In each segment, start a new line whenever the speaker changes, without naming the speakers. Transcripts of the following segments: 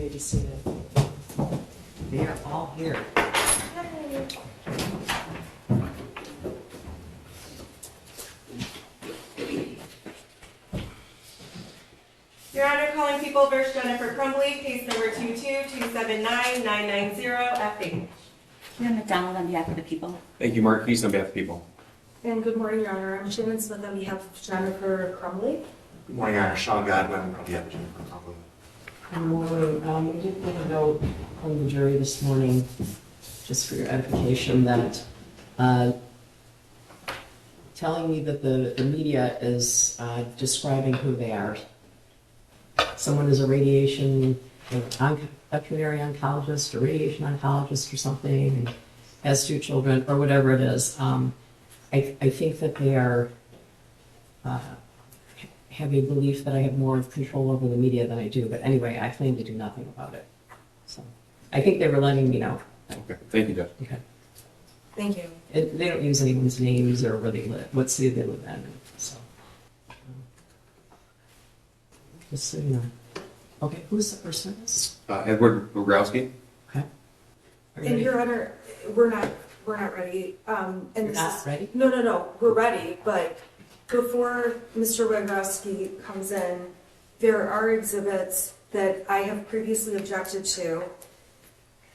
may be seated. They are all here.
Your Honor, calling People versus Jennifer Crumbley, case number 2279990, FH.
Mayor McDonald on behalf of the people.
Thank you, Mark Keese, on behalf of the people.
And good morning, Your Honor. I'm Shannon Smith on behalf of Jennifer Crumbley.
Good morning, Your Honor. Sean Godwin on behalf of Jennifer Crumbley.
Good morning. We did get a note from the jury this morning, just for your edification, that telling me that the media is describing who they are. Someone is a radiation, veterinary oncologist, or radiation oncologist or something, and has 2 children, or whatever it is. I think that they are have a belief that I have more control over the media than I do. But anyway, I claim to do nothing about it. So I think they were letting me know.
Okay, thank you, Jeff.
Okay.
Thank you.
They don't use anyone's names or where they live, what city they live in. So just so you know. Okay, who's the first witness?
Edward Bogrowski.
Okay. Are you
And
ready?
Your Honor, we're not ready. And
You're
this
not
is-
ready?
No, we're ready. But before Mr. Wagowski comes in, there are exhibits that I have previously objected to.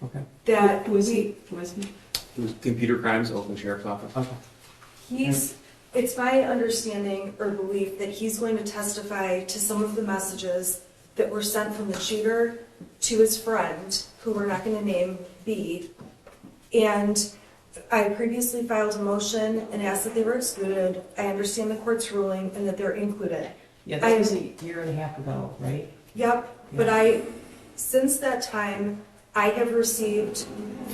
Okay.
That
Who is he? Who is he?
It was Computer Crimes, Oakland Sheriff's Office.
Okay.
It's my understanding or belief that he's going to testify to some of the messages that were sent from the shooter to his friend, who we're not going to name B. And I previously filed a motion and asked that they were excluded. I understand the court's ruling and that they're included.
Yeah, that was a year and a half ago, right?
Yep, but since that time, I have received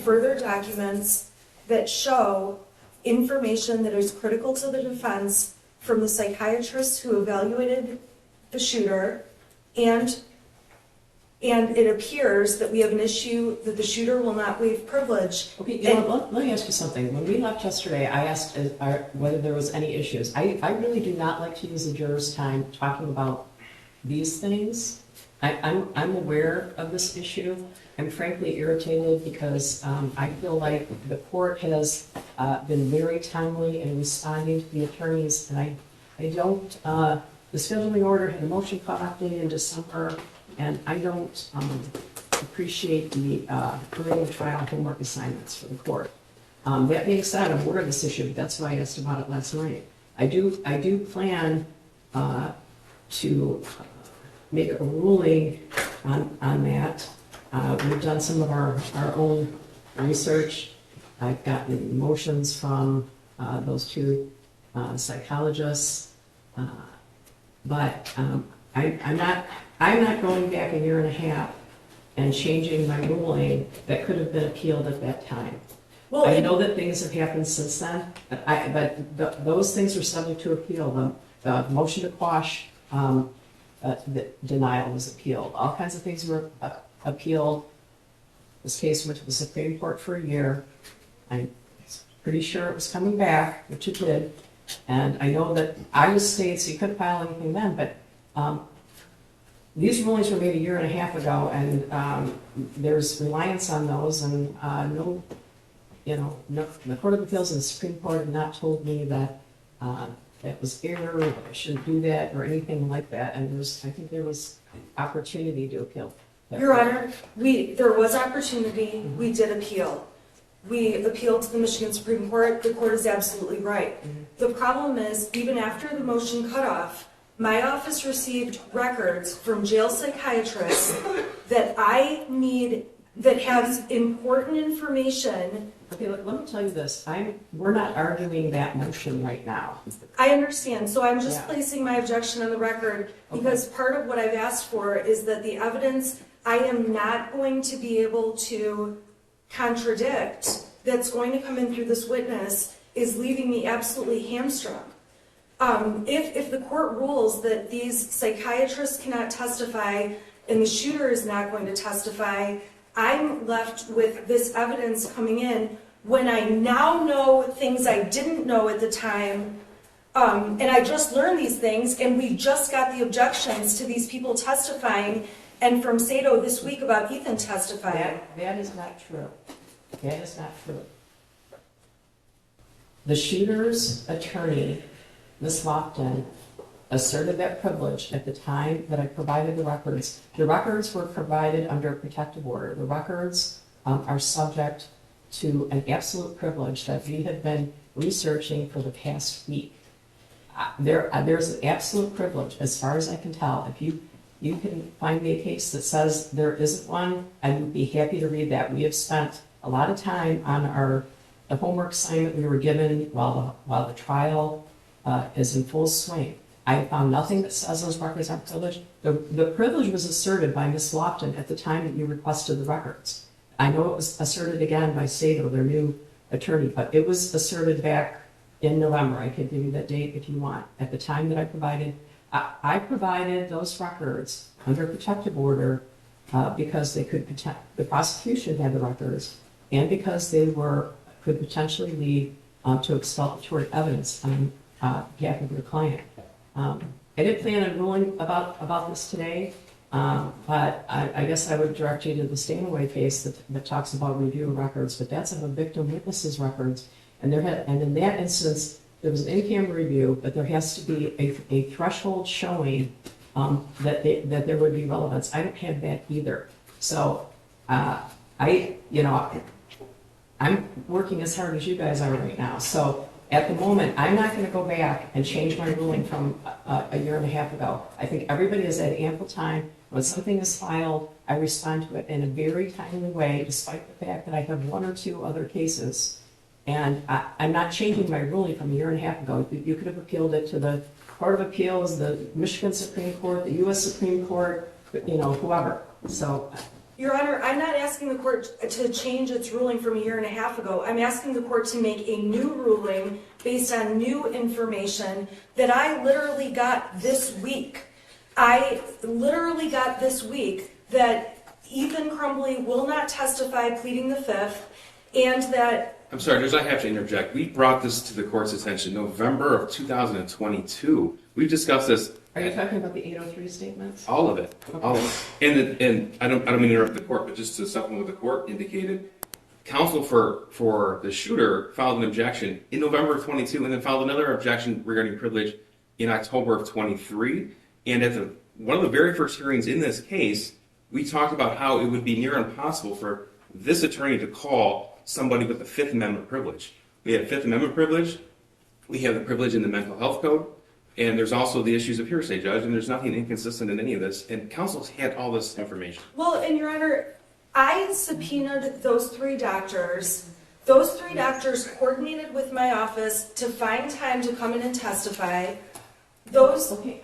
further documents that show information that is critical to the defense from the psychiatrists who evaluated the shooter, and it appears that we have an issue that the shooter will not waive privilege.
Okay, you know, let me ask you something. When we left yesterday, I asked whether there was any issues. I really do not like to use the jurors' time talking about these things. I'm aware of this issue. I'm frankly irritated because I feel like the court has been very timely in responding to the attorneys, and I don't, the scheduling order had a motion cutoff date in December, and I don't appreciate the early trial homework assignments for the court. That being said, I'm aware of this issue, but that's why I asked about it last night. I do plan to make a ruling on that. We've done some of our own research. I've gotten motions from those 2 psychologists, but I'm not going back a year and a half and changing my ruling that could have been appealed at that time.
Well,
I know that things have happened since then, but those things are subject to appeal. The motion to quash the denial was appealed. All kinds of things were appealed. This case went to the Supreme Court for a year. I'm pretty sure it was coming back, which it did. And I know that I was stayed, so you couldn't file anything then, but these rulings were made a year and a half ago, and there's reliance on those, and the Court of Appeals and the Supreme Court have not told me that that was error, that I shouldn't do that, or anything like that, and I think there was opportunity to appeal.
Your Honor, there was opportunity. We did appeal. We appealed to the Michigan Supreme Court. The court is absolutely right. The problem is, even after the motion cut off, my office received records from jail psychiatrists that I need, that have important information.
Okay, let me tell you this. We're not arguing that motion right now.
I understand, so I'm just
Yeah.
placing my objection on the record because part of what I've asked for is that the evidence I am not going to be able to contradict that's going to come in through this witness is leaving me absolutely hamstrung. If the court rules that these psychiatrists cannot testify and the shooter is not going to testify, I'm left with this evidence coming in when I now know things I didn't know at the time. And I just learned these things, and we just got the objections to these people testifying, and from Sato this week about Ethan testifying.
That is not true. That is not true. The shooter's attorney, Ms. Lofton, asserted that privilege at the time that I provided the records. The records were provided under a protective order. The records are subject to an absolute privilege that we have been researching for the past week. There's an absolute privilege, as far as I can tell. If you can find me a case that says there isn't one, I would be happy to read that. We have spent a lot of time on the homework assignment we were given while the trial is in full swing. I found nothing that says those records aren't privileged. The privilege was asserted by Ms. Lofton at the time that you requested the records. I know it was asserted again by Sato, their new attorney, but it was asserted back in November. I could give you that date if you want. At the time that I provided those records under protective order because they could the prosecution had the records, and because they could potentially lead to exculpatory evidence on behalf of your client. I didn't plan on ruling about this today, but I guess I would direct you to the Stanaway case that talks about review of records, but that's of a victim witness's records. And in that instance, there was an in-camera review, but there has to be a threshold showing that there would be relevance. I don't have that either. So I'm working as hard as you guys are right now. So at the moment, I'm not going to go back and change my ruling from a year and a half ago. I think everybody has had ample time. When something is filed, I respond to it in a very timely way, despite the fact that I have one or two other cases. And I'm not changing my ruling from a year and a half ago. You could have appealed it to the Court of Appeals, the Michigan Supreme Court, the U.S. Supreme Court, whoever. So,
Your Honor, I'm not asking the court to change its ruling from a year and a half ago. I'm asking the court to make a new ruling based on new information that I literally got this week. I literally got this week that Ethan Crumbley will not testify pleading the fifth, and that...
I'm sorry, Judge, I have to interject. We brought this to the court's attention November of 2022. We've discussed this.
Are you talking about the 803 statements?
All of it.
Okay.
All of it. And I don't mean to interrupt the court, but just to supplement what the court indicated, counsel for the shooter filed an objection in November of 22 and then filed another objection regarding privilege in October of 23. And at one of the very first hearings in this case, we talked about how it would be near impossible for this attorney to call somebody with the Fifth Amendment privilege. We have Fifth Amendment privilege, we have the privilege in the mental health code, and there's also the issues of hearsay, Judge, and there's nothing inconsistent in any of this, and counsel's had all this information.
Well, and Your Honor, I subpoenaed those three doctors. Those three doctors coordinated with my office to find time to come in and testify.
Okay,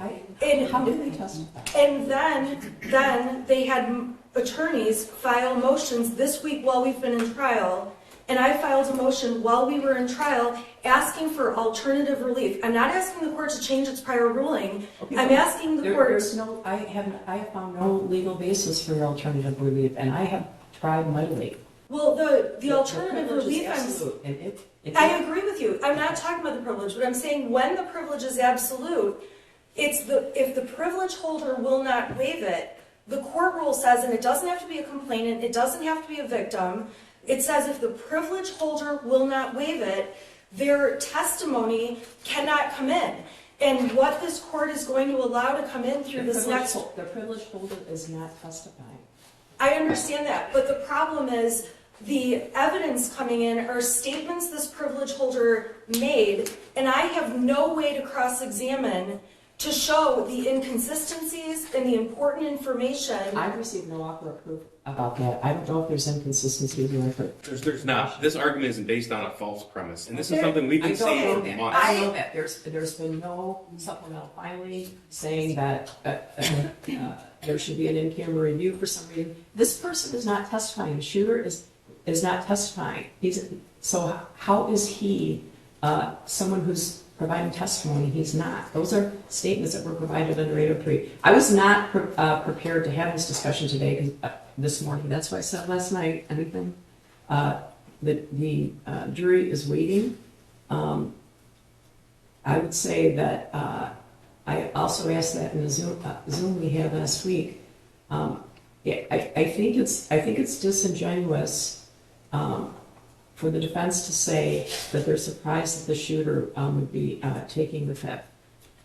how did they testify?
And then they had attorneys file motions this week while we've been in trial, and I filed a motion while we were in trial asking for alternative relief. I'm not asking the court to change its prior ruling.
Okay,
I'm asking the court...
I have found no legal basis for your alternative relief, and I have tried mightily.
Well, the alternative
privilege is
relief,
absolute, and
I agree with you. I'm not talking about the privilege, but I'm saying when the privilege is absolute, if the privilege holder will not waive it, the court rule says, and it doesn't have to be a complainant, it doesn't have to be a victim, it says if the privilege holder will not waive it, their testimony cannot come in. And what this court is going to allow to come in through this next...
The privilege holder is not testifying.
I understand that, but the problem is the evidence coming in are statements this privilege holder made, and I have no way to cross-examine to show the inconsistencies and the important information.
I received no offer of proof about that. I don't know if there's inconsistencies in it.
There's not. This argument isn't based on a false premise, and this is something we've been saying for months.
I know that. There's been no supplemental filing saying that there should be an in-camera review for some reason. This person is not testifying. The shooter is not testifying. So how is he someone who's providing testimony? He's not. Those are statements that were provided under 803. I was not prepared to have this discussion today, this morning. That's why I said last night, anything. The jury is waiting. I would say that I also asked that in the Zoom we had last week. Yeah, I think it's disingenuous for the defense to say that they're surprised that the shooter would be taking the fifth.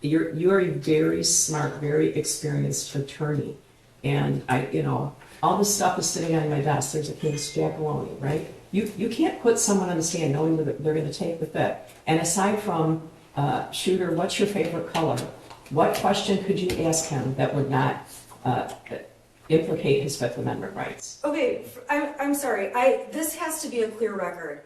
You are a very smart, very experienced attorney, and all this stuff is sitting on my desk. There's a case, Jackaloni, right? You can't put someone on the stand knowing that they're going to take the fifth. And aside from shooter, what's your favorite color? What question could you ask him that would not implicate his Fifth Amendment rights?
Okay, I'm sorry. This has to be a clear record.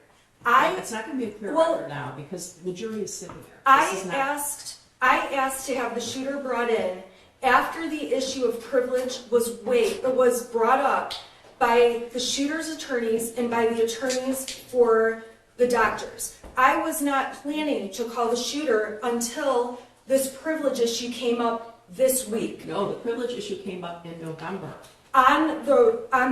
It's not going to be a clear record now because the jury is sitting there.
I asked to have the shooter brought in after the issue of privilege was brought up by the shooter's attorneys and by the attorneys for the doctors. I was not planning to call the shooter until this privilege issue came up this week.
No, the privilege issue came up in November.
On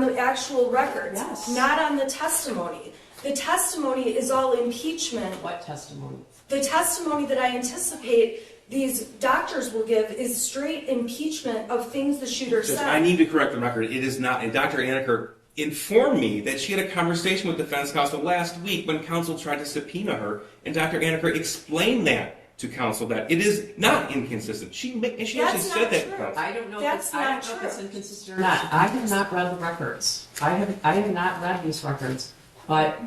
the actual records,
Yes.
not on the testimony. The testimony is all impeachment.
What testimony?
The testimony that I anticipate these doctors will give is straight impeachment of things the shooter
Judge,
said.
I need to correct the record. It is not. And Dr. Anneker informed me that she had a conversation with defense counsel last week when counsel tried to subpoena her, and Dr. Anneker explained that to counsel that it is not inconsistent. She actually
That's
said
not
that
true.
to counsel.
I don't know.
That's
I
not
don't know if
true.
it's inconsistent or not. I have not read the records. I have not read these records, but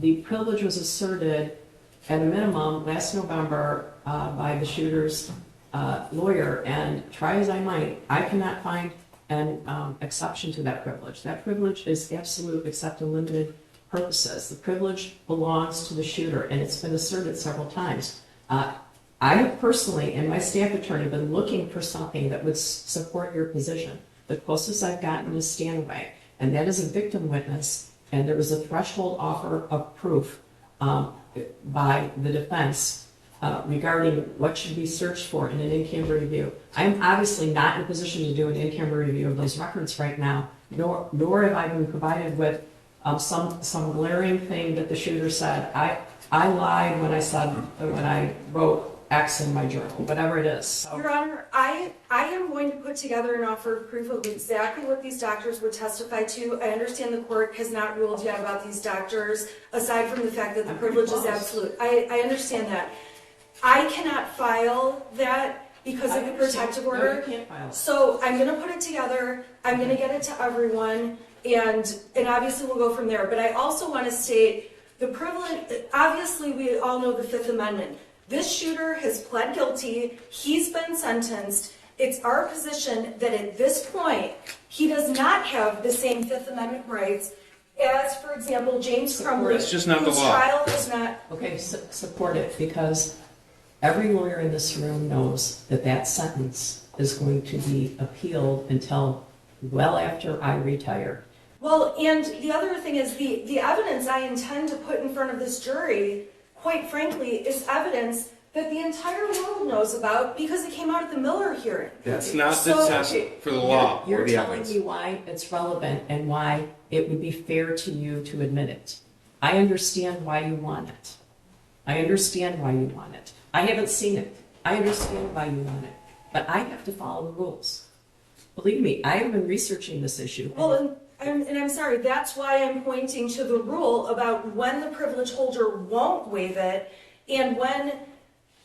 the privilege was asserted at a minimum last November by the shooter's lawyer, and try as I might, I cannot find an exception to that privilege. That privilege is absolute except in limited purposes. The privilege belongs to the shooter, and it's been asserted several times. I have personally, and my staff attorney, been looking for something that would support your position. The closest I've gotten is Stanway, and that is a victim witness, and there was a threshold offer of proof by the defense regarding what should be searched for in an in-camera review. I'm obviously not in a position to do an in-camera review of those records right now, nor have I been provided with some glaring thing that the shooter said. I lied when I wrote X in my journal, whatever it is. So.
Your Honor, I am going to put together an offer of proof of exactly what these doctors would testify to. I understand the court has not ruled yet about these doctors, aside from the fact that the privilege is absolute. I understand that. I cannot file that because of the protective order.
No, you can't file it.
So I'm going to put it together. I'm going to get it to everyone, and obviously we'll go from there. But I also want to state the privilege. Obviously, we all know the Fifth Amendment. This shooter has pled guilty. He's been sentenced. It's our position that at this point, he does not have the same Fifth Amendment rights as, for example, James Crumbley,
It's just not the
whose
law.
trial is not.
Okay, support it, because every lawyer in this room knows that that sentence is going to be appealed until well after I retire.
Well, and the other thing is the evidence I intend to put in front of this jury, quite frankly, is evidence that the entire world knows about because it came out at the Miller hearing.
That's not the test for the law
You're
or the
telling
evidence.
me why it's relevant and why it would be fair to you to admit it. I understand why you want it. I understand why you want it. I haven't seen it. I understand why you want it. But I have to follow the rules. Believe me, I have been researching this issue.
Well, and I'm sorry, that's why I'm pointing to the rule about when the privilege holder won't waive it and when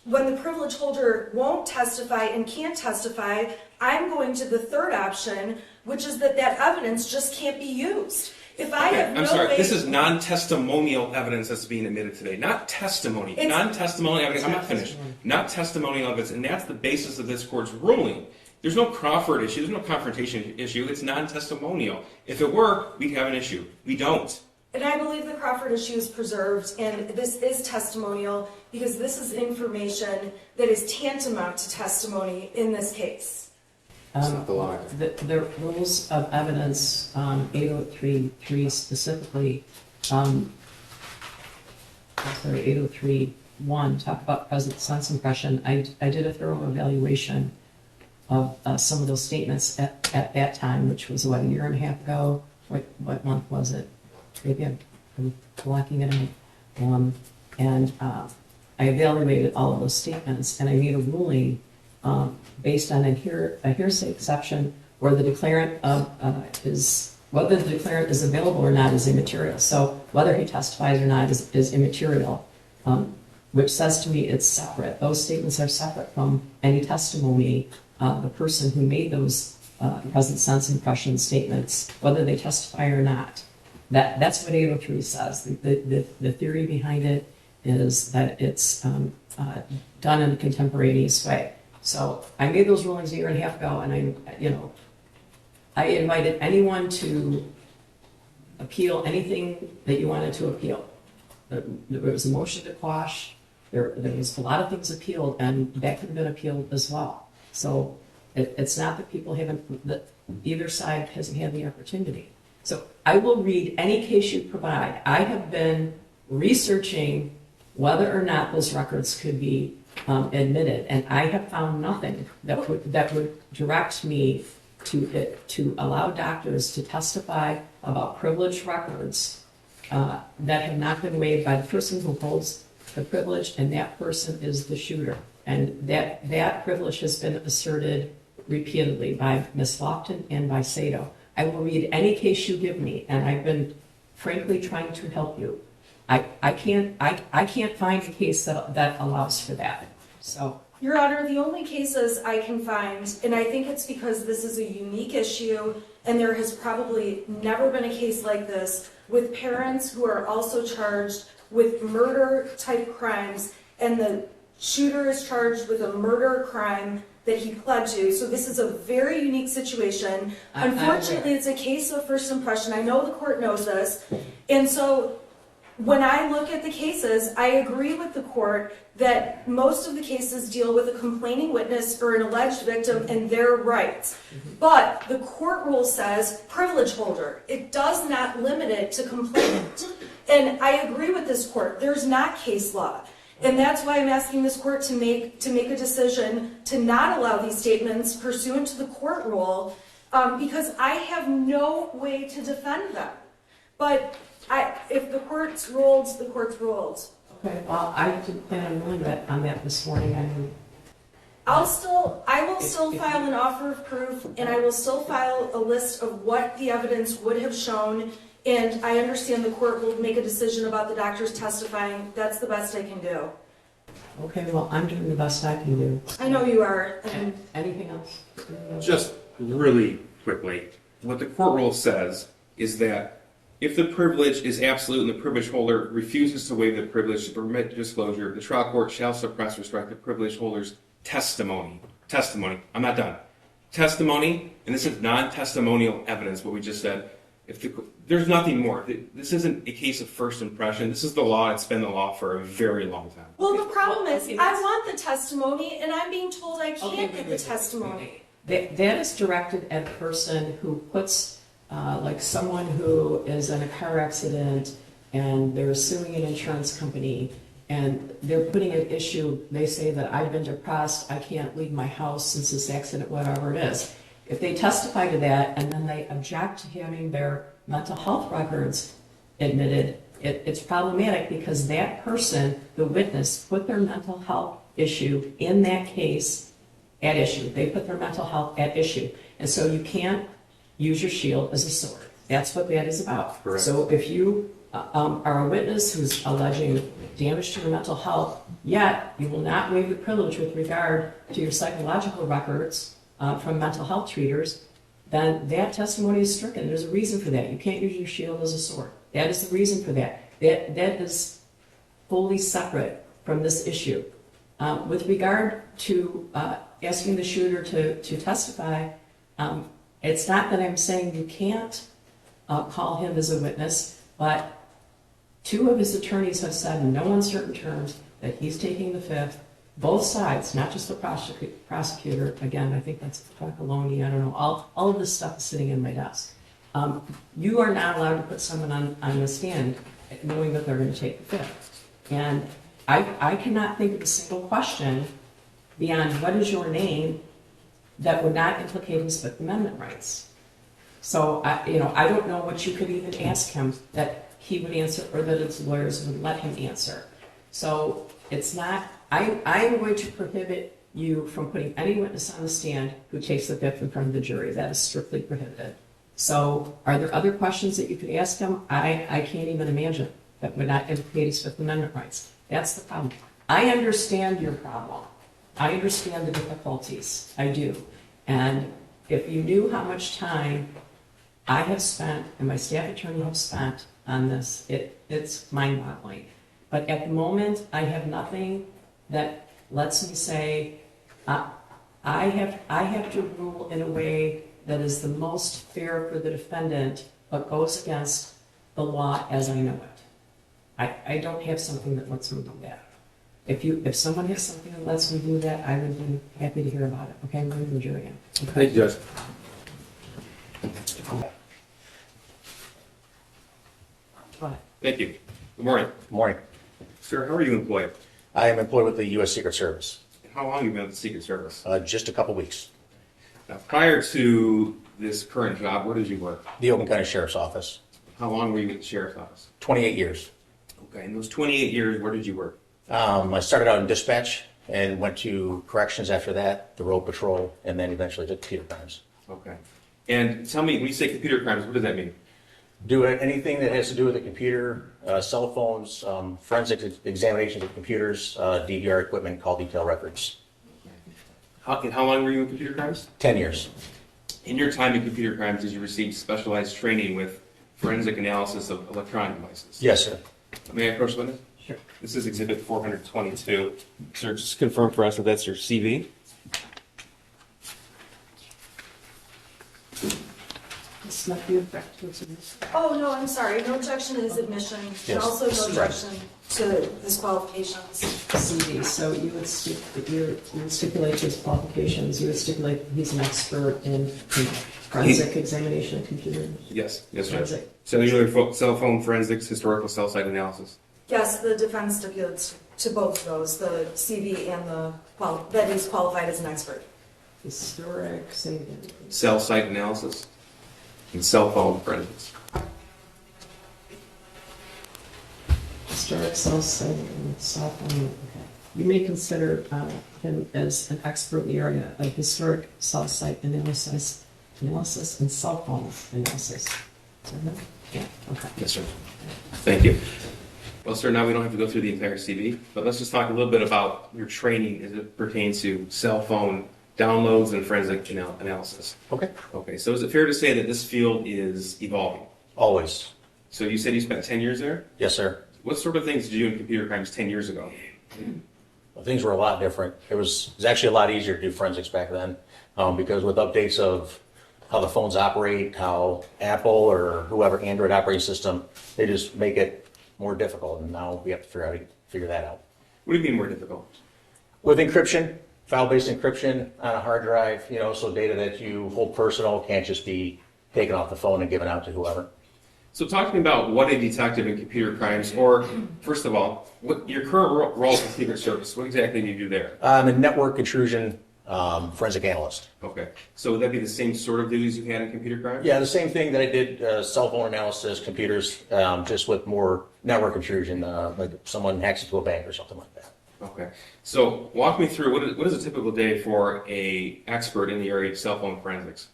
the privilege holder won't testify and can't testify, I'm going to the third option, which is that evidence just can't be used. If I have no
I'm sorry,
way...
this is non-testimonial evidence that's being admitted today, not testimony.
It's-
Non-testimonial evidence, I'm
It's
not
not
finished.
testimony.
Not testimonial evidence, and that's the basis of this court's ruling. There's no Crawford issue, there's no confrontation issue, it's non-testimonial. If it were, we'd have an issue. We don't.
And I believe the Crawford issue is preserved, and this is testimonial because this is information that is tantamount to testimony in this case.
It's not the law.
The rules of evidence, 803.3 specifically, 803.1, talk about present sense impression. I did a thorough evaluation of some of those statements at that time, which was, a year and a half ago? What month was it? Maybe I'm blocking it out. I evaluated all of those statements, and I made a ruling based on a hearsay exception where the declarant whether the declarant is available or not is immaterial. So whether he testifies or not is immaterial, which says to me it's separate. Those statements are separate from any testimony the person who made those present sense impression statements, whether they testify or not. That's what 803 says. The theory behind it is that it's done in a contemporaneous way. So I made those rulings a year and a half ago, and I invited anyone to appeal anything that you wanted to appeal. There was a motion to quash. There was a lot of things appealed, and that could have been appealed as well. So it's not that people haven't, that either side hasn't had the opportunity. So I will read any case you provide. I have been researching whether or not those records could be admitted, and I have found nothing that would direct me to allow doctors to testify about privileged records that have not been waived by the person who holds the privilege, and that person is the shooter. And that privilege has been asserted repeatedly by Ms. Lofton and by Sato. I will read any case you give me, and I've been frankly trying to help you. I can't find a case that allows for that. So,
Your Honor, the only cases I can find, and I think it's because this is a unique issue, and there has probably never been a case like this, with parents who are also charged with murder-type crimes, and the shooter is charged with a murder crime that he pled to. So this is a very unique situation. Unfortunately, it's a case of first impression. I know the court knows this. And so when I look at the cases, I agree with the court that most of the cases deal with a complaining witness or an alleged victim and their rights. But the court rule says privilege holder. It does not limit it to complainant. And I agree with this court. There's not case law. And that's why I'm asking this court to make a decision to not allow these statements pursuant to the court rule, because I have no way to defend them. But if the court's ruled, the court's ruled.
okay, well, I didn't plan on ruling on that this morning.
I will still file an offer of proof, and I will still file a list of what the evidence would have shown. And I understand the court will make a decision about the doctors testifying. That's the best I can do.
Okay, well, I'm doing the best I can do.
I know you are. And
Anything else?
Just really quickly, what the court rule says is that if the privilege is absolute and the privilege holder refuses to waive the privilege to permit disclosure, the trial court shall suppress or strike the privilege holder's testimony. I'm not done. Testimony, and this is non-testimonial evidence, what we just said. There's nothing more. This isn't a case of first impression. This is the law. It's been the law for a very long time.
well, the problem is I want the testimony, and I'm being told I can't get the testimony.
That is directed at a person who puts, like someone who is in a car accident and they're suing an insurance company and they're putting an issue, they say that I've been depressed, I can't leave my house since this accident, whatever it is. If they testify to that and then they object to having their mental health records admitted, it's problematic because that person, the witness, put their mental health issue in that case at issue. They put their mental health at issue. And so you can't use your shield as a sword. That's what that is about.
Correct.
So if you are a witness who's alleging damage to your mental health, yet you will not waive the privilege with regard to your psychological records from mental health treaters, then that testimony is stricken. There's a reason for that. You can't use your shield as a sword. That is the reason for that. That is fully separate from this issue. With regard to asking the shooter to testify, it's not that I'm saying you can't call him as a witness, but two of his attorneys have said in no uncertain terms that he's taking the fifth. Both sides, not just the prosecutor. Again, I think that's Falcone. I don't know. All of this stuff is sitting in my desk. You are not allowed to put someone on the stand knowing that they're going to take the fifth. And I cannot think of a single question beyond what is your name that would not implicate his Fifth Amendment rights. So, I don't know what you could even ask him that he would answer or that his lawyers would let him answer. So it's not, I am going to prohibit you from putting any witness on the stand who takes the fifth in front of the jury. That is strictly prohibited. So are there other questions that you could ask him? I can't even imagine that would not implicate his Fifth Amendment rights. That's the problem. I understand your problem. I understand the difficulties. I do. And if you knew how much time I have spent and my staff attorney have spent on this, it's mind-boggling. But at the moment, I have nothing that lets me say, I have to rule in a way that is the most fair for the defendant, but goes against the law as I know it. I don't have something that lets me do that. If someone has something that lets me do that, I would be happy to hear about it. Okay, I'm going to the jury again.
Thank you, Judge.
Go ahead.
Thank you. Good morning.
Good morning.
Sir, how are you employed?
I am employed with the U.S. Secret Service.
How long have you been with the Secret Service?
Just a couple weeks.
Now, prior to this current job, where did you work?
The Oakland County Sheriff's Office.
How long were you at the Sheriff's Office?
28 years.
Okay, in those 28 years, where did you work?
I started out in dispatch and went to corrections after that, the road patrol, and then eventually to computer crimes.
Okay. And tell me, when you say computer crimes, what does that mean?
Do anything that has to do with the computer, cell phones, forensic examinations of computers, DVR equipment, call detail records.
How long were you in computer crimes?
10 years.
In your time in computer crimes, did you receive specialized training with forensic analysis of electronic devices?
Yes, sir.
May I approach the witness?
Sure.
This is Exhibit 422. Sir, just confirm for us that that's your CV.
This might be objective to this.
Oh, no, I'm sorry, no objection to his admission, and
Yes.
also no objection to his qualifications.
CV, so you would stipulate his qualifications, you would stipulate he's an expert in forensic examination of computers?
Yes, yes, Judge.
Forensic.
Cellular cell phone forensics, historical cell site analysis.
Yes, the defense stipulates to both of those, the CV and that he's qualified as an expert.
Historic, say it again.
Cell site analysis and cell phone forensics.
Historic cell site and cell phone, okay. You may consider him as an expert in the area of historic cell site analysis and cell phone analysis. Is that right? Yeah, okay.
Yes, sir. Thank you. Well, sir, now we don't have to go through the entire CV, but let's just talk a little bit about your training as it pertains to cell phone downloads and forensic analysis.
Okay.
Okay, so is it fair to say that this field is evolving?
Always.
So you said you spent 10 years there?
Yes, sir.
What sort of things did you do in computer crimes 10 years ago?
Well, things were a lot different. It was actually a lot easier to do forensics back then because with updates of how the phones operate, how Apple or whoever Android operating system, they just make it more difficult, and now we have to figure that out.
What do you mean more difficult?
With encryption, file-based encryption on a hard drive, so data that you hold personal can't just be taken off the phone and given out to whoever.
So talk to me about what a detective in computer crimes, or first of all, what your current role in the Secret Service, what exactly do you do there?
I'm a network intrusion forensic analyst.
Okay, so would that be the same sort of duties you had in computer crimes?
Yeah, the same thing that I did, cell phone analysis, computers, just with more network intrusion, like someone hacks into a bank or something like that.
Okay, so walk me through, what is a typical day for a expert in the area of cell phone forensics?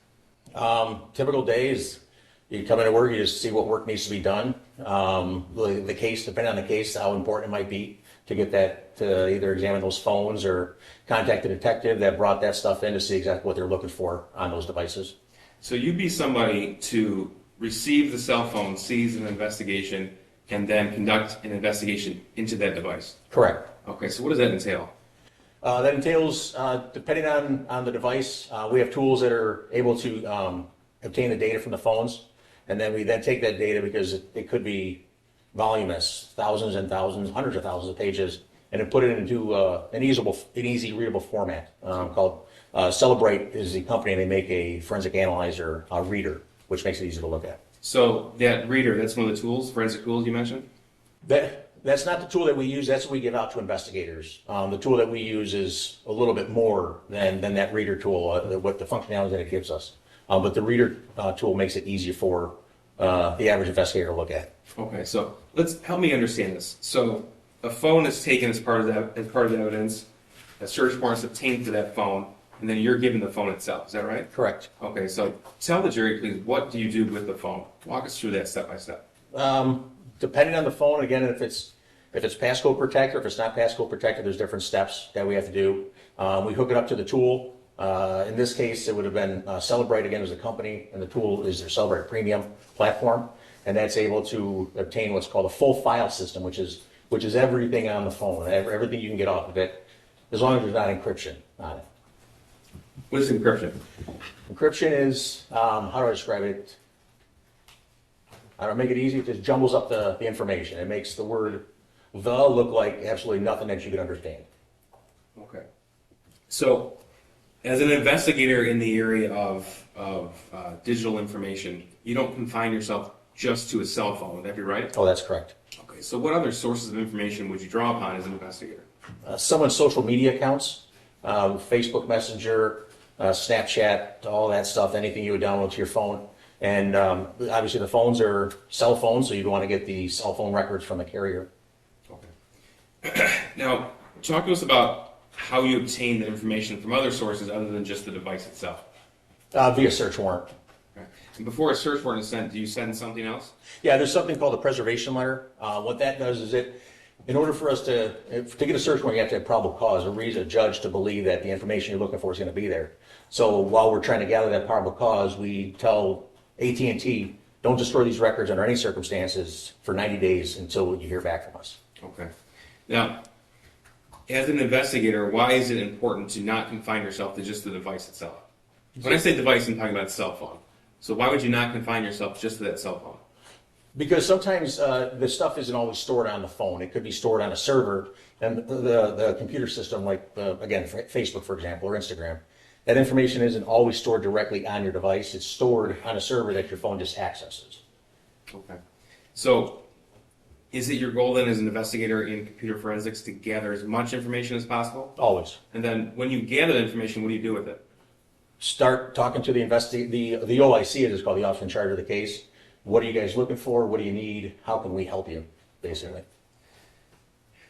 Typical days, you come into work, you just see what work needs to be done. The case, depending on the case, how important it might be to get that, to either examine those phones or contact the detective that brought that stuff in to see exactly what they're looking for on those devices.
So you'd be somebody to receive the cell phone, seize an investigation, and then conduct an investigation into that device?
Correct.
Okay, so what does that entail?
That entails, depending on the device, we have tools that are able to obtain the data from the phones, and then we then take that data because it could be voluminous, thousands and thousands, hundreds of thousands of pages, and then put it into an easy readable format called Celebrate is the company, and they make a forensic analyzer reader, which makes it easy to look at.
So that reader, that's one of the tools, forensic tools you mentioned?
That's not the tool that we use. That's what we give out to investigators. The tool that we use is a little bit more than that reader tool, what the functionality that it gives us. But the reader tool makes it easier for the average investigator to look at.
Okay, so help me understand this. So a phone is taken as part of the evidence. a search warrant is obtained for that phone, and then you're given the phone itself. Is that right?
Correct.
Okay, so tell the jury, please, what do you do with the phone? Walk us through that step by step.
Depending on the phone, again, if it's passcode protected, if it's not passcode protected, there's different steps that we have to do. We hook it up to the tool. In this case, it would have been Celebrate, again, as a company, and the tool is their Celebrate Premium platform, and that's able to obtain what's called a full file system, which is everything on the phone, everything you can get off of it, as long as there's not encryption on it.
What is encryption?
Encryption is, how do I describe it? I don't make it easy, it just jumbles up the information. It makes the word "the" look like absolutely nothing that you can understand.
Okay. So, as an investigator in the area of digital information, you don't confine yourself just to a cell phone. Would that be right?
Oh, that's correct.
Okay. So, what other sources of information would you draw upon as an investigator?
Someone's social media accounts, Facebook Messenger, Snapchat, all that stuff, anything you would download to your phone. And obviously the phones are cell phones, so you'd want to get the cell phone records from the carrier.
Okay. Now, talk to us about how you obtain the information from other sources other than just the device itself.
Via search warrant.
Okay. And before a search warrant is sent, do you send something else?
Yeah, there's something called a preservation letter. What that does is in order for us to get a search warrant, you have to have probable cause, a reason, a judge to believe that the information you're looking for is going to be there. So while we're trying to gather that probable cause, we tell AT&T, don't destroy these records under any circumstances for 90 days until you hear back from us.
Okay. Now, as an investigator, why is it important to not confine yourself to just the device itself? When I say device, I'm talking about cell phone. So why would you not confine yourself just to that cell phone?
Because sometimes the stuff isn't always stored on the phone. It could be stored on a server, and the computer system, like, again, Facebook, for example, or Instagram, that information isn't always stored directly on your device. It's stored on a server that your phone just accesses.
Okay. So, is it your goal then as an investigator in computer forensics to gather as much information as possible?
Always.
And then when you gather the information, what do you do with it?
Start talking to the OIC, as it's called, the officer in charge of the case. What are you guys looking for? What do you need? How can we help you, basically?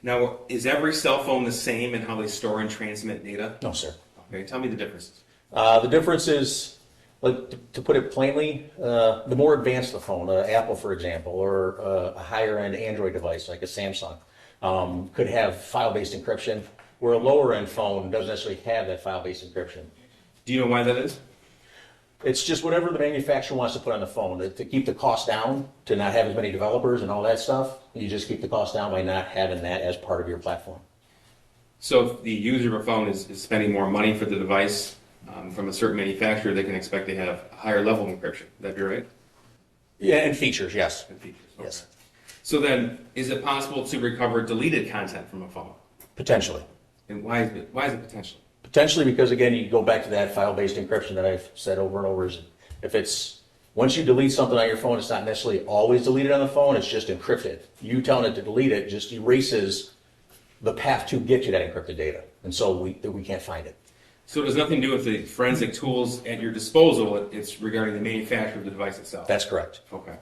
Now, is every cell phone the same in how they store and transmit data?
No, sir.
Okay, tell me the differences.
The difference is, like, to put it plainly, the more advanced the phone, Apple, for example, or a higher-end Android device like a Samsung, could have file-based encryption, where a lower-end phone doesn't necessarily have that file-based encryption.
Do you know why that is?
It's just whatever the manufacturer wants to put on the phone. To keep the cost down, to not have as many developers and all that stuff, you just keep the cost down by not having that as part of your platform.
So if the user of a phone is spending more money for the device from a certain manufacturer, they can expect to have a higher level of encryption. Would that be right?
Yeah, and features, yes.
And features. Okay.
Yes.
So then, is it possible to recover deleted content from a phone?
Potentially.
And why is it potential?
Potentially because, again, you go back to that file-based encryption that I've said over and over. Is if it's, once you delete something on your phone, it's not necessarily always deleted on the phone, it's just encrypted. You telling it to delete it just erases the path to get you that encrypted data. And so we can't find it.
So it has nothing to do with the forensic tools at your disposal, it's regarding the manufacturer of the device itself?
That's correct.
Okay.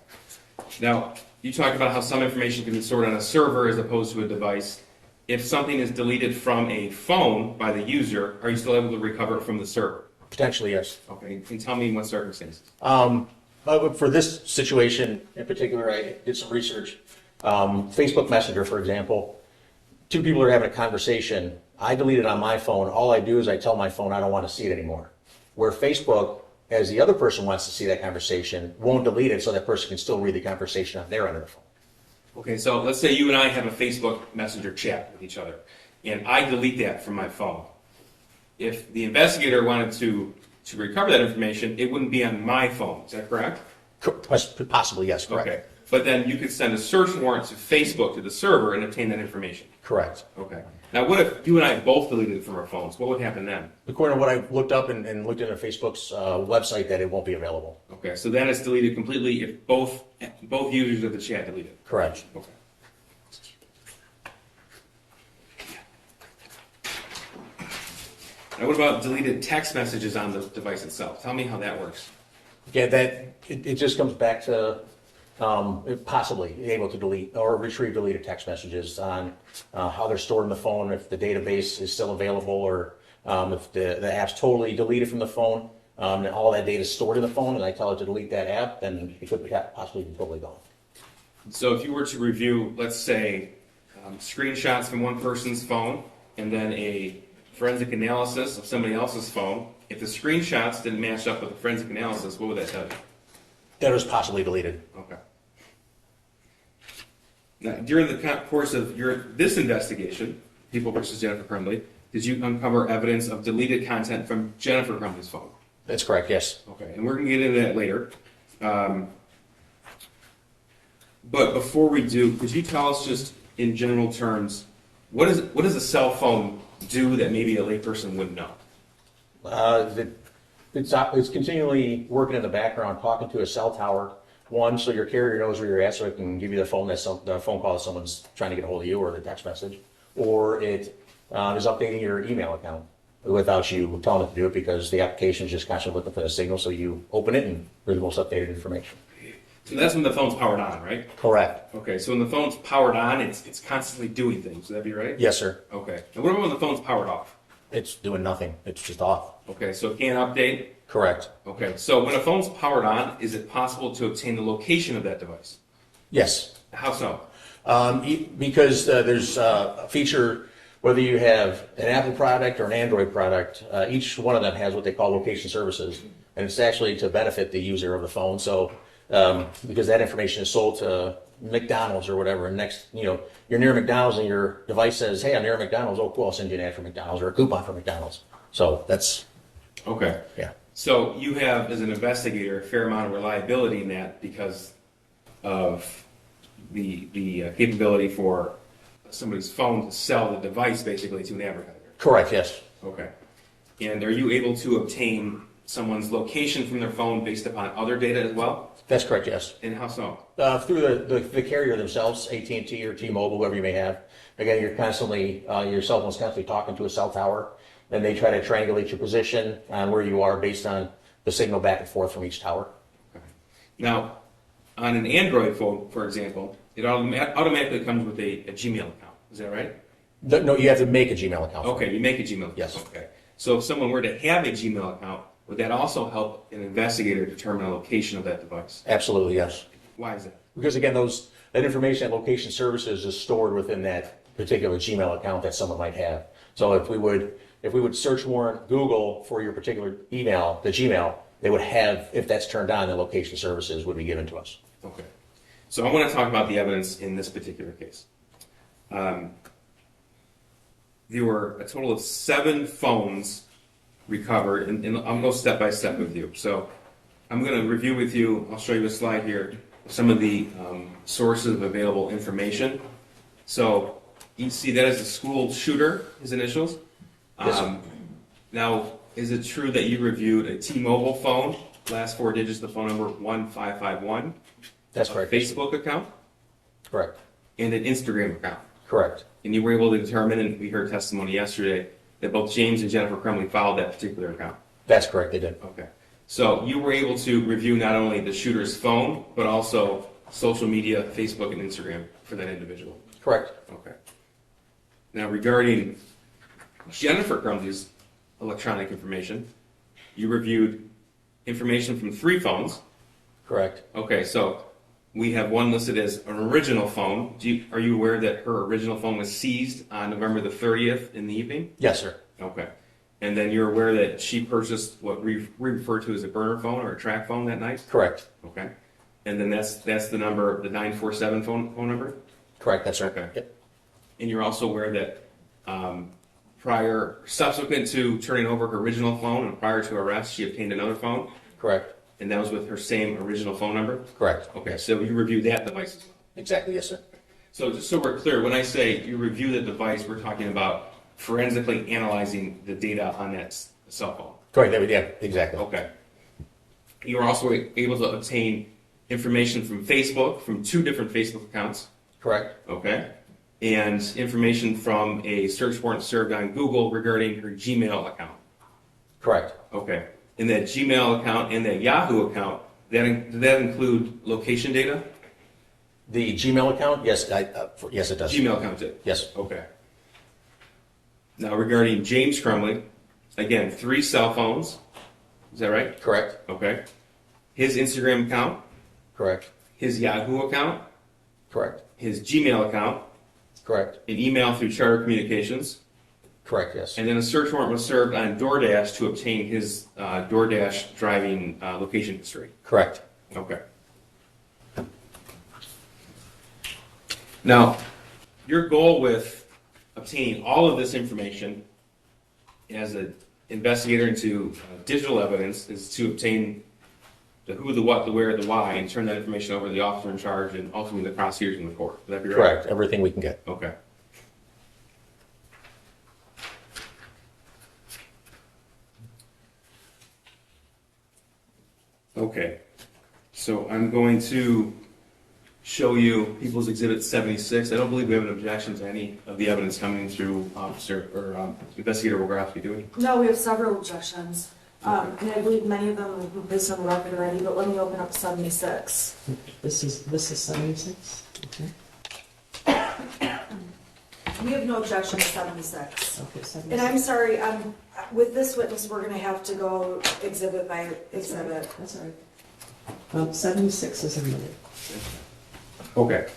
Now, you talked about how some information can be stored on a server as opposed to a device. If something is deleted from a phone by the user, are you still able to recover it from the server?
Potentially, yes.
Okay, and tell me in what circumstances.
But for this situation in particular, I did some research. Facebook Messenger, for example, two people are having a conversation. I delete it on my phone. All I do is I tell my phone I don't want to see it anymore. Where Facebook, as the other person wants to see that conversation, won't delete it so that person can still read the conversation on their end of the phone.
Okay, so let's say you and I have a Facebook Messenger chat with each other, and I delete that from my phone. If the investigator wanted to recover that information, it wouldn't be on my phone. Is that correct?
Possibly, yes, correct.
Okay, but then you could send a search warrant to Facebook, to the server, and obtain that information.
Correct.
Okay. Now, what if you and I both deleted it from our phones? What would happen then?
According to what I've looked up and looked into Facebook's website, that it won't be available.
Okay, so that is deleted completely if both users of the chat delete it.
Correct.
Okay. Now, what about deleted text messages on the device itself? Tell me how that works.
Yeah, it just comes back to possibly able to delete or retrieve deleted text messages on how they're stored in the phone, if the database is still available, or if the app's totally deleted from the phone, and all that data is stored in the phone, and I tell it to delete that app, then it could possibly be totally gone.
So if you were to review, let's say, screenshots from one person's phone and then a forensic analysis of somebody else's phone, if the screenshots didn't match up with the forensic analysis, what would that tell you?
That was possibly deleted.
Okay. Now, during the course of this investigation, People versus Jennifer Crumbley, did you uncover evidence of deleted content from Jennifer Crumbley's phone?
That's correct, yes.
Okay, and we're going to get into that later. But before we do, could you tell us just in general terms, what does a cell phone do that maybe a layperson wouldn't know?
It's continually working in the background, talking to a cell tower. One, so your carrier knows where you're at, so it can give you the phone call that someone's trying to get a hold of you, or the text message. Or it is updating your email account without you telling it to do it, because the application is just constantly looking for the signal, so you open it and there's the most updated information.
So that's when the phone's powered on, right?
Correct.
Okay, so when the phone's powered on, it's constantly doing things. Would that be right?
Yes, sir.
Okay. And what about when the phone's powered off?
It's doing nothing. It's just off.
Okay, so it can't update?
Correct.
Okay, so when a phone's powered on, is it possible to obtain the location of that device?
Yes.
How so?
Because there's a feature, whether you have an Apple product or an Android product, each one of them has what they call location services, and it's actually to benefit the user of the phone. So because that information is sold to McDonald's or whatever, and next, you're near McDonald's and your device says, hey, I'm near McDonald's. Oh, cool, I'll send you an ad for McDonald's or a coupon for McDonald's. So that's,
Okay.
yeah.
So you have, as an investigator, a fair amount of reliability in that because of the capability for somebody's phone to sell the device basically to an advertiser.
Correct, yes.
Okay. And are you able to obtain someone's location from their phone based upon other data as well?
That's correct, yes.
And how so?
Through the carrier themselves, AT&T or T-Mobile, whoever you may have. Again, your cell phone's constantly talking to a cell tower, and they try to triangulate your position on where you are based on the signal back and forth from each tower.
Okay. Now, on an Android phone, for example, it automatically comes with a Gmail account. Is that right?
No, you have to make a Gmail account.
Okay, you make a Gmail account.
Yes.
Okay. So if someone were to have a Gmail account, would that also help an investigator determine the location of that device?
Absolutely, yes.
Why is that?
Because again, that information, that location services is stored within that particular Gmail account that someone might have. So if we would search warrant Google for your particular email, the Gmail, they would have, if that's turned on, the location services would be given to us.
Okay. So I want to talk about the evidence in this particular case. There were a total of 7 phones recovered, and I'll go step by step with you. So I'm going to review with you, I'll show you a slide here, some of the sources of available information. So you see that as a school shooter, his initials.
Yes, sir.
Now, is it true that you reviewed a T-Mobile phone, last 4 digits, the phone number 1551?
That's
A
correct.
Facebook account?
Correct.
And an Instagram account?
Correct.
And you were able to determine, and we heard testimony yesterday, that both James and Jennifer Crumbley followed that particular account?
That's correct, they did.
Okay. So you were able to review not only the shooter's phone, but also social media, Facebook and Instagram for that individual?
Correct.
Okay. Now regarding Jennifer Crumbley's electronic information, you reviewed information from 3 phones.
Correct.
Okay, so we have one listed as an original phone. Are you aware that her original phone was seized on November the 30th in the evening?
Yes, sir.
Okay. And then you're aware that she purchased what we refer to as a burner phone or a track phone that night?
Correct.
Okay. And then that's the number, the 947 phone number?
Correct, that's right.
Okay.
Yep.
And you're also aware that subsequent to turning over her original phone and prior to arrest, she obtained another phone,
Correct.
and that was with her same original phone number?
Correct.
Okay, so you reviewed that device as well.
Exactly, yes, sir.
So just so we're clear, when I say you review the device, we're talking about forensically analyzing the data on that cell phone.
Correct, yeah, exactly.
Okay. You were also able to obtain information from Facebook, from 2 different Facebook accounts.
Correct.
Okay. And information from a search warrant served on Google regarding her Gmail account.
Correct.
Okay. And that Gmail account and that Yahoo account, did that include location data?
The Gmail account, yes, yes, it does.
Gmail account did?
Yes,
Okay. Now regarding James Crumbley, again, 3 cell phones. Is that right?
correct,
Okay. His Instagram account,
correct,
his Yahoo account,
correct,
his Gmail account,
correct,
an email through Charter Communications,
correct, yes.
and then a search warrant was served on DoorDash to obtain his DoorDash driving location history.
Correct.
Okay. Now, your goal with obtaining all of this information as an investigator into digital evidence is to obtain the who, the what, the where, the why, and turn that information over to the officer in charge and ultimately the prosecutors in the court. Would that be right?
Correct, everything we can get.
Okay. Okay. So I'm going to show you People's Exhibit 76. I don't believe we have an objection to any of the evidence coming through Officer or Investigator Wogorowski, do we?
No, we have several objections, and I believe many of them have been placed on the record already, but let me open up 76.
This is 76? Okay.
We have no objection to 76.
Okay, 76.
And I'm sorry, with this witness, we're gonna have to go exhibit by exhibit.
That's all right. 76 is admitted.
Okay.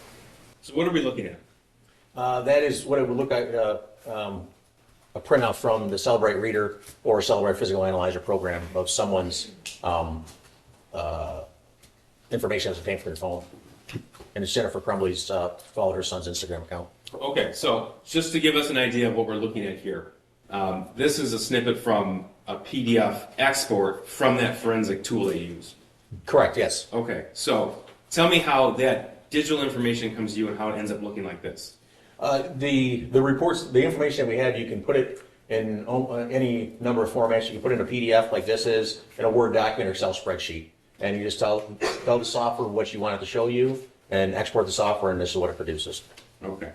So what are we looking at?
That is what it would look like, a printout from the Celebrate Reader or Celebrate Physical Analyzer program of someone's information that's obtained from their phone. And it's Jennifer Crumbley's, followed her son's Instagram account.
Okay, so just to give us an idea of what we're looking at here, this is a snippet from a PDF export from that forensic tool they use.
Correct, yes.
Okay, so tell me how that digital information comes to you and how it ends up looking like this.
The reports, the information that we have, you can put it in any number of formats. You can put it in a PDF like this is, in a Word document or Excel spreadsheet. And you just tell the software what you want it to show you and export the software, and this is what it produces.
Okay.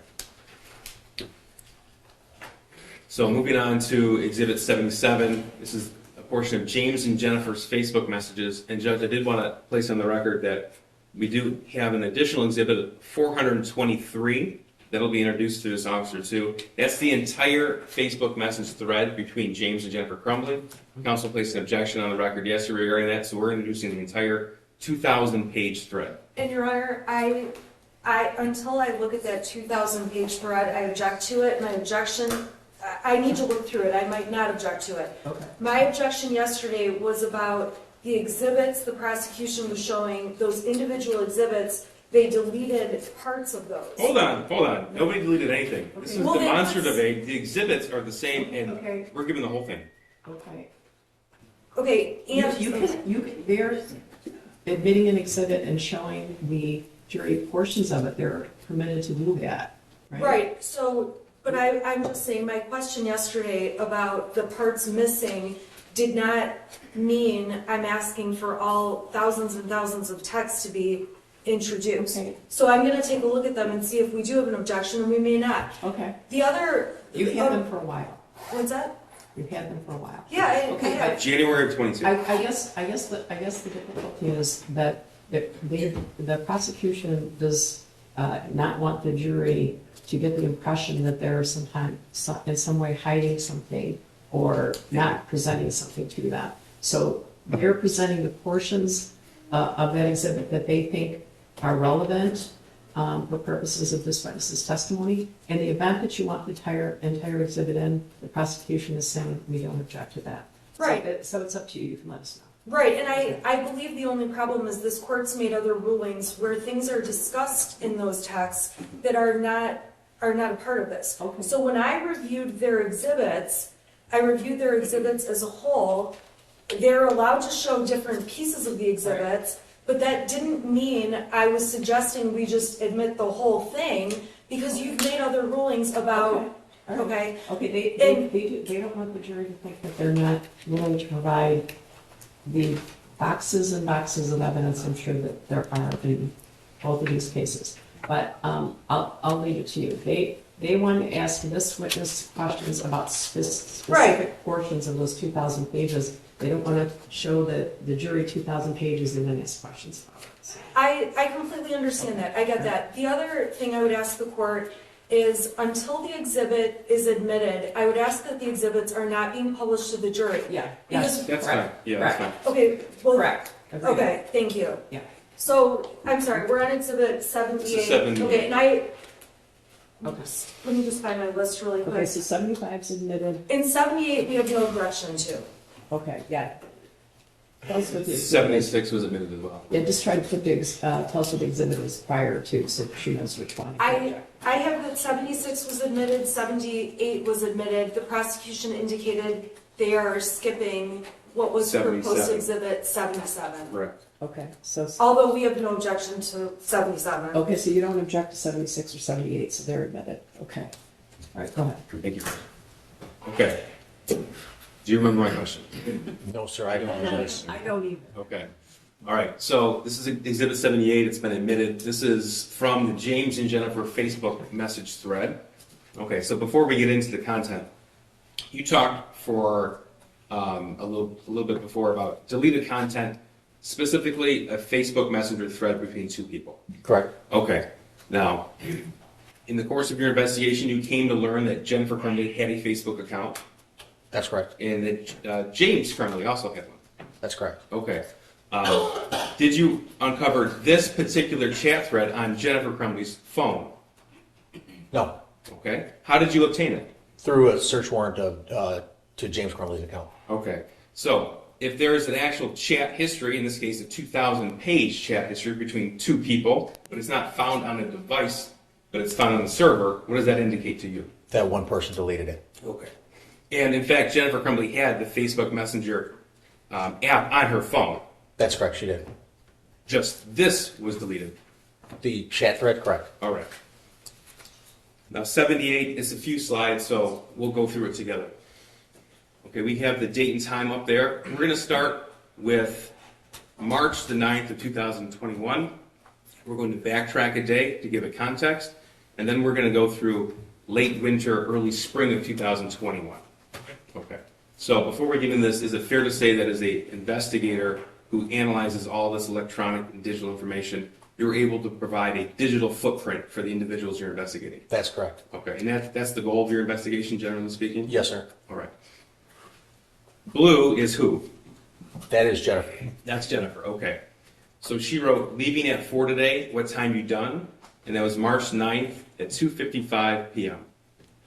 So moving on to Exhibit 77, this is a portion of James and Jennifer's Facebook messages. And Judge, I did want to place on the record that we do have an additional exhibit, 423, that'll be introduced to this officer too. That's the entire Facebook message thread between James and Jennifer Crumbley. Counsel placed an objection on the record yesterday regarding that, so we're introducing the entire 2,000-page thread.
And Your Honor, I until I look at that 2,000-page thread, I object to it. My objection, I need to look through it. I might not object to it.
Okay.
My objection yesterday was about the exhibits the prosecution was showing, those individual exhibits. They deleted parts of those.
Hold on. Nobody deleted anything. This is
Well, then
demonstrative aid. The exhibits are the same, and
Okay.
we're giving the whole thing.
Okay.
Okay, and
You can, they're admitting an exhibit and showing the jury portions of it. They're permitted to do that, right?
right, so, but I'm just saying, my question yesterday about the parts missing did not mean I'm asking for all thousands and thousands of texts to be introduced.
Okay.
So I'm gonna take a look at them and see if we do have an objection, and we may not.
Okay.
The other.
You've had them for a while.
What's that?
You've had them for a while.
Yeah, I
Okay,
have.
January of 22.
I guess the difficulty is that the prosecution does not want the jury to get the impression that they're in some way hiding something or not presenting something to them. So they're presenting the portions of that exhibit that they think are relevant for purposes of this witness's testimony. In the event that you want the entire exhibit in, the prosecution is saying we don't object to that.
Right.
So it's up to you. You can let us know.
Right, and I believe the only problem is this court's made other rulings where things are discussed in those texts that are not a part of this.
Okay.
So when I reviewed their exhibits, I reviewed their exhibits as a whole. They're allowed to show different pieces of the exhibits, but that didn't mean I was suggesting we just admit the whole thing, because you've made other rulings about,
All right.
okay?
Okay, they don't want the jury to think that they're not willing to provide the boxes and boxes of evidence. I'm sure that there are in both of these cases. But I'll leave it to you. They want to ask this witness questions about specific portions of those 2,000 pages They don't want to show the jury 2,000 pages and then ask questions about it. So,
I completely understand that, I get that. The other thing I would ask the court is, until the exhibit is admitted, I would ask that the exhibits are not being published to the jury.
Yeah,
Because-
yes,
That's fine.
correct.
Yeah, that's
Correct.
fine.
Okay, well.
Correct. Agreed.
Okay, thank you.
Yeah.
So, I'm sorry, we're on exhibit 78.
This is 78.
Okay, and
Okay.
let me just find my list really
Okay,
quick.
so 75's admitted.
In 78, we have no objection to.
Okay, yeah. Tell us what the exhibit is.
76 was admitted as well.
Yeah, just try to put tell us what the exhibit is prior to, so she knows which one.
I have that 76 was admitted, 78 was admitted. The prosecution indicated they are skipping what was proposed
77.
exhibit 77.
Correct.
Okay, so,
Although we have no objection to 77.
okay, so you don't object to 76 or 78, so they're admitted. Okay. All right, go ahead.
Thank you. Okay. Do you remember my question?
No, sir, I apologize.
I don't even.
Okay. All right. So this is Exhibit 78. It's been admitted. This is from the James and Jennifer Facebook message thread. Okay. So before we get into the content, you talked for a little bit before about deleted content, specifically a Facebook Messenger thread between two people.
Correct.
Okay. Now, in the course of your investigation, you came to learn that Jennifer Crumbley had a Facebook account
That's correct.
and that James Crumbley also had one.
That's correct.
Okay. Did you uncover this particular chat thread on Jennifer Crumbley's phone?
No,
Okay. How did you obtain it?
through a search warrant to James Crumbley's account.
Okay. So if there is an actual chat history, in this case a 2,000-page chat history between two people, but it's not found on a device, but it's found on the server, what does that indicate to you?
That one person deleted it.
Okay. And in fact, Jennifer Crumbley had the Facebook Messenger app on her phone.
That's correct, she did.
Just this was deleted.
The chat thread, correct.
All right. Now 78 is a few slides, so we'll go through it together. Okay, we have the date and time up there. We're going to start with March the 9th of 2021. We're going to backtrack a day to give it context, and then we're going to go through late winter, early spring of 2021. Okay. So before we get into this, is it fair to say that as an investigator who analyzes all this electronic and digital information, you're able to provide a digital footprint for the individuals you're investigating?
That's correct.
Okay, and that's the goal of your investigation, generally speaking?
Yes, sir.
All right. Blue is who?
That is Jennifer.
That's Jennifer, okay. So she wrote, leaving at 4 today, what time you done? And that was March 9th at 2:55 p.m.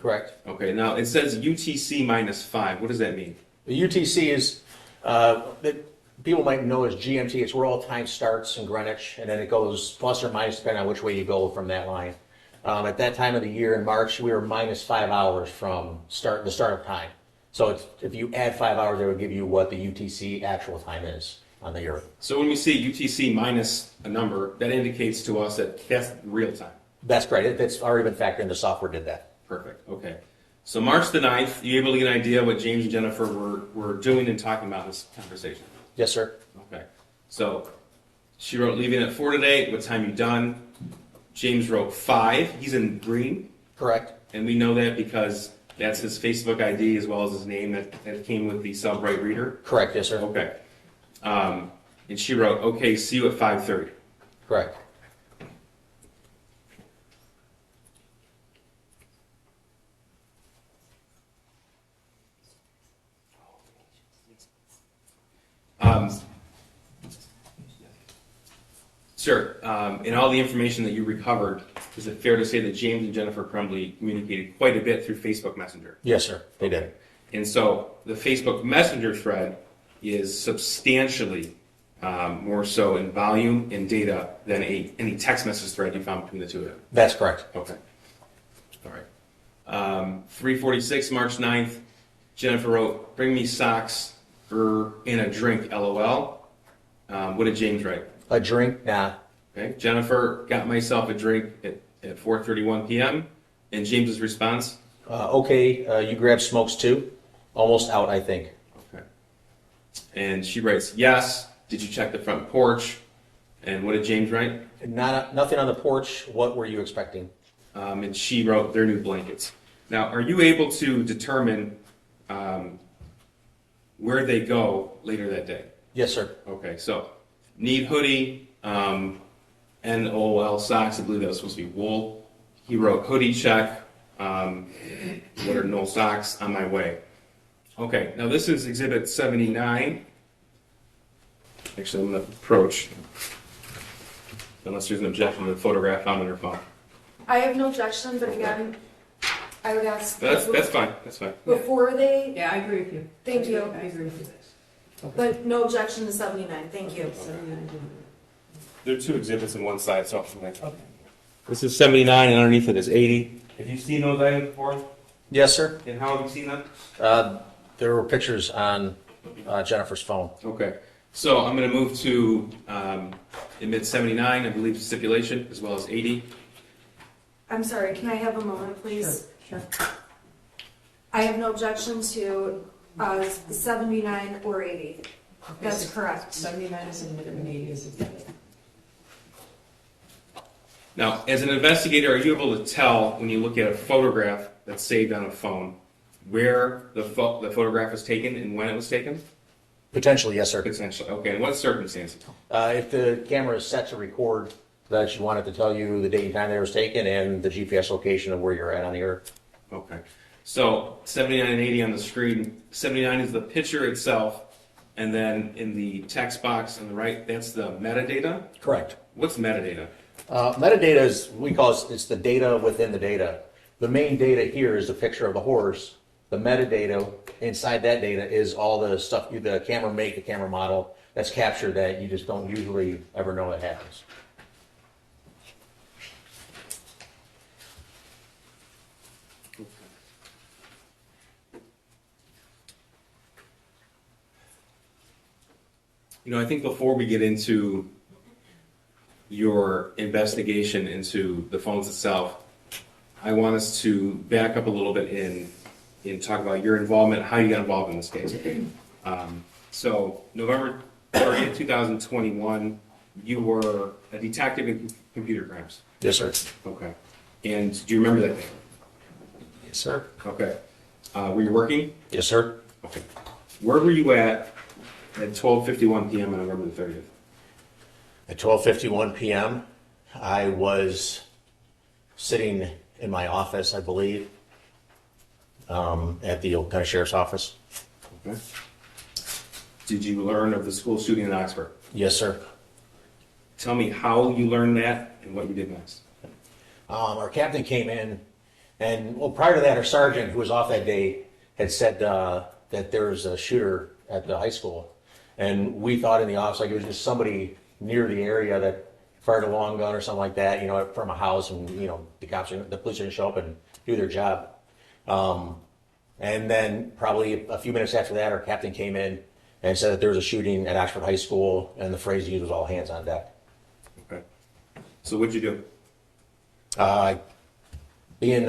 Correct.
Okay, now it says UTC -5. What does that mean?
The UTC is, that people might know as GMT, it's where all time starts in Greenwich, and then it goes plus or minus depending on which way you go from that line. At that time of the year in March, we were -5 hours from the start of time. So if you add 5 hours, it would give you what the UTC actual time is on the Earth.
So when we see UTC minus a number, that indicates to us that that's real time.
That's great. That's already been factored in. The software did that.
Perfect, okay. So March the 9th, you able to get an idea what James and Jennifer were doing and talking about in this conversation?
Yes, sir.
Okay. So she wrote, leaving at 4 today, what time you done? James wrote 5. He's in green.
Correct.
And we know that because that's his Facebook ID as well as his name that came with the Cellbrite reader.
Correct. Yes, sir.
Okay. And she wrote, okay, see you at 5:30.
Correct.
Sir, in all the information that you recovered, is it fair to say that James and Jennifer Crumbley communicated quite a bit through Facebook Messenger?
Yes, sir. They did.
And so the Facebook Messenger thread is substantially more so in volume and data than any text message thread you found between the two of them.
That's correct.
Okay. All right. 3:46, March 9th, Jennifer wrote, bring me socks and a drink, LOL. What did James write?
A drink? Nah.
Okay. Jennifer, got myself a drink at 4:31 p.m. And James's response?
Okay, you grab smokes too? Almost out, I think.
Okay. And she writes, yes. Did you check the front porch? And what did James write?
Nothing on the porch. What were you expecting?
And she wrote, their new blankets. Now, are you able to determine where'd they go later that day?
Yes, sir.
Okay, so need hoodie, NOL socks, I believe that was supposed to be wool. He wrote hoodie check, what are no socks, on my way. Okay, now this is exhibit 79. Actually, I'm gonna approach, unless there's an objection to the photograph found on her phone.
I have no objection, but again, I would ask.
That's fine, that's fine.
Before they,
Yeah, I agree with you.
Thank you.
I agree with you.
but no objection to 79, thank you.
There are two exhibits on one side, so.
Okay.
This is 79 and underneath it is 80. Have you seen those items before?
Yes, sir.
And how have you seen them?
There were pictures on Jennifer's phone.
Okay, so I'm gonna move to admit 79, I believe stipulation, as well as 80.
I'm sorry, can I have a moment, please?
Sure.
I have no objection to 79 or 80. That's correct.
79 is admitted and 80 is admitted.
Now, as an investigator, are you able to tell when you look at a photograph that's saved on a phone where the photograph was taken and when it was taken?
Potentially, yes, sir.
Potentially. Okay, and what circumstances?
If the camera is set to record, that you want it to tell you the date and time that it was taken and the GPS location of where you're at on the earth.
Okay. So 79 and 80 on the screen. 79 is the picture itself, and then in the text box on the right, that's the metadata.
Correct.
What's metadata?
Metadata is, we call it, it's the data within the data. The main data here is the picture of the horse. The metadata inside that data is all the stuff, the camera make, the camera model, that's captured that you just don't usually ever know that happens.
You know, I think before we get into your investigation into the phones itself, I want us to back up a little bit in talk about your involvement, how you got involved in this case. So November 30th, 2021, you were a detective in computer crimes.
Yes, sir.
Okay. And do you remember that day?
Yes, sir.
Okay. Were you working?
Yes, sir.
Okay. Where were you at 12:51 p.m. on November the 30th?
At 12:51 p.m., I was sitting in my office, I believe, at the Old County Sheriff's Office.
Okay. Did you learn of the school shooting in Oxford?
Yes, sir.
Tell me how you learned that and what you did next.
Our captain came in, and well, prior to that, our sergeant, who was off that day, had said that there was a shooter at the high school, and we thought in the office like it was just somebody near the area that fired a long gun or something like that, you know, from a house, and you know, the police didn't show up and do their job. And then probably a few minutes after that, our captain came in and said that there was a shooting at Oxford High School, and the phrase he used was all hands on deck.
Okay. So what'd you do?
Being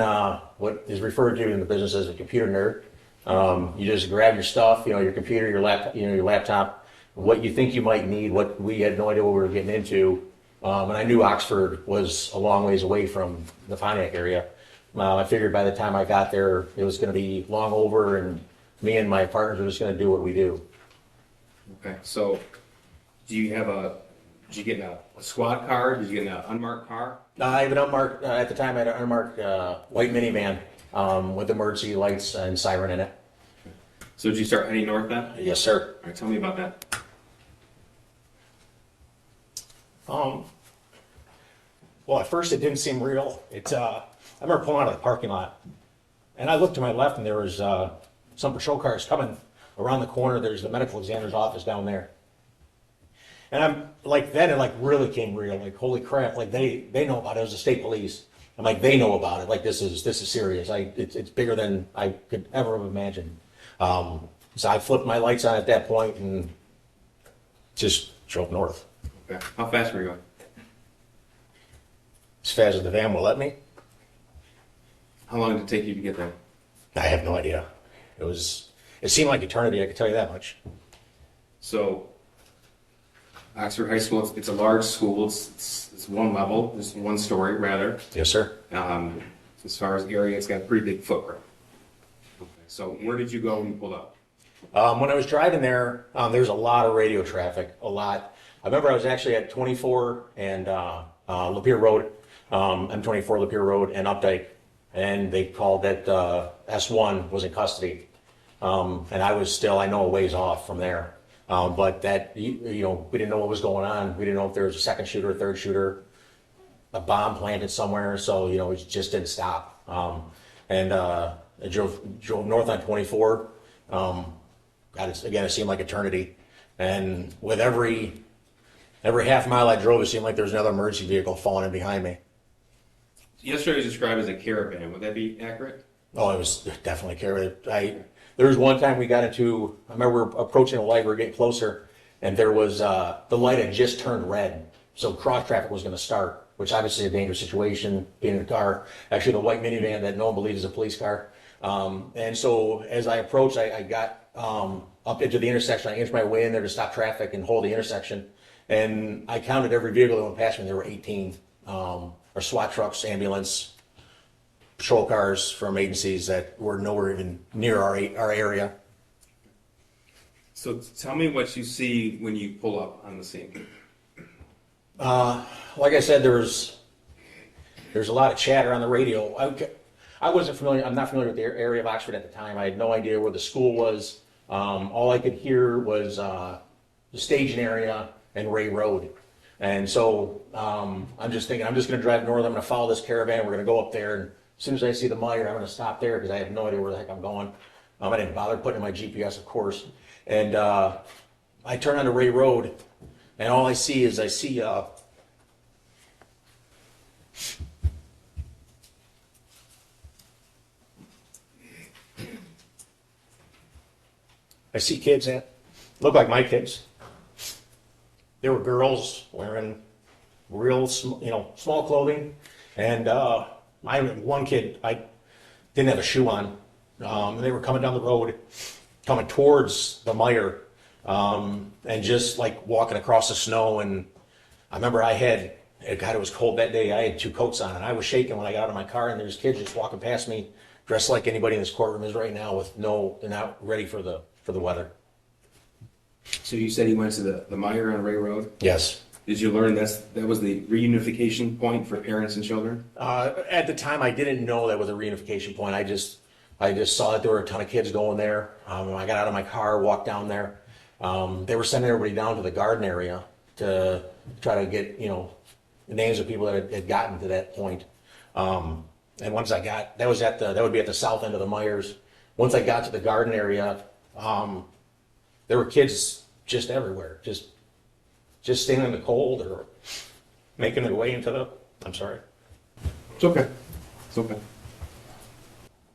what is referred to in the business as a computer nerd, you just grab your stuff, you know, your computer, your laptop, your laptop, what you think you might need. What we had no idea what we were getting into, and I knew Oxford was a long ways away from the Pontiac area. I figured by the time I got there, it was going to be long over, and me and my partners were just going to do what we do.
Okay. So did you get a squad car? Did you get an unmarked car?
I have an unmarked, at the time I had an unmarked white minivan with emergency lights and siren in it.
So did you start heading north then?
Yes, sir.
All right, tell me about that.
Well, at first it didn't seem real. I remember pulling out of the parking lot, and I looked to my left, and there was some patrol cars coming around the corner. There's the medical examiner's office down there. And I'm like, then it like really came real. Like, holy crap! Like they know about it. It was the state police. I'm like, they know about it. Like this is serious. It's bigger than I could ever have imagined. So I flipped my lights on at that point and just drove north
Okay. How fast were you going?
as fast as the van will let me.
How long did it take you to get there?
I have no idea. It seemed like eternity. I can tell you that much.
So Oxford High School, it's a large school. It's one level. It's one story, rather.
Yes, sir.
As far as area, it's got a pretty big footprint. Okay. So where did you go when you pulled up?
When I was driving there, there's a lot of radio traffic, a lot. I remember I was actually at 24 and Lapeer Road, M24 Lapeer Road and Updike, and they called that S1 was in custody. And I was still, I know, a ways off from there. But that, you know, we didn't know what was going on. We didn't know if there was a second shooter, a third shooter, a bomb planted somewhere. So, you know, it just didn't stop. I drove north on 24. Again, it seemed like eternity. And with every half mile I drove, it seemed like there was another emergency vehicle falling in behind me.
Yesterday was described as a caravan. Would that be accurate?
Oh, it was definitely carried. There was one time we got into, I remember we were approaching a light, we were getting closer, and there was, the light had just turned red. So cross traffic was gonna start, which obviously is a dangerous situation, being in a car. Actually, the white minivan that no one believes is a police car. And so as I approached, I got, up into the intersection. I inched my way in there to stop traffic and hold the intersection. And I counted every vehicle that went past me, there were 18, or SWAT trucks, ambulance, patrol cars from agencies that were nowhere even near our area.
So tell me what you see when you pull up on the scene.
Like I said, there's a lot of chatter on the radio. I wasn't familiar, I'm not familiar with the area of Oxford at the time. I had no idea where the school was. All I could hear was the staging area and Ray Road. And so I'm just thinking, I'm just going to drive north. I'm going to follow this caravan. We're going to go up there. And as soon as I see the Meyer, I'm going to stop there because I have no idea where the heck I'm going. I didn't bother putting in my GPS, of course. And I turn onto Ray Road, and all I see is I see kids that look like my kids. There were girls wearing real, small clothing, and one kid, I didn't have a shoe on. And they were coming down the road, coming towards the Meyer, and just like walking across the snow. And I remember God, it was cold that day. I had 2 coats on, and I was shaking when I got out of my car. And there's kids just walking past me, dressed like anybody in this courtroom is right now, they're not ready for the weather.
So you said you went to the Meyer on Ray Road?
Yes.
Did you learn that was the reunification point for parents and children?
At the time, I didn't know that was a reunification point. I just saw that there were a ton of kids going there. I got out of my car, walked down there. They were sending everybody down to the garden area to try to get, the names of people that had gotten to that point. And once I got, that would be at the south end of the Myers. Once I got to the garden area, there were kids just everywhere, just standing in the cold or making their way into I'm sorry.
It's okay. It's okay.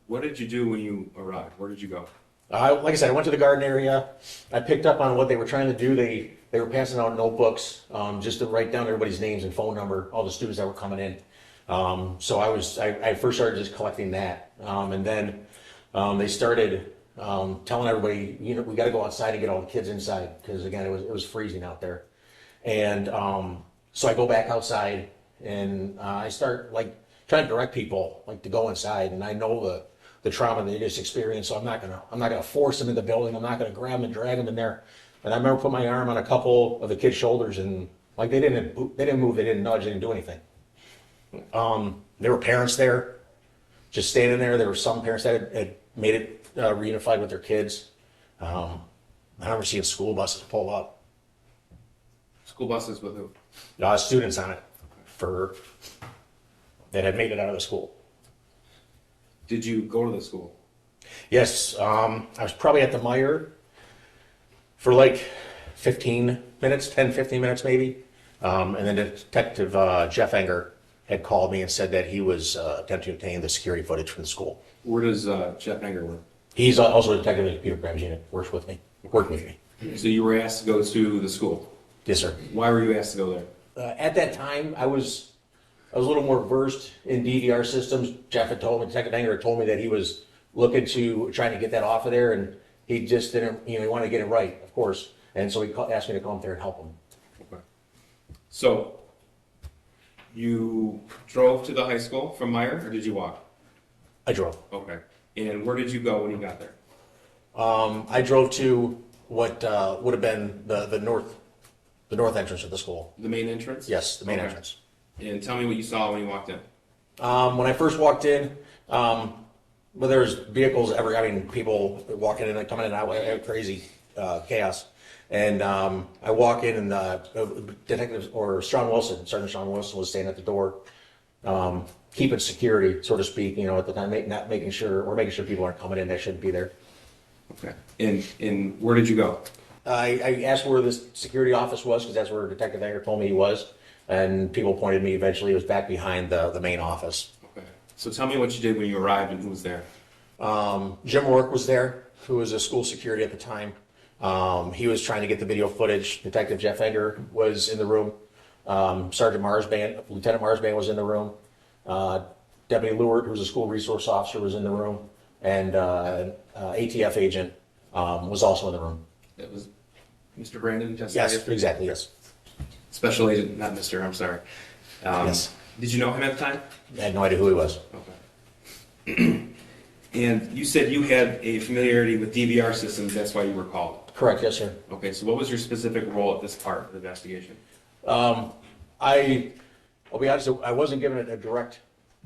What did you do when you arrived? Where did you go?
Like I said, I went to the garden area. I picked up on what they were trying to do. They were passing out notebooks just to write down everybody's names and phone number, all the students that were coming in. So I first started just collecting that. And then they started telling everybody, we got to go outside and get all the kids inside because, again, it was freezing out there. And so I go back outside and I start trying to direct people to go inside. And I know the trauma they just experienced, so I'm not gonna force them in the building. I'm not gonna grab them and drag them in there. And I remember putting my arm on a couple of the kids' shoulders, and they didn't move, they didn't nudge, they didn't do anything. There were parents there, just standing there. There were some parents that had made it reunified with their kids. I remember seeing school buses pull up.
School buses with who?
Students on it that had made it out of the school.
Did you go to the school?
Yes, I was probably at the Meyer for 15 minutes, 10, 15 minutes maybe. And then Detective Jeff Enger had called me and said that he was attempting to obtain the security footage from the school.
Where does Jeff Enger work?
He's also a detective in the computer crimes unit, worked with me.
So you were asked to go to the school?
Yes, sir.
Why were you asked to go there?
At that time, I was a little more versed in DVR systems. Jeff had told me, Detective Enger had told me that he was trying to get that off of there, and he just didn't, he wanted to get it right, of course. And so he asked me to come up there and help him.
Okay. So you drove to the high school from Meyer, or did you walk?
I drove.
Okay. And where did you go when you got there?
I drove to what would have been the north entrance of the school.
The main entrance?
Yes, the main
Okay.
entrance.
And tell me what you saw when you walked in.
When I first walked in, well, there's vehicles people walking in and coming in and out, crazy chaos. And I walk in, and Detective Sergeant Sean Wilson was standing at the door, keeping security, so to speak. At the time, making sure people aren't coming in that shouldn't be there.
Okay. And where did you go?
I asked where the security office was because that's where Detective Anger told me he was, and people pointed me. Eventually, it was back behind the main office.
Okay. So tell me what you did when you arrived and who was there.
Jim Rourke was there, who was a school security at the time. He was trying to get the video footage. Detective Jeff Enger was in the room. Lieutenant Marsban was in the room. Deputy Lewert, who was a school resource officer, was in the room. And ATF agent was also in the room.
It was Mr. Brandon?
Yes, exactly, yes.
Special agent, not Mr. I'm sorry.
Yes.
Did you know him at the time?
I had no idea who he was.
Okay. And you said you had a familiarity with DVR systems, that's why you were called.
Correct, yes, sir.
Okay, so what was your specific role at this part of the investigation?
I'll be honest, I wasn't given a direct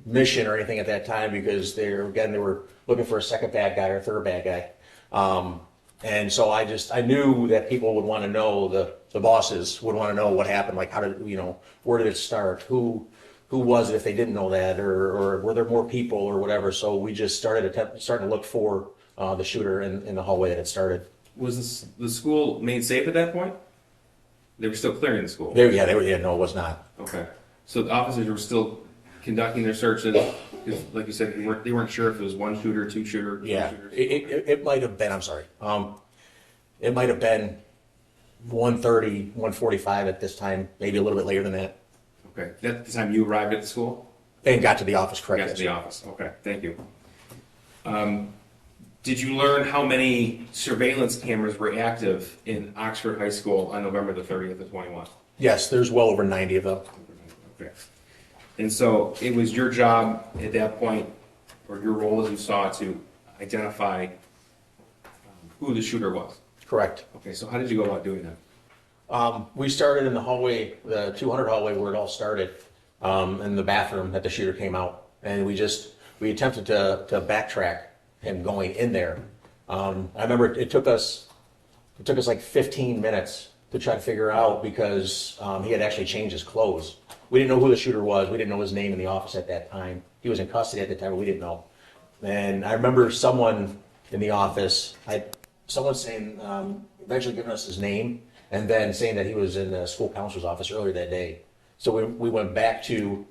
mission or anything at that time because they were looking for a second bad guy or a third bad guy. And so I knew that people would want to know, the bosses would want to know what happened, like where did it start? Who was it if they didn't know that, or were there more people or whatever? So we just starting to look for the shooter in the hallway that it started.
Was the school made safe at that point? They were still clearing the school?
No, it was not.
Okay. So the officers were still conducting their searches, 'cause like you said, they weren't sure if it was one shooter, two shooter, three
Yeah,
shooters.
it might have been, I'm sorry. It might have been 1:30, 1:45 at this time, maybe a little bit later than that.
Okay. That's the time you arrived at the school?
And got to the office, correct?
Got to
yes,
the
sir.
office. Okay, thank you. Did you learn how many surveillance cameras were active in Oxford High School on November the 30th of 21?
Yes, there's well over 90 of them.
Okay. And so it was your job at that point, or your role as you saw it, to identify who the shooter was?
Correct.
Okay, so how did you go about doing that?
We started in the hallway, the 200 hallway where it all started, in the bathroom that the shooter came out. And we attempted to backtrack him going in there. I remember it took us like 15 minutes to try to figure out because he had actually changed his clothes. We didn't know who the shooter was. We didn't know his name in the office at that time. He was in custody at the time, but we didn't know. And I remember someone in the office, someone saying, eventually giving us his name, and then saying that he was in the school counselor's office earlier that day. So we went back to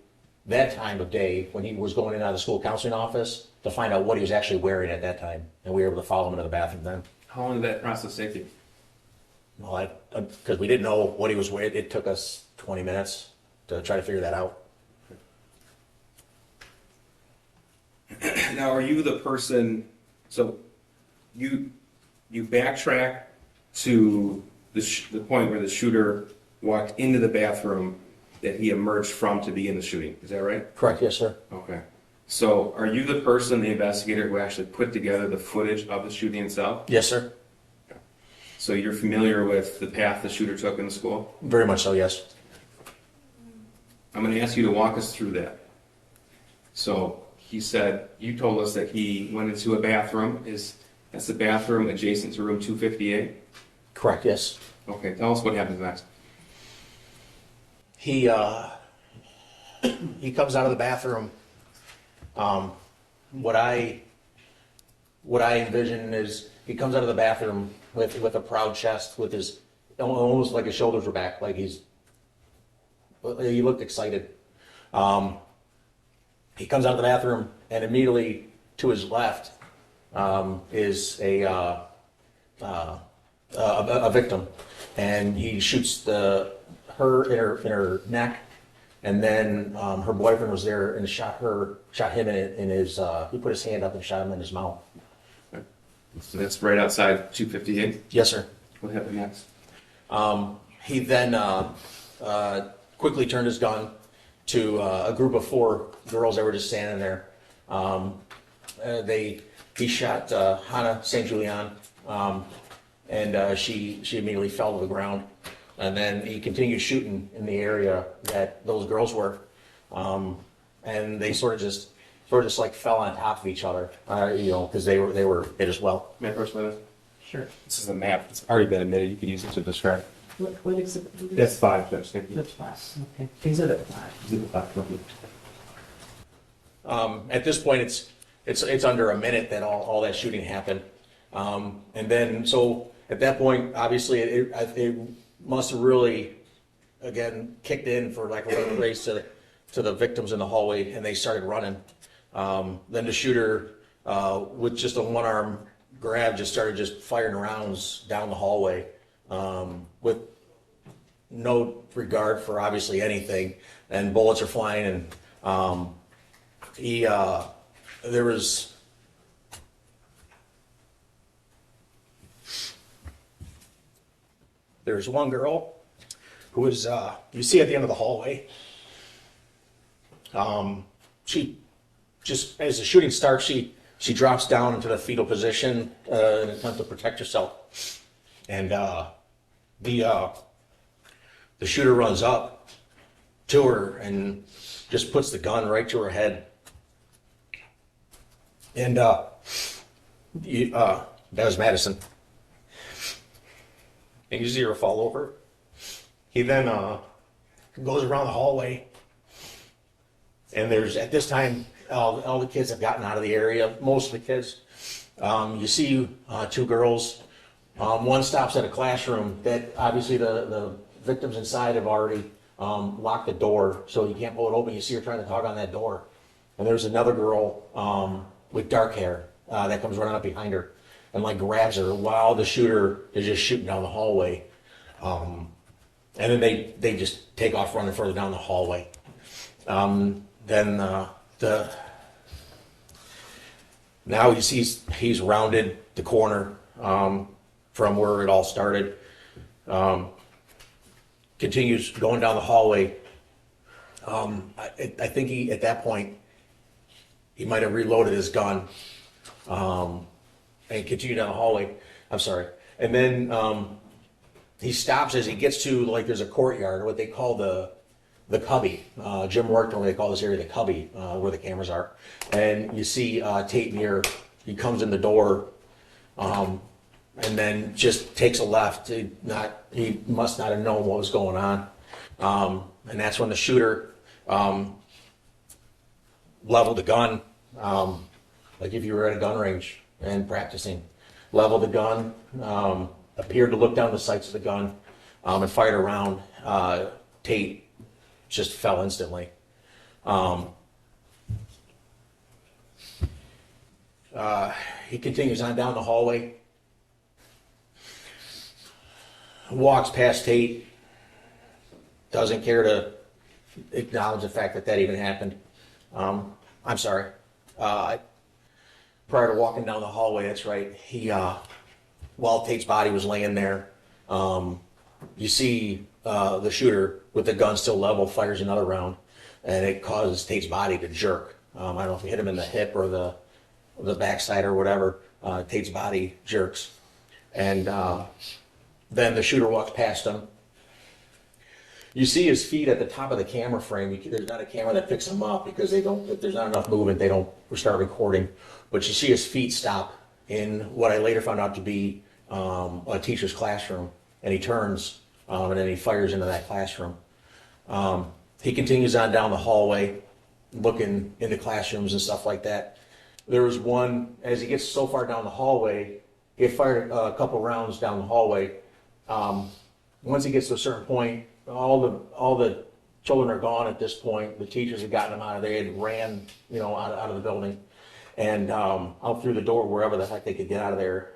that time of day when he was going in and out of the school counseling office to find out what he was actually wearing at that time. And we were able to follow him into the bathroom then.
How long did that process take you?
Well, because we didn't know what he was wearing, it took us 20 minutes to try to figure that out.
Now, are you the person, so you backtrack to the point where the shooter walked into the bathroom that he emerged from to begin the shooting, is that right?
Correct, yes, sir.
Okay. So are you the person, the investigator, who actually put together the footage of the shooting itself?
Yes, sir.
So you're familiar with the path the shooter took in the school?
Very much so, yes.
I'm going to ask you to walk us through that. So he said, you told us that he went into a bathroom. That's the bathroom adjacent to room 258?
Correct, yes.
Okay, tell us what happens next.
He comes out of the bathroom. What I envision is he comes out of the bathroom with a proud chest, with his almost like his shoulders were back, like he looked excited. He comes out of the bathroom, and immediately to his left is a victim, and he shoots her in her neck, and then her boyfriend was there and shot him in his. He put his hand up and shot him in his mouth.
So that's right outside 258?
Yes, sir.
What happened next?
He then quickly turned his gun to a group of 4 girls that were just standing there. They he shot Hannah St. Julian, and she immediately fell to the ground. And then he continued shooting in the area that those girls were, and they sort of just like fell on top of each other, because they were hit as well.
May I first let us?
Sure.
This is a map. It's already been admitted. You can use it to describe.
What exhibit?
That's 5, Judge. Thank you.
That's 5, okay. Exhibit 5.
Exhibit 5. Thank you.
At this point, it's under a minute that all that shooting happened, and then so at that point, obviously, it must have really, again, kicked in, for lack of a better phrase, to the victims in the hallway, and they started running. Then the shooter, with just a one-arm grab, just started firing rounds down the hallway, with no regard for obviously anything, and bullets are flying, and there's one girl who was, you see at the end of the hallway. She just, as the shooting starts, she drops down into the fetal position in an attempt to protect herself. And the shooter runs up to her and just puts the gun right to her head. And that was Madison. And you see her fall over. He then goes around the hallway. And there's, at this time, all the kids have gotten out of the area, most of the kids. You see 2 girls. One stops at a classroom that obviously the victims inside have already locked the door, so you can't pull it open. You see her trying to tug on that door. And there's another girl with dark hair that comes running up behind her and like grabs her while the shooter is just shooting down the hallway. And then they just take off running further down the hallway. Then now you see he's rounded the corner from where it all started. Continues going down the hallway. I think he, at that point, he might have reloaded his gun and continued down the hallway. I'm sorry. And then he stops as he gets to, like, there's a courtyard, what they call the cubby. Jim worked on, they call this area the cubby, where the cameras are. And you see Tate Muir, he comes in the door, and then just takes a left. He must not have known what was going on. And that's when the shooter leveled the gun, like if you were at a gun range and practicing. Leveled the gun, appeared to look down the sights of the gun, and fired a round. Tate just fell instantly. He continues on down the hallway, walks past Tate, doesn't care to acknowledge the fact that even happened. I'm sorry. Prior to walking down the hallway, that's right, he, while Tate's body was laying there, you see the shooter with the gun still level fires another round, and it causes Tate's body to jerk. I don't know if it hit him in the hip or the backside or whatever. Tate's body jerks, and then the shooter walks past him. You see his feet at the top of the camera frame. There's not a camera that picks him up because if there's not enough movement, they don't start recording. But you see his feet stop in what I later found out to be a teacher's classroom, and he turns and then he fires into that classroom. He continues on down the hallway, looking into classrooms and stuff like that. There was one, as he gets so far down the hallway, he had fired a couple rounds down the hallway. Once he gets to a certain point, all the children are gone at this point. The teachers had gotten them out of there. They had ran, out of the building and out through the door, wherever the heck they could get out of there.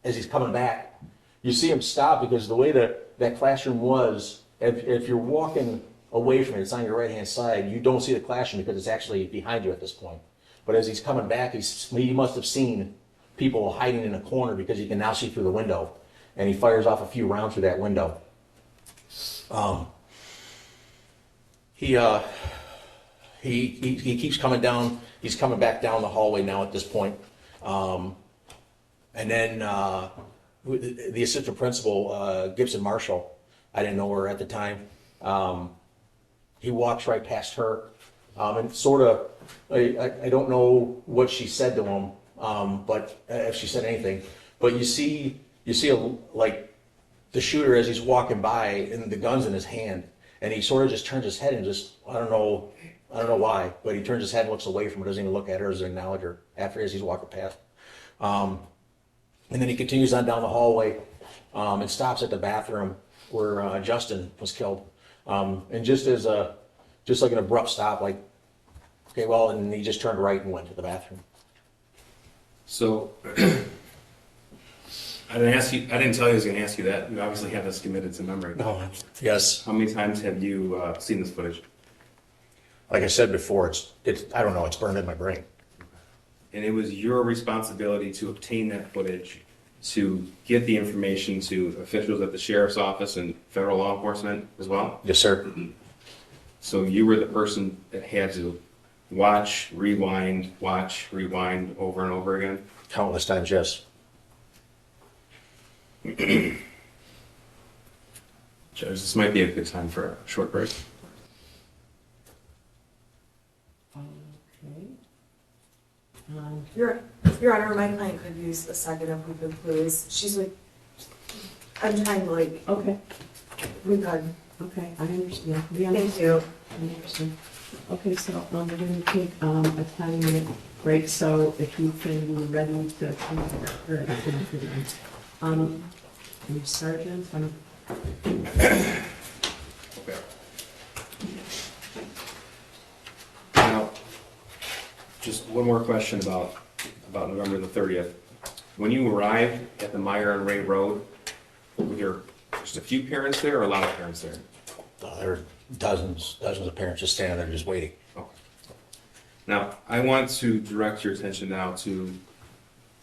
As he's coming back, you see him stop because the way that classroom was, if you're walking away from it, it's on your right-hand side, you don't see the classroom because it's actually behind you at this point. But as he's coming back, he must have seen people hiding in a corner because he can now see through the window. And he fires off a few rounds through that window. He keeps coming down. He's coming back down the hallway now at this point. And then the assistant principal, Gibson Marshall, I didn't know her at the time. He walks right past her, and sort of, I don't know what she said to him, but if she said anything. But you see like the shooter as he's walking by, and the gun's in his hand, and he sort of just turns his head and just, I don't know why, but he turns his head and looks away from her, doesn't even look at her, doesn't acknowledge her as he's walking past. And then he continues on down the hallway, and stops at the bathroom where Justin was killed. And just like an abrupt stop, like, okay, well, and he just turned right and went to the bathroom.
So, I didn't tell you I was going to ask you that. You obviously have this committed to memory.
Oh, yes.
How many times have you seen this footage?
Like I said before, it's I don't know, it's burned in my brain.
And it was your responsibility to obtain that footage, to get the information to officials at the sheriff's office and federal law enforcement as well?
Yes, sir.
So you were the person that had to watch, rewind over and over again?
Countless times, yes.
Judge, this might be a good time for a short break.
Okay.
Your Honor, my client could use a second if we could, please. She's like, I'm trying to like,
Okay,
we could.
okay, I understand. We
Thank you.
I understand. Okay, so we're going to take a 10-minute break, so if you can be ready to come back. Your sergeant,
Okay. Now, just one more question about November the 30th. When you arrived at the Meyer and Ray Road, were there just a few parents there or a lot of parents there?
There are dozens of parents just standing there just waiting.
Okay. Now, I want to direct your attention now to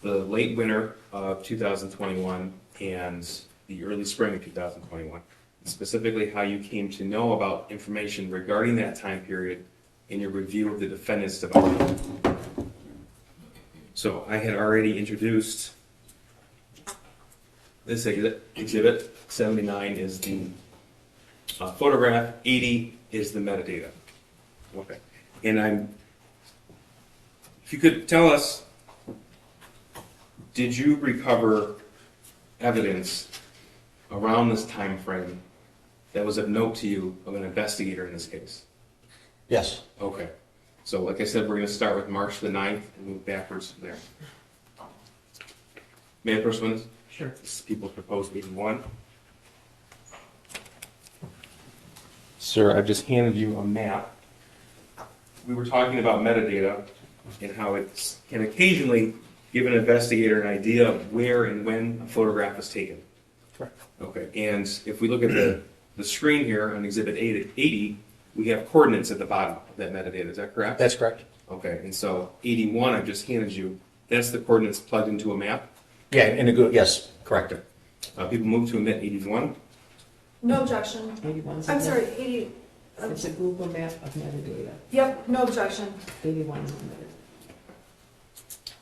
the late winter of 2021 and the early spring of 2021, specifically how you came to know about information regarding that time period in your review of the defendant's device. So I had already introduced this exhibit. 79 is the photograph, 80 is the metadata. Okay. And if you could tell us, did you recover evidence around this time frame that was of note to you of an investigator in this case?
Yes.
Okay. So like I said, we're going to start with March the 9th and move backwards from there. May I first witness?
sure.
This is People's Proposed Meeting 1. Sir, I've just handed you a map. We were talking about metadata and how it can occasionally give an investigator an idea of where and when a photograph was taken.
Correct.
Okay, and if we look at the screen here on Exhibit 80, we have coordinates at the bottom of that metadata. Is that correct?
That's correct.
Okay, and so 81 I've just handed you, that's the coordinates plugged into a map.
Yeah, in a good, yes, correct.
People move to omit 81.
No objection.
81 is
I'm
a-
sorry, 80,
It's a Google map of metadata.
yep, no objection.
81 is omitted.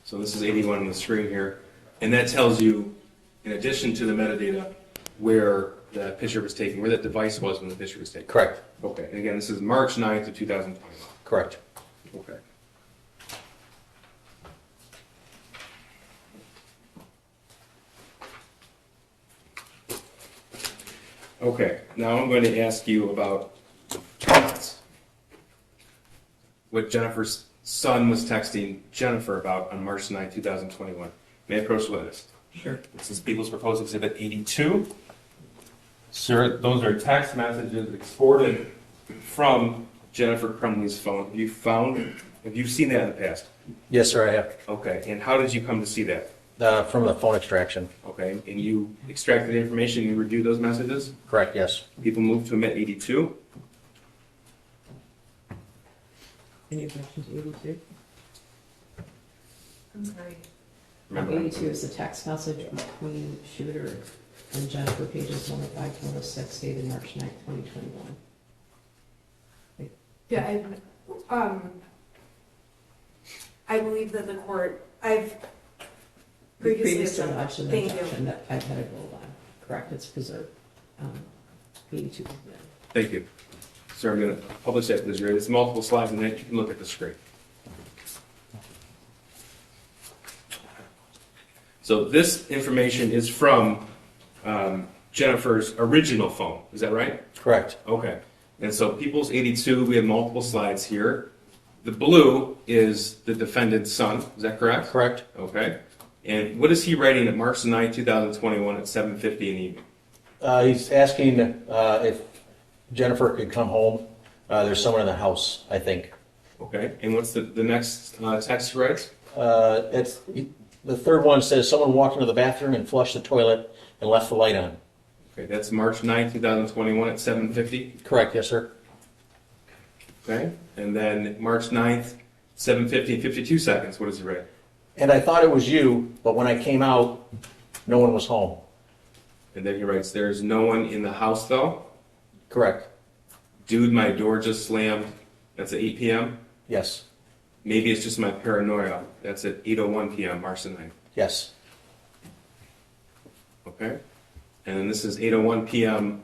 So this is 81 on the screen here, and that tells you, in addition to the metadata, where the picture was taken, where that device was when the picture was taken.
Correct.
Okay, and again, this is March 9th of 2021.
Correct.
Okay. Okay, now I'm going to ask you about what Jennifer's son was texting Jennifer about on March 9th, 2021. May I approach the witness?
Sure.
This is People's Proposed Exhibit 82. Sir, those are text messages exported from Jennifer Crumbley's phone. Have you seen that in the past?
Yes, sir, I have.
Okay, and how did you come to see that?
From the phone extraction.
Okay, and you extracted the information, you reviewed those messages?
Correct, yes.
People moved to omit 82.
Any objections to 82?
I'm sorry.
Remember,
82 is a text message between shooter and Jennifer, pages 105 to 106, dated March 9th, 2021.
Yeah, I believe that the court, I've Previously
lodged an
Thank you.
objection that I've had it rolled on. Correct, it's preserved. 82. Yeah.
Thank you. So I'm going to publish that this year. There's multiple slides in it. You can look at the screen. So this information is from Jennifer's original phone. Is that right?
Correct.
Okay. And so People's 82, we have multiple slides here. The blue is the defendant's son. Is that correct?
Correct.
Okay. And what is he writing at March 9, 2021 at 7:50 in the evening?
He's asking if Jennifer could come home. There's someone in the house, I think.
Okay. And what's the next text he writes?
The third one says someone walked into the bathroom and flushed the toilet and left the light on.
Okay. That's March 9, 2021 at 7:50.
Correct, yes, sir.
Okay. And then March 9th, 7:50 and 52 seconds. What does he write?
And I thought it was you, but when I came out, no one was home.
And then he writes, there's no one in the house though.
Correct.
Dude, my door just slammed. That's at 8 p.m.
Yes.
Maybe it's just my paranoia. That's at 8:01 p.m. March the 9th.
Yes.
Okay. And then this is 8:01 p.m.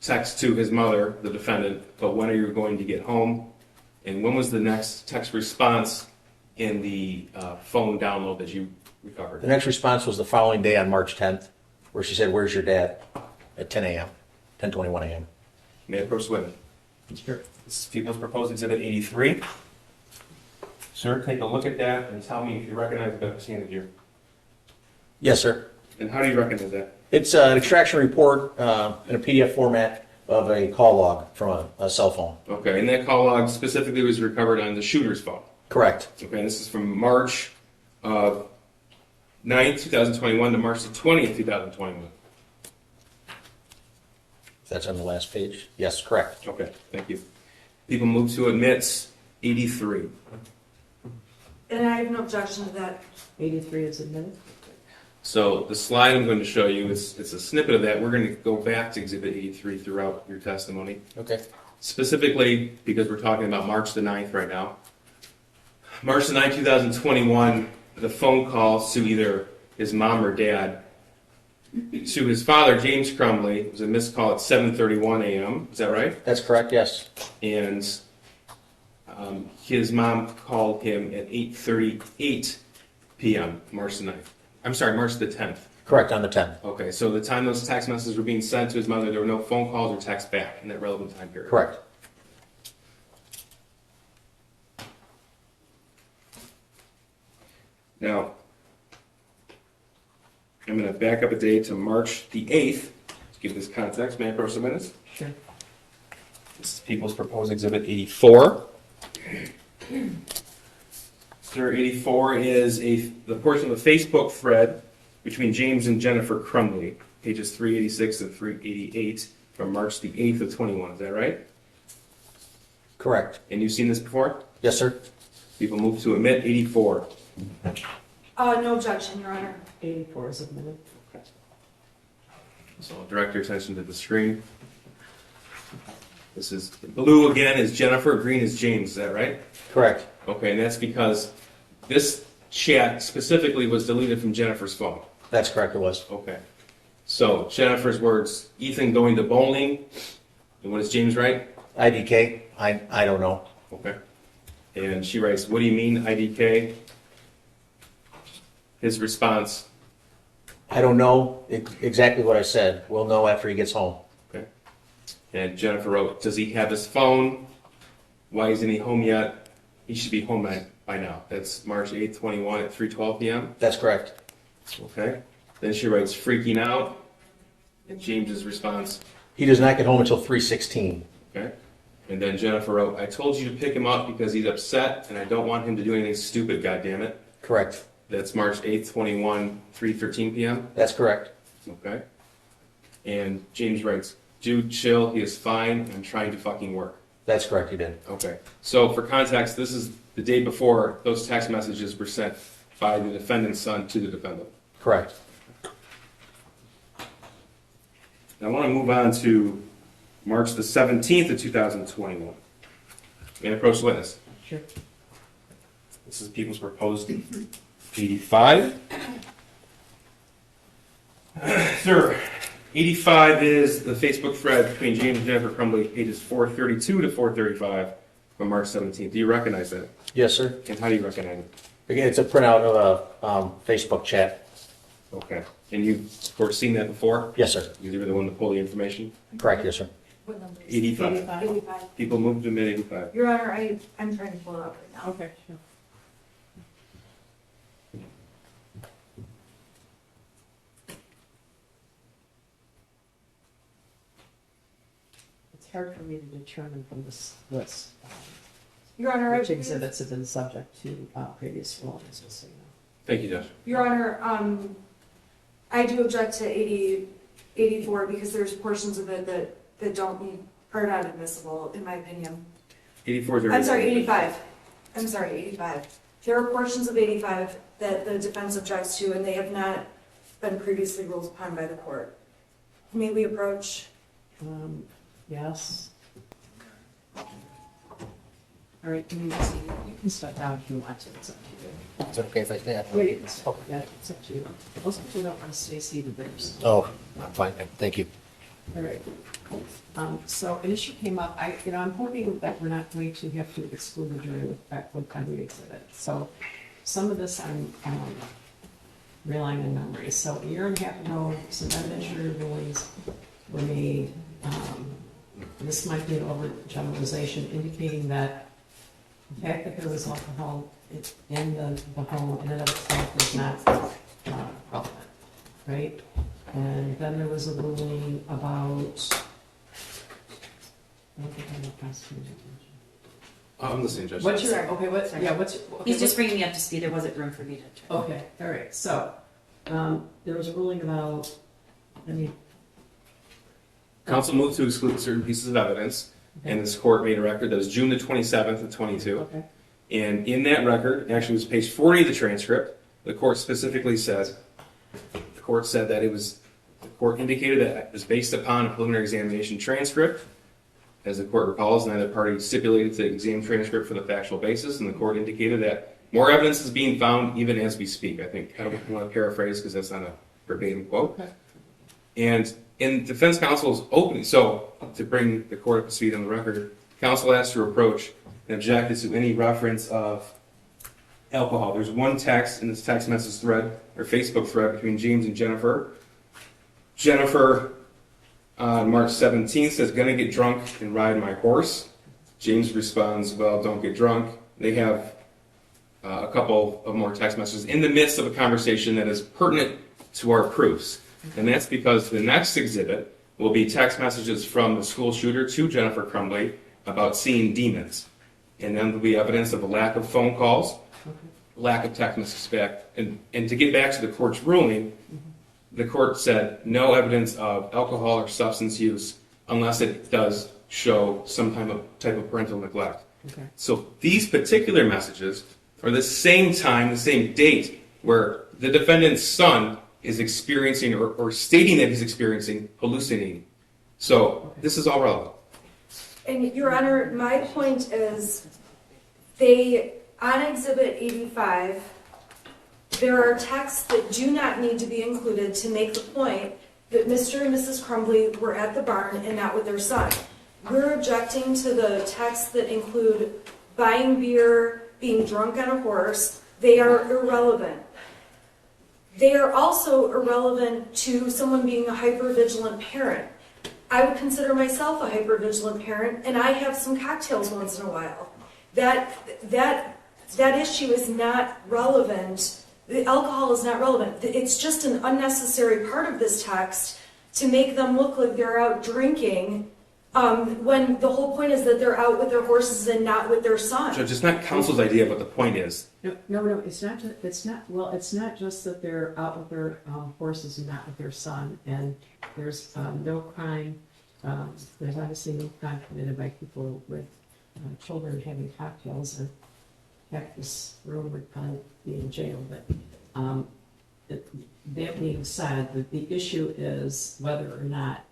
text to his mother, the defendant, but when are you going to get home? And when was the next text response in the phone download that you recovered?
The next response was the following day on March 10th, where she said, "Where's your dad?" at 10 a.m., 10:21 a.m.
May I approach the witness?
Sure.
This is People's Proposed Exhibit 83. Sir, take a look at that and tell me if you recognize the witness handed here.
Yes, sir.
And how do you recognize that?
It's an extraction report in a PDF format of a call log from a cell phone.
Okay, and that call log specifically was recovered on the shooter's phone.
Correct.
Okay, and this is from March 9th, 2021 to March the 20th, 2021.
That's on the last page. Yes, correct.
Okay, thank you. People move to admits 83.
And I have no objection to that.
83 is admitted.
So the slide I'm going to show you, it's a snippet of that. We're going to go back to Exhibit 83 throughout your testimony.
Okay.
Specifically, because we're talking about March the 9th right now. March the 9th, 2021, the phone call to either his mom or dad to his father, James Crumbley. It was a missed call at 7:31 a.m. Is that right?
That's correct, yes.
And his mom called him at 8:38 p.m. March the 9th. I'm sorry, March the 10th.
Correct, on the 10th.
Okay, so the time those text messages were being sent to his mother, there were no phone calls or texts back in that relevant time period.
Correct.
Now, I'm going to back up a day to March the 8th to give this context. May I approach the minutes?
Sure.
This is People's Proposed Exhibit 84. Sir, 84 is the portion of the Facebook thread between James and Jennifer Crumbley, pages 386 and 388 from March the 8th of 21. Is that right?
Correct.
And you've seen this before?
Yes, sir.
People move to omit 84.
No objection, Your Honor.
84 is admitted.
So I'll direct your attention to the screen. This is blue again is Jennifer, green is James. Is that right?
Correct.
Okay, and that's because this chat specifically was deleted from Jennifer's phone.
That's correct, it was.
Okay. So Jennifer's words, Ethan going to bowling. And what does James write?
IDK, I don't know.
Okay. And she writes, what do you mean IDK? His response,
I don't know exactly what I said. We'll know after he gets home.
okay. And Jennifer wrote, does he have his phone? Why isn't he home yet? He should be home by now. That's March 8th, 21 at 3:12 p.m.
That's correct.
Okay. Then she writes, freaking out. And James's response,
He does not get home until 3:16.
okay. And then Jennifer wrote, I told you to pick him up because he's upset and I don't want him to do anything stupid, goddammit.
Correct.
That's March 8th, 21, 3:13 p.m.
That's correct.
Okay. And James writes, dude, chill, he is fine, I'm trying to fucking work.
That's correct, he did.
Okay. So for context, this is the day before those text messages were sent by the defendant's son to the defendant.
Correct.
Now I want to move on to March the 17th of 2021. May I approach the witness?
Sure.
This is People's Proposed 85. Sir, 85 is the Facebook thread between James and Jennifer Crumbley, ages 432 to 435, from March 17th. Do you recognize that?
Yes, sir.
And how do you recognize it?
Again, it's a printout of a Facebook chat.
Okay. And you've, of course, seen that before?
Yes, sir.
You were the one to pull the information?
Correct, yes, sir.
85.
85.
People moved to mid 85.
Your Honor, I'm trying to pull it up right now.
Okay, sure. It's hard for me to determine from this list
Your Honor,
which exhibits have been subject to previous rulings, just so you know.
Thank you, Judge.
Your Honor, I do object to 84 because there's portions of it that don't need, are not admissible, in my opinion.
84 is
I'm sorry, 85. I'm sorry, 85. There are portions of 85 that the defense objects to, and they have not been previously ruled upon by the court. May we approach?
Yes. All right, can you see, you can step down if you want to, it's up to you.
Is it okay if I stay?
Wait, yeah, it's up to you. Most people don't want to stay seated there, so.
Oh, I'm fine, thank you.
All right. So an issue came up, I'm hoping that we're not going to have to exclude the jury with every exhibit. So some of this I'm relying on memory. So a year and a half ago, some evidentiary rulings were made. This might be an overgeneralization, indicating that the fact that there was alcohol in the home in and of itself is not relevant, right? And then there was a ruling about. I don't think I have prosecution.
I'm listening, Judge.
What's your, okay, what's,
Sorry.
yeah, what's your. Okay,
He's just bringing me up to speed. There wasn't room for me to.
Okay, all right, so, there was a ruling about,
Counsel moved to exclude certain pieces of evidence, and this court made a record that was June the 27th of 22.
okay,
And in that record, actually it was page 40 of the transcript, the court specifically said, the court indicated that it was based upon a preliminary examination transcript. As the court recalls, neither party stipulated the exam transcript for the factual basis, and the court indicated that more evidence is being found even as we speak. I don't want to paraphrase because that's not a verbatim quote.
okay.
And in defense counsel's opening, so to bring the court up to speed on the record, counsel asked to approach and objected to any reference of alcohol. There's one text in this text message thread, or Facebook thread, between James and Jennifer. Jennifer, on March 17th, says, "Gonna get drunk and ride my horse." James responds, "Well, don't get drunk." They have a couple of more text messages in the midst of a conversation that is pertinent to our proofs. And that's because the next exhibit will be text messages from the school shooter to Jennifer Crumbley about seeing demons. And then there'll be evidence of a lack of phone calls, lack of text messages back. And to get back to the court's ruling, the court said no evidence of alcohol or substance use unless it does show some type of parental neglect.
Okay.
So these particular messages are the same time, the same date, where the defendant's son is experiencing or stating that he's experiencing hallucinating. So this is all relevant.
And Your Honor, my point is, on Exhibit 85, there are texts that do not need to be included to make the point that Mr. and Mrs. Crumbley were at the barn and not with their son. We're objecting to the texts that include buying beer, being drunk on a horse. They are irrelevant. They are also irrelevant to someone being a hypervigilant parent. I would consider myself a hypervigilant parent, and I have some cocktails once in a while. That issue is not relevant. The alcohol is not relevant. It's just an unnecessary part of this text to make them look like they're out drinking, when the whole point is that they're out with their horses and not with their son.
Judge, it's not counsel's idea of what the point is.
No, it's not just that they're out with their horses and not with their son, and there's no crime, there's obviously no crime committed by people with children having cocktails, and in fact, this room would probably be in jail, but that being said, the issue is whether or not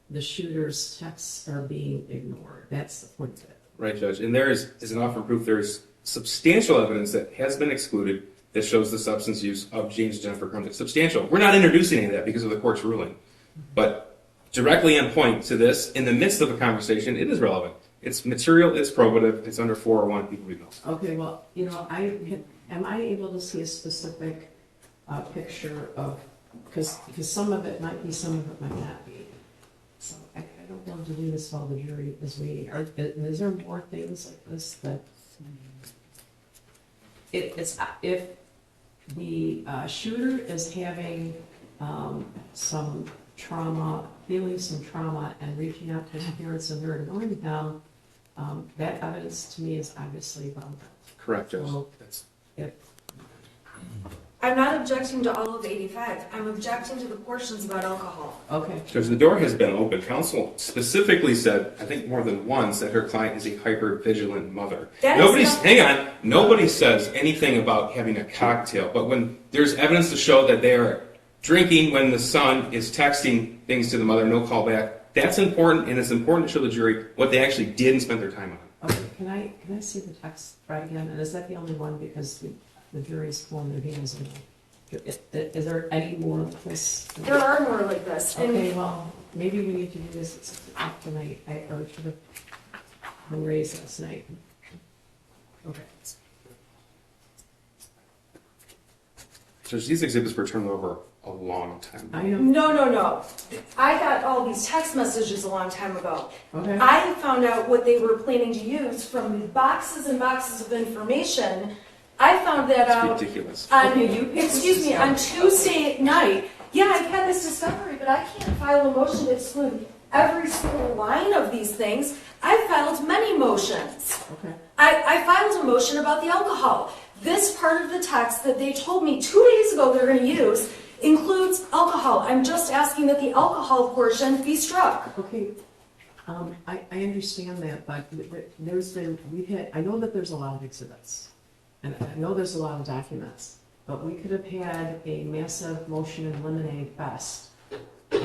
the shooter's texts are being ignored. That's the point of it.
Right, Judge. And there is an offer of proof, there is substantial evidence that has been excluded that shows the substance use of James and Jennifer Crumbley. Substantial. We're not introducing any of that because of the court's ruling. But directly on point to this, in the midst of a conversation, it is relevant. It's material, it's probative, it's under 401, people read those.
Okay, well, you know, am I able to see a specific picture of, because some of it might be, some of it might not be. So I don't want to do this while the jury is waiting. Is there more things like this that, it's, if the shooter is having some trauma, feeling some trauma and reaching out to his parents and they're ignoring them, that evidence to me is obviously relevant.
Correct, Judge.
So
That's-
if,
I'm not objecting to all of 85. I'm objecting to the portions about alcohol.
okay,
Judge, the door has been open. Counsel specifically said, I think more than once, that her client is a hyper-vigilant mother.
That is
Nobody's,
not-
hang on, nobody says anything about having a cocktail, but when there's evidence to show that they are drinking when the son is texting things to the mother, no call back, that's important, and it's important to show the jury what they actually did and spent their time on.
okay, can I see the text right again? And is that the only one because the jury's pulling their hands in? Is there any more of this?
There are more like this. And
Okay, well, maybe we need to do this at 6 o'clock tonight. I should have been raised last night. Okay.
Judge, these exhibits were turned over a long time ago.
I know.
no. I got all these text messages a long time ago.
Okay.
I found out what they were planning to use from the boxes and boxes of information. I found that
It's
out
ridiculous.
on,
Okay, you picked
excuse
this
me,
up.
on Tuesday night. Yeah, I've had this discovery, but I can't file a motion to exclude every single line of these things. I filed many motions.
Okay.
I filed a motion about the alcohol. This part of the text that they told me 2 days ago they're going to use includes alcohol. I'm just asking that the alcohol portion be struck.
Okay. I understand that, but I know that there's a lot of exhibits. And I know there's a lot of documents, but we could have had a massive motion in limine fest a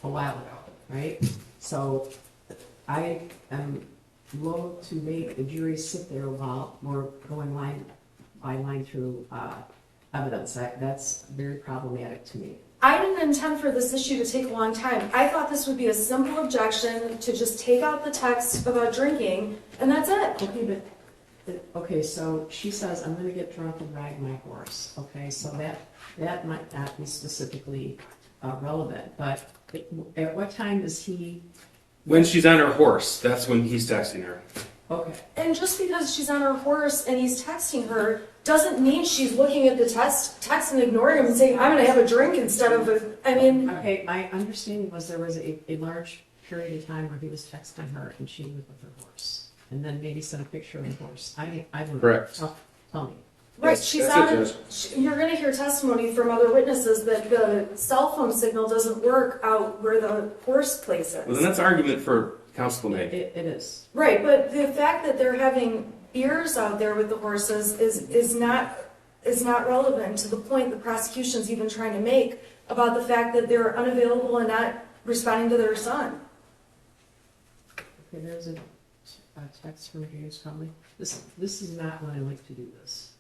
while ago, right? So I am loath to make the jury sit there while we're going line by line through evidence. That's very problematic to me.
I didn't intend for this issue to take a long time. I thought this would be a simple objection to just take out the text about drinking, and that's it.
Okay, so she says, I'm gonna get drunk and ride my horse, okay, so that might not be specifically relevant, but at what time is he,
When she's on her horse, that's when he's texting her.
okay,
And just because she's on her horse and he's texting her doesn't mean she's looking at the text and ignoring him and saying, I'm gonna have a drink instead of
okay, my understanding was there was a large period of time where he was texting her and she was with her horse, and then maybe sent a picture of the horse, I don't know.
Correct.
Tell me.
Right,
That's
she's
it,
on,
Judge.
you're gonna hear testimony from other witnesses that the cell phone signal doesn't work out where the horse place
Well, then
is.
that's argument for counsel to make.
It is.
Right, but the fact that they're having beers out there with the horses is not relevant to the point the prosecution's even trying to make about the fact that they're unavailable and not responding to their son.
Okay, there's a text from James Crumbley. This is not when I like to do this.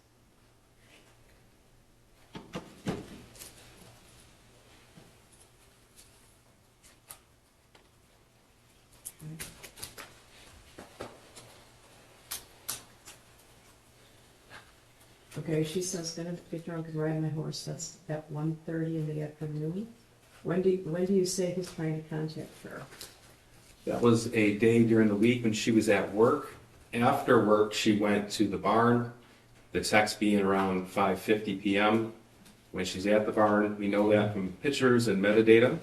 Okay, she says, gonna get drunk and ride my horse. That's at 1:30 in the afternoon. When do you say he's trying to contact her?
That was a day during the week when she was at work. After work, she went to the barn, the text being around 5:50 p.m. When she's at the barn, we know that from pictures and metadata.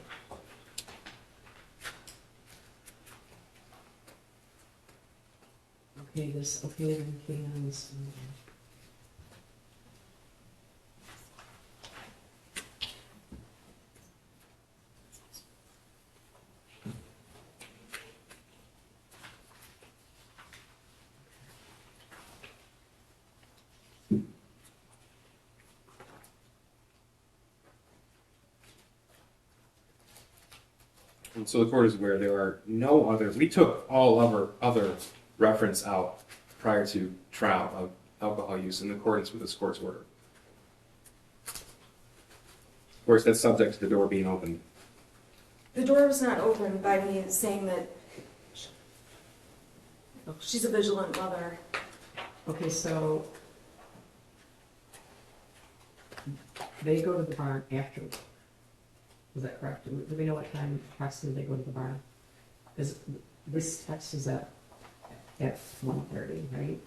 Okay, then cans.
And so the court is aware there are no other, we took all other reference out prior to trial of alcohol use in accordance with this court's order. course, that's subject to the door being open.
The door was not opened by me saying that she's a vigilant mother.
Okay, so they go to the barn after. Is that correct? Do we know what time approximately they go to the barn? Is this text is at 1:30, right?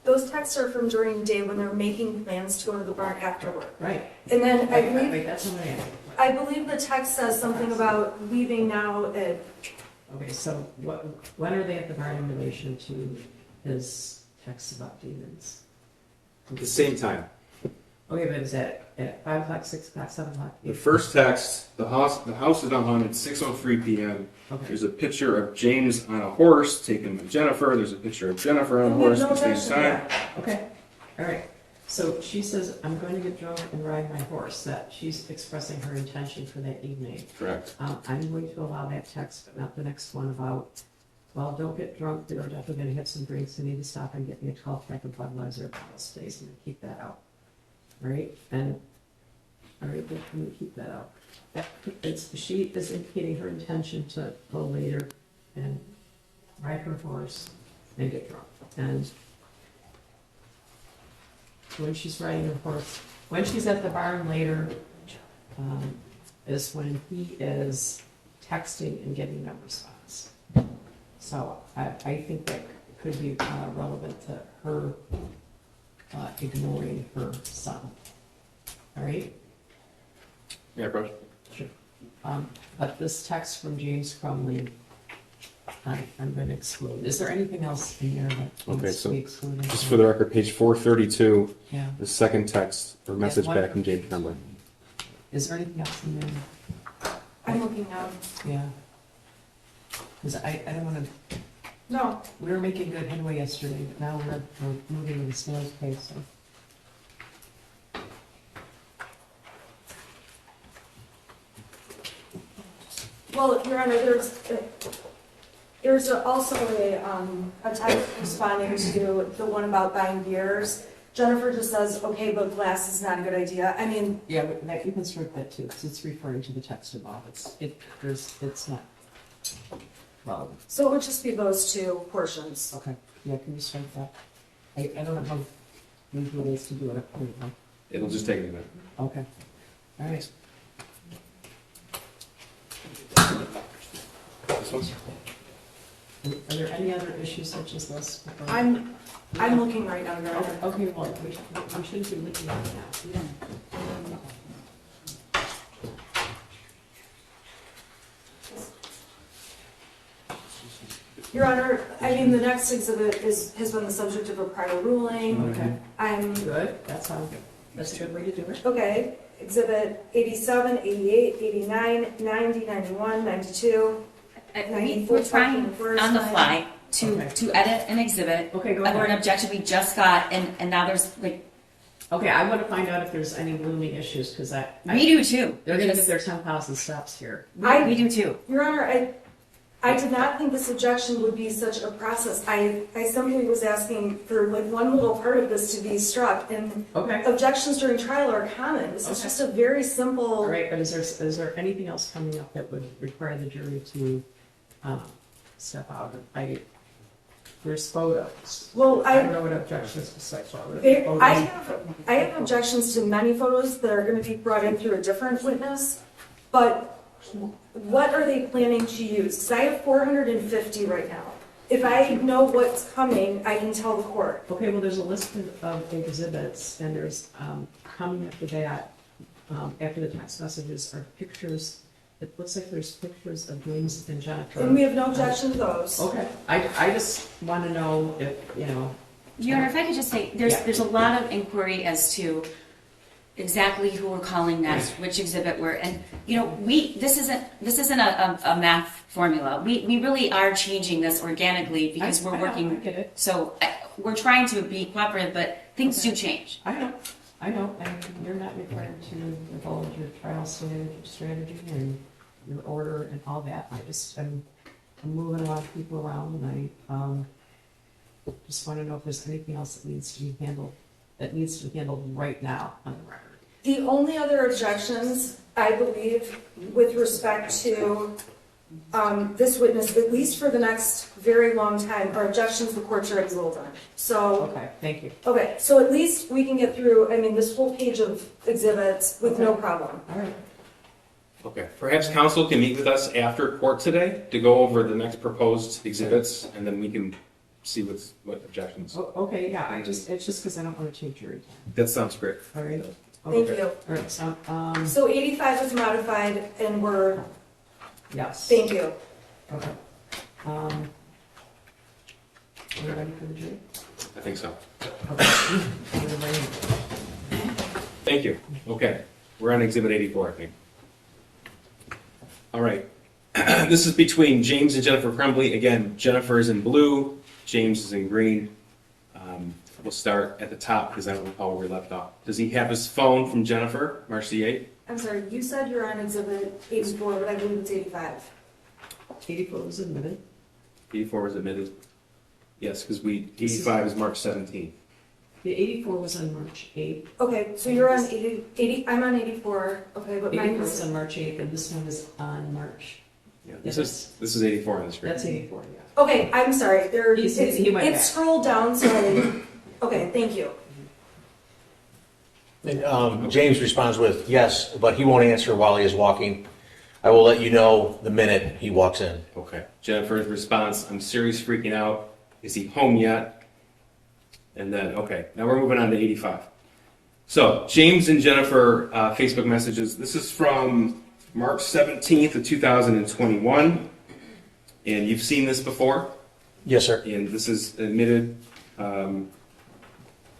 Those texts are from during the day when they're making plans to go to the barn after work.
Right.
And then I
Wait,
believe,
that's what I asked.
I believe the text says something about leaving now at,
Okay, so when are they at the barn in relation to his text about demons?
At the same time.
Okay, but is that at 5 o'clock, 6 o'clock, 7 o'clock?
The first text, the house is not haunted, 6:03 p.m.
Okay.
There's a picture of James on a horse taken with Jennifer. There's a picture of Jennifer on a horse at the same time.
Okay, all right. So she says, I'm going to get drunk and ride my horse, that she's expressing her intention for that evening.
Correct.
I'm going to allow that text, but not the next one about, well, don't get drunk, they're definitely gonna have some drinks, I need to stop and get me a 12-pack of Budweiser at the stays, and keep that out. All right, and, all right, we're gonna keep that out. She is indicating her intention to go later and ride her horse and get drunk. And when she's riding her horse, when she's at the barn later, is when he is texting and getting no response. So I think that could be relevant to her ignoring her son. All right?
Yeah, bro.
Sure. But this text from James Crumbley, I'm going to exclude. Is there anything else in there that
Okay,
needs
so
to be excluded?
Just for the record, page 432,
Yeah.
the second text or message
what-
back from James Crumbley.
Is there anything else in there?
I'm looking now.
Yeah. Because I don't want to,
No,
we were making good headway yesterday, but now we're moving at a snail's pace. So.
well, Your Honor, there's also a text responding to the one about buying beers. Jennifer just says, okay, but glass is not a good idea. I mean,
Yeah, but that, you can strike that too, because it's referring to the text above. It's not relevant.
so it would just be those two portions.
Okay, yeah, can you strike that? I don't know how usual it is to do it. Here we go.
It'll just take a minute.
Okay, all right.
This one's
Are there any other issues such as this?
I'm looking right now, Your Honor.
Okay, well, we shouldn't be looking at it now.
Your Honor, I mean, the next exhibit has been the subject of a prior ruling.
Okay,
I'm,
good, that's a good way to do it.
okay, exhibit 87, 88, 89, 90, 91, 92.
We're trying on the fly
Okay.
to edit an exhibit.
Okay, go
Or an
ahead.
objection we just got, and now there's like,
Okay, I want to find out if there's any looming issues, because
we do too.
they're gonna
because
get their 10,000 steps here.
we do too.
Your Honor, I did not think this objection would be such a process. I simply was asking for like one little part of this to be struck, and
Okay,
objections during trial are common. This is
Okay.
just a very
all
simple,
right, but is there anything else coming up that would require the jury to step out? There's photos.
well,
I don't know what objections to sexual.
I have objections to many photos that are going to be brought in through a different witness, but what are they planning to use? Because I have 450 right now. If I know what's coming, I can tell the court.
Okay, well, there's a list of exhibits, and there's, coming after that, after the text messages are pictures. It looks like there's pictures of James and Jennifer.
And we have no objection to those.
Okay, I just want to know if,
Your Honor, if I could just say,
Yeah.
there's a lot of inquiry as to exactly who we're calling next, which exhibit we're, and, this isn't a math formula. We really are changing this organically because we're
I
working,
get it.
so we're trying to be cooperative, but things do change.
I know, and you're not required to divulge your trial strategy and your order and all that. I'm moving a lot of people around, and I just want to know if there's anything else that needs to be handled right now on the record.
The only other objections, I believe, with respect to this witness, at least for the next very long time, are objections the court's already ruled on. So,
Okay, thank you.
okay, so at least we can get through, I mean, this whole page of exhibits with no problem.
All right.
Okay, perhaps council can meet with us after court today to go over the next proposed exhibits, and then we can see what objections.
Okay, yeah, it's just because I don't want to change your time.
That sounds great.
All right.
Thank
Okay.
you.
All right, so,
So 85 is modified and we're,
yes.
thank you.
Okay. Are you ready for the jury?
I think so.
Okay. We're ready.
Thank you. Okay, we're on exhibit 84, I think. All right. This is between James and Jennifer Crumbley. Again, Jennifer is in blue, James is in green. We'll start at the top because I don't recall where we left off. Does he have his phone from Jennifer, March the 8th?
I'm sorry, you said you're on exhibit 84, but I believe it's 85.
84 was admitted.
84 was admitted. Yes, because 85 is March 17th.
The 84 was on March 8th.
Okay, so you're on 80, I'm on 84, okay, but mine
84 was
is,
on March 8th, and this one is on March.
Yeah,
Yes.
this is 84 on the screen.
That's 84, yeah.
okay, I'm sorry, there,
He went
it's
back.
scrolled down, so, okay, thank you.
And, James responds with, yes, but he won't answer while he is walking. I will let you know the minute he walks in.
Okay. Jennifer's response, I'm serious freaking out. Is he home yet? And then, okay, now we're moving on to 85. So, James and Jennifer Facebook messages. This is from March 17th of 2021. And you've seen this before.
Yes, sir.
And this is admitted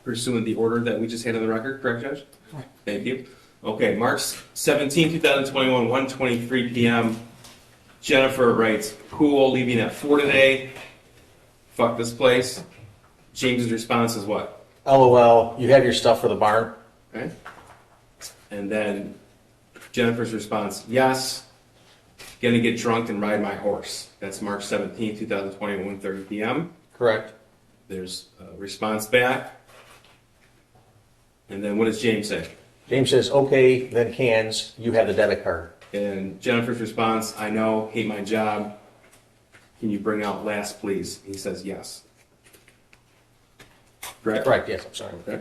pursuant the order that we just had on the record, correct, Judge?
Correct.
Thank you. Okay, March 17, 2021, 1:23 p.m. Jennifer writes, pool leaving at 4 today. Fuck this place. James's response is what?
LOL, you have your stuff for the barn?
Okay. And then Jennifer's response, yes. Gonna get drunk and ride my horse. That's March 17, 2021, 1:30 p.m.
Correct.
There's a response back. And then what does James say?
James says, okay, then cans, you have the debit card.
And Jennifer's response, I know, hate my job. Can you bring out last, please? He says yes. Correct?
Correct, yes, I'm sorry.
Okay.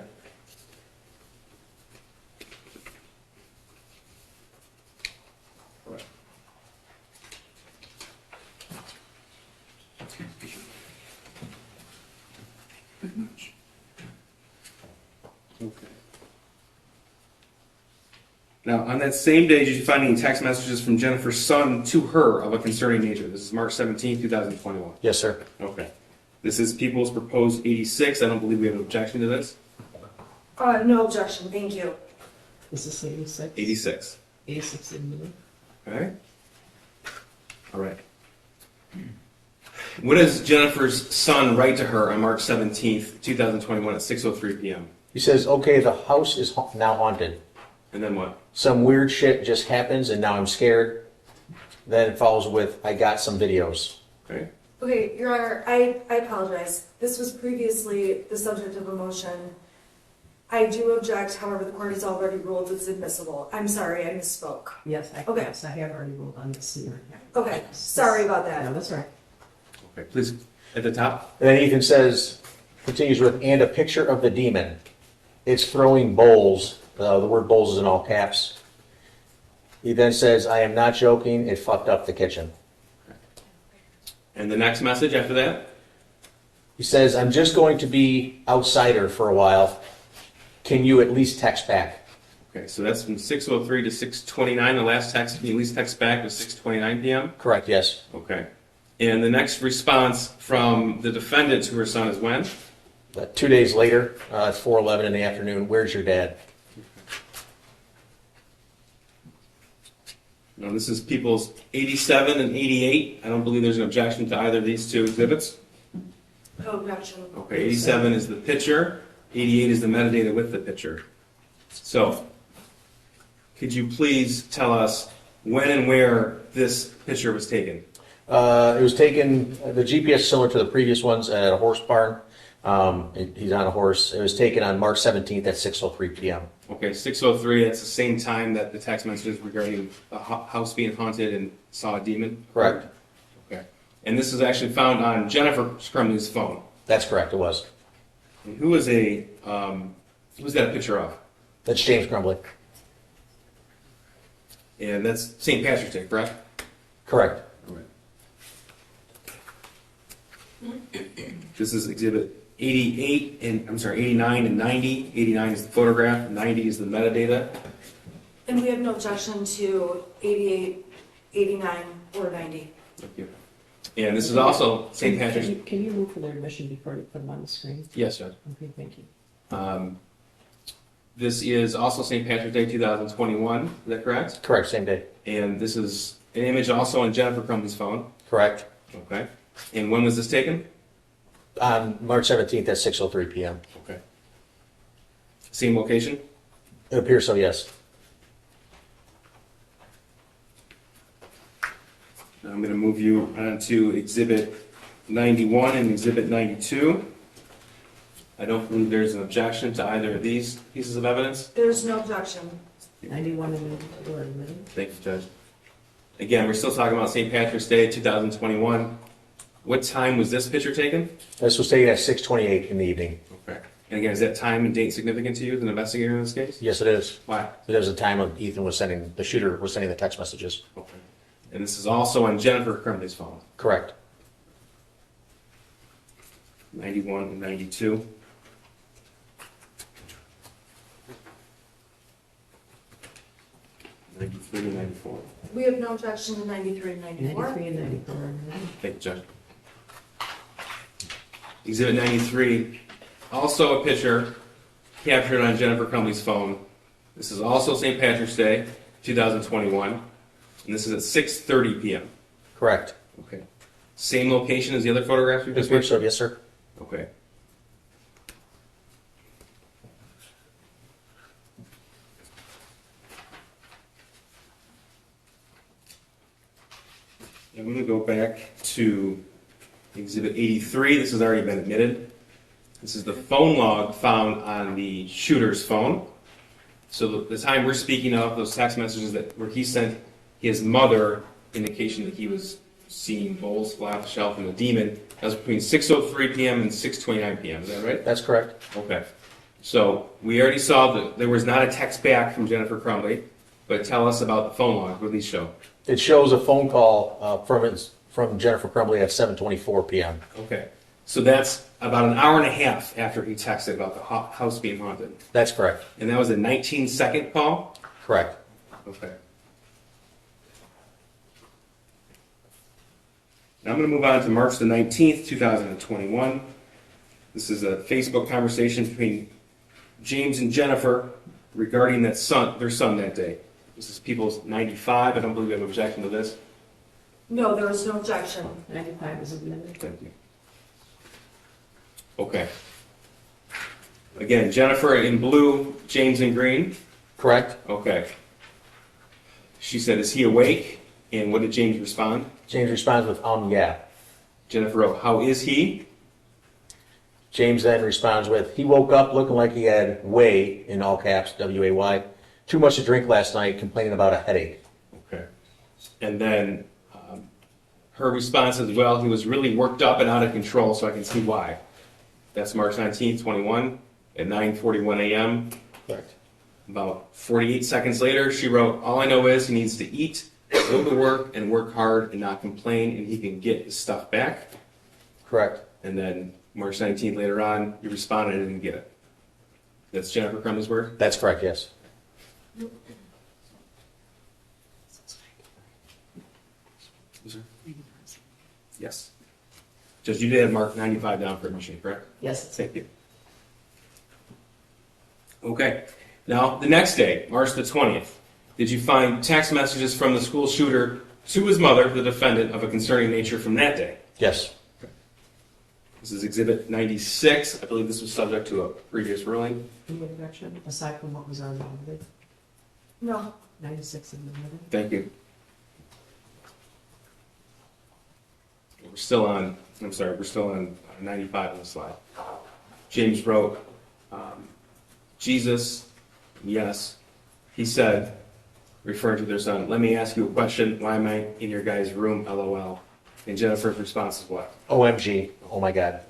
Okay. Now, on that same day, did you find any text messages from Jennifer's son to her of a concerning nature? This is March 17, 2021.
Yes, sir.
Okay. This is People's Proposed 86. I don't believe we have an objection to this.
No objection, thank you.
Is this 86?
86.
86 admitted.
Okay. All right. What does Jennifer's son write to her on March 17th, 2021 at 6:03 p.m.?
He says, okay, the house is now haunted.
And then what?
Some weird shit just happens and now I'm scared. Then it follows with, I got some videos.
Okay.
Okay, Your Honor, I apologize. This was previously the subject of a motion. I do object, however, the court has already ruled it's admissible. I'm sorry, I misspoke.
Yes,
Okay.
yes, I have already ruled on this here.
Okay, sorry about
No,
that.
that's right.
Okay. Please, at the top.
And then Ethan says, continues with, and a picture of the demon. It's throwing bowls. The word bowls is in all caps. He then says, I am not joking. It fucked up the kitchen.
And the next message after that?
He says, I'm just going to be outsider for a while. Can you at least text back?
Okay, so that's from 6:03 to 6:29. The last text, can you at least text back, was 6:29 p.m.?
Correct, yes.
Okay. And the next response from the defendant to her son is when?
2 days later, at 4:11 in the afternoon, where's your dad?
Now, this is People's 87 and 88. I don't believe there's an objection to either of these two exhibits.
No objection.
Okay, 87 is the picture, 88 is the metadata with the picture. So, could you please tell us when and where this picture was taken?
It was taken, the GPS similar to the previous ones at a horse barn He's on a horse. It was taken on March 17th at 6:03 p.m.
Okay, 6:03, that's the same time that the text messages regarding the house being haunted and saw a demon?
Correct.
Okay. And this is actually found on Jennifer Crumbley's phone.
That's correct, it was.
And who's that a picture of?
That's James Crumbley.
And that's St. Patrick's Day, correct?
Correct.
This is exhibit 88 and, I'm sorry, 89 and 90. 89 is the photograph, 90 is the metadata.
And we have no objection to 88, 89, or 90.
Thank you. And this is also St. Patrick's.
Can you move for their admission before you put them on the screen?
Yes, Judge.
Okay, thank you.
This is also St. Patrick's Day 2021, is that correct?
Correct, same day.
And this is an image also on Jennifer Crumbley's phone.
Correct.
Okay. And when was this taken?
On March 17th at 6:03 p.m.
Okay. Same location?
It appears so, yes.
Now I'm going to move you on to exhibit 91 and exhibit 92. I don't believe there's an objection to either of these pieces of evidence.
There's no objection.
91 and 92 are admitted.
Thank you, Judge. Again, we're still talking about St. Patrick's Day 2021. What time was this picture taken?
This was taken at 6:28 in the evening.
Okay. And again, is that time and date significant to you as an investigator in this case?
Yes, it is.
Why?
It was the time of the shooter was sending the text messages.
Okay. And this is also on Jennifer Crumbley's phone.
Correct.
91 and 92. '93 and 94.
We have no objection to 93 and 94.
93 and 94 are admitted.
Thank you, Judge. Exhibit 93, also a picture captured on Jennifer Crumbley's phone. This is also St. Patrick's Day, 2021, and this is at 6:30 p.m.
Correct.
Okay. Same location as the other photographs we
It
just
appears so,
mentioned?
yes, sir.
Okay. I'm going to go back to Exhibit 83. This has already been admitted. This is the phone log found on the shooter's phone. So the time we're speaking of, those text messages where he sent his mother indication that he was seeing bowls fly off the shelf and a demon, that was between 6:03 p.m. and 6:29 p.m. Is that right?
That's correct.
Okay. So we already saw that there was not a text back from Jennifer Crumbley, but tell us about the phone log. What do these show?
It shows a phone call from Jennifer Crumbley at 7:24 p.m.
Okay. So that's about an hour and a half after he texted about the house being haunted.
That's correct.
And that was a 19-second call?
Correct.
Okay. Now I'm going to move on to March the 19th, 2021. This is a Facebook conversation between James and Jennifer regarding their son that day. This is People's 95. I don't believe we have an objection to this.
No, there was no objection.
95 is admitted.
Thank you. Okay. Again, Jennifer in blue, James in green.
Correct.
Okay. She said, "Is he awake?" And what did James respond?
James responds with, yeah.
Jennifer wrote, "How is he?"
James then responds with, he woke up looking like he had way, in all caps, W-A-Y, too much to drink last night, complaining about a headache.
Okay. And then her response is, "Well, he was really worked up and out of control, so I can see why." That's March 19th, 21 at 9:41 a.m.
Correct.
About 48 seconds later, she wrote, "All I know is he needs to eat, go to work, and work hard and not complain, and he can get his stuff back."
Correct.
And then March 19th later on, you responded and didn't get it. That's Jennifer Crumbley's word?
That's correct, yes.
Yes. Judge, you did have marked 95 down for admission, correct?
Yes, it's
Thank you. Okay. Now, the next day, March the 20th, did you find text messages from the school shooter to his mother, the defendant, of a concerning nature from that day?
Yes.
This is Exhibit 96. I believe this was subject to a previous ruling.
any objection, aside from what was already admitted.
No.
96 is admitted.
Thank you. We're still on 95 on the slide. James wrote, Jesus, yes. He said, referring to their son, let me ask you a question. Why am I in your guys' room? LOL. And Jennifer's response is what?
OMG, oh my God.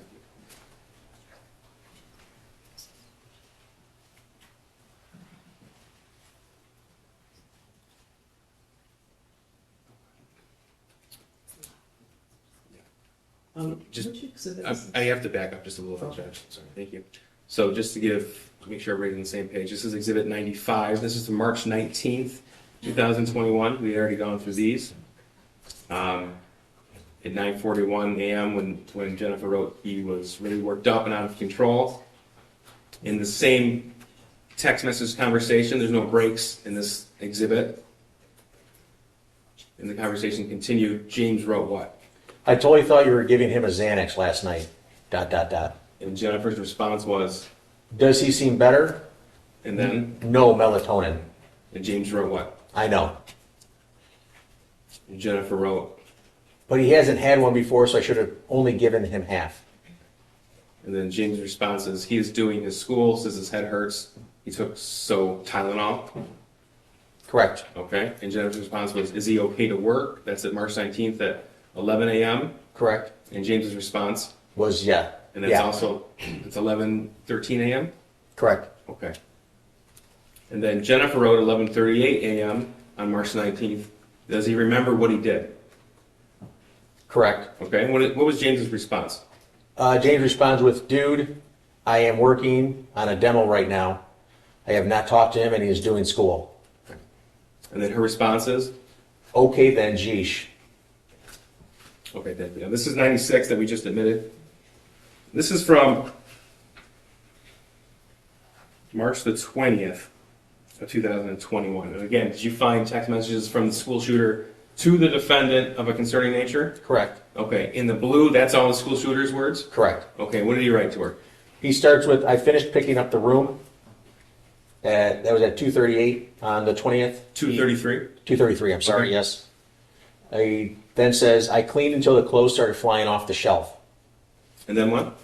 Just-
which exhibit
I
is this?
I have to back up just a little bit, Judge. Sorry, thank you. So just to make sure everybody's on the same page, this is Exhibit 95. This is from March 19th, 2021. We've already gone through these. At 9:41 a.m. when Jennifer wrote, he was really worked up and out of control. In the same text message conversation, there's no breaks in this exhibit. And the conversation continued. James wrote what?
I totally thought you were giving him a Xanax last night, ...
And Jennifer's response was,
Does he seem better?
and then,
No melatonin.
and James wrote what?
I know.
And Jennifer wrote,
But he hasn't had one before, so I should have only given him half.
and then James' response is, he is doing his school, says his head hurts. He took Tylenol,
Correct.
okay? And Jennifer's response was, is he okay to work? That's at March 19th at 11 a.m.
Correct.
And James's response,
Was, yeah.
and that's
Yeah.
also, it's 11:13 a.m.?
Correct.
Okay. And then Jennifer wrote 11:38 a.m. on March 19th. Does he remember what he did?
Correct.
Okay, and what was James's response?
James responds with, Dude, I am working on a demo right now. I have not talked to him and he is doing school.
And then her response is,
Okay then, geesh.
okay, thank you. Now, this is 96 that we just admitted. This is from March the 20th of 2021. And again, did you find text messages from the school shooter to the defendant of a concerning nature?
Correct.
Okay, in the blue, that's all the school shooter's words?
Correct.
Okay, what did he write to her?
He starts with, I finished picking up the room. That was at 2:38 on the 20th.
2:33?
2:33, I'm sorry,
Okay.
yes. He then says, I cleaned until the clothes started flying off the shelf.
And then what?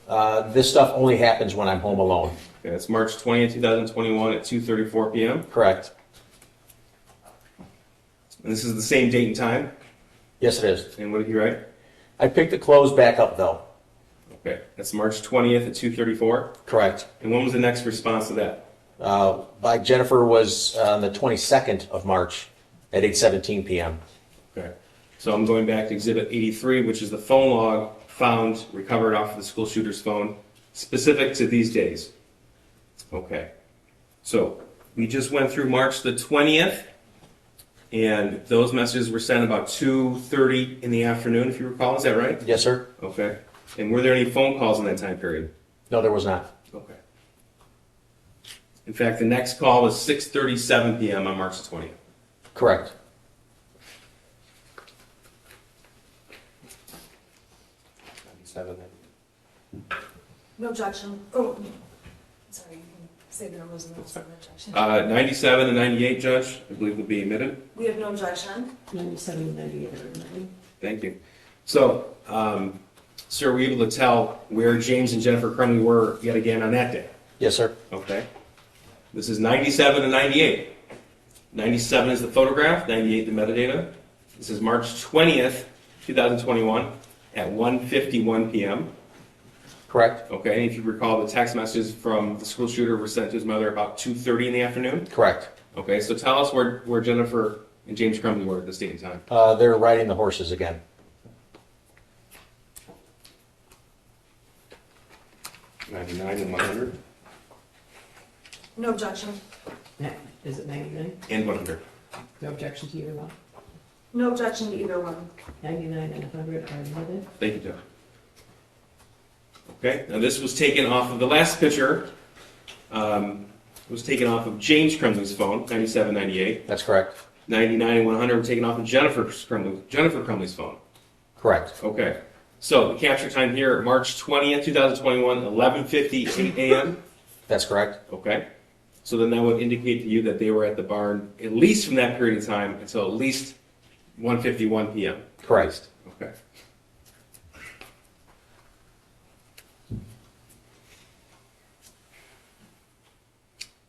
This stuff only happens when I'm home alone.
Okay, that's March 20th, 2021 at 2:34 p.m.
Correct.
And this is the same date and time?
Yes, it is.
And what did he write?
I picked the clothes back up, though.
Okay, that's March 20th at 2:34.
Correct.
And when was the next response to that?
By Jennifer was on the 22nd of March at 8:17 p.m.
Okay, so I'm going back to Exhibit 83, which is the phone log found, recovered off of the school shooter's phone, specific to these days. Okay, so we just went through March the 20th, and those messages were sent about 2:30 in the afternoon, if you recall. Is that right?
Yes, sir?
Okay. And were there any phone calls in that time period?
No, there was not.
Okay. In fact, the next call was 6:37 p.m. on March the 20th.
Correct.
No objection. Oh, sorry, you can say the numbers and then say no objection.
97 and 98, Judge, I believe will be admitted.
We have no objection.
97, 98, everybody.
Thank you. So, sir, were you able to tell where James and Jennifer Crumbley were yet again on that day?
Yes, sir.
Okay. This is 97 and 98. 97 is the photograph, 98 the metadata. This is March 20th, 2021 at 1:51 p.m.
Correct.
Okay, and if you recall, the text messages from the school shooter were sent to his mother about 2:30 in the afternoon.
Correct.
Okay, so tell us where Jennifer and James Crumbley were at this date and time.
They're riding the horses again.
99 and 100
No objection.
Is it 99?
and 100.
No objection to either one?
No objection to either one.
99 and 100 are admitted.
Thank you, Jeff. Okay, now this was taken off of the last picture. Was taken off of James Crumbley's phone, 97, 98.
That's correct.
99 and 100 were taken off of Jennifer Crumbley's phone.
Correct.
Okay, so the capture time here, March 20th, 2021, 11:58 a.m.
That's correct.
Okay, so then that would indicate to you that they were at the barn at least from that period of time until at least 1:51 p.m.
Correct.
Okay.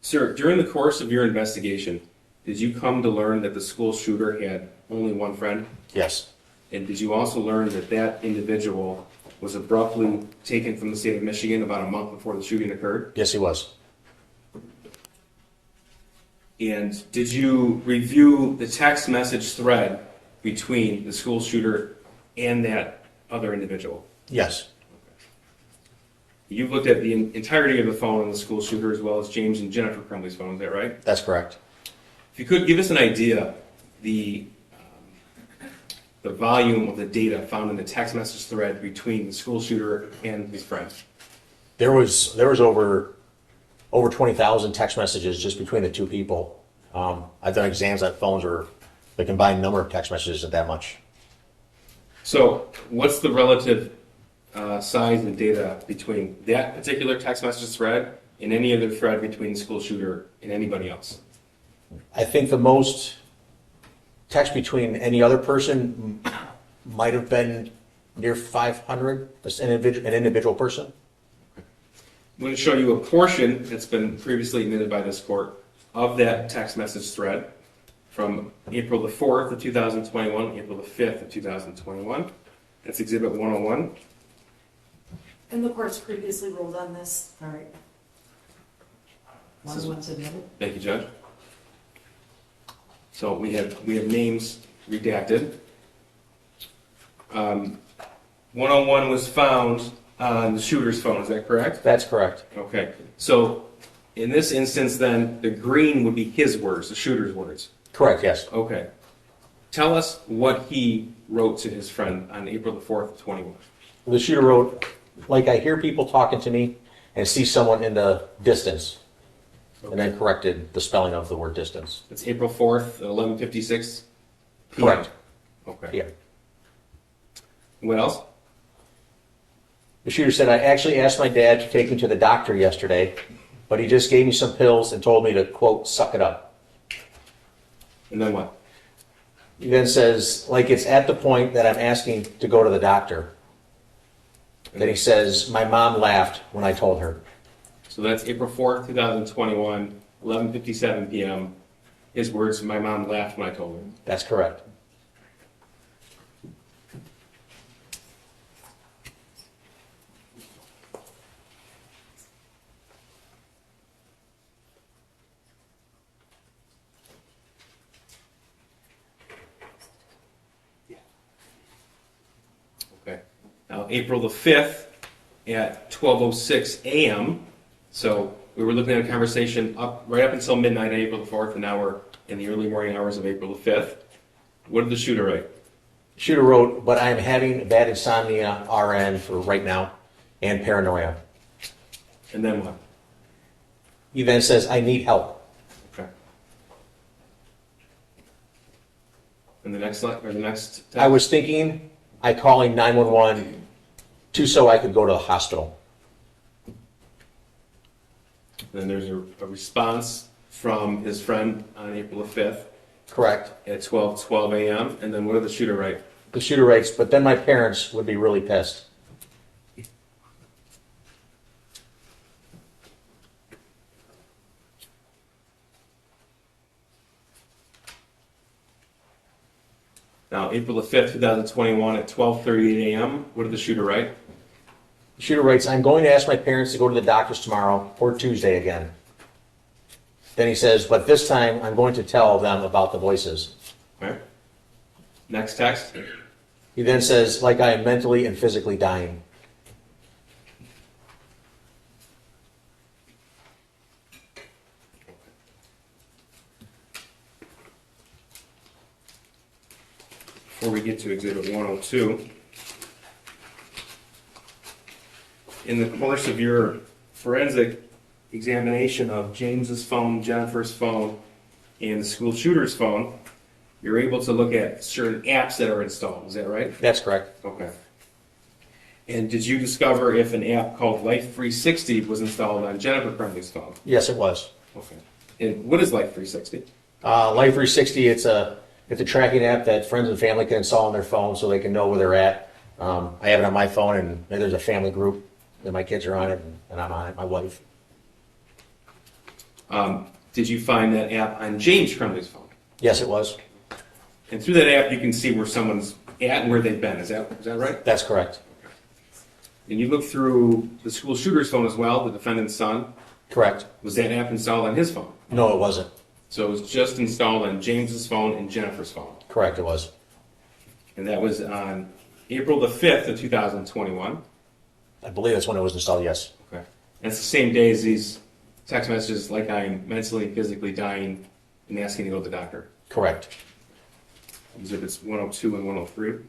Sir, during the course of your investigation, did you come to learn that the school shooter had only one friend?
Yes,
And did you also learn that that individual was abruptly taken from the state of Michigan about a month before the shooting occurred?
yes, he was.
And did you review the text message thread between the school shooter and that other individual?
Yes,
You've looked at the entirety of the phone of the school shooter as well as James and Jennifer Crumbley's phone, is that right?
that's correct.
If you could give us an idea, the volume of the data found in the text message thread between the school shooter and his friends.
There was over 20,000 text messages just between the two people. I've done exams on phones where the combined number of text messages is that much.
So what's the relative size and data between that particular text message thread and any other thread between the school shooter and anybody else?
I think the most text between any other person might have been near 500, an individual person.
I'm going to show you a portion that's been previously admitted by this court of that text message thread from April the 4th of 2021, April the 5th of 2021. That's Exhibit 101.
And the court's previously ruled on this.
All right. One submitted.
Thank you, Judge. So we have names redacted. 101 was found on the shooter's phone, is that correct?
That's correct.
Okay, so in this instance then, the green would be his words, the shooter's words.
Correct, yes.
Okay. Tell us what he wrote to his friend on April the 4th of 21.
The shooter wrote, like, I hear people talking to me and see someone in the distance. And then corrected the spelling of the word distance.
It's April 4th at 11:56 p.m.
Correct.
Okay.
Yeah.
What else?
The shooter said, I actually asked my dad to take me to the doctor yesterday, but he just gave me some pills and told me to, quote, suck it up.
And then what?
He then says, like, it's at the point that I'm asking to go to the doctor. Then he says, my mom laughed when I told her.
So that's April 4th, 2021, 11:57 p.m. His words, my mom laughed when I told her.
That's correct.
Okay. Now, April the 5th at 12:06 a.m. So we were looking at a conversation right up until midnight on April the 4th, and now we're in the early morning hours of April the 5th. What did the shooter write?
The shooter wrote, but I'm having bad insomnia, RN, for right now, and paranoia.
And then what?
He then says, I need help.
Okay. And the next text?
I was thinking, I calling 911 so I could go to the hospital.
Then there's a response from his friend on April the 5th
Correct.
at 12:12 a.m. And then what did the shooter write?
The shooter writes, but then my parents would be really pissed.
Now, April the 5th, 2021 at 12:38 a.m. What did the shooter write?
The shooter writes, I'm going to ask my parents to go to the doctors tomorrow or Tuesday again. Then he says, but this time I'm going to tell them about the voices.
Okay. Next text.
He then says, like I am mentally and physically dying.
Before we get to Exhibit 102, in the course of your forensic examination of James's phone, Jennifer's phone, and the school shooter's phone, you're able to look at certain apps that are installed. Is that right?
That's correct.
Okay. And did you discover if an app called Life 360 was installed on Jennifer Crumbley's phone?
Yes, it was.
Okay. And what is Life 360?
Life 360, it's a tracking app that friends and family can install on their phone so they can know where they're at. I have it on my phone, and there's a family group that my kids are on it, and I'm on it, my wife.
Did you find that app on James Crumbley's phone?
Yes, it was.
And through that app, you can see where someone's at and where they've been. Is that right?
That's correct.
And you looked through the school shooter's phone as well, the defendant's son.
Correct.
Was that app installed on his phone?
No, it wasn't.
So it was just installed on James's phone and Jennifer's phone.
Correct, it was.
And that was on April the 5th of 2021.
I believe that's when it was installed, yes.
Okay. And it's the same day as these text messages like I'm mentally and physically dying and asking to go to the doctor.
Correct.
Exhibits 102 and 103.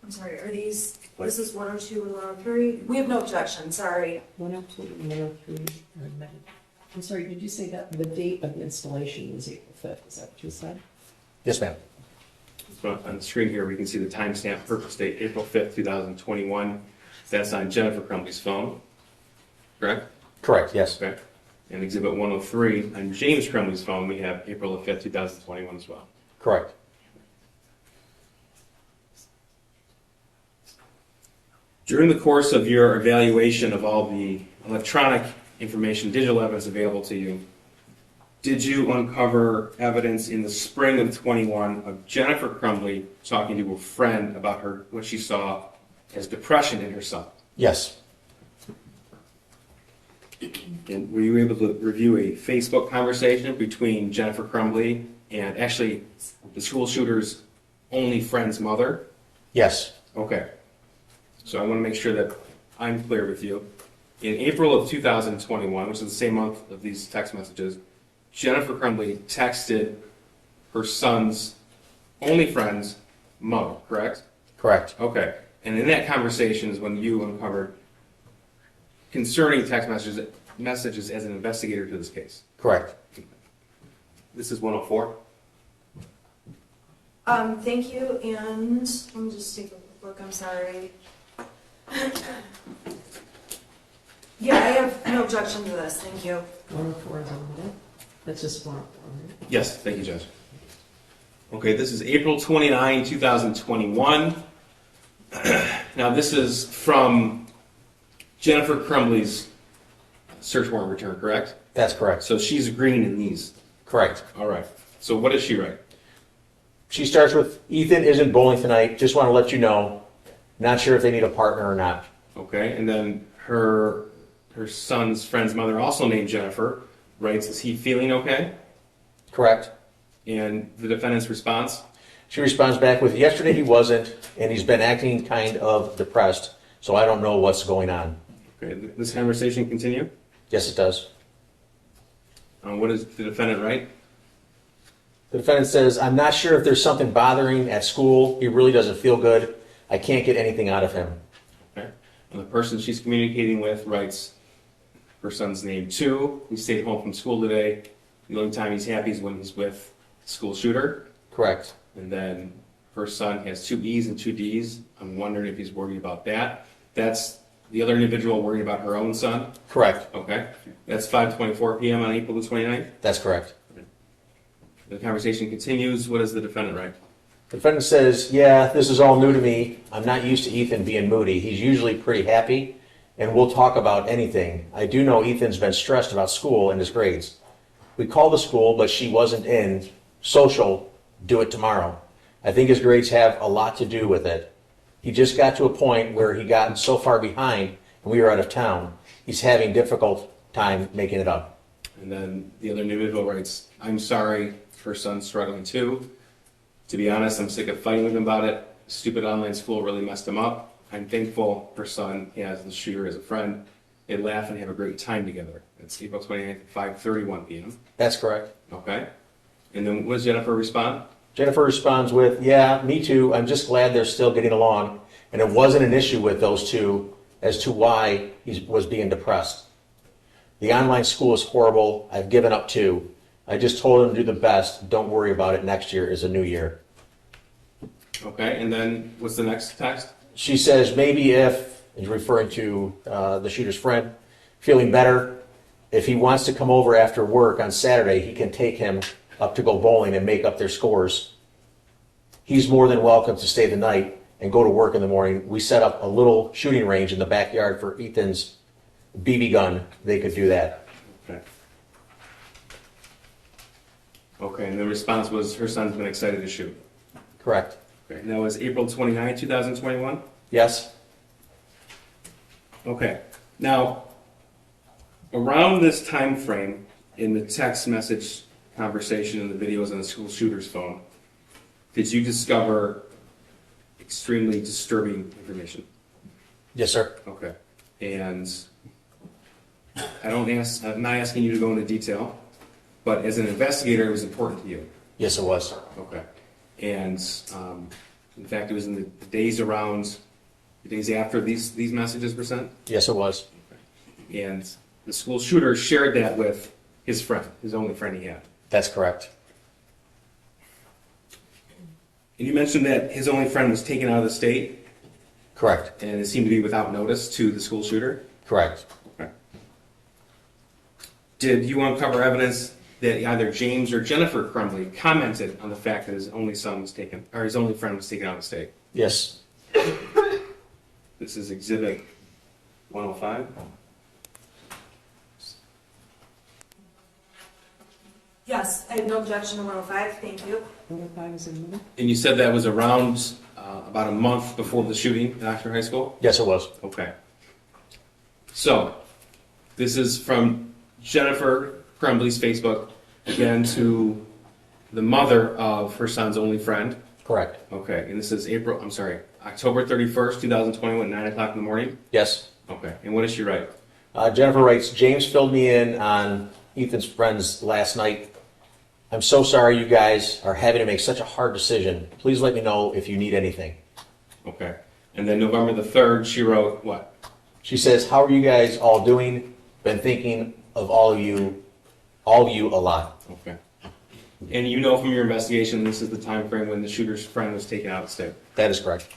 I'm sorry, are these, this is 102 and 103? We have no objection, sorry.
102 and 103 are admitted. I'm sorry, did you say that the date of the installation was April 5th? Is that what you said?
Yes, ma'am.
So on the screen here, we can see the timestamp purchase date, April 5th, 2021. That's on Jennifer Crumbley's phone, correct?
Correct, yes.
Okay. And exhibit 103, on James Crumbley's phone, we have April the 5th, 2021 as well.
Correct.
During the course of your evaluation of all the electronic information, digital evidence available to you, did you uncover evidence in the spring of 21 of Jennifer Crumbley talking to a friend about what she saw as depression in her son?
Yes.
And were you able to review a Facebook conversation between Jennifer Crumbley and actually the school shooter's only friend's mother?
Yes.
Okay. So I want to make sure that I'm clear with you. In April of 2021, which is the same month of these text messages, Jennifer Crumbley texted her son's only friend's mother, correct?
Correct.
Okay. And in that conversation is when you uncovered concerning text messages as an investigator to this case.
Correct.
This is 104.
Thank you, and let me just take a quick look, I'm sorry. Yeah, I have no objection to this, thank you.
104 is admitted. That's just 104, right?
Yes, thank you, Judge. Okay, this is April 29, 2021. Now, this is from Jennifer Crumbley's search warrant return, correct?
That's correct.
So she's agreeing in these.
Correct.
All right. So what does she write?
She starts with, Ethan isn't bowling tonight, just want to let you know. Not sure if they need a partner or not.
Okay, and then her son's friend's mother, also named Jennifer, writes, is he feeling okay?
Correct.
And the defendant's response?
She responds back with, yesterday he wasn't, and he's been acting kind of depressed, so I don't know what's going on.
Okay, this conversation continue?
Yes, it does.
What does the defendant write?
The defendant says, I'm not sure if there's something bothering at school. He really doesn't feel good. I can't get anything out of him.
Okay. And the person she's communicating with writes her son's name too. He stayed home from school today. The only time he's happy is when he's with the school shooter.
Correct.
And then her son has 2 E's and 2 D's. I'm wondering if he's worried about that. That's the other individual worried about her own son.
Correct.
Okay. That's 5:24 p.m. on April the 29th.
That's correct.
The conversation continues. What does the defendant write?
The defendant says, yeah, this is all new to me. I'm not used to Ethan being moody. He's usually pretty happy, and we'll talk about anything. I do know Ethan's been stressed about school and his grades. We called the school, but she wasn't in. Social, do it tomorrow. I think his grades have a lot to do with it. He just got to a point where he got so far behind, and we were out of town. He's having difficult time making it up.
And then the other individual writes, I'm sorry, her son's struggling too. To be honest, I'm sick of fighting with him about it. Stupid online school really messed him up. I'm thankful her son has the shooter as a friend. They laugh and have a great time together. It's April 29th at 5:31 p.m.
That's correct.
Okay. And then what does Jennifer respond?
Jennifer responds with, yeah, me too. I'm just glad they're still getting along. And it wasn't an issue with those two as to why he was being depressed. The online school is horrible. I've given up too. I just told him to do the best. Don't worry about it. Next year is a new year.
Okay. And then what's the next text?
She says maybe if, is referring to the shooter's friend, feeling better, if he wants to come over after work on Saturday, he can take him up to go bowling and make up their scores. He's more than welcome to stay the night and go to work in the morning. We set up a little shooting range in the backyard for Ethan's BB gun, they could do that.
Okay. Okay, and the response was her son's been excited to shoot.
Correct.
Okay, and that was April 29, 2021?
Yes?
Okay, now, around this time frame in the text message conversation and the videos on the school shooter's phone, did you discover extremely disturbing information?
Yes, sir.
Okay, and I'm not asking you to go into detail, but as an investigator, it was important to you.
Yes, it was.
Okay, and in fact, it was in the days around, the days after these messages were sent,
Yes, it was.
and the school shooter shared that with his friend, his only friend he had.
That's correct.
And you mentioned that his only friend was taken out of the state,
Correct.
and it seemed to be without notice to the school shooter.
Correct.
Okay. Did you uncover evidence that either James or Jennifer Crumbley commented on the fact that his only son was taken, or his only friend was taken out of the state?
Yes.
This is Exhibit 105.
Yes, I have no objection to 105, thank you.
Number 5 is in the middle.
And you said that was around about a month before the shooting at Oxford High School?
Yes, it was.
Okay. So, this is from Jennifer Crumbley's Facebook, again to the mother of her son's only friend.
Correct.
Okay, and this is October 31st, 2021, 9 o'clock in the morning?
Yes.
Okay, and what does she write?
Jennifer writes, James filled me in on Ethan's friends last night. I'm so sorry you guys are having to make such a hard decision. Please let me know if you need anything.
Okay, and then November the 3rd, she wrote what?
She says, how are you guys all doing? Been thinking of all of you a lot.
Okay. And you know from your investigation, this is the time frame when the shooter's friend was taken out of the state?
That is correct.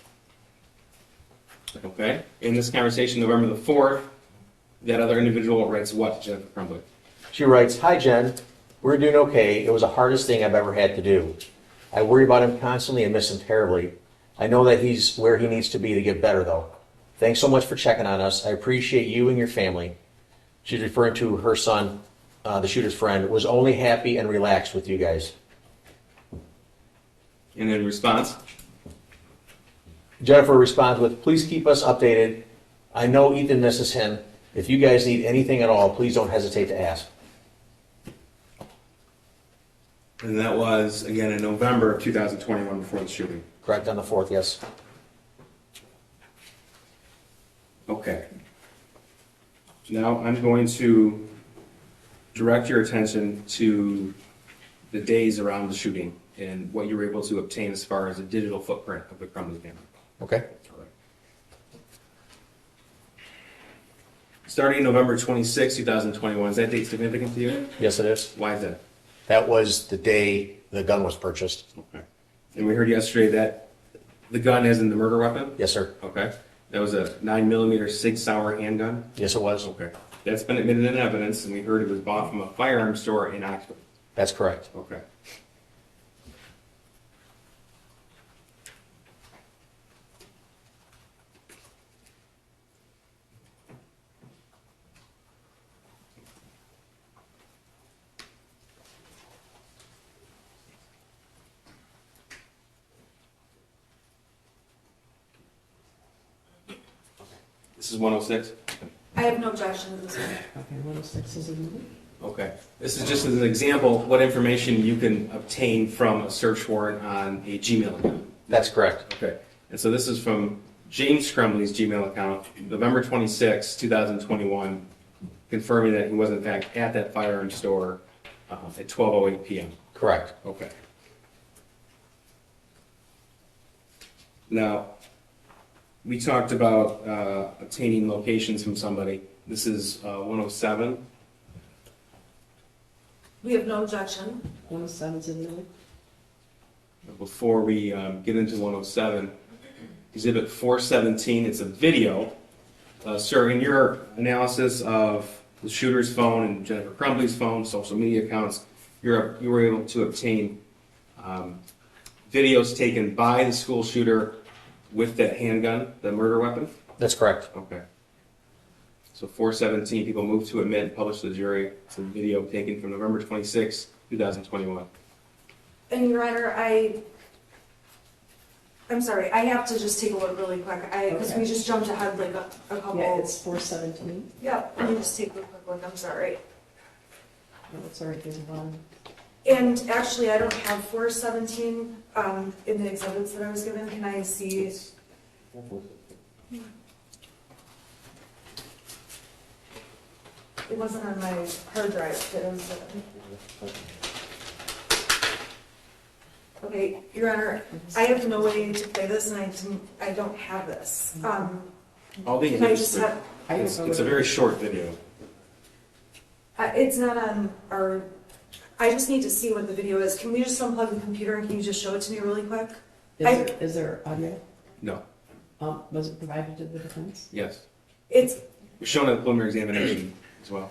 Okay. In this conversation, November the 4th, that other individual writes what to Jennifer Crumbley?
She writes, hi Jen, we're doing okay. It was the hardest thing I've ever had to do. I worry about him constantly and miss him terribly. I know that he's where he needs to be to get better though. Thanks so much for checking on us. I appreciate you and your family. She's referring to her son, the shooter's friend, was only happy and relaxed with you guys.
And in response?
Jennifer responds with, please keep us updated. I know Ethan misses him. If you guys need anything at all, please don't hesitate to ask.
And that was, again, in November of 2021 before the shooting.
Correct, on the 4th, yes.
Okay. Now I'm going to direct your attention to the days around the shooting and what you were able to obtain as far as a digital footprint of the Crumbley family.
Okay.
Starting November 26, 2021, is that date significant to you?
Yes, it is.
Why is that?
That was the day the gun was purchased.
Okay. And we heard yesterday that the gun is in the murder weapon?
Yes, sir.
Okay. That was a 9mm Sig Sauer handgun?
Yes, it was.
Okay. That's been admitted in evidence, and we heard it was bought from a firearms store in Oxford.
That's correct.
Okay. This is 106?
I have no objection to this one.
Okay, 106 is in the middle.
Okay. This is just as an example what information you can obtain from a search warrant on a Gmail account.
That's correct.
Okay. And so this is from James Crumbley's Gmail account, November 26, 2021, confirming that he was in fact at that firearms store at 12:08 p.m.
Correct.
Okay. Now, we talked about obtaining locations from somebody. This is 107.
We have no objection.
107 is in the middle.
Before we get into 107, Exhibit 417, it's a video. Sir, in your analysis of the shooter's phone and Jennifer Crumbley's phone, social media accounts, you were able to obtain videos taken by the school shooter with that handgun, the murder weapon?
That's correct.
Okay. So 417, people move to admit and publish to the jury. It's a video taken from November 26, 2021.
And Your Honor, I'm sorry, I have to just take a look really quick, because we
Okay.
just jumped ahead like a couple.
Yeah, it's 417.
Yeah, let me just take a quick look, I'm sorry.
Oh, it's already, there's one.
And actually, I don't have 417 in the exhibits that I was given, can I see? It wasn't on my hard drive, it was. Okay, Your Honor, I have no way to play this, and I don't have this.
All the
Can I
exhibits,
just have,
it's a very short video.
it's not on our, I just need to see what the video is. Can we just unplug the computer and can you just show it to me really quick?
Is there audio?
No.
Was it provided to the defense?
Yes.
It's,
It was shown at the preliminary examination as well.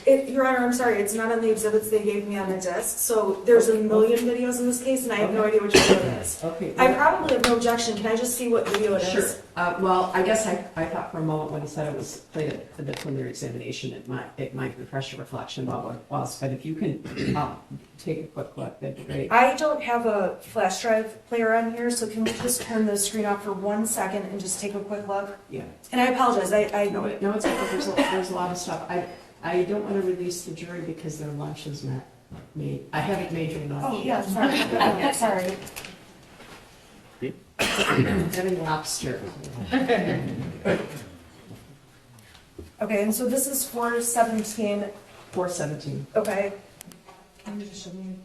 Your Honor, I'm sorry, it's not on the exhibits they gave me on the desk, so there's a million videos in this case, and I have no idea which video it is.
Okay.
I probably have no objection, can I just see what video it is?
Sure. Well, I guess I thought for a moment when he said it was played at the preliminary examination, it might refresh your reflection about what it was, but if you can take a quick look, that'd be great.
I don't have a flash drive player on here, so can we just turn the screen off for 1 second and just take a quick look?
Yeah.
And I apologize, I
No, it's okay. There's a lot of stuff. I don't want to release the jury because their lunch is not made. I haven't made your lunch.
Oh, yeah, sorry. Yeah, sorry.
I'm having lobster.
Okay, and so this is 417,
417.
okay. Can you just show me?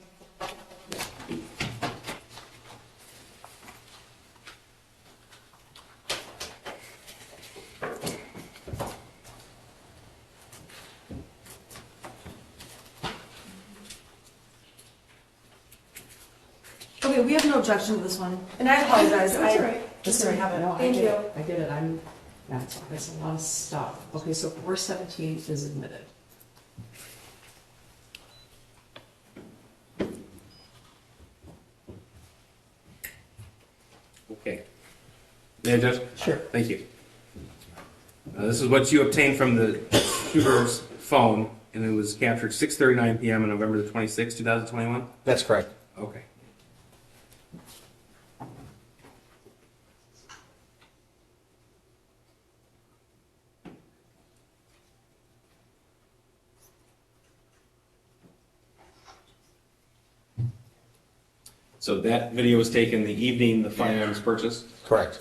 Okay, we have no objection to this one, and I apologize,
That's all right.
just don't have it.
No,
Thank you.
I get it. That's a lot of stuff. Okay, so 417 is admitted.
Okay. May I, Judge?
Sure.
Thank you. This is what you obtained from the shooter's phone, and it was captured 6:39 p.m. on November the 26th, 2021?
That's correct.
Okay. So that video was taken the evening the firearm was purchased,
Correct.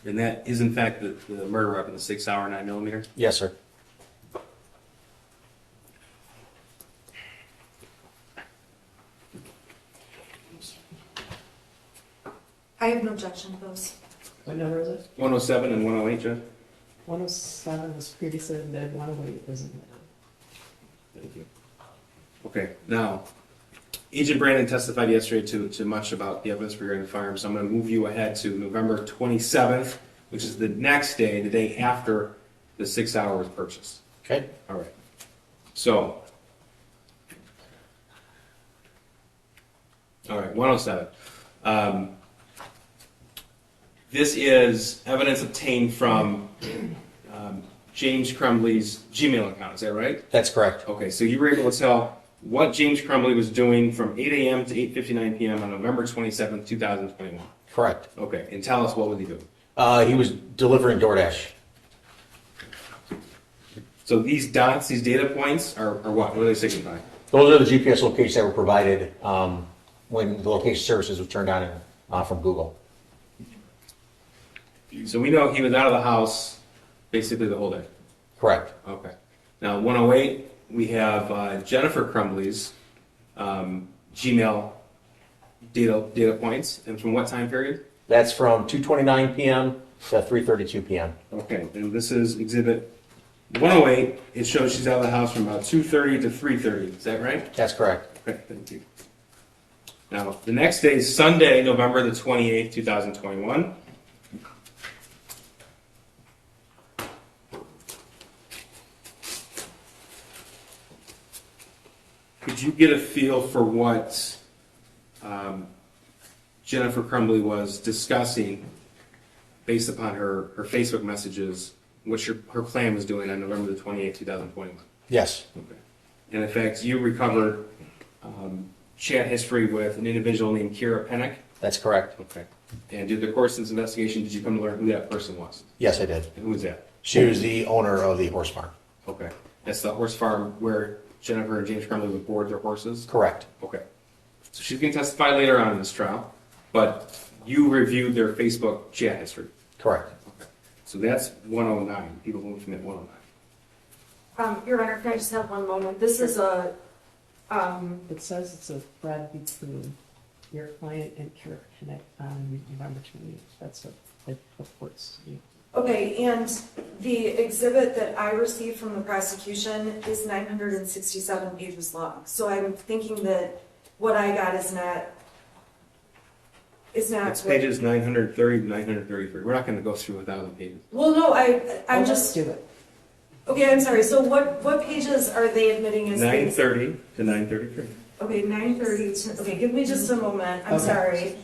and that is in fact the murder weapon, the 6-hour 9mm?
Yes, sir.
I have no objection to those.
What number is it?
107 and 108, Judge?
107 was previously admitted, 108 is admitted.
Thank you. Okay, now, Agent Brandon testified yesterday to much about the evidence regarding the firearms, so I'm going to move you ahead to November 27th, which is the next day, the day after the 6-hour was purchased.
Okay.
All right. So, all right, 107. This is evidence obtained from James Crumbley's Gmail account, is that right?
That's correct.
Okay, so you were able to tell what James Crumbley was doing from 8 a.m. to 8:59 p.m. on November 27th, 2021.
Correct.
Okay, and tell us what was he doing?
He was delivering DoorDash.
So these dots, these data points, are what? What do they signify?
Those are the GPS locations that were provided when the location services were turned on from Google.
So we know he was out of the house basically the whole day.
Correct.
Okay. Now 108, we have Jennifer Crumbley's Gmail data points, and from what time period?
That's from 2:29 p.m. to 3:32 p.m.
Okay, and this is exhibit 108. It shows she's out of the house from about 2:30 to 3:30. Is that right?
That's correct.
Okay, thank you. Now, the next day is Sunday, November the 28th, 2021. Could you get a feel for what Jennifer Crumbley was discussing based upon her Facebook messages, what her plan was doing on November the 28th, 2021.
Yes,
Okay. And in fact, you recovered chat history with an individual named Kira Pennick.
that's correct.
Okay. And did the course of this investigation, did you come to learn who that person was?
Yes, I did.
And who was that?
She was the owner of the horse farm.
Okay. That's the horse farm where Jennifer and James Crumbley would board their horses?
Correct.
Okay. So she's going to testify later on in this trial, but you reviewed their Facebook chat history.
Correct.
Okay. So that's 109. People who commit 109.
Your Honor, can I just have one moment? This is a,
It says it's a thread between your client and Kira Connect on November 28th. That's what it reports to me.
okay, and the exhibit that I received from the prosecution is 967 pages long. So I'm thinking that what I got is not.
It's pages 930 to 933. We're not going to go through 1,000 pages.
Well, no, I'm
Well,
just,
let's do it.
okay, I'm sorry. So what pages are they admitting as?
930 to 933.
Okay, 9:30, okay, give me just a moment, I'm
Okay.
sorry.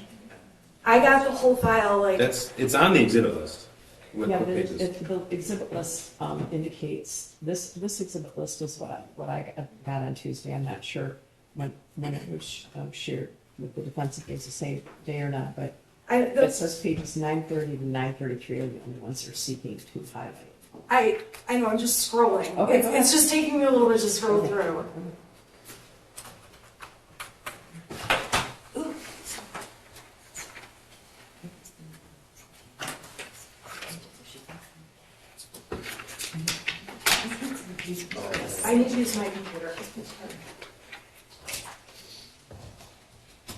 I got the whole file, like,
It's on the exhibit list. With
Yeah,
what
but
pages.
if the exhibit list indicates, this exhibit list is what I got on Tuesday. I'm not sure when it was shared with the defense, if it's the same day or not, but it says pages 930 to 933 are the only ones they're seeking to highlight.
I know, I'm just scrolling.
Okay,
It's
go ahead.
it's just taking me a little bit to scroll through. I need to use my computer.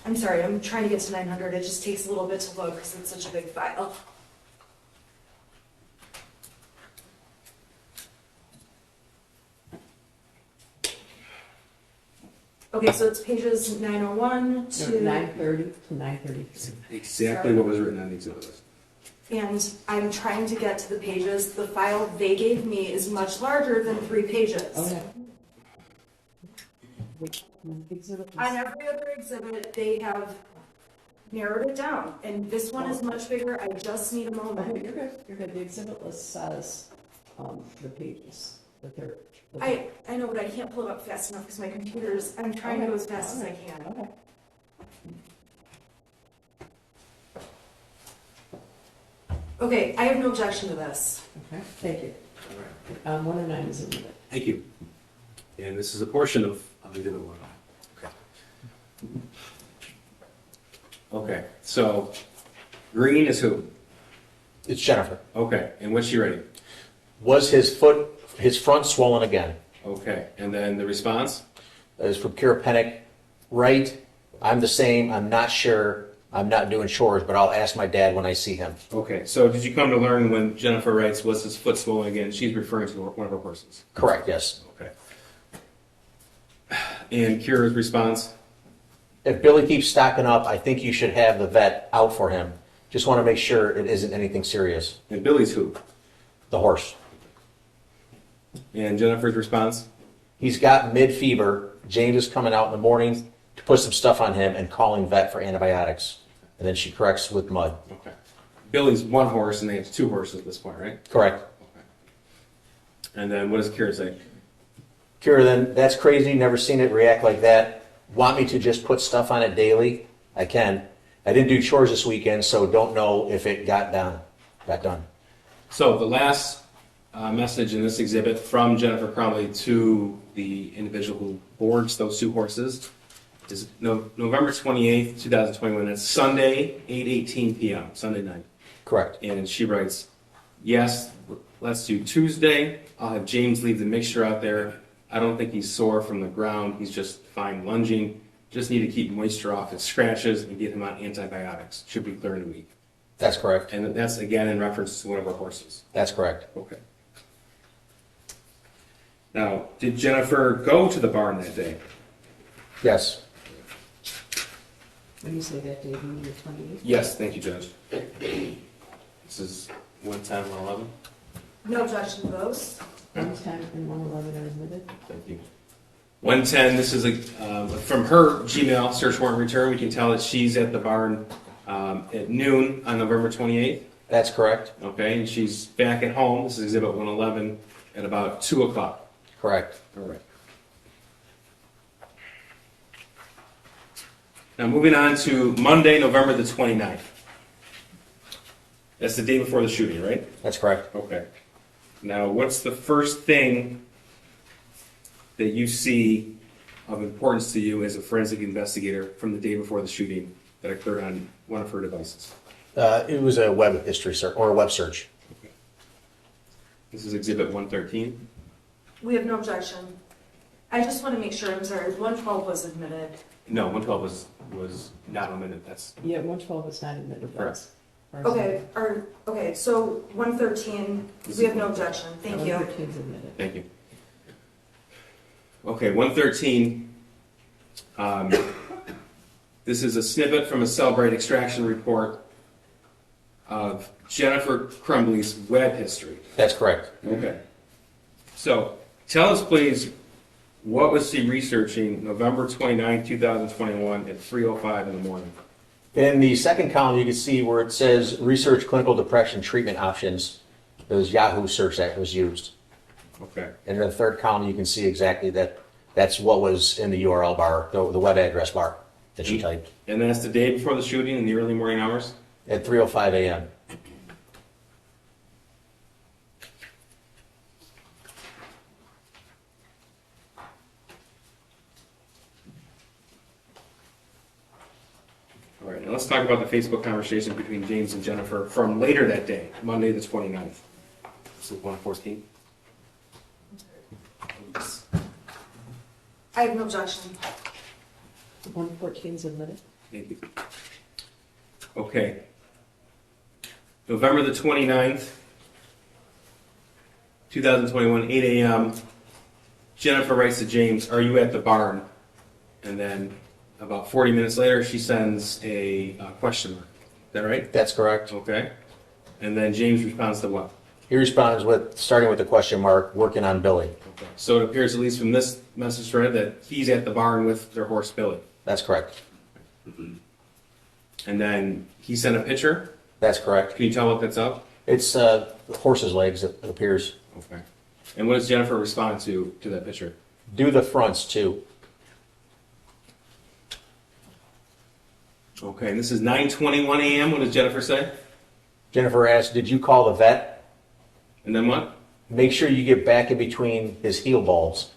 I'm sorry, I'm trying to get to 900, it just takes a little bit to load because it's such a big file. Okay, so it's pages 901 to,
930 to 933.
Exactly what was written on the exhibit list.
and I'm trying to get to the pages. The file they gave me is much larger than 3 pages.
Okay. Which exhibit list?
On every other exhibit, they have narrowed it down, and this one is much bigger. I just need a
Okay,
moment.
you're good, you're good. The exhibit list says the pages that they're.
I know, but I can't pull it up fast enough because my computer's, I'm trying to go as fast as I can.
Okay.
Okay, I have no objection to this.
Okay, thank you. 109 is in it.
Thank you. And this is a portion of exhibit 1. Okay. Okay, so green is who?
It's Jennifer.
Okay, and what's she writing?
Was his front swollen again?
Okay, and then the response?
That is from Kira Pennick. Right, I'm the same, I'm not sure, I'm not doing chores, but I'll ask my dad when I see him.
Okay, so did you come to learn when Jennifer writes, was his foot swollen again? She's referring to one of her horses.
Correct, yes.
Okay. And Kira's response?
If Billy keeps stocking up, I think you should have the vet out for him. Just want to make sure it isn't anything serious.
And Billy's who?
The horse.
And Jennifer's response?
He's got mid-fever. James is coming out in the morning to put some stuff on him and calling vet for antibiotics. And then she corrects with mud.
Okay. Billy's one horse and they have 2 horses at this point, right?
Correct.
Okay. And then what does Kira say?
Kira, then, that's crazy, never seen it react like that. Want me to just put stuff on it daily? I can. I didn't do chores this weekend, so don't know if it got done.
So the last message in this exhibit from Jennifer Crumbley to the individual who boards those 2 horses is November 28th, 2021. That's Sunday, 8:18 p.m., Sunday night.
Correct.
And she writes, yes, let's do Tuesday. I'll have James leave the mixture out there. I don't think he's sore from the ground. He's just fine lunging. Just need to keep moisture off his scratches and get him on antibiotics. Should be clear in a week.
That's correct.
And that's again in reference to one of our horses.
That's correct.
Okay. Now, did Jennifer go to the barn that day?
Yes.
When you say that day, you mean the 28th?
Yes, thank you, Judge. This is 110, 111.
No objection to those.
110 and 111 are admitted.
Thank you. 110, this is from her Gmail search warrant return. We can tell that she's at the barn at noon on November 28th.
That's correct.
Okay, and she's back at home, this is exhibit 111, at about 2 o'clock.
Correct.
All right. Now, moving on to Monday, November the 29th. That's the day before the shooting, right?
That's correct.
Okay. Now, what's the first thing that you see of importance to you as a forensic investigator from the day before the shooting that occurred on one of her devices?
It was a web history search or a web search.
This is exhibit 113.
We have no objection. I just want to make sure, I'm sorry, 112 was admitted.
No, 112 was not omitted. That's
Yeah, 112 is not admitted.
Correct.
Okay, so 113, we have no objection, thank you.
113 is admitted.
Thank you. Okay, 113. This is a snippet from a Celebrate extraction report of Jennifer Crumbley's web history.
That's correct.
Okay. So, tell us please, what was she researching November 29, 2021 at 3:05 in the morning?
In the second column, you can see where it says research clinical depression treatment options. It was Yahoo search that was used.
Okay.
And in the third column, you can see exactly that's what was in the URL bar, the web address bar that she typed
And that's the day before the shooting in the early morning hours?
at 3:05 a.m.
All right, now let's talk about the Facebook conversation between James and Jennifer from later that day, Monday the 29th. This is 114.
I have no objection.
114 is admitted.
Thank you. Okay. November the 29th, 2021, 8 a.m. Jennifer writes to James, "Are you at the barn?" And then about 40 minutes later, she sends a question mark. Is that right?
That's correct.
Okay. And then James responds to what?
He responds with, starting with the question mark, working on Billy.
Okay. So it appears, at least from this message thread, that he's at the barn with their horse Billy.
That's correct.
And then he sent a picture.
That's correct.
Can you tell what that's of?
It's horse's legs, it appears.
Okay. And what does Jennifer respond to that picture?
Do the fronts too.
Okay, and this is 9:21 a.m. What does Jennifer say?
Jennifer asked, did you call the vet?
And then what?
Make sure you get back in between his heel balls.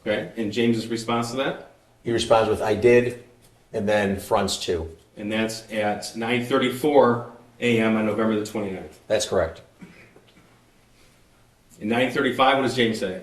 Okay, and James's response to that?
He responds with, I did, and then fronts too.
And that's at 9:34 a.m. on November the 29th.
That's correct.
At 9:35, what does James say?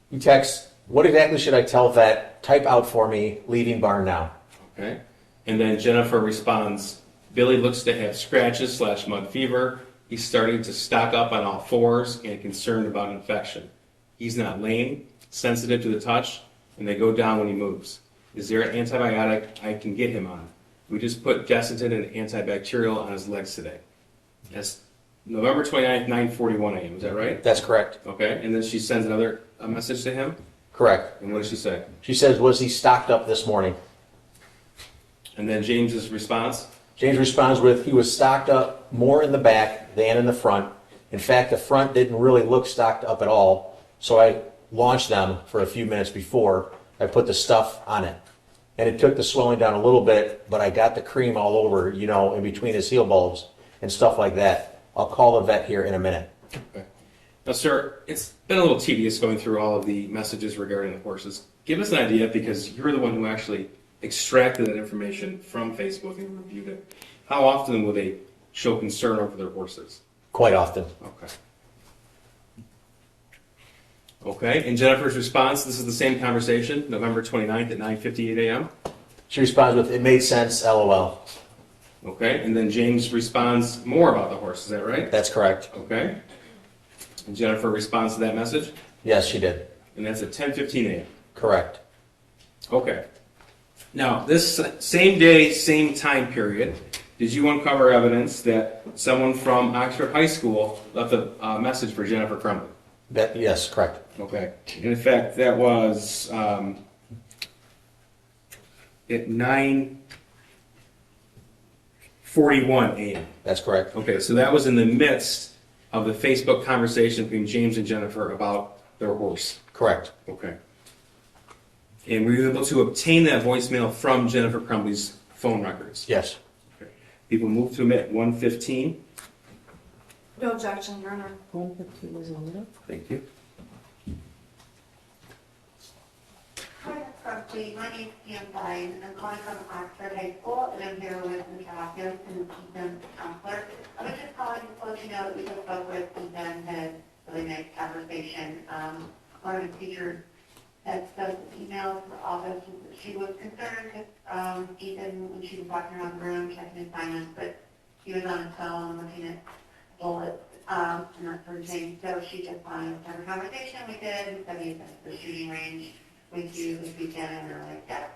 He texts, what exactly should I tell vet? Type out for me, leaving barn now.
Okay. And then Jennifer responds, Billy looks to have scratches / mud fever. He's starting to stock up on all fours and concerned about infection. He's not lame, sensitive to the touch, and they go down when he moves. Is there an antibiotic I can get him on? We just put Desitin and antibacterial on his legs today. That's November 29th, 9:41 a.m. Is that right?
That's correct.
Okay. And then she sends another message to him.
Correct.
And what does she say?
She says, was he stocked up this morning?
And then James's response.
James responds with, he was stocked up more in the back than in the front. In fact, the front didn't really look stocked up at all. So I launched them for a few minutes before I put the stuff on it. And it took the swelling down a little bit, but I got the cream all over, in between his heel bulbs and stuff like that. I'll call the vet here in a minute.
Okay. Now, sir, it's been a little tedious going through all of the messages regarding the horses. Give us an idea, because you're the one who actually extracted that information from Facebook and reviewed it. How often will they show concern over their horses?
Quite often.
Okay. Okay, and Jennifer's response, this is the same conversation, November 29th at 9:58 a.m.
She responds with, it made sense, LOL.
Okay, and then James responds more about the horse, is that right?
That's correct.
Okay. And Jennifer responds to that message,
Yes, she did.
and that's at 10:15 a.m.
Correct.
Okay. Now, this same day, same time period, did you uncover evidence that someone from Oxford High School left a message for Jennifer Crumbley?
Yes, correct.
Okay. And in fact, that was at 9:40 9:41 a.m.
That's correct.
Okay, so that was in the midst of the Facebook conversation between James and Jennifer about their horse.
Correct.
Okay. And were you able to obtain that voicemail from Jennifer Crumbley's phone records?
Yes.
Okay. People move to admit 115.
No objection, Your Honor.
115 was on
Thank you.
Hi, Ms. Crumbley. My name's Pam Vine. I'm calling from Oxford High School, and I'm here with Mr. Hopkins and Ethan's counselor. I was just calling to let you know that we just spoke with Ethan, had a really nice conversation. One of the teachers had sent an email to the office. She was concerned because Ethan, when she was walking around the room checking assignments, but he was on his phone looking at bullets and that sort of thing. So she just wanted to have a conversation. We did. We said he's at the shooting range with you this weekend, and they're like, yeah,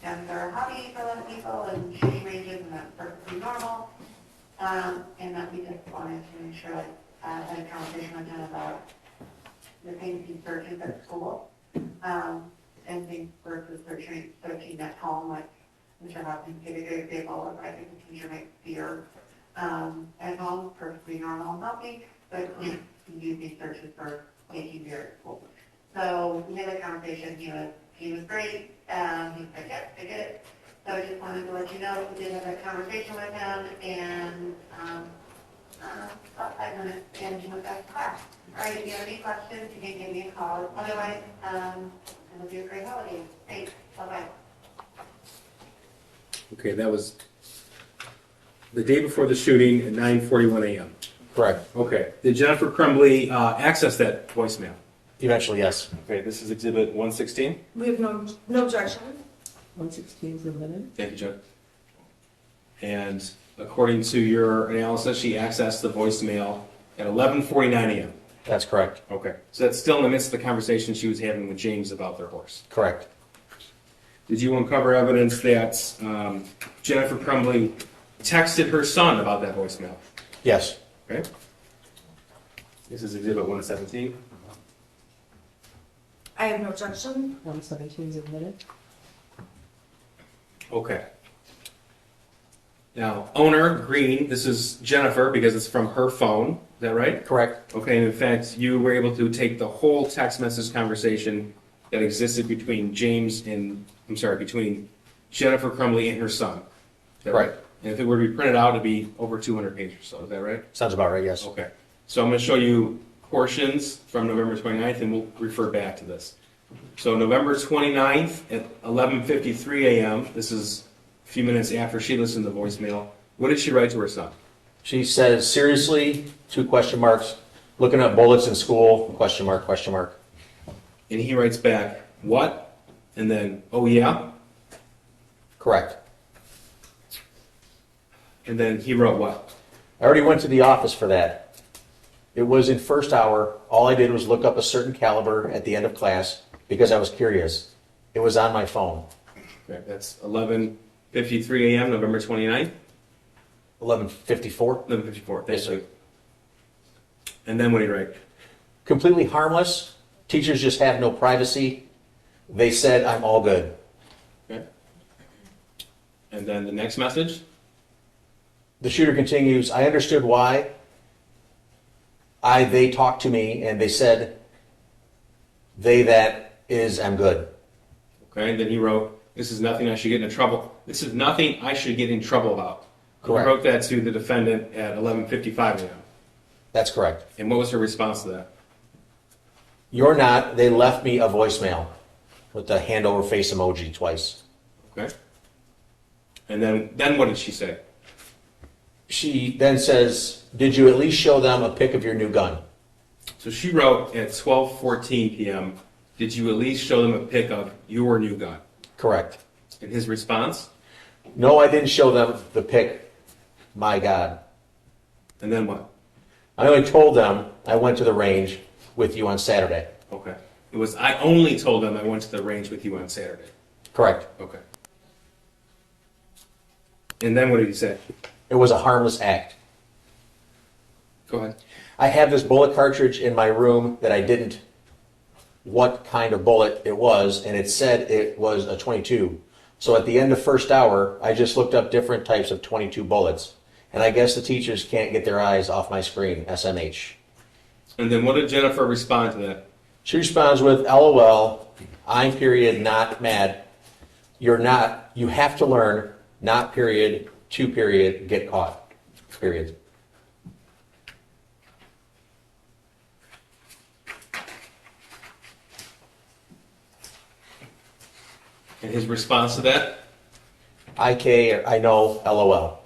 guns are a hobby for a lot of people, and shooting ranges, and that's perfectly normal. And that we just wanted to make sure I had a conversation with him about the things he's searching at school, and things versus searching at home, like Mr. Hopkins gave a good example of, I think the teacher might fear at home, perfectly normal and healthy, but you use these searches for making beer at school. So we had a conversation. He was great. He said, yes, I get it. So I just wanted to let you know we did have a conversation with him, and about 5 minutes, and he went back to class. All right, if you have any questions, you can give me a call. Otherwise, it'll be a great holiday. Thanks. Bye-bye.
Okay, that was the day before the shooting at 9:41 a.m.
Correct.
Okay. Did Jennifer Crumbley access that voicemail?
Eventually, yes.
Okay, this is Exhibit 116.
We have no objection.
116 is admitted.
Thank you, Jen. And according to your analysis, she accessed the voicemail at 11:49 a.m.
That's correct.
Okay. So that's still in the midst of the conversation she was having with James about their horse.
Correct.
Did you uncover evidence that Jennifer Crumbley texted her son about that voicemail?
Yes.
Okay. This is Exhibit 117.
I have no objection.
117 is admitted.
Okay. Now, owner, Green, this is Jennifer because it's from her phone. Is that right?
Correct.
Okay, and in fact, you were able to take the whole text message conversation that existed between between Jennifer Crumbley and her son. Is that
Right.
And if it were to be printed out, it'd be over 200 pages or so. Is that right?
Sounds about right, yes.
Okay. So I'm going to show you portions from November 29th, and we'll refer back to this. So November 29th at 11:53 a.m., this is a few minutes after she listened to the voicemail. What did she write to her son?
She says, seriously, 2 question marks, looking up bullets in school, question mark, question mark.
And he writes back, what? And then, oh yeah?
Correct.
And then he wrote what?
I already went to the office for that. It was in first hour. All I did was look up a certain caliber at the end of class because I was curious. It was on my phone.
Okay, that's 11:53 a.m., November 29th?
11:54.
11:54,
Yes,
thank
sir.
you. And then what did he write?
Completely harmless. Teachers just have no privacy. They said I'm all good.
Okay. And then the next message?
The shooter continues, I understood why. They talked to me and they said, that is, I'm good.
Okay, and then he wrote, this is nothing I should get in trouble. This is nothing I should get in trouble about.
Correct.
He wrote that to the defendant at 11:55 a.m.
That's correct.
And what was her response to that?
You're not. They left me a voicemail with the hand over face emoji twice.
Okay. And then what did she say?
She then says, did you at least show them a pic of your new gun?
So she wrote at 12:14 p.m., did you at least show them a pic of your new gun?
Correct.
And his response?
No, I didn't show them the pic. My God.
And then what?
I only told them I went to the range with you on Saturday.
Okay. It was, I only told them I went to the range with you on Saturday.
Correct.
Okay. And then what did he say?
It was a harmless act.
Go ahead.
I have this bullet cartridge in my room that I didn't what kind of bullet it was, and it said it was a .22. So at the end of first hour, I just looked up different types of 22 bullets. And I guess the teachers can't get their eyes off my screen, SMH.
And then what did Jennifer respond to that?
She responds with, LOL, I'm period, not mad. You're not, you have to learn, not period, to period, get caught, period.
And his response to that?
IK, I know, LOL.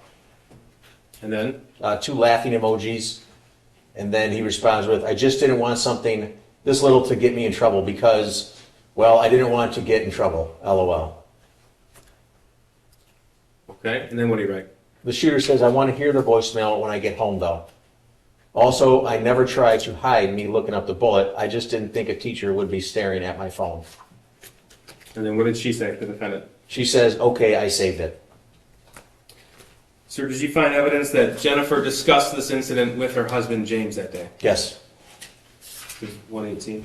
And then?
2 laughing emojis. And then he responds with, I just didn't want something this little to get me in trouble because, well, I didn't want to get in trouble, LOL.
Okay, and then what do you write?
The shooter says, I want to hear the voicemail when I get home, though. Also, I never tried to hide me looking up the bullet. I just didn't think a teacher would be staring at my phone.
And then what did she say to the defendant?
She says, okay, I saved it.
Sir, did you find evidence that Jennifer discussed this incident with her husband James that day?
Yes.
118.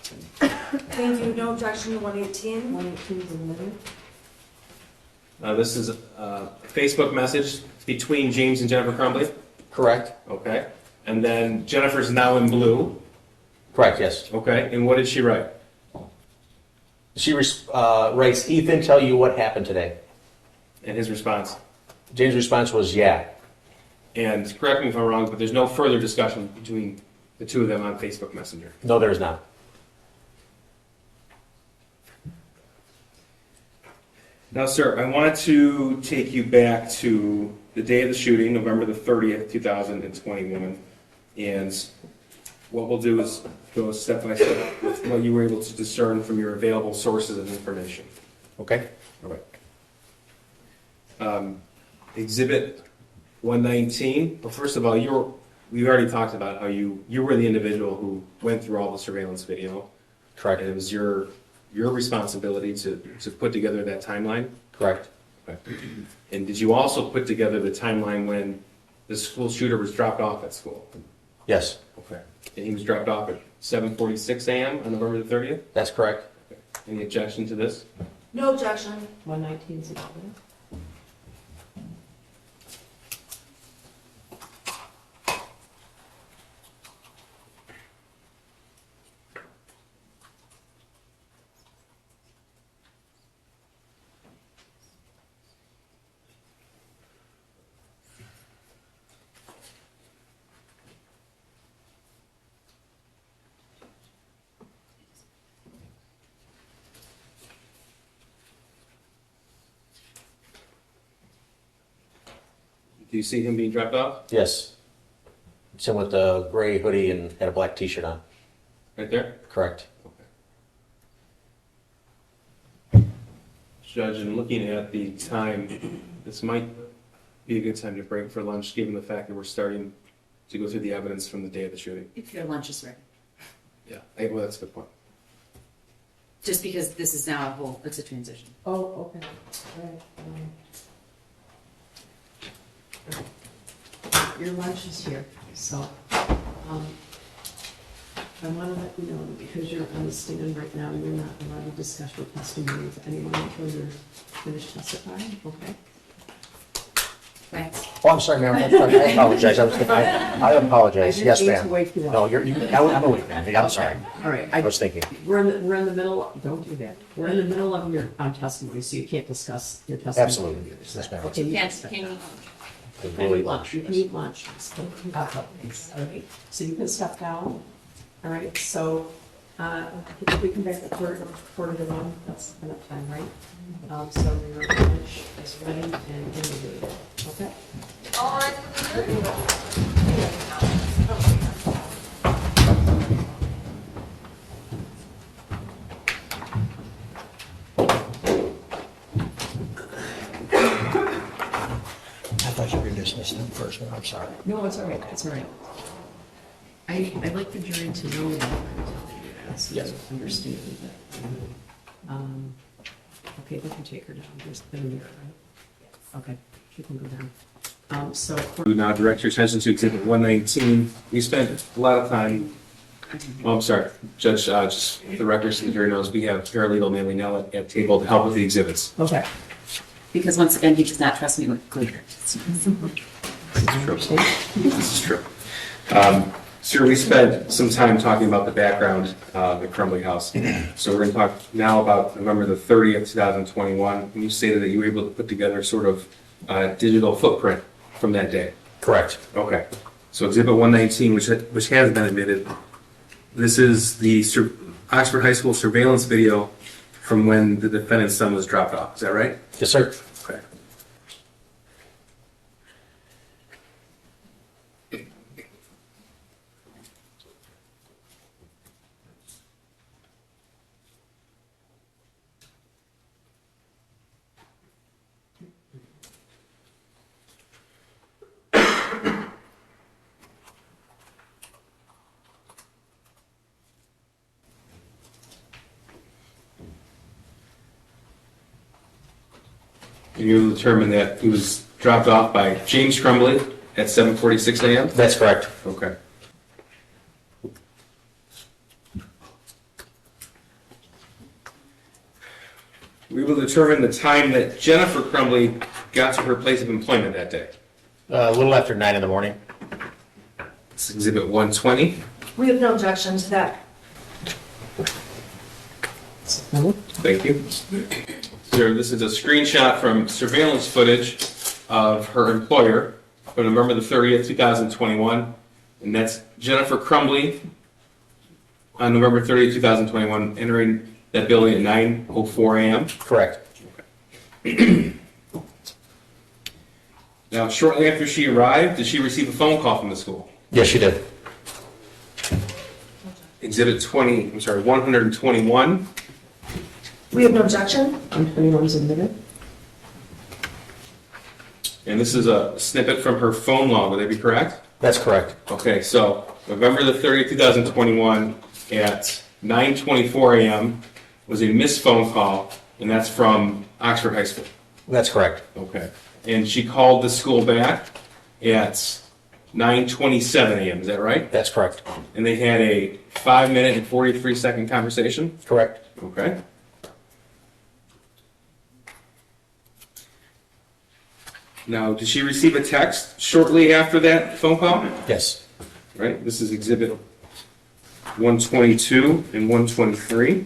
Thank you, no objection to 118.
118 is admitted.
This is a Facebook message between James and Jennifer Crumbley.
Correct?
Okay. And then Jennifer's now in blue.
Correct, yes.
Okay. And what did she write?
She writes, Ethan, tell you what happened today.
And his response?
James' response was, yeah.
And correct me if I'm wrong, but there's no further discussion between the two of them on Facebook Messenger.
No, there's not.
Now, sir, I want to take you back to the day of the shooting, November the 30th, 2021. And what we'll do is go step by step with what you were able to discern from your available sources of information.
Okay?
All right. Exhibit 119. Well, first of all, we already talked about how you were the individual who went through all the surveillance video.
Correct.
And it was your responsibility to put together that timeline.
Correct.
Okay. And did you also put together the timeline when the school shooter was dropped off at school?
Yes,
Okay. And he was dropped off at 7:46 a.m. on November the 30th?
that's correct.
Okay. Any objection to this?
No objection.
119 is admitted.
Do you see him being dropped off?
Yes. It's him with the gray hoodie and had a black t-shirt on.
Right there?
Correct.
Okay. Judge, in looking at the time, this might be a good time to break for lunch, given the fact that we're starting to go through the evidence from the day of the shooting.
If your lunch is ready.
Yeah, well, that's a good point.
Just because this is now it's a transition.
Oh, okay. All right. Your lunch is here, so, I want to let you know, that because you're on the stand right now, you're not allowed to discuss your testimony with anyone until you're finished testifying, okay?
Thanks.
Oh, I'm sorry, ma'am. I apologize. I apologize. Yes,
I didn't mean to
ma'am.
wake you up.
No, I'm awake, ma'am. I'm sorry.
All right,
I was thinking.
we're in the middle, don't do that. We're in the middle of your testimony, so you can't discuss your testimony.
Absolutely. Yes, ma'am.
Okay, you can
Can
step
you?
down.
Really lunch.
You can eat lunch. All right, so you can step down. All right, so, if we come back at quarter to one, that's enough time, right? So your lunch is ready and in the food, okay?
All right, for the hearing.
I thought you were dismissing him first, ma'am. I'm sorry.
No, it's all right, it's all right. I'd like the jury to know that I'm telling you that, so
Yes.
they understand that. Okay, they can take her down, there's the mirror, right? Okay, she can go down. So,
We now direct your attention to Exhibit 119. We spent a lot of time Oh, I'm sorry, Judge, just for the record, so the jury knows, we have paralegal Manley Nell at table to help with the exhibits.
Okay.
Because once again, he does not trust me with clear.
This is true. Sir, we spent some time talking about the background of the Crumbley house. So we're going to talk now about November the 30th, 2021. And you stated that you were able to put together sort of a digital footprint from that day.
Correct.
Okay. So Exhibit 119, which has been admitted, this is the Oxford High School surveillance video from when the defendant's son was dropped off. Is that right?
Yes, sir.
Okay. And you determined that he was dropped off by James Crumbley at 7:46 a.m.?
That's correct.
Okay. We will determine the time that Jennifer Crumbley got to her place of employment that day.
A little after 9 in the morning.
It's Exhibit 120.
We have no objection to that.
Thank you. Sir, this is a screenshot from surveillance footage of her employer from November the 30th, 2021. And that's Jennifer Crumbley on November 30th, 2021, entering that building at 9:04 a.m.
Correct.
Now, shortly after she arrived, did she receive a phone call from the school?
Yes, she did.
Exhibit 121.
We have no objection.
121 is admitted.
And this is a snippet from her phone log, would that be correct?
That's correct.
Okay, so November the 30th, 2021 at 9:24 a.m. was a missed phone call, and that's from Oxford High School.
That's correct.
Okay. And she called the school back at 9:27 a.m., is that right?
That's correct.
And they had a 5-minute and 43-second conversation?
Correct.
Okay. Now, did she receive a text shortly after that phone call?
Yes.
Right, this is Exhibit 122 and 123.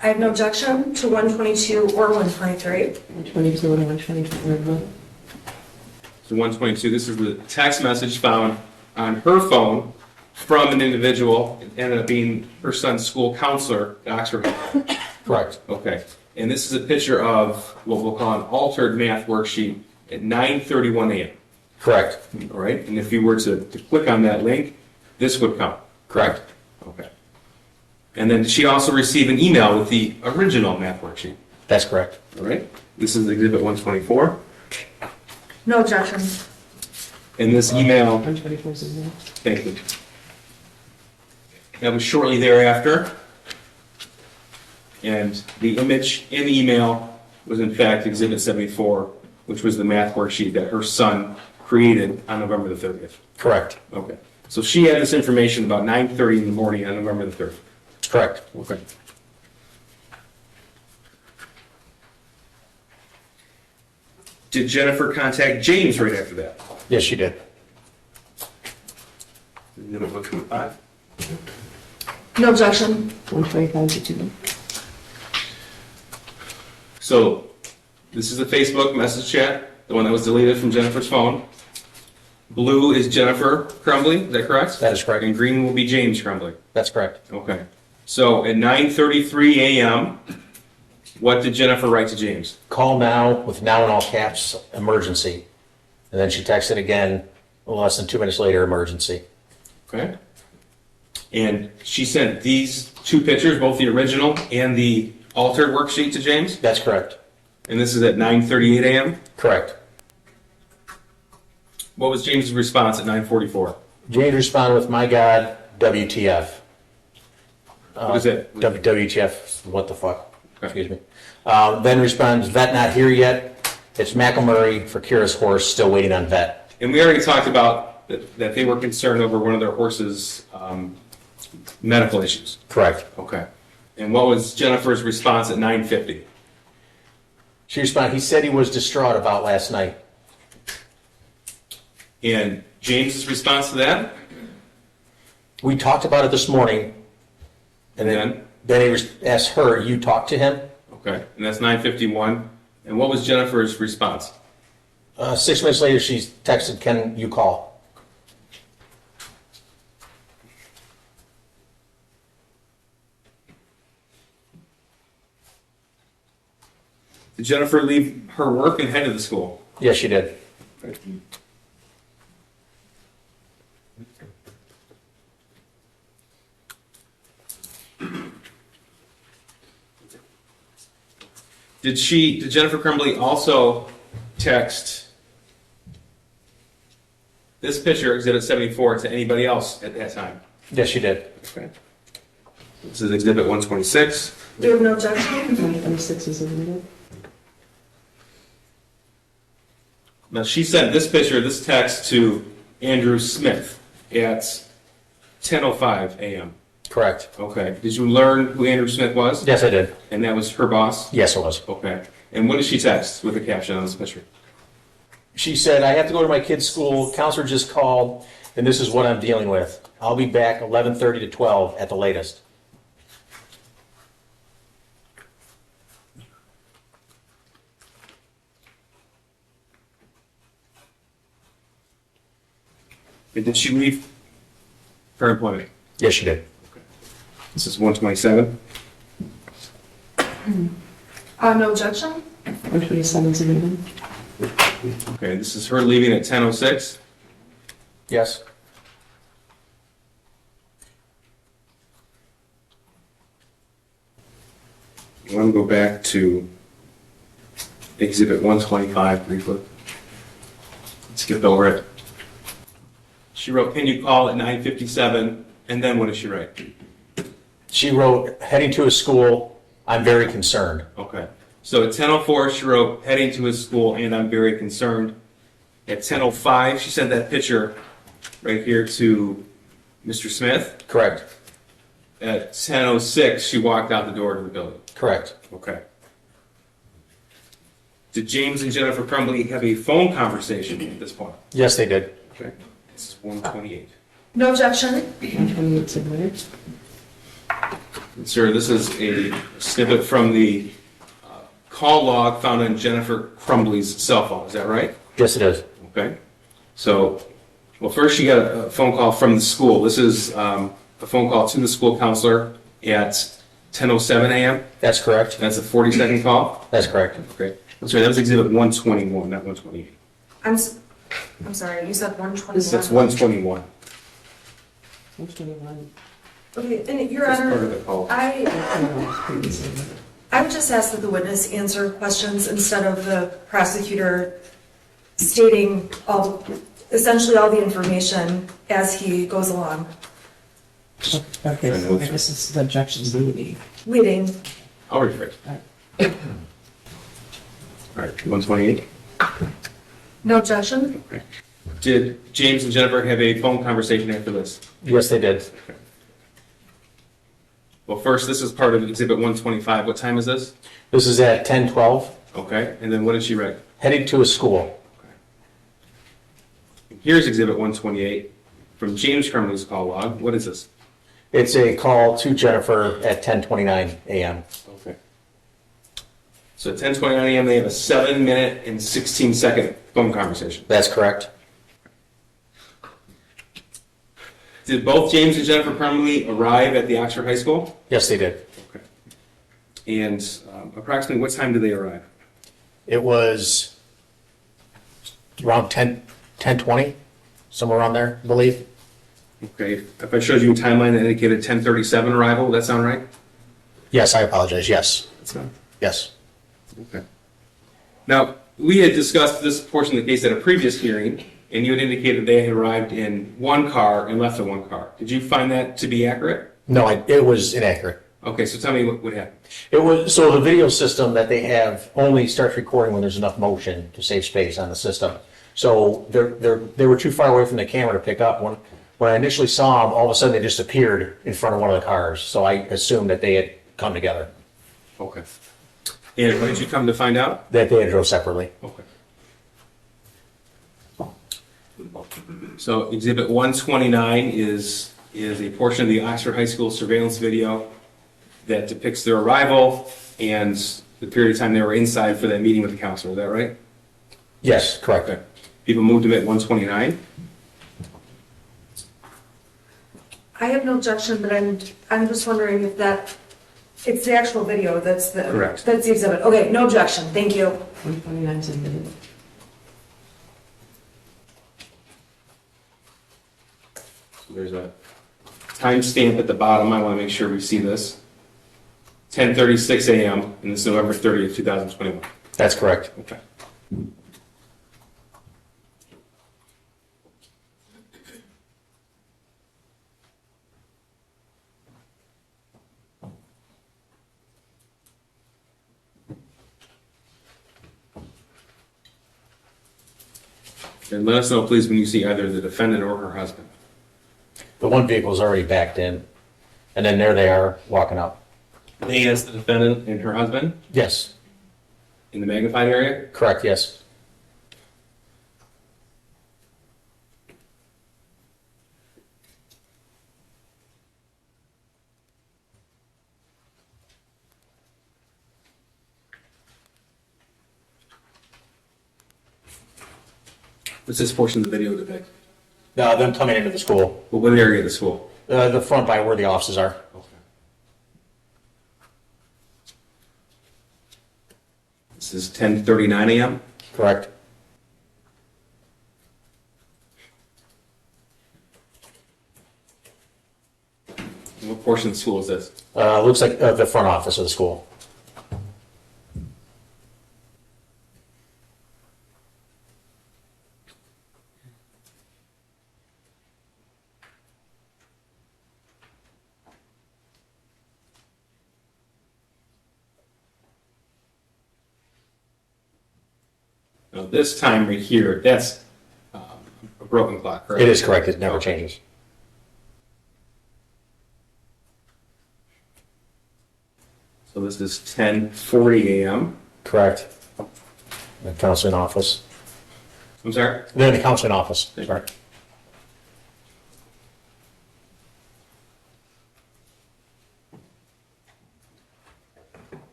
I have no objection to 122 or 123.
122 and 124.
So 122, this is the text message found on her phone from an individual. It ended up being her son's school counselor at Oxford.
Correct.
Okay, and this is a picture of what we'll call an altered math worksheet at 9:31 a.m.
Correct.
All right, and if you were to click on that link, this would come.
Correct.
Okay. And then did she also receive an email with the original math worksheet?
That's correct.
All right, this is Exhibit 124.
No objection.
And this email,
124 is admitted.
thank you. That was shortly thereafter. And the image in the email was in fact Exhibit 74, which was the math worksheet that her son created on November the 30th.
Correct.
Okay. So she had this information about 9:30 in the morning on November the 30th.
Correct.
Okay. Did Jennifer contact James right after that?
Yes, she did.
Exhibit 125.
No objection.
125 is admitted.
So this is the Facebook message chat, the one that was deleted from Jennifer's phone. Blue is Jennifer Crumbley, is that correct?
That is correct.
And green will be James Crumbley.
That's correct.
Okay. So at 9:33 a.m., what did Jennifer write to James?
Call now with now in all caps, emergency. And then she texted again, less than 2 minutes later, emergency.
Okay. And she sent these two pictures, both the original and the altered worksheet to James?
That's correct.
And this is at 9:38 a.m.?
Correct.
What was James's response at 9:44?
James responded with, my God, WTF.
What is it?
WTF, what the fuck?
Okay.
Excuse me. Then responds, vet not here yet. It's McElmurray for Kira's horse, still waiting on vet.
And we already talked about that they were concerned over one of their horses' medical issues.
Correct.
Okay. And what was Jennifer's response at 9:50?
She responded, he said he was distraught about last night.
And James's response to that?
We talked about it this morning, and then he asked her, you talked to him?
Okay, and that's 9:51. And what was Jennifer's response?
6 minutes later, she texted, can you call?
Did Jennifer leave her work and head to the school?
Yes, she did.
Did Jennifer Crumbley also text this picture, Exhibit 74, to anybody else at that time?
Yes, she did.
Okay. This is Exhibit 126.
Do you have no objection?
126 is admitted.
Now, she sent this picture, this text, to Andrew Smith at 10:05 a.m.
Correct.
Okay. Did you learn who Andrew Smith was?
Yes, I did.
And that was her boss?
Yes, it was.
Okay. And what did she text with the caption on this picture?
She said, I have to go to my kid's school. Counselor just called, and this is what I'm dealing with. I'll be back 11:30 to 12 at the latest.
And did she leave her employment?
Yes, she did.
This is 127.
No objection?
127 is admitted.
Okay, this is her leaving at 10:06.
Yes.
I want to go back to Exhibit 125 briefly. Skip over it. She wrote, can you call at 9:57? And then what did she write?
She wrote, heading to a school, I'm very concerned.
Okay. So at 10:04, she wrote, heading to his school, and I'm very concerned. At 10:05, she sent that picture right here to Mr. Smith.
Correct.
At 10:06, she walked out the door to the building.
Correct.
Okay. Did James and Jennifer Crumbley have a phone conversation at this point?
Yes, they did.
Okay. This is 128.
No objection?
128 is admitted.
Sir, this is a snippet from the call log found on Jennifer Crumbley's cell phone. Is that right?
Yes, it is.
Okay. So, well, first you got a phone call from the school. This is a phone call to the school counselor at 10:07 a.m.
That's correct.
That's a 40-second call.
That's correct.
Okay. I'm sorry, that was Exhibit 121, not 128.
I'm sorry, you said 121.
That's 121.
121.
Okay, and Your
That's part of
Honor,
the call.
I would just ask that the witness answer questions instead of the prosecutor stating essentially all the information as he goes along.
Okay, so I guess it's the objections leading.
Leading.
I'll rephrase. All right, 128.
No objection?
Okay. Did James and Jennifer have a phone conversation after this?
Yes, they did.
Well, first, this is part of Exhibit 125. What time is this?
This is at 10:12,
Okay, and then what did she write?
heading to a school.
Here's Exhibit 128 from James Crumbley's call log. What is this?
It's a call to Jennifer at 10:29 a.m.
Okay. So at 10:29 a.m., they have a 7-minute and 16-second phone conversation.
That's correct.
Did both James and Jennifer Crumbley arrive at the Oxford High School?
Yes, they did.
Okay. And approximately what time did they arrive?
It was around 10:20, somewhere around there, I believe.
Okay. If I showed you a timeline that indicated 10:37 arrival, would that sound right?
Yes, I apologize. Yes.
That's not.
Yes.
Okay. Now, we had discussed this portion of the case at a previous hearing, and you had indicated they had arrived in one car and left in one car. Did you find that to be accurate?
No, it was inaccurate.
Okay, so tell me what happened.
It was, so the video system that they have only starts recording when there's enough motion to save space on the system. So they were too far away from the camera to pick up. When I initially saw them, all of a sudden they just appeared in front of one of the cars. So I assumed that they had come together,
Okay. And when did you come to find out?
that they had drove separately.
Okay. So Exhibit 129 is a portion of the Oxford High School surveillance video that depicts their arrival and the period of time they were inside for that meeting with the counselor. Is that right?
Yes, correct.
Okay. People moved them at 129.
I have no objection, but I'm just wondering if it's the actual video, that's the.
Correct.
That's the exhibit. Okay, no objection, thank you.
129 is admitted.
So there's a timestamp at the bottom. I want to make sure we see this. 10:36 a.m. and this is November 30th, 2021.
That's correct.
Okay. And let us know, please, when you see either the defendant or her husband.
The one vehicle is already backed in, and then there they are walking up.
They as the defendant and her husband
Yes,
in the magnified area.
correct, yes.
What's this portion of the video depict?
Them coming into the school,
What area of the school?
the front by where the offices are.
Okay. This is 10:39 a.m.
Correct.
What portion of the school is this?
Looks like the front office of the school.
Now, this time right here, that's a broken clock, correct?
It is correct, it never
Okay.
changes.
So this is 10:40 a.m.
Correct. The counseling office.
I'm sorry?
They're in the counseling office,
Thank
sorry.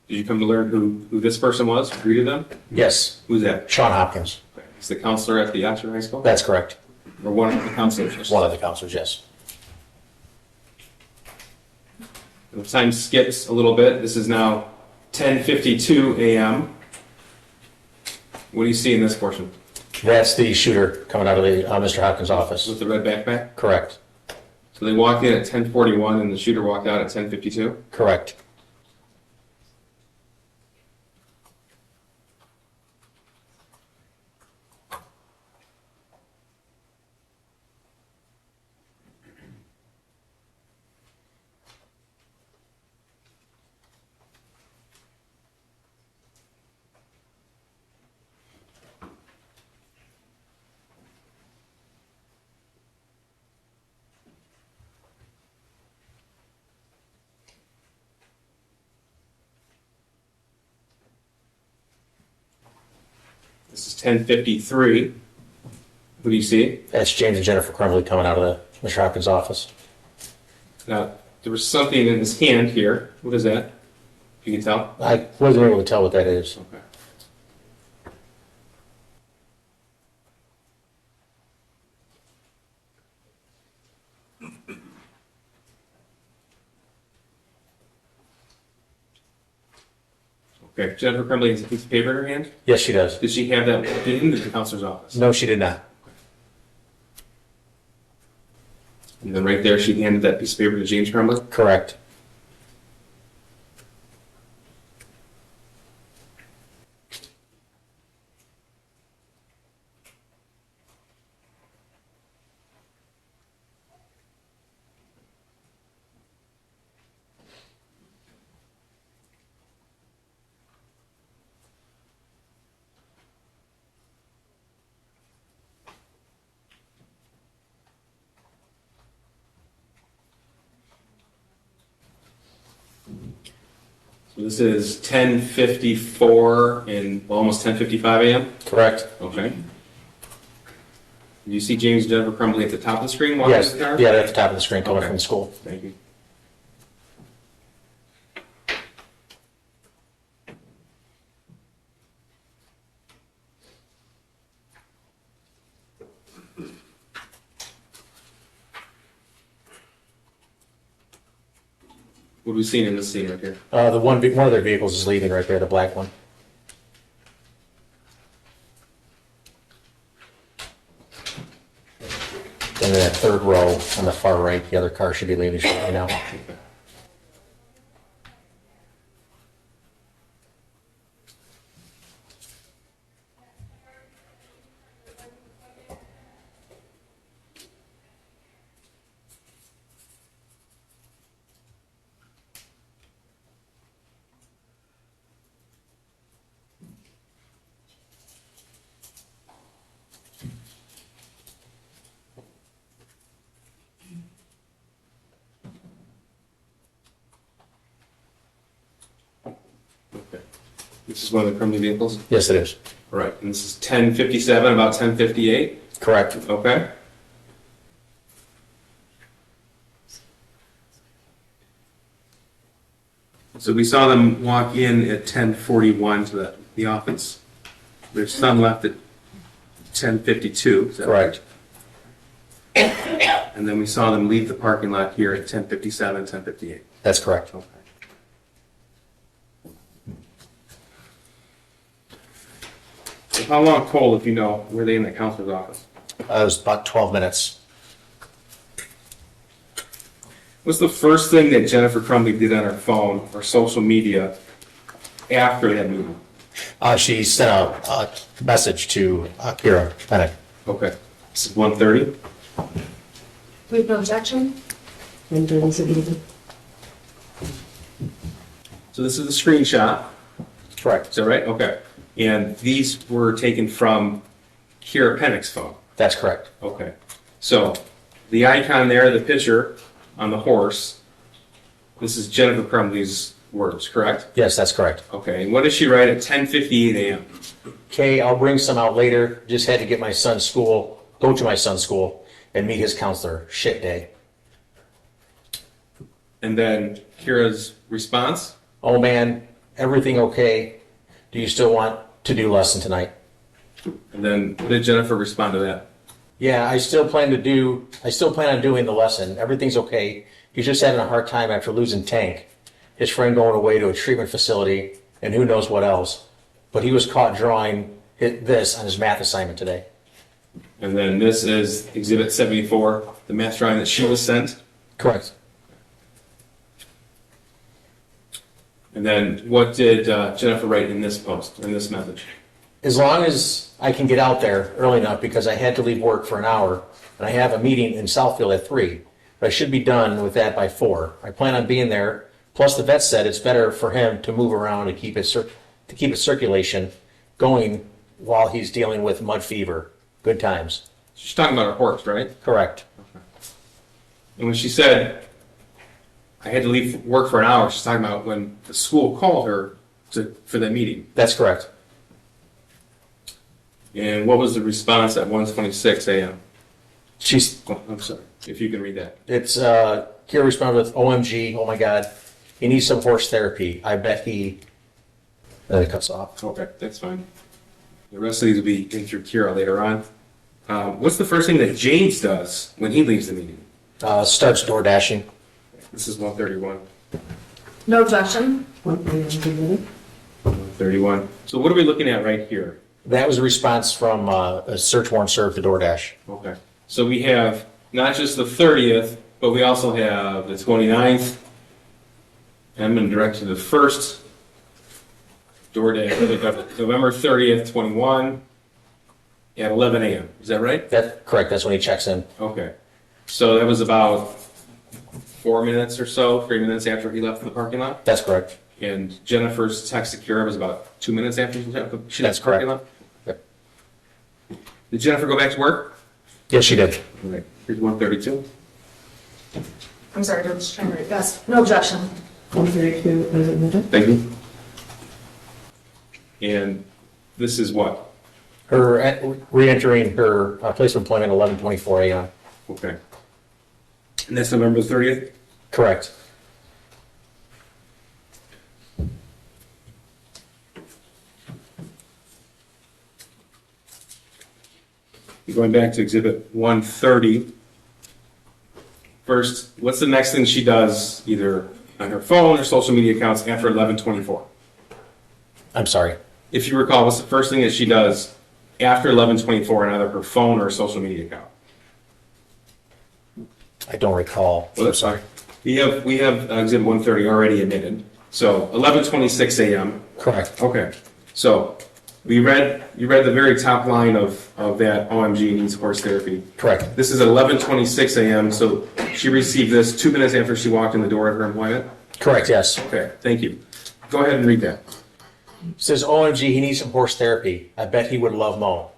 Did you come to learn who this person was? Who greeted them?
Yes,
Who's that?
Sean Hopkins.
He's the counselor at the Oxford High School?
That's correct.
Or one of the counselors?
One of the counselors, yes.
The time skips a little bit. This is now 10:52 a.m. What do you see in this portion?
That's the shooter coming out of the Mr. Hopkins' office.
With the red backpack?
Correct.
So they walked in at 10:41 and the shooter walked out at 10:52?
Correct.
This is 10:53. Who do you see?
That's James and Jennifer Crumbley coming out of the Mr. Hopkins' office.
Now, there was something in his hand here. What is that? You can tell?
I wasn't able to tell what that is.
Okay. Okay, Jennifer Crumbley has a piece of paper in her hand.
Yes, she does.
Did she have that in the counselor's office?
No, she did not.
And then right there, she handed that piece of paper to James Crumbley.
Correct.
So this is 10:54 and almost 10:55 a.m.?
Correct?
Okay. Do you see James and Jennifer Crumbley at the top of the screen walking
Yes,
the car?
yeah, they're at the top of the screen coming
Okay.
from school.
Thank you. What are we seeing in this scene right here?
One of their vehicles is leaving right there, the black one. And in that third row on the far right, the other car should be leaving shortly now.
Okay. This is one of the Crumbley vehicles?
Yes, it is.
All right, and this is 10:57, about 10:58?
Correct.
Okay. So we saw them walk in at 10:41 to the office. There's some left at 10:52. Is that right?
Correct.
And then we saw them leave the parking lot here at 10:57, 10:58.
That's correct.
Okay. So how long, Cole, if you know, were they in the counselor's office?
It was about 12 minutes.
What's the first thing that Jennifer Crumbley did on her phone or social media after that meeting?
She sent a message to Kira Penick.
Okay. This is 1:30.
We have no objection?
So this is a screenshot.
Correct.
Is that right? Okay. And these were taken from Kira Penick's phone.
That's correct.
Okay. So the icon there, the picture on the horse, this is Jennifer Crumbley's words, correct?
Yes, that's correct.
Okay. And what did she write at 10:58 a.m.?
Okay, I'll bring some out later. Just had to get my son's school, go to my son's school, and meet his counselor. Shit day.
And then Kira's response?
Oh man, everything okay? Do you still want to do lesson tonight?
And then what did Jennifer respond to that?
Yeah, I still plan on doing the lesson. Everything's okay. He's just having a hard time after losing Tank, his friend going away to a treatment facility, and who knows what else. But he was caught drawing this on his math assignment today.
And then this is Exhibit 74, the math drawing that she was sent.
Correct.
And then what did Jennifer write in this post, in this message?
As long as I can get out there early enough, because I had to leave work for an hour, and I have a meeting in Southfield at 3, but I should be done with that by 4. I plan on being there. Plus, the vet said it's better for him to move around and keep his circulation going while he's dealing with mud fever. Good times.
She's talking about her horse, right?
Correct.
And when she said, I had to leave work for an hour, she's talking about when the school called her for that meeting.
That's correct.
And what was the response at 1:26 a.m.?
She's.
Oh, I'm sorry, if you can read that.
It's Kira responded with, "OMG, oh my God, he needs some horse therapy. I bet he." And then it cuts off.
Okay, that's fine. The rest of these will be in through Kira later on. What's the first thing that James does when he leaves the meeting?
Starts door dashing.
This is 1:31.
No objection?
1:31. So what are we looking at right here?
That was a response from a search warrant served to DoorDash.
Okay. So we have not just the 30th, but we also have the 29th. And I'm going to direct to the first DoorDash, November 30th, 21 at 11 a.m. Is that right?
That's correct. That's when he checks in.
Okay. So that was about 4 minutes or so, 3 minutes after he left the parking lot?
That's correct.
And Jennifer's text to Kira was about 2 minutes after she left the
That's
parking
correct.
lot?
Yep.
Did Jennifer go back to work?
Yes, she did.
Right. Here's 1:32.
I'm sorry, I was trying to write fast. No objection?
132 is admitted.
Thank you. And this is what?
Her re-entering her place of employment 11:24 a.m.
Okay. And that's November 30th?
Correct.
Going back to Exhibit 130. First, what's the next thing she does, either on her phone or social media accounts after 11:24?
I'm sorry.
If you recall, what's the first thing that she does after 11:24 on either her phone or social media account?
I don't recall.
Well, that's fine. We have Exhibit 130 already admitted. So 11:26 a.m.
Correct.
Okay. So you read the very top line of that OMG needs horse therapy.
Correct.
This is at 11:26 a.m. So she received this 2 minutes after she walked in the door of her employment.
Correct, yes.
Okay. Thank you. Go ahead and read that.
Says, OMG, he needs some horse therapy. I bet he would love Mo.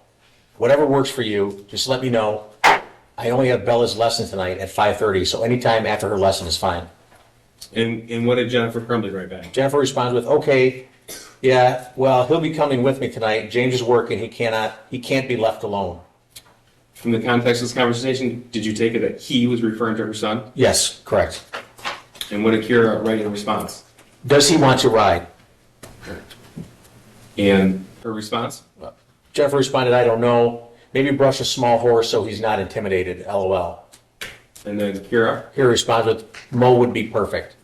Whatever works for you, just let me know. I only have Bella's lesson tonight at 5:30, so anytime after her lesson is fine.
And what did Jennifer Crumbley write back?
Jennifer responds with, okay, yeah, well, he'll be coming with me tonight. James is working. He can't be left alone.
From the context of this conversation, did you take it that he was referring to her son?
Yes, correct.
And what did Kira write in response?
Does he want to ride?
And her response?
Jennifer responded, I don't know. Maybe brush a small horse so he's not intimidated, LOL.
And then Kira?
He responds with, Mo would be perfect.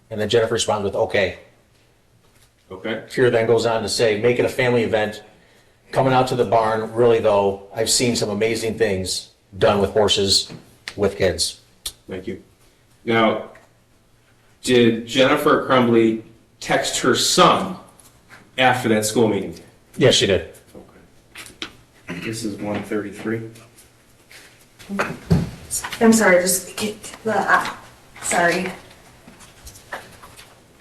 And then Jennifer responds with, okay.
Okay.
Kira then goes on to say, make it a family event. Coming out to the barn, really though, I've seen some amazing things done with horses, with kids.
Thank you. Now, did Jennifer Crumbley text her son after that school meeting?
Yes, she did.
Okay. This is 133.
I'm sorry, just get sorry.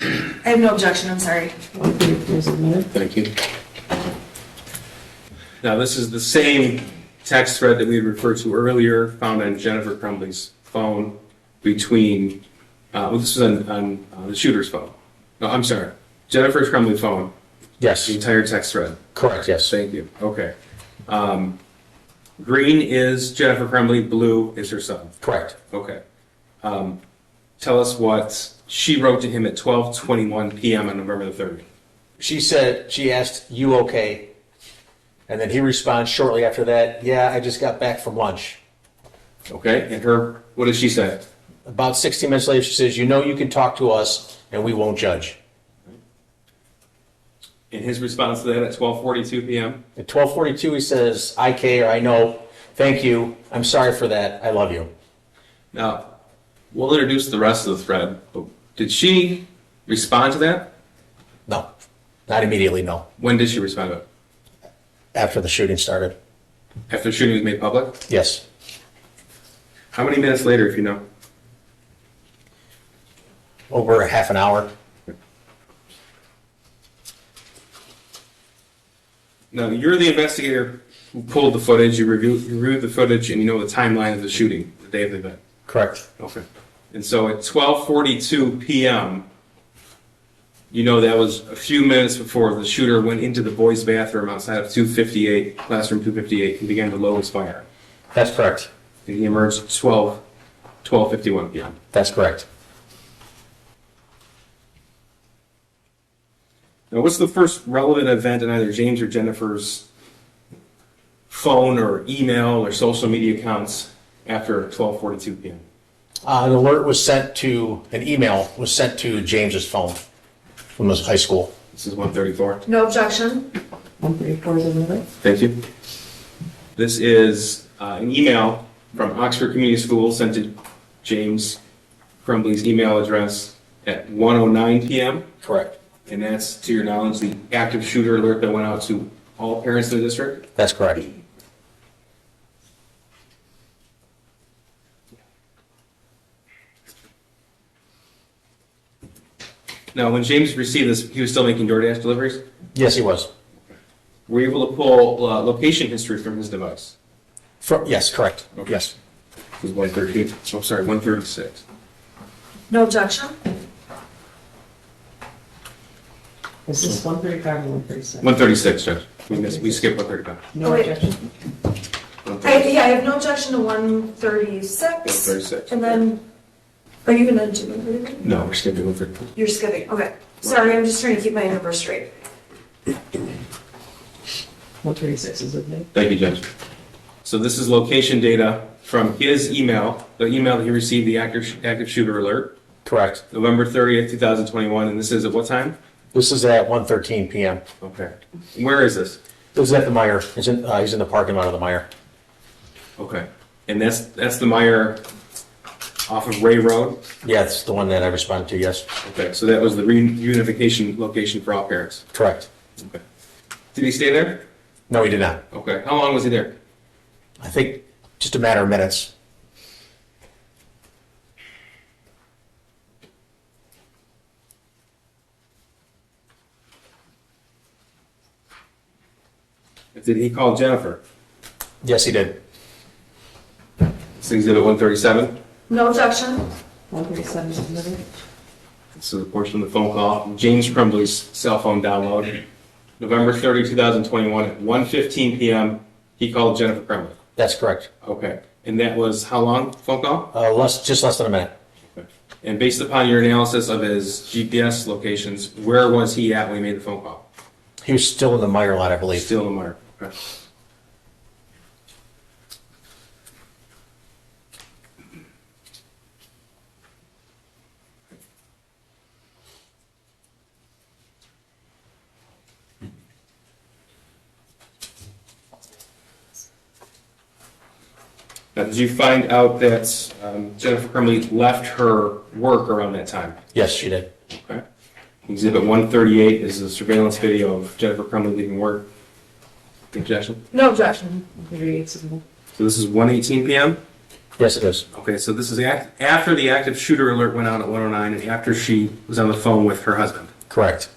I have no objection, I'm sorry.
134 is admitted.
Thank you. Now, this is the same text thread that we had referred to earlier, found on Jennifer Crumbley's phone between, this was on the shooter's phone. No, I'm sorry, Jennifer Crumbley's phone,
Yes,
the entire text thread.
correct, yes.
Thank you. Okay. Green is Jennifer Crumbley, blue is her son.
Correct.
Okay. Tell us what she wrote to him at 12:21 p.m. on November the 3rd.
She asked, you okay? And then he responds shortly after that, yeah, I just got back from lunch.
Okay. And her, what did she say?
About 60 minutes later, she says, you know you can talk to us and we won't judge.
And his response to that at 12:42 p.m.
At 12:42, he says, I care, I know, thank you, I'm sorry for that, I love you.
Now, we'll introduce the rest of the thread, but did she respond to that?
No, not immediately, no.
When did she respond to it?
After the shooting started.
After the shooting was made public?
Yes.
How many minutes later, if you know?
Over a half an hour.
Now, you're the investigator who pulled the footage, you reviewed the footage, and you know the timeline of the shooting, the day of the event.
Correct.
Okay. And so at 12:42 p.m., you know that was a few minutes before the shooter went into the boys' bathroom outside of 258, classroom 258, and began to load his fire.
That's correct.
And he emerged at 12:51 p.m.
That's correct.
Now, what's the first relevant event in either James or Jennifer's phone or email or social media accounts after 12:42 p.m.?
An alert was sent to, an email was sent to James's phone from his high school.
This is 134.
No objection.
134 is admitted.
Thank you. This is an email from Oxford Community Schools sent to James Crumbley's email address at 1:09 p.m.
Correct.
And that's, to your knowledge, the active shooter alert that went out to all parents in the district?
That's correct.
Now, when James received this, he was still making DoorDash deliveries?
Yes, he was.
Were you able to pull location history from his device?
Yes, correct.
Okay.
Yes.
It was 113. Oh, sorry, 136.
No objection.
Is this 135 or 136?
136, Judge. We skipped 135.
No
Okay.
objection?
I have no objection to 136.
136.
And then, are you gonna do 136?
No, we're skipping 135.
You're skipping, okay. Sorry, I'm just trying to keep my numbers straight.
136 is it, Nick?
Thank you, Judge. So this is location data from his email, the email that he received the active shooter alert,
Correct.
November 30th, 2021, and this is at what time?
This is at 1:13 PM.
Okay. Where is this?
This is at the Meyer. He's in the parking lot of the Meyer.
Okay. And that's the Meyer off of Ray Road?
Yeah, it's the one that I responded to, yes.
Okay, so that was the reunification location for all parents.
Correct.
Okay. Did he stay there?
No, he did not.
Okay. How long was he there?
I think just a matter of minutes.
Did he call Jennifer?
Yes, he did.
It's exhibit 137.
No objection?
137 is admitted?
This is a portion of the phone call. James Crumbley's cell phone download. November 30, 2021 at 1:15 p.m. He called Jennifer Crumbley.
That's correct.
Okay. And that was how long phone call?
Just less than a minute.
Okay. And based upon your analysis of his GPS locations, where was he at when he made the phone call?
He was still in the Meyer lot, I believe.
Still in the mark. Okay. Now, did you find out that Jennifer Crumbley left her work around that time?
Yes, she did.
Okay. Exhibit 138 is a surveillance video of Jennifer Crumbley leaving work. Objection?
No objection.
138 is admitted.
So this is 1:18 p.m.?
Yes, it is.
Okay, so this is after the active shooter alert went out at 1:09 and after she was on the phone with her husband.
Correct.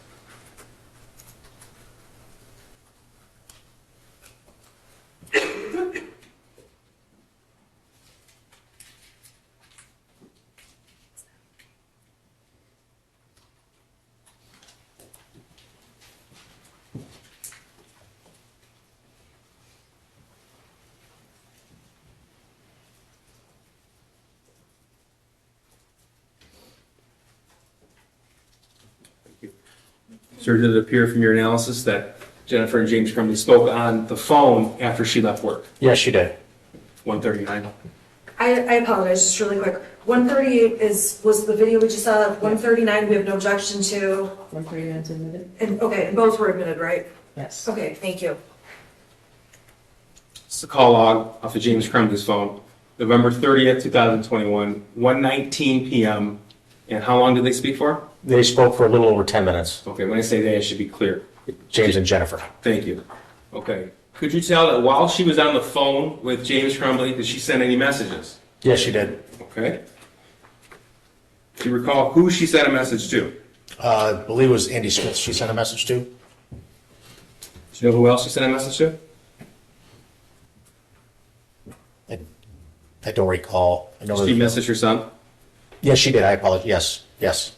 Sir, did it appear from your analysis that Jennifer and James Crumbley spoke on the phone after she left work?
Yes, she did.
1:39.
I apologize, just really quick. 138 was the video we just saw. 139, we have no objection to.
139 is admitted?
And, okay, and both were admitted, right?
Yes.
Okay, thank you.
It's the call log off of James Crumbley's phone. November 30th, 2021, 1:19 p.m. And how long did they speak for?
They spoke for a little over 10 minutes,
Okay, when I say they, I should be clear.
James and Jennifer.
Thank you. Okay. Could you tell that while she was on the phone with James Crumbley, did she send any messages?
Yes, she did.
Okay. Do you recall who she sent a message to?
I believe it was Andy Smith she sent a message to.
Do you know who else she sent a message to?
I don't recall. I know
Did she message her son?
Yes, she did. I apologize. Yes, yes.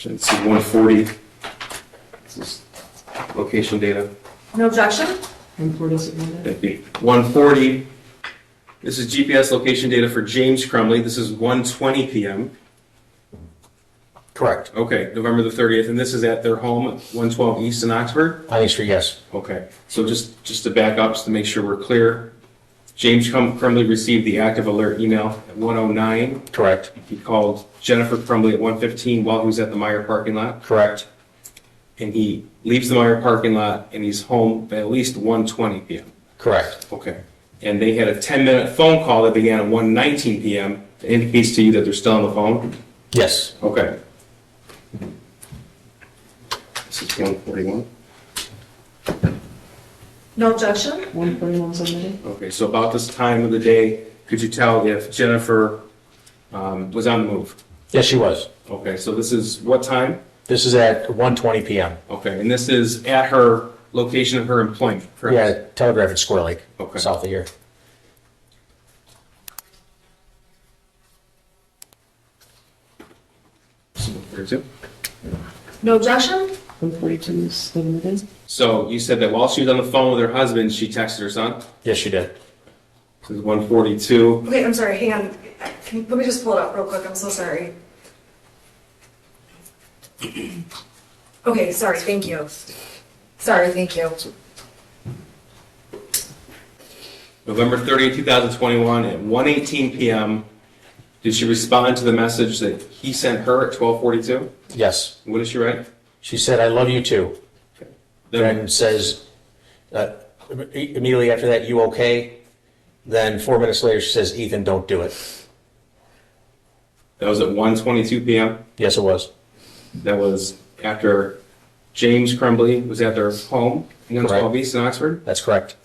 This is 140. This is location data.
No objection?
140 is admitted?
Thank you. 140. This is GPS location data for James Crumbley. This is 1:20 p.m.
Correct.
Okay, November the 30th, and this is at their home at 112 East in Oxford?
I think so, yes.
Okay, so just to back up, just to make sure we're clear, James Crumbley received the active alert email at 1:09.
Correct.
He called Jennifer Crumbley at 1:15 while he was at the Meyer parking lot,
Correct.
and he leaves the Meyer parking lot and he's home at least 1:20 p.m.
Correct.
Okay, and they had a 10-minute phone call that began at 1:19 p.m. that indicates to you that they're still on the phone?
Yes.
Okay. This is 141.
No objection?
141 is admitted?
Okay, so about this time of the day, could you tell if Jennifer was on the move?
Yes, she was.
Okay, so this is what time?
This is at 1:20 p.m.
Okay, and this is at her location of her employment, correct?
Yeah, Telegraph at Square Lake,
Okay.
south of here.
142.
No objection?
142 is submitted.
So you said that while she was on the phone with her husband, she texted her son?
Yes, she did.
This is 142.
Okay, I'm sorry, hang on. Let me just pull it up real quick, I'm so sorry. Okay, sorry, thank you. Sorry, thank you.
November 30th, 2021 at 1:18 p.m. Did she respond to the message that he sent her at 12:42?
Yes.
What did she write?
She said, "I love you too."
Then,
Then says, immediately after that, "You okay?" Then 4 minutes later, she says, "Ethan, don't do it."
that was at 1:22 p.m.
Yes, it was.
That was after James Crumbley was at their home in
Correct.
12 East in Oxford.
That's correct.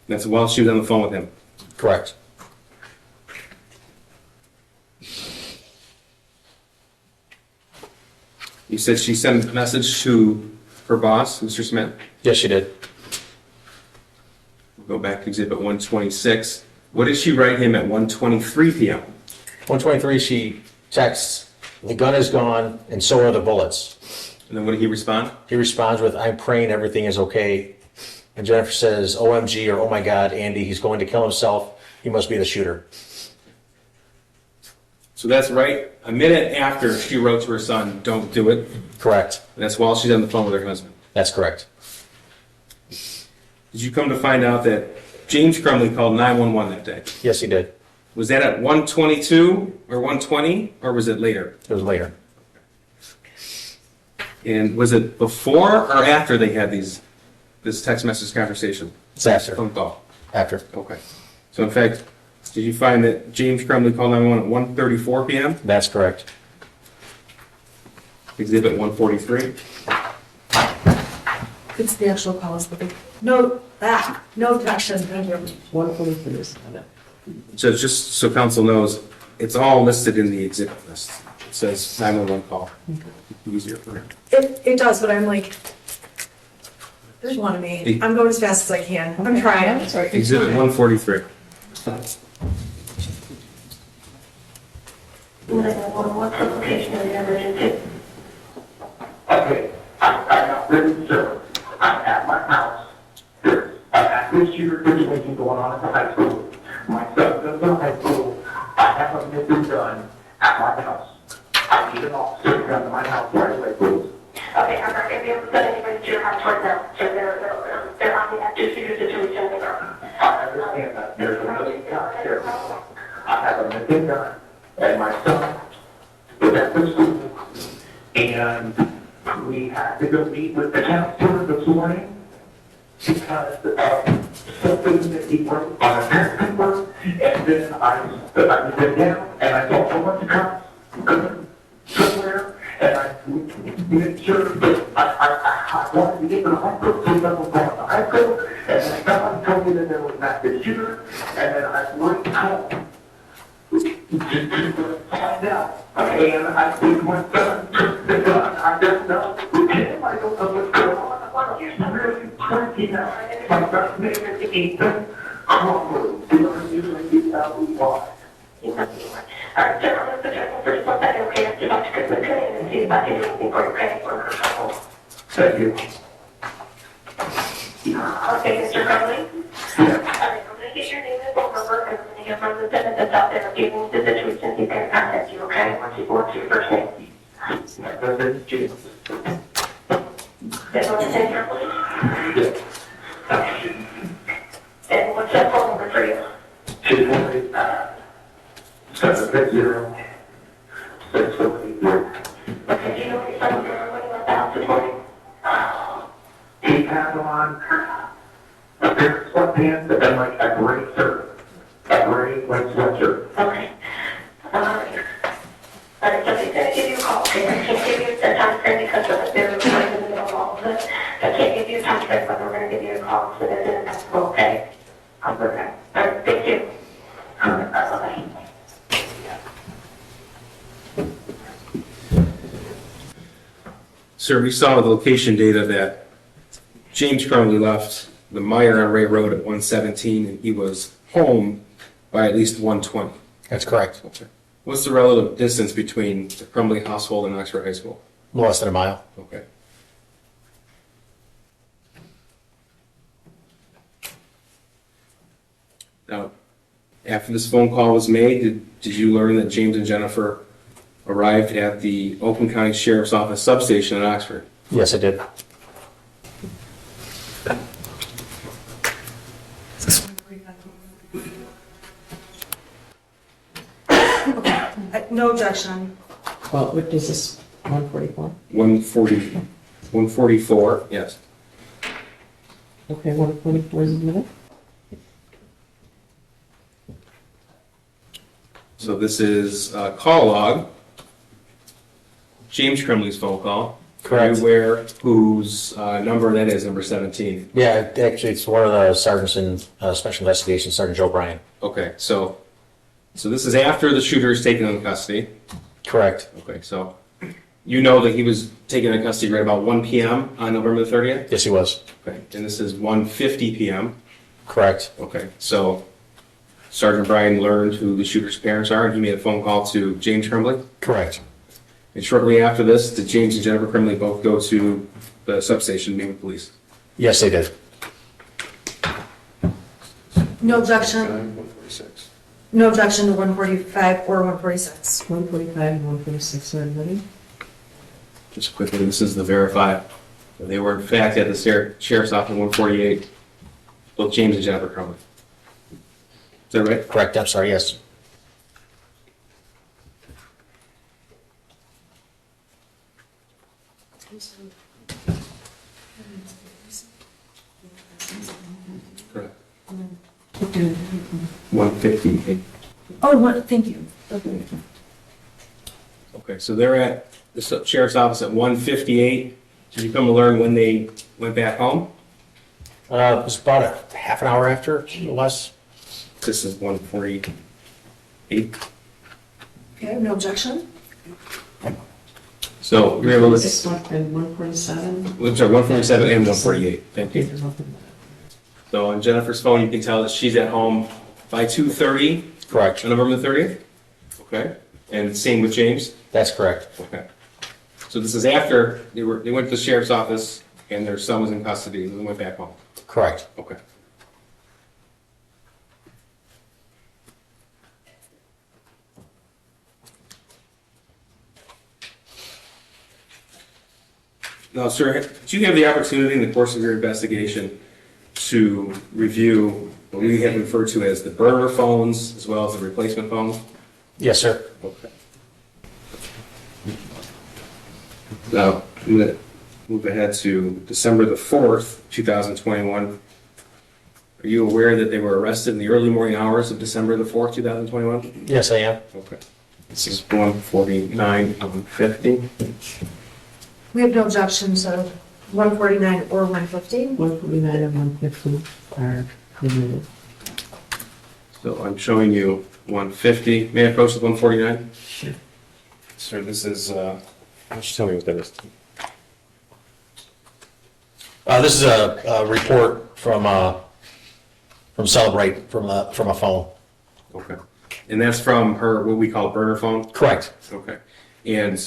That's while she was on the phone with him.
Correct.
You said she sent a message to her boss, Mr. Smith.
Yes, she did.
We'll go back to exhibit 126. What did she write him at 1:23 p.m.?
123, she texts, "The gun is gone and so are the bullets."
And then what did he respond?
He responds with, "I'm praying everything is okay." And Jennifer says, "OMG," or "Oh my God, Andy, he's going to kill himself. He must be the shooter."
So that's right a minute after she wrote to her son, "Don't do it."
Correct.
And that's while she's on the phone with her husband.
That's correct.
Did you come to find out that James Crumbley called 911 that day?
Yes, he did.
Was that at 1:22 or 1:20, or was it later?
It was later.
And was it before or after they had this text message conversation?
It's after.
Phone call.
After.
Okay. So in fact, did you find that James Crumbley called 911 at 1:34 p.m.?
That's correct.
Exhibit 143.
It's the actual policy. No, no objection, thank you.
143 is submitted.
So just so council knows, it's all listed in the exhibit list. It says 911 call. Easier for him.
It does, but I'm like, there's one of me. I'm going as fast as I can. I'm trying.
Sorry.
Exhibit 143.
Okay, I'm at my house. There's an active shooter situation going on at the high school. My son goes to high school. I have a missing gun at my house. I need an officer to come to my house right away, please.
Okay, I'm not gonna be able to send anybody to your house right now, so they're on the active shooter situation.
I understand that. There's a missing gun there. I have a missing gun, and my son is at the school, and we had to go meet with the counselor this morning because of something that he wrote on a test paper, and then I went down and I saw a bunch of cops somewhere, and I made sure that I wanted to get to the hospital, so I was going to the hospital, and then someone told me that there was an active shooter, and then I went home to find out. And I think my son took the gun. I don't know. With him, I don't know what's going on. He's really freaking out. My son's name is Ethan Crumbley. D-R-U-M-B-L-E-Y.
Alright, so I'm gonna put you on first one second, okay? I'm about to get my training and see if I can do anything for you, okay?
Thank you.
Okay, Mr. Crumbley? Alright, I'm gonna get your name and phone number, and I'm gonna get from the defendant that's out there giving the situation, he's gonna contact you, okay? What's your first name?
My first name is James.
That's what it says here, please?
Yes.
Okay. And what's that phone number for you?
218-750-643.
Okay, do you know what your son was doing when he left the house this morning?
He had on a pair of sweatpants and then like a gray shirt, a gray like sweatshirt.
Okay. Alright, so he's gonna give you a call, okay? I can't give you a time frame because they're right in the middle of all of this. I can't give you a time frame, but we're gonna give you a call so that it's impossible, okay?
Okay.
Alright, thank you.
Alright.
Bye-bye.
Sir, we saw the location data that James Crumbley left the Meyer on Ray Road at 1:17, and he was home by at least 1:20.
That's correct.
Okay. What's the relative distance between the Crumbley household and Oxford High School?
Less than a mile.
Okay. Now, after this phone call was made, did you learn that James and Jennifer arrived at the Oakland County Sheriff's Office substation in Oxford?
Yes, I did.
No objection.
Well, what is this, 144?
144, yes.
Okay, 144 is in the middle?
So this is a call log. James Crumbley's phone call.
Correct.
Are you aware whose number that is, number 17?
Yeah, actually, it's one of the sergeants in Special Investigations, Sergeant Joe Bryan.
Okay, so this is after the shooter is taken into custody.
Correct.
Okay, so you know that he was taken into custody right about 1 p.m. on November the 30th?
Yes, he was.
Okay, and this is 1:50 p.m.
Correct.
Okay, so Sergeant Bryan learned who the shooter's parents are, and he made a phone call to James Crumbley.
Correct.
And shortly after this, did James and Jennifer Crumbley both go to the substation to meet with police?
Yes, they did.
No objection.
146.
No objection to 145 or 146.
145 and 146 are admitted.
Just quickly, this is the verify. They were in fact at the sheriff's office in 148, both James and Jennifer Crumbley. Is that right?
Correct. I'm sorry. Yes.
Correct. 158.
Oh, thank you.
Okay, so they're at the sheriff's office at 1:58. Did you come to learn when they went back home?
It was about a half an hour after, or less.
This is 1:48.
Okay, no objection.
So you're able to,
This one and 147.
I'm sorry, 147 and 148. Thank you.
There's nothing.
So on Jennifer's phone, you can tell that she's at home by 2:30
Correct.
on November the 30th. Okay, and same with James.
That's correct.
Okay. So this is after they went to the sheriff's office and their son was in custody and they went back home.
Correct.
Okay. Now, sir, did you have the opportunity in the course of your investigation to review what we have referred to as the burner phones as well as the replacement phones?
Yes, sir.
Okay. Now, I'm going to move ahead to December the 4th, 2021. Are you aware that they were arrested in the early morning hours of December the 4th, 2021?
Yes, I am.
Okay. This is 149 and 150.
We have no objection to 149 or 150.
149 and 150 are admitted.
So I'm showing you 150. May I approach the 149?
Sure.
Sir, this is, why don't you tell me what that is?
This is a report from Celebrate from a phone.
Okay. And that's from her, what we call burner phone?
Correct.
Okay. And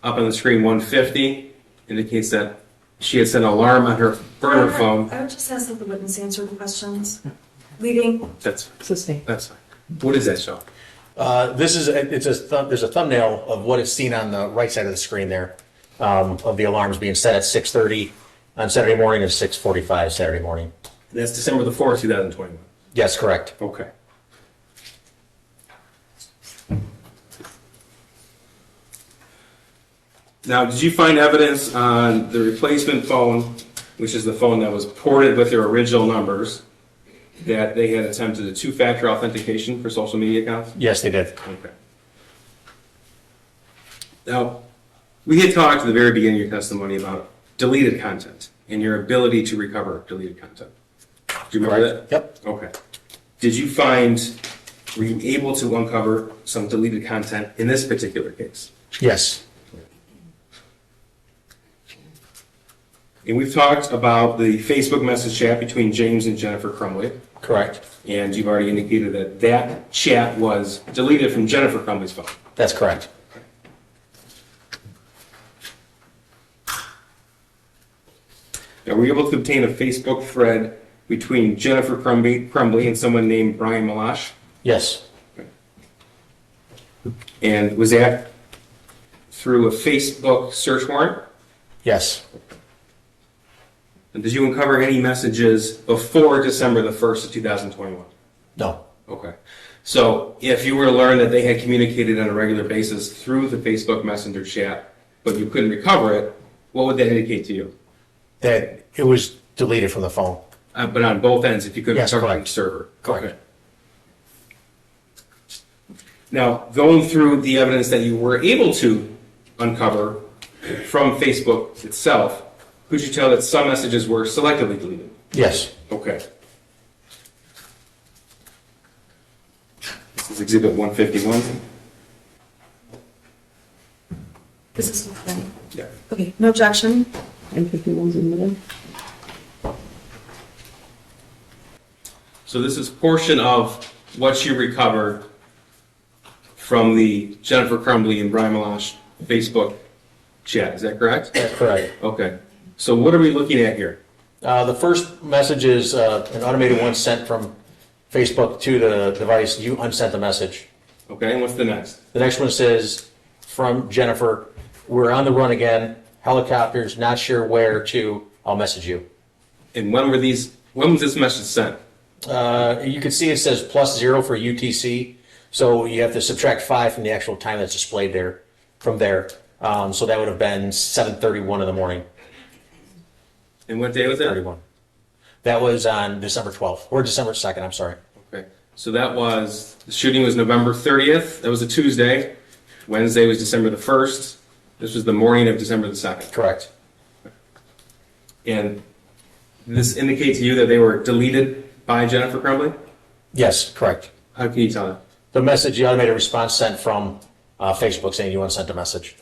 up on the screen, 150 indicates that she had set an alarm on her burner phone.
I would just ask that the witness answer the questions. Leading.
That's
Sustain.
fine. What does that show?
This is there's a thumbnail of what is seen on the right side of the screen there, of the alarms being set at 6:30 on Saturday morning and 6:45 Saturday morning.
That's December the 4th, 2021.
Yes, correct.
Okay. Now, did you find evidence on the replacement phone, which is the phone that was ported with their original numbers, that they had attempted a two-factor authentication for social media accounts?
Yes, they did.
Okay. Now, we had talked at the very beginning of your testimony about deleted content and your ability to recover deleted content. Do you remember that?
Yep.
Okay. Were you able to uncover some deleted content in this particular case?
Yes.
And we've talked about the Facebook message chat between James and Jennifer Crumbley.
Correct.
And you've already indicated that that chat was deleted from Jennifer Crumbley's phone.
That's correct.
Now, were you able to obtain a Facebook thread between Jennifer Crumbley and someone named Brian Malash?
Yes.
And was that through a Facebook search warrant?
Yes.
And did you uncover any messages before December the 1st of 2021?
No.
Okay. So if you were to learn that they had communicated on a regular basis through the Facebook Messenger chat, but you couldn't recover it, what would that indicate to you?
That it was deleted from the phone.
But on both ends, if you couldn't
Yes,
recover it on
correct.
the server.
Correct.
Okay. Now, going through the evidence that you were able to uncover from Facebook itself, could you tell that some messages were selectively deleted?
Yes.
Okay. This is Exhibit 151.
This is okay.
Yeah.
Okay, no objection.
And 51's in the middle.
So this is portion of what you recovered from the Jennifer Crumbley and Brian Malash Facebook chat. Is that correct?
That's correct.
Okay. So what are we looking at here?
The first message is an automated one sent from Facebook to the device. You unsent the message.
Okay, and what's the next?
The next one says, from Jennifer, we're on the run again. Helicopters, not sure where to. I'll message you.
And when was this message sent?
You can see it says +0 for UTC. So you have to subtract 5 from the actual time that's displayed there, from there. So that would have been 7:31 in the morning.
And what day was that?
31. That was on December 12th, or December 2nd, I'm sorry.
Okay. So that was, the shooting was November 30th. That was a Tuesday. Wednesday was December the 1st. This was the morning of December the 2nd.
Correct.
And this indicates to you that they were deleted by Jennifer Crumbley?
Yes, correct.
How can you tell that?
The message, the automated response sent from Facebook saying you unsent a message.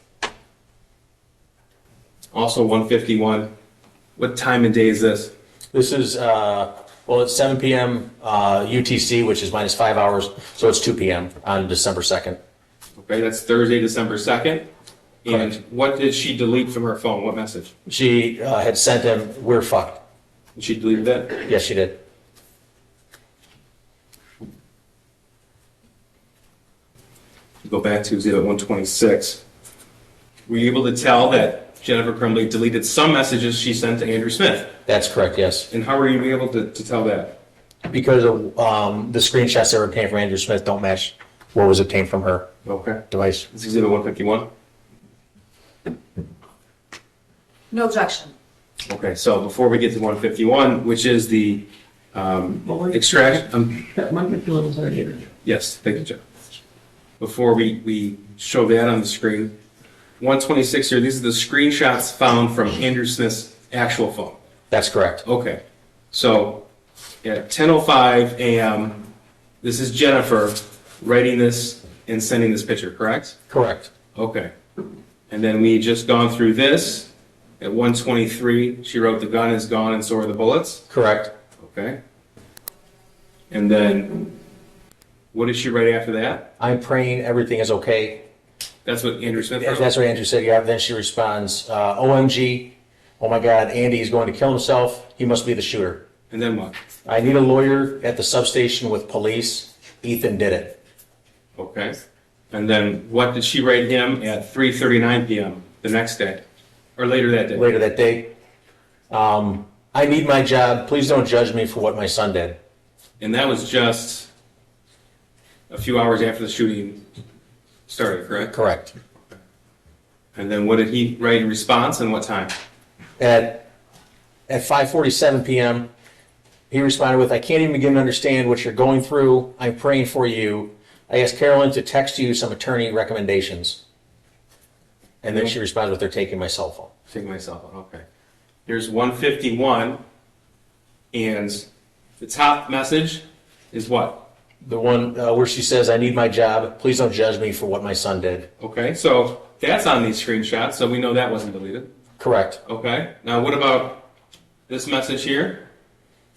Also 151. What time and day is this?
This is, well, it's 7 p.m. UTC, which is minus 5 hours, so it's 2 p.m. on December 2nd.
Okay, that's Thursday, December 2nd. And
Correct.
what did she delete from her phone? What message?
She had sent him, we're fucked.
And she deleted that?
Yes, she did.
Go back to Exhibit 126. Were you able to tell that Jennifer Crumbley deleted some messages she sent to Andrew Smith?
That's correct, yes.
And how were you able to tell that?
Because of, the screenshots that were obtained from Andrew Smith don't match what was obtained from her
Okay.
device.
It's Exhibit 151.
No objection.
Okay, so before we get to 151, which is the extraction,
151 is already here.
yes, thank you, Jeff. Before we show that on the screen, 126 here, these are the screenshots found from Andrew Smith's actual phone.
That's correct.
Okay, so at 10:05 a.m., this is Jennifer writing this and sending this picture, correct?
Correct.
Okay. And then we just gone through this. At 1:23, she wrote, "The gun is gone and so are the bullets."
Correct.
Okay. And then, what did she write after that?
I'm praying everything is okay.
That's what Andrew Smith wrote?
That's what Andrew said, yeah. Then she responds, OMG, oh my God, Andy is going to kill himself. He must be the shooter.
And then what?
I need a lawyer at the substation with police. Ethan did it.
Okay. And then, what did she write him at 3:39 p.m. the next day? Or later that day?
Later that day, I need my job. Please don't judge me for what my son did.
And that was just a few hours after the shooting started, correct?
Correct.
And then what did he write in response and what time?
At 5:47 p.m., he responded with, I can't even begin to understand what you're going through. I'm praying for you. I asked Carolyn to text you some attorney recommendations. And then she responded with, they're taking my cell phone.
Take my cell phone, okay. Here's 151, and the top message is what?
The one where she says, I need my job. Please don't judge me for what my son did.
Okay, so that's on these screenshots, so we know that wasn't deleted.
Correct.
Okay. Now, what about this message here?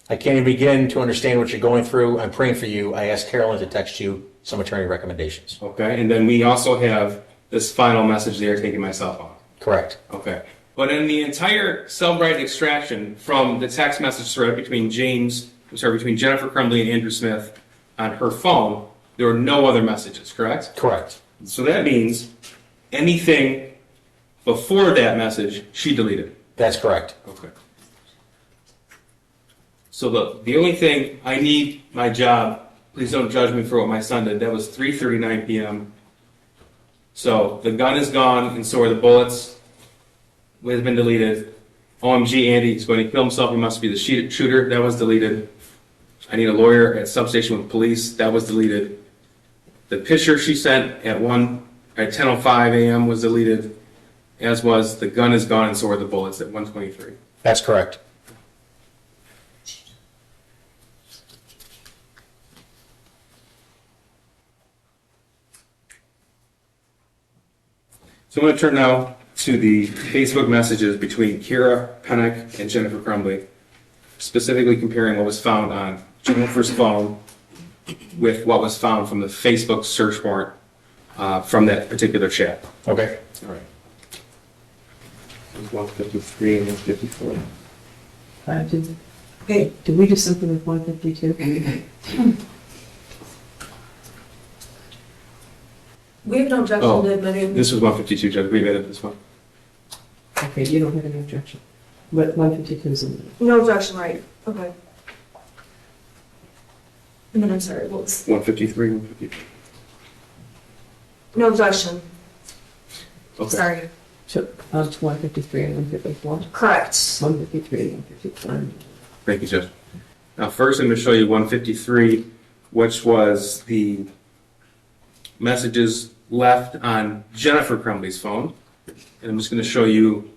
I can't even begin to understand what you're going through. I'm praying for you. I asked Carolyn to text you some attorney recommendations.
Okay. And then we also have this final message there, taking my cell phone.
Correct.
Okay. But in the entire Cellbrite extraction from the text message thread between between Jennifer Crumbley and Andrew Smith on her phone, there were no other messages, correct?
Correct.
So that means anything before that message, she deleted.
That's correct.
Okay. So the only thing I need my job, please don't judge me for what my son did, that was 3:39 p.m. So the gun is gone and so are the bullets. It has been deleted. OMG, Andy, he's going to kill himself. He must be the shooter. That was deleted. I need a lawyer at substation with police. That was deleted. The picture she sent at 10:05 a.m. was deleted, as was the gun is gone and so are the bullets at 1:23.
That's correct.
So I'm going to turn now to the Facebook messages between Kira Pennick and Jennifer Crumbley, specifically comparing what was found on Jennifer's phone with what was found from the Facebook search warrant from that particular chat.
Okay.
All right. 153 and 154.
Okay, did we do something with 152?
We have no objection
Oh,
to admitting.
this was 152, Judge. We've added this one.
Okay, you don't have any objection. But 152 is in there.
No objection, right? Okay. And then I'm sorry, what was?
153 and 154.
No objection.
Okay.
Sorry.
So, it's 153 and 154?
Correct.
153 and 154.
Thank you, Judge. Now, first, I'm going to show you 153, which was the messages left on Jennifer Crumbley's phone. And I'm just going to show you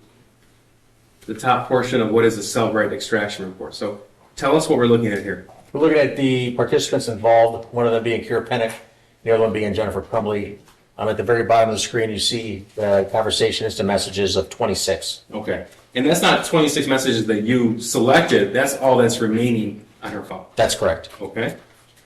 the top portion of what is the Cellbrite extraction report. So tell us what we're looking at here.
We're looking at the participants involved, one of them being Kira Pennick, the other one being Jennifer Crumbley. At the very bottom of the screen, you see the conversation is the messages of 26.
Okay. And that's not 26 messages that you selected. That's all that's remaining on her phone.
That's correct.
Okay.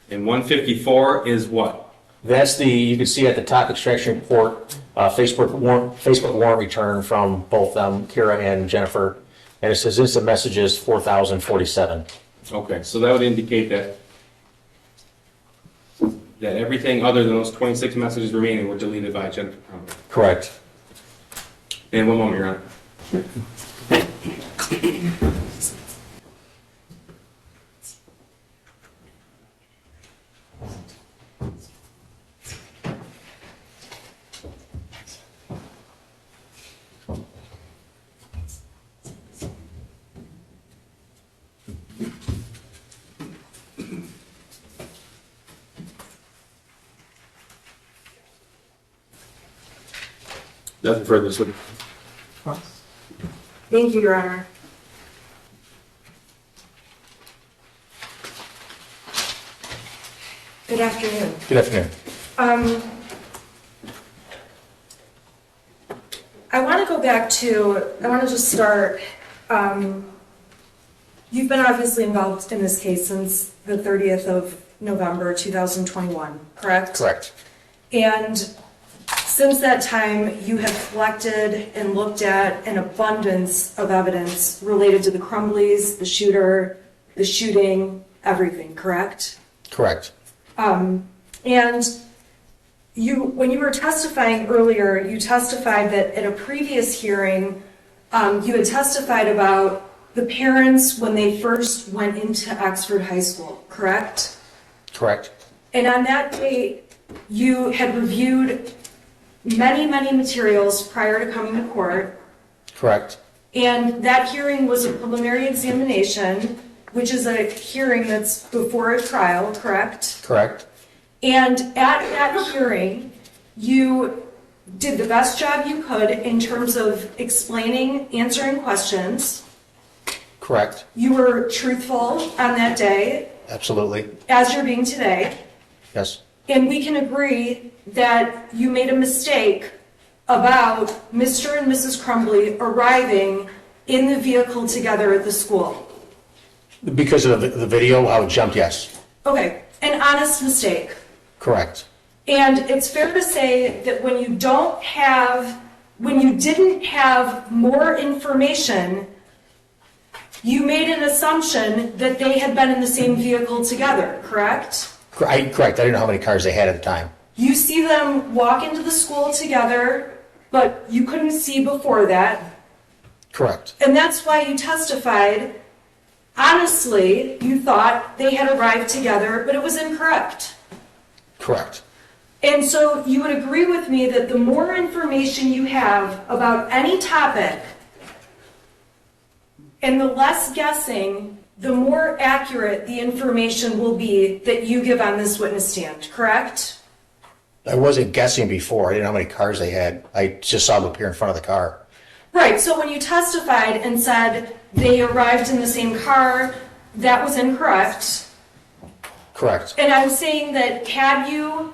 And 154 is what?
That's you can see at the top extraction report, Facebook warrant return from both Kira and Jennifer. And it says instant messages 4,047.
Okay. So that would indicate that everything other than those 26 messages remaining were deleted by Jennifer Crumbley.
Correct.
And one moment, Your Honor. Nothing further this week.
Thank you, Your Honor. Good afternoon.
Good afternoon.
I want to go back to, I want to just start, you've been obviously involved in this case since the 30th of November 2021, correct?
Correct.
And since that time, you have collected and looked at an abundance of evidence related to the Crumbleys, the shooter, the shooting, everything, correct?
Correct.
And when you were testifying earlier, you testified that at a previous hearing, you had testified about the parents when they first went into Oxford High School, correct?
Correct.
And on that date, you had reviewed many, many materials prior to coming to court.
Correct.
And that hearing was a preliminary examination, which is a hearing that's before a trial, correct?
Correct.
And at that hearing, you did the best job you could in terms of explaining, answering questions.
Correct.
You were truthful on that day,
Absolutely.
as you're being today.
Yes.
And we can agree that you made a mistake about Mr. and Mrs. Crumbley arriving in the vehicle together at the school?
Because of the video, how it jumped, yes.
Okay, an honest mistake.
Correct.
And it's fair to say that when you didn't have more information, you made an assumption that they had been in the same vehicle together, correct?
Correct. I didn't know how many cars they had at the time.
You see them walk into the school together, but you couldn't see before that.
Correct.
And that's why you testified, honestly, you thought they had arrived together, but it was incorrect.
Correct.
And so you would agree with me that the more information you have about any topic, and the less guessing, the more accurate the information will be that you give on this witness stand, correct?
I wasn't guessing before. I didn't know how many cars they had. I just saw them appear in front of the car.
Right, so when you testified and said they arrived in the same car, that was incorrect.
Correct.
And I'm saying that had you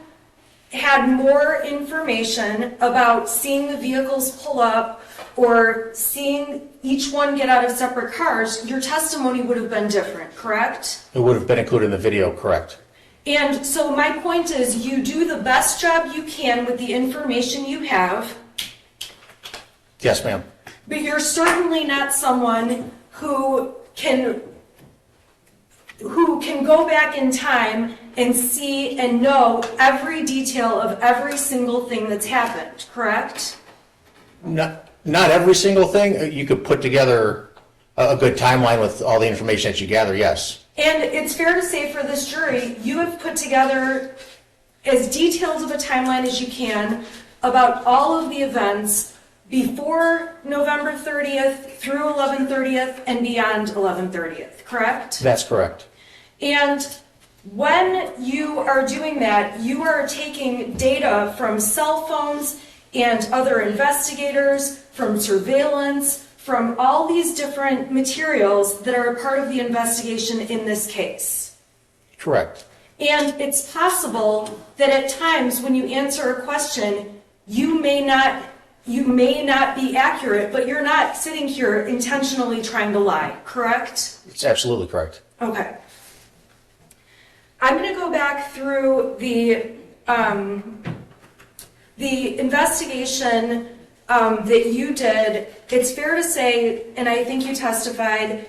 had more information about seeing the vehicles pull up or seeing each one get out of separate cars, your testimony would have been different, correct?
It would have been included in the video, correct.
And so my point is, you do the best job you can with the information you have,
Yes, ma'am.
but you're certainly not someone who can go back in time and see and know every detail of every single thing that's happened, correct?
Not every single thing. You could put together a good timeline with all the information that you gather, yes.
And it's fair to say for this jury, you have put together as detailed of a timeline as you can about all of the events before November 30th through 11/30th and beyond 11/30th, correct?
That's correct.
And when you are doing that, you are taking data from cell phones and other investigators, from surveillance, from all these different materials that are a part of the investigation in this case.
Correct.
And it's possible that at times when you answer a question, you may not be accurate, but you're not sitting here intentionally trying to lie, correct?
It's absolutely correct.
Okay. I'm going to go back through the investigation that you did. It's fair to say, and I think you testified,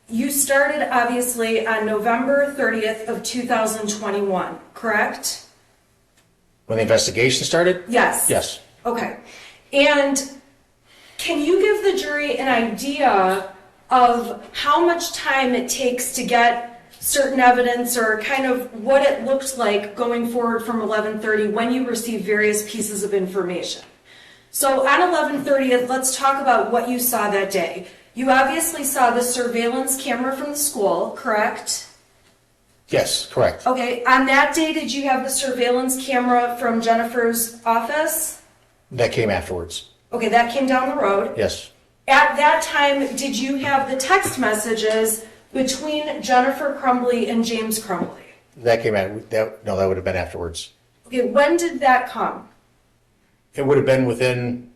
you started obviously on November 30th of 2021, correct?
When the investigation started?
Yes.
Yes.
Okay. And can you give the jury an idea of how much time it takes to get certain evidence or kind of what it looked like going forward from 11:30 when you received various pieces of information? So on 11:30th, let's talk about what you saw that day. You obviously saw the surveillance camera from the school, correct?
Yes, correct.
Okay, on that day, did you have the surveillance camera from Jennifer's office?
That came afterwards.
Okay, that came down the road.
Yes.
At that time, did you have the text messages between Jennifer Crumbley and James Crumbley?
That came out. No, that would have been afterwards.
Okay, when did that come?
It would have been within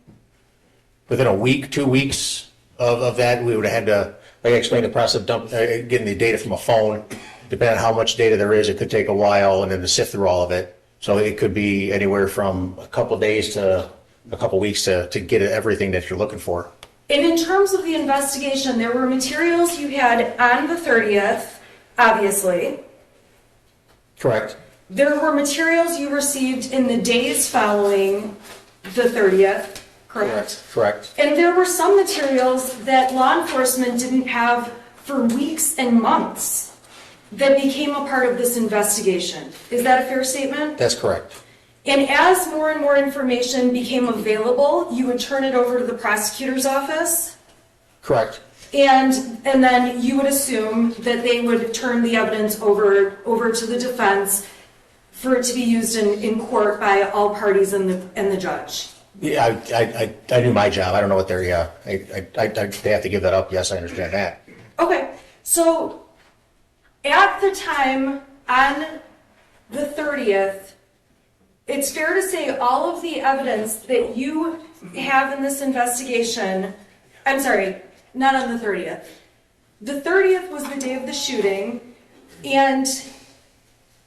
a week, 2 weeks of that. We would have had to, like I explained, the process of getting the data from a phone. Depending on how much data there is, it could take a while, and then to sift through all of it. So it could be anywhere from a couple of days to a couple of weeks to get everything that you're looking for.
And in terms of the investigation, there were materials you had on the 30th, obviously.
Correct.
There were materials you received in the days following the 30th, correct?
Correct.
And there were some materials that law enforcement didn't have for weeks and months that became a part of this investigation. Is that a fair statement?
That's correct.
And as more and more information became available, you would turn it over to the prosecutor's office?
Correct.
And then you would assume that they would turn the evidence over to the defense for it to be used in court by all parties and the judge.
Yeah, I do my job. I don't know what they're, yeah. They have to give that up. Yes, I understand that.
Okay, so at the time on the 30th, it's fair to say all of the evidence that you have in this investigation, I'm sorry, not on the 30th. The 30th was the day of the shooting, and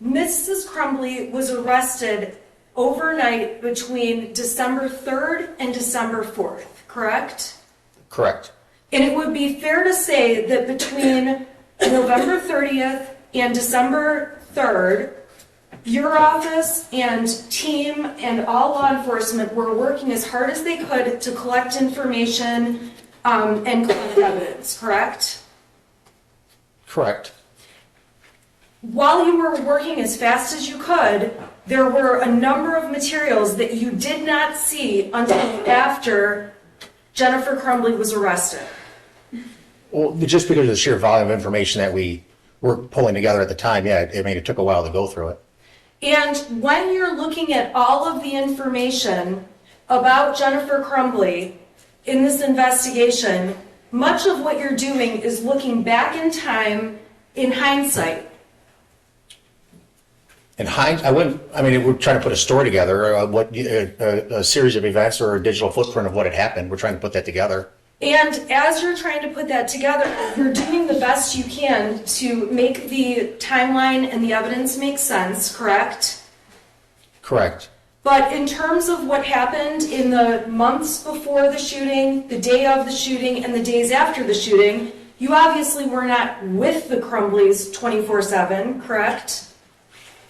Mrs. Crumbley was arrested overnight between December 3rd and December 4th, correct?
Correct.
And it would be fair to say that between November 30th and December 3rd, your office and team and all law enforcement were working as hard as they could to collect information and collect evidence, correct?
Correct.
While you were working as fast as you could, there were a number of materials that you did not see until after Jennifer Crumbley was arrested.
Well, just because of the sheer volume of information that we were pulling together at the time, yeah, I mean, it took a while to go through it.
And when you're looking at all of the information about Jennifer Crumbley in this investigation, much of what you're doing is looking back in time in hindsight.
In hindsight, we're trying to put a story together, a series of events or a digital footprint of what had happened. We're trying to put that together.
And as you're trying to put that together, you're doing the best you can to make the timeline and the evidence make sense, correct?
Correct.
But in terms of what happened in the months before the shooting, the day of the shooting, and the days after the shooting, you obviously were not with the Crumbleys 24/7, correct?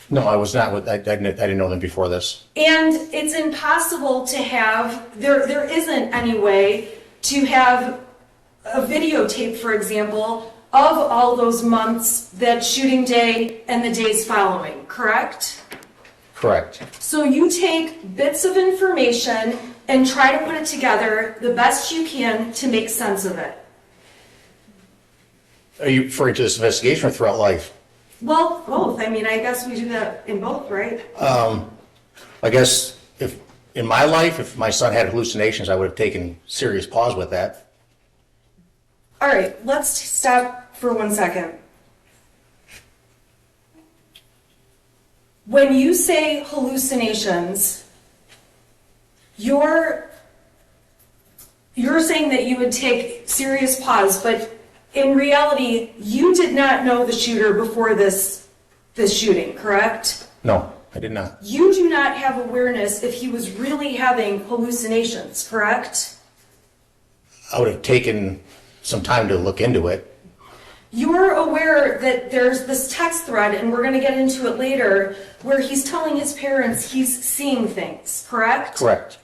No, I was not. I didn't know them before this.
And it's impossible to have, there isn't any way to have a videotape, for example, of all those months, that shooting day and the days following, correct?
Correct.
So you take bits of information and try to put it together the best you can to make sense of it.
Are you referring to this investigation or throughout life?
Well, both. I mean, I guess we do that in both, right?
I guess if in my life, if my son had hallucinations, I would have taken serious pause with that.
All right, let's stop for 1 second. When you say hallucinations, you're saying that you would take serious pause, but in reality, you did not know the shooter before this shooting, correct?
No, I did not.
You do not have awareness if he was really having hallucinations, correct?
I would have taken some time to look into it.
You're aware that there's this text thread, and we're going to get into it later, where he's telling his parents he's seeing things, correct?
Correct.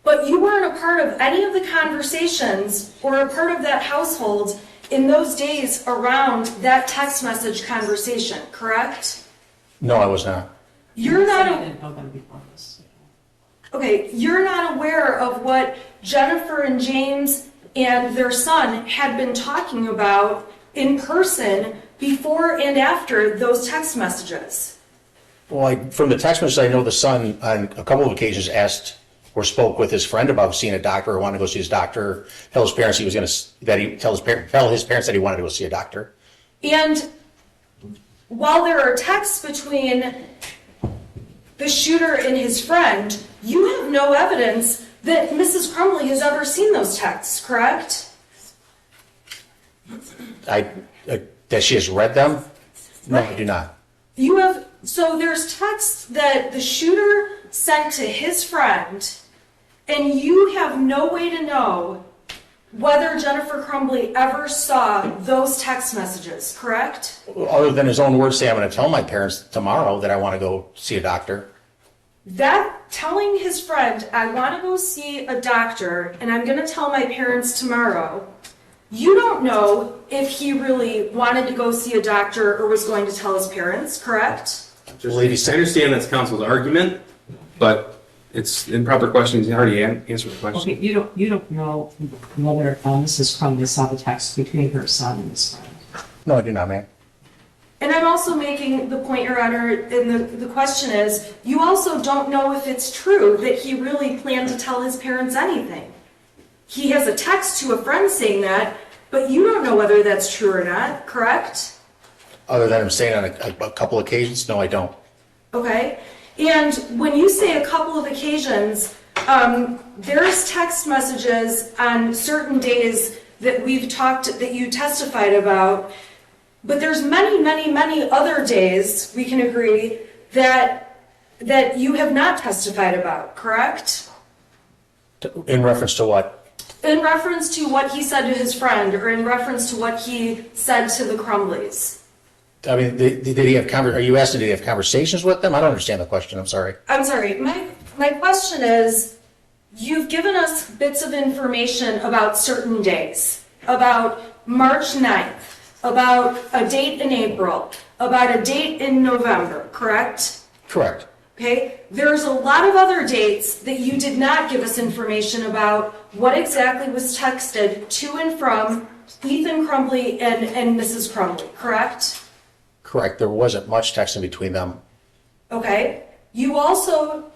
But you weren't a part of any of the conversations or a part of that household in those days around that text message conversation, correct?
No, I was not.
You're not.
I didn't know them before this.
Okay, you're not aware of what Jennifer and James and their son had been talking about in person before and after those text messages.
Well, from the text message, I know the son on a couple of occasions asked or spoke with his friend about seeing a doctor or wanted to go see his doctor. Tell his parents tell his parents that he wanted to go see a doctor.
And while there are texts between the shooter and his friend, you have no evidence that Mrs. Crumbley has ever seen those texts, correct?
That she has read them? No, I do not.
So there's texts that the shooter sent to his friend, and you have no way to know whether Jennifer Crumbley ever saw those text messages, correct?
Other than his own words say, I'm going to tell my parents tomorrow that I want to go see a doctor.
That telling his friend, I want to go see a doctor, and I'm going to tell my parents tomorrow, you don't know if he really wanted to go see a doctor or was going to tell his parents, correct?
I understand that's counsel's argument, but it's improper questions. He already answered the question.
Okay, you don't know whether Mrs. Crumbley saw the text between her son and his friend.
No, I do not, ma'am.
And I'm also making the point, Your Honor, and the question is, you also don't know if it's true that he really planned to tell his parents anything. He has a text to a friend saying that, but you don't know whether that's true or not, correct?
Other than him saying on a couple occasions, no, I don't.
Okay? And when you say a couple of occasions, there's text messages on certain days that that you testified about, but there's many other days, we can agree, that you have not testified about, correct?
In reference to what?
In reference to what he said to his friend, or in reference to what he said to the Crumbleys.
I mean, did he have are you asking, did he have conversations with them? I don't understand the question, I'm sorry.
I'm sorry, my question is, you've given us bits of information about certain days, about March 9th, about a date in April, about a date in November, correct?
Correct.
Okay, there's a lot of other dates that you did not give us information about what exactly was texted to and from Ethan Crumbley and Mrs. Crumbley, correct?
Correct, there wasn't much texting between them.
Okay, you also,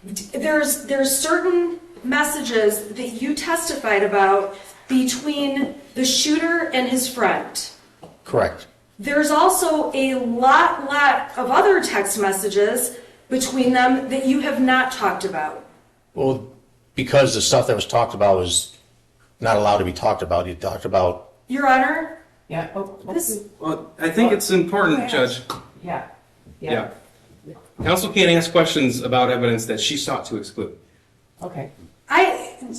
there's certain messages that you testified about between the shooter and his friend.
Correct.
There's also a lot of other text messages between them that you have not talked about.
Well, because the stuff that was talked about was not allowed to be talked about, you talked about.
Your Honor,
Yeah,
this,
Well, I think it's important, Judge.
yeah.
Yeah. Counsel can't ask questions about evidence that she sought to exclude.
Okay.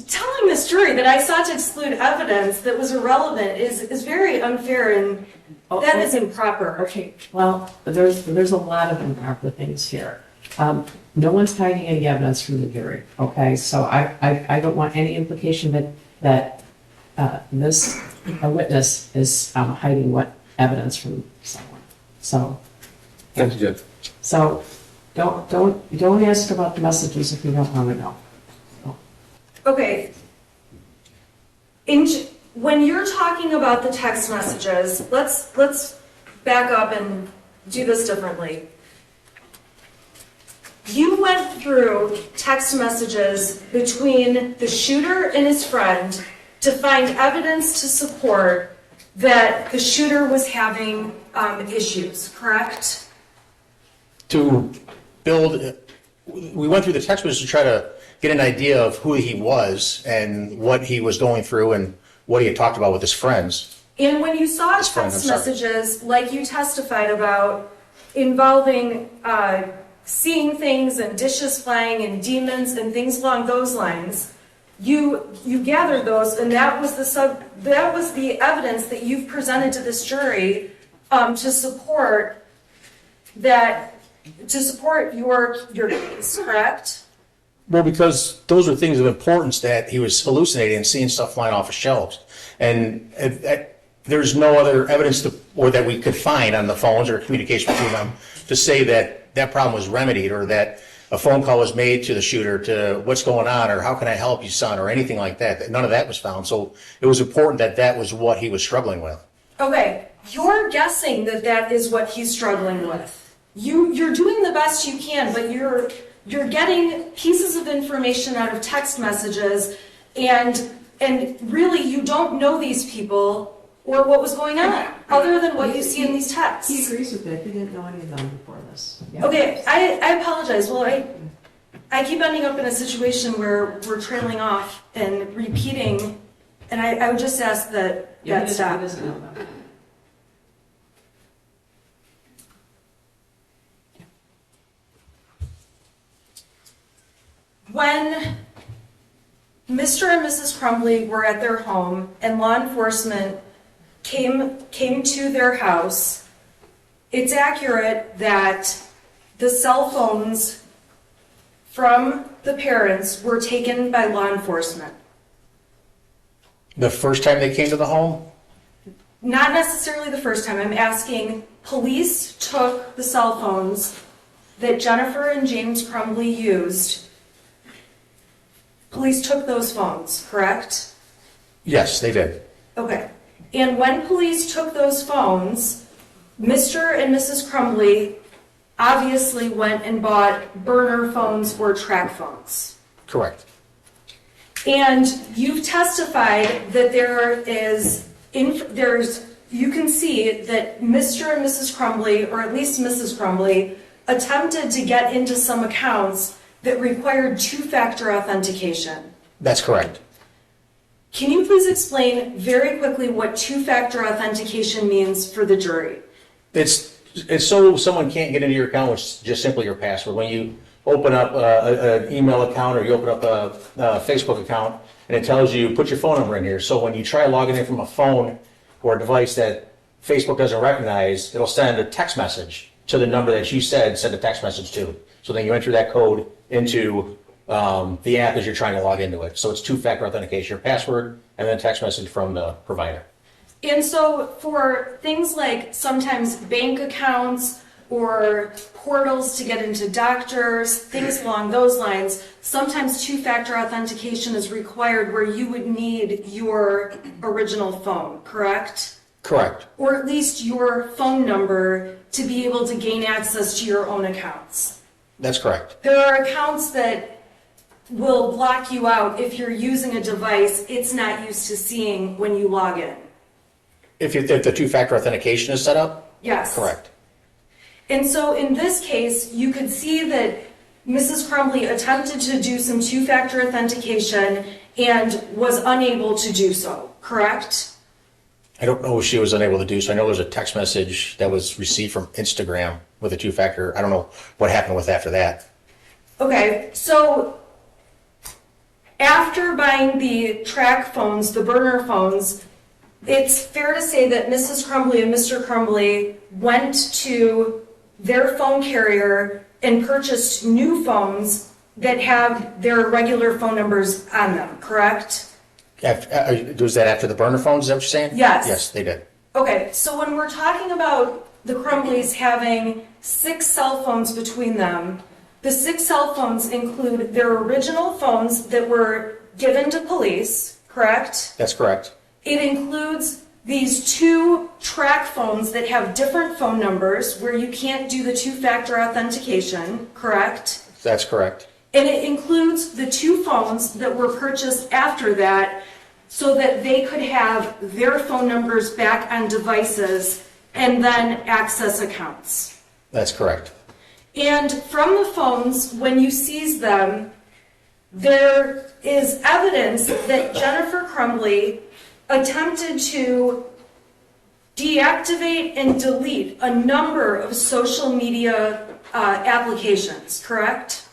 telling this jury that I sought to exclude evidence that was irrelevant is very unfair, and that is improper.
Okay, well, there's a lot of improper things here. No one's hiding any evidence from the jury, okay? So I don't want any implication that a witness is hiding what evidence from someone. So,
Thank you, Judge.
so don't ask about the messages if you don't want to know.
Okay. When you're talking about the text messages, let's back up and do this differently. You went through text messages between the shooter and his friend to find evidence to support that the shooter was having issues, correct?
To build, we went through the text message to try to get an idea of who he was and what he was going through and what he had talked about with his friends.
And when you saw
His friend,
text
I'm sorry.
messages like you testified about involving seeing things and dishes flying and demons and things along those lines, you gathered those, and that was the evidence that you've presented to this jury to support your case, correct?
Well, because those are things of importance that he was hallucinating and seeing stuff flying off of shelves. And there's no other evidence or that we could find on the phones or communication between them to say that that problem was remedied or that a phone call was made to the shooter to what's going on or how can I help you, son, or anything like that. None of that was found. So it was important that that was what he was struggling with.
Okay, you're guessing that is what he's struggling with. You're doing the best you can, but you're getting pieces of information out of text messages, and really you don't know these people or what was going on, other than what you see in these texts.
He agrees with it. He didn't know any of them before this. Yeah.
Okay, I apologize. Well, I keep ending up in a situation where we're trailing off and repeating, and I would just ask that
Yeah,
that
he
stop.
doesn't know them.
When Mr. and Mrs. Crumbley were at their home and law enforcement came to their house, it's accurate that the cell phones from the parents were taken by law enforcement.
The first time they came to the home?
Not necessarily the first time. I'm asking, police took the cell phones that Jennifer and James Crumbley used. Police took those phones, correct?
Yes, they did.
Okay. And when police took those phones, Mr. and Mrs. Crumbley obviously went and bought burner phones or track phones.
Correct.
And you've testified that you can see that Mr. and Mrs. Crumbley, or at least Mrs. Crumbley, attempted to get into some accounts that required two-factor authentication.
That's correct.
Can you please explain very quickly what two-factor authentication means for the jury?
It's so someone can't get into your account with just simply your password. When you open up an email account or you open up a Facebook account and it tells you put your phone number in here. So when you try logging in from a phone or a device that Facebook doesn't recognize, it'll send a text message to the number that you said send a text message to. So then you enter that code into the app as you're trying to log into it. So it's two-factor authentication, your password and then text message from the provider.
And so for things like sometimes bank accounts or portals to get into doctors, things along those lines, sometimes two-factor authentication is required where you would need your original phone, correct?
Correct.
Or at least your phone number to be able to gain access to your own accounts.
That's correct.
There are accounts that will block you out if you're using a device it's not used to seeing when you log in.
If the two-factor authentication is set up?
Yes.
Correct.
And so in this case, you could see that Mrs. Crumbley attempted to do some two-factor authentication and was unable to do so, correct?
I don't know if she was unable to do so. I know there's a text message that was received from Instagram with a two-factor. I don't know what happened with after that.
Okay, so after buying the track phones, the burner phones, it's fair to say that Mrs. Crumbley and Mr. Crumbley went to their phone carrier and purchased new phones that have their regular phone numbers on them, correct?
Was that after the burner phones, is that what you're saying?
Yes.
Yes, they did.
Okay, so when we're talking about the Crumbleys having 6 cell phones between them, the 6 cell phones include their original phones that were given to police, correct?
That's correct.
It includes these 2 track phones that have different phone numbers where you can't do the two-factor authentication, correct?
That's correct.
And it includes the 2 phones that were purchased after that so that they could have their phone numbers back on devices and then access accounts.
That's correct.
And from the phones, when you seize them, there is evidence that Jennifer Crumbley attempted to deactivate and delete a number of social media applications, correct?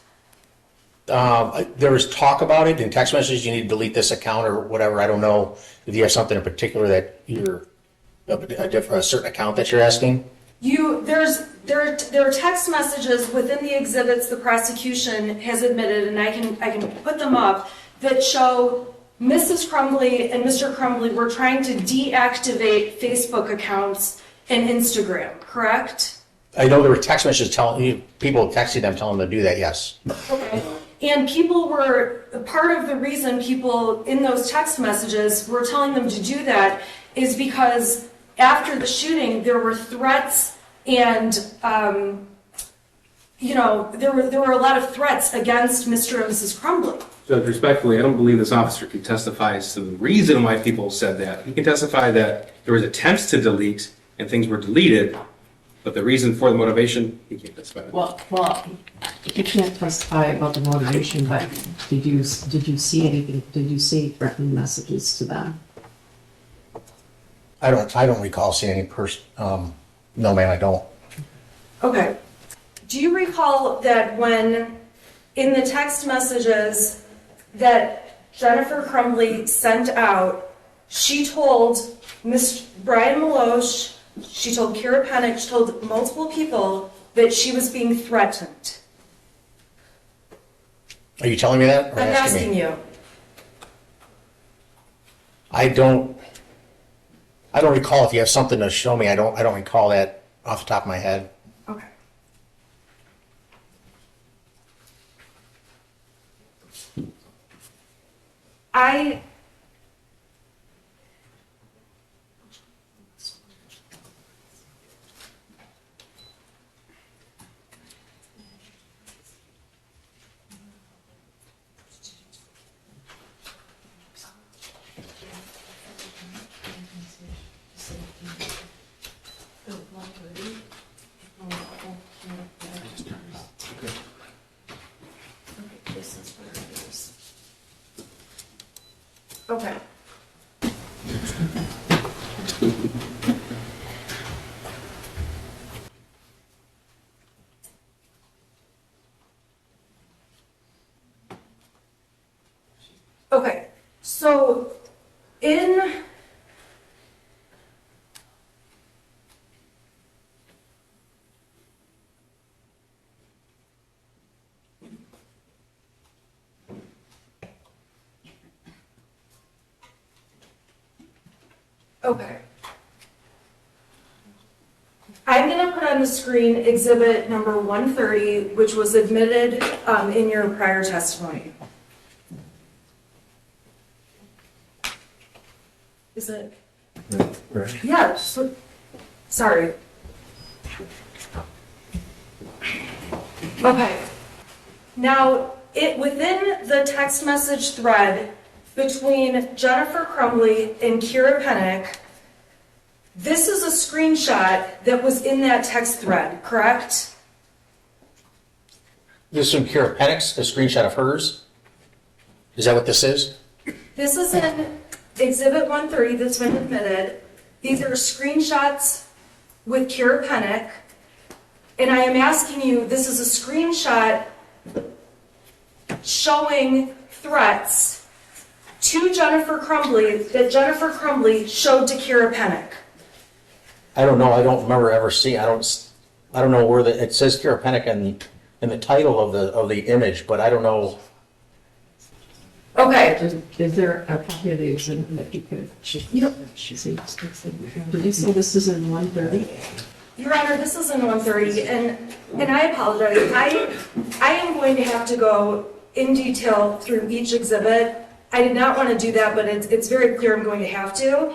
There was talk about it in text messages. You need to delete this account or whatever. I don't know if you have something in particular that you're a certain account that you're asking.
There are text messages within the exhibits the prosecution has admitted, and I can put them up, that show Mrs. Crumbley and Mr. Crumbley were trying to deactivate Facebook accounts and Instagram, correct?
I know there were text messages people texting them telling them to do that, yes.
Okay. And part of the reason people in those text messages were telling them to do that is because after the shooting, there were threats and, there were a lot of threats against Mr. and Mrs. Crumbley.
Judge, respectfully, I don't believe this officer can testify as to the reason why people said that. He can testify that there was attempts to delete and things were deleted, but the reason for the motivation, he can't testify.
Well, you can't testify about the motivation, but did you see anything? Did you see threatening messages to them?
I don't recall seeing any no, ma'am, I don't.
Okay. Do you recall that when in the text messages that Jennifer Crumbley sent out, she told Miss Brian Maloche, she told Kira Pennick, she told multiple people that she was being threatened?
Are you telling me that? Or
I'm
asking
asking
me?
you.
I don't recall. If you have something to show me, I don't recall that off the top of my head.
Okay. Okay. Okay, so in Okay. I'm gonna put on the screen exhibit number 130, which was admitted in your prior testimony. Is it? Yeah, sorry. Okay. Now, within the text message thread between Jennifer Crumbley and Kira Pennick, this is a screenshot that was in that text thread, correct?
This is from Kira Pennick's, a screenshot of hers? Is that what this is?
This is in Exhibit 130 that's been admitted. These are screenshots with Kira Pennick. And I am asking you, this is a screenshot showing threats to Jennifer Crumbley that Jennifer Crumbley showed to Kira Pennick.
I don't know, I don't remember ever seeing, I don't know where it says Kira Pennick in the title of the image, but I don't know.
Okay.
Is there a copy of the exhibit that you could? Did you say this is in 130?
Your Honor, this is in 130, and I apologize. I am going to have to go in detail through each exhibit. I did not want to do that, but it's very clear I'm going to have to.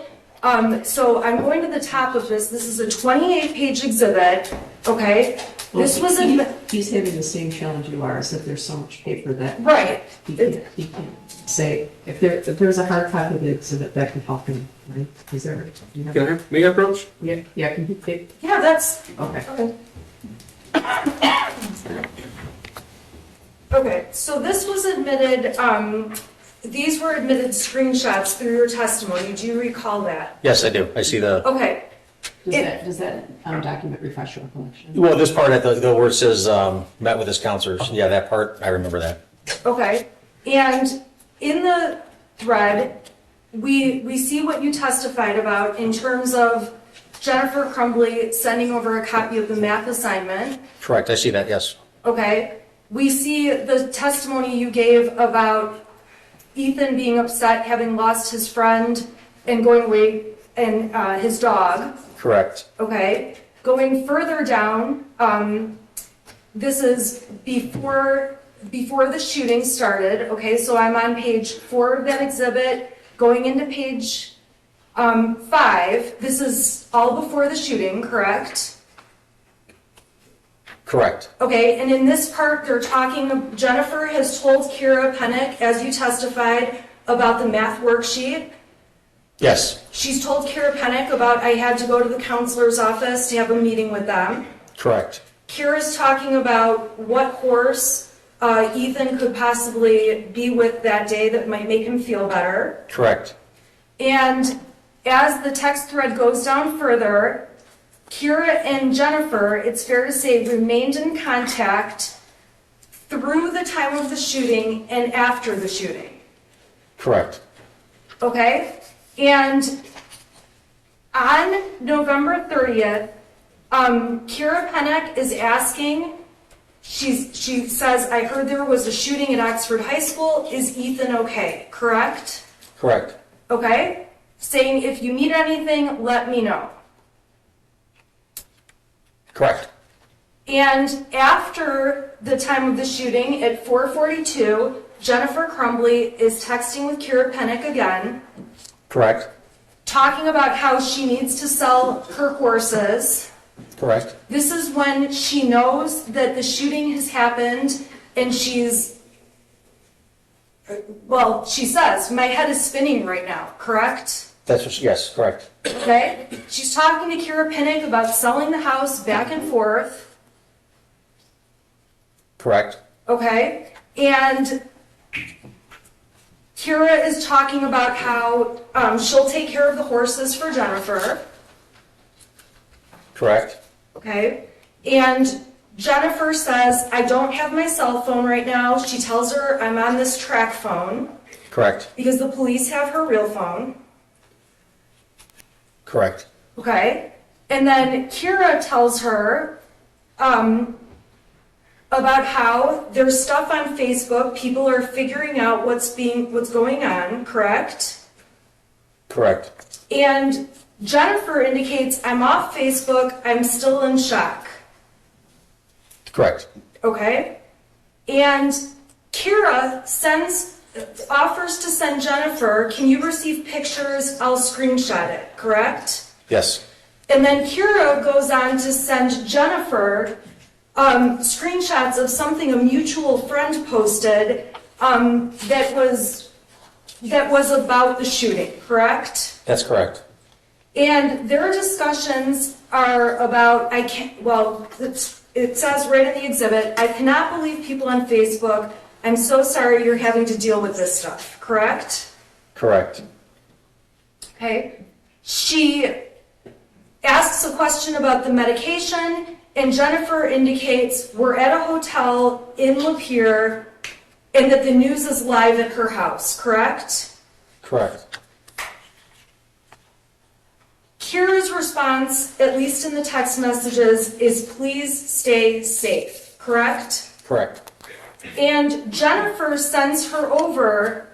So I'm going to the top of this. This is a 28-page exhibit, okay? This was
He's having the same challenge you are, is that there's so much paper that
right.
he can't say, if there's a hard copy of the exhibit that can help him, right? Is there?
Can I have me approach?
Yeah, can you take?
Yeah, that's
Okay.
Okay, so this was admitted, these were admitted screenshots through your testimony. Do you recall that?
Yes, I do. I see the,
Okay,
Does that document refresh your recollection?
well, this part at the where it says, met with his counselors. Yeah, that part, I remember that.
okay. And in the thread, we see what you testified about in terms of Jennifer Crumbley sending over a copy of the math assignment.
Correct, I see that, yes.
Okay, we see the testimony you gave about Ethan being upset, having lost his friend and going away, and his dog.
Correct.
Okay, going further down, this is before the shooting started. Okay, so I'm on page 4 of that exhibit, going into page 5. This is all before the shooting, correct?
Correct.
Okay, and in this part, they're talking, Jennifer has told Kira Pennick, as you testified, about the math worksheet.
Yes.
She's told Kira Pennick about, I had to go to the counselor's office to have a meeting with them.
Correct.
Kira's talking about what horse Ethan could possibly be with that day that might make him feel better.
Correct.
And as the text thread goes down further, Kira and Jennifer, it's fair to say, remained in contact through the time of the shooting and after the shooting.
Correct.
Okay? And on November 30th, Kira Pennick is asking, she says, I heard there was a shooting at Oxford High School. Is Ethan okay? Correct?
Correct.
Okay? Saying, if you need anything, let me know.
Correct.
And after the time of the shooting at 4:42, Jennifer Crumbley is texting with Kira Pennick again,
Correct.
talking about how she needs to sell her horses.
Correct.
This is when she knows that the shooting has happened and she's, well, she says, my head is spinning right now, correct?
That's what, yes, correct.
Okay? She's talking to Kira Pennick about selling the house back and forth.
Correct.
Okay? And Kira is talking about how she'll take care of the horses for Jennifer,
Correct.
okay? And Jennifer says, I don't have my cell phone right now. She tells her I'm on this track phone
Correct.
because the police have her real phone,
Correct.
okay? And then Kira tells her about how there's stuff on Facebook, people are figuring out what's going on, correct?
Correct.
And Jennifer indicates, I'm off Facebook, I'm still in shock,
Correct.
okay? And Kira offers to send Jennifer, can you receive pictures? I'll screenshot it, correct?
Yes.
And then Kira goes on to send Jennifer screenshots of something a mutual friend posted that was about the shooting, correct?
That's correct.
And their discussions are about, it says right in the exhibit, I cannot believe people on Facebook. I'm so sorry you're having to deal with this stuff, correct?
Correct.
Okay. She asks a question about the medication, and Jennifer indicates we're at a hotel in Lapeer and that the news is live at her house, correct?
Correct.
Kira's response, at least in the text messages, is please stay safe, correct?
Correct.
And Jennifer sends her over